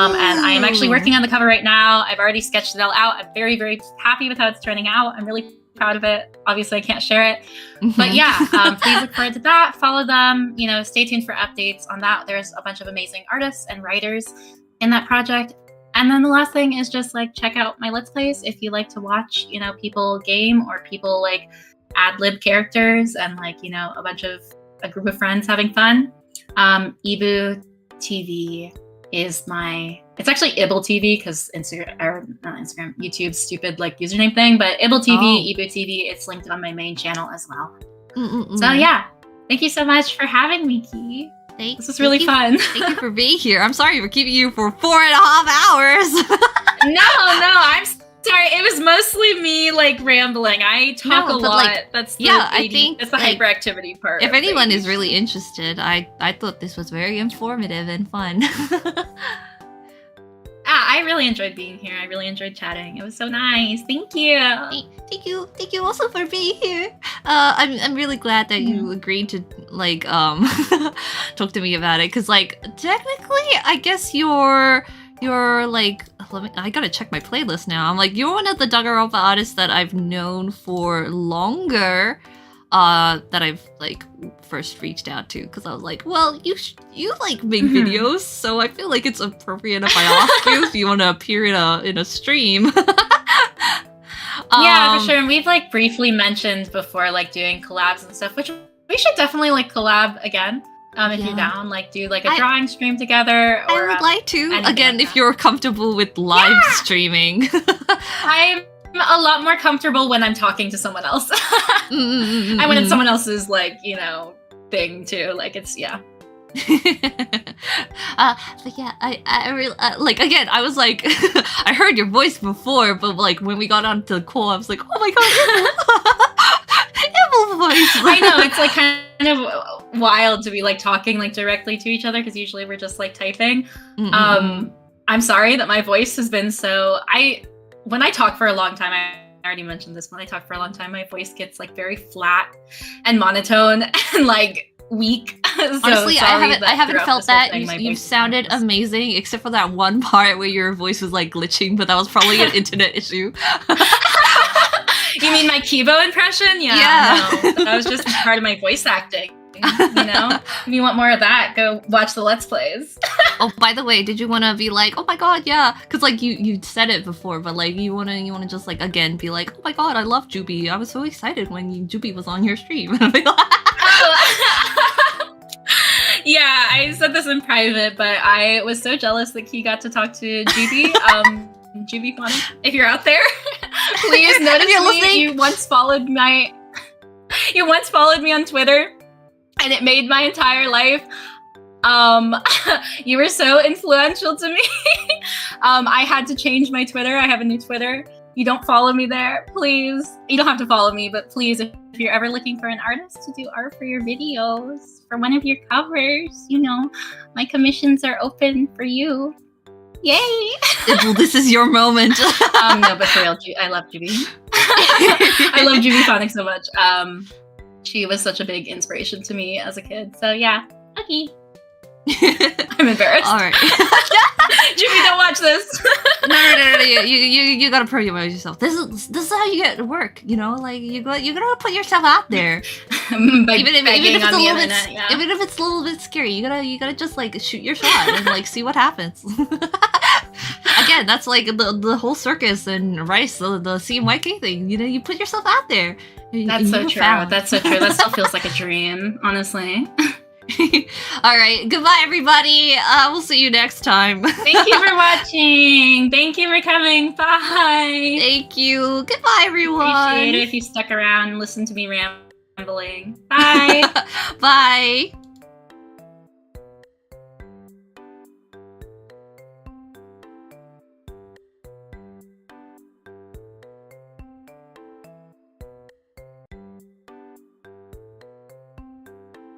I am actually working on the cover right now. I've already sketched it all out. I'm very, very happy with how it's turning out. I'm really proud of it. Obviously, I can't share it. But yeah, please look forward to that. Follow them. Stay tuned for updates on that. There's a bunch of amazing artists and writers in that project. And then the last thing is just like check out my Let's Plays if you like to watch, people game or people like ad-lib characters and like, a group of friends having fun. Ibu TV is my It's actually Ibble TV because Instagram, or not Instagram, YouTube's stupid like username thing, but Ibble TV, Ibble TV, it's linked on my main channel as well. So yeah, thank you so much for having me, Khee. This was really fun. Thank you for being here. I'm sorry for keeping you for 4.5 hours. No, I'm sorry. It was mostly me like rambling. I talk a lot. Like, that's the I think it's the hyperactivity part. If anyone is really interested, I thought this was very informative and fun. I really enjoyed being here. I really enjoyed chatting. It was so nice. Thank you. Thank you also for being here. I'm really glad that you agreed to like talk to me about it, because like technically I guess you're like, I gotta check my playlist now. I'm like, you're one of the Danganronpa artists that I've known for longer, that I've like first reached out to, because I was like, well, you like make videos, so I feel like it's appropriate if I ask you if you want to appear in a stream. Yeah, for sure. And we've like briefly mentioned before like doing collabs and stuff, which we should definitely like collab again. If you're down, like do like a drawing stream together. Or, I would like to. Again, if you're comfortable with live streaming. I'm a lot more comfortable when I'm talking to someone else. And when it's someone else's like, you know, thing too. Like it's but yeah, I really like, again, I was like, I heard your voice before, but like when we got onto the call, I was like, oh my god, Ibble voice. I know, it's like kind of wild to be like talking like directly to each other, because usually we're just like typing. I'm sorry that my voice has been so when I talk for a long time, I already mentioned this, when I talk for a long time, my voice gets like very flat and monotone and like weak. So honestly, I haven't felt that. You sounded amazing, except for that one part where your voice was like glitching, but that was probably an internet issue. You mean my Kibo impression? Yeah. No, that was just part of my voice acting. You know, if you want more of that, go watch the Let's Plays. Oh, by the way, did you want to be like, oh my god, yeah, because like you said it before, but like you want to just like again be like, oh my god, I love Juby. I was so excited when Juby was on your stream. Yeah, I said this in private, but I was so jealous that Khee got to talk to Juby. Juby Phonics, if you're out there, please notice me. Listening. You once followed me on Twitter, and it made my entire life. You were so influential to me. I had to change my Twitter. I have a new Twitter. You don't follow me there, please. You don't have to follow me, but please, if you're ever looking for an artist to do art for your videos, for one of your covers, you know, my commissions are open for you. Yay! Ibble, this is your moment. No, but for real, I love Juby. I love Juby Phonics so much. She was such a big inspiration to me as a kid. So yeah, okay. I'm embarrassed. All right. Juby, don't watch this. No. You gotta promote yourself. This is how you get work. You know, like you gotta put yourself out there. Even if it's a little bit scary, you gotta just like shoot your shot and like see what happens. Again, that's like the whole circus and Rice, the CMYK thing. You know, you put yourself out there. That's so true. That's so true. That still feels like a dream, honestly. All right, goodbye everybody. We'll see you next time. Thank you for watching. Thank you for coming. Bye. Thank you. Goodbye everyone. Appreciate it if you stuck around and listened to me rambling. Bye. Bye.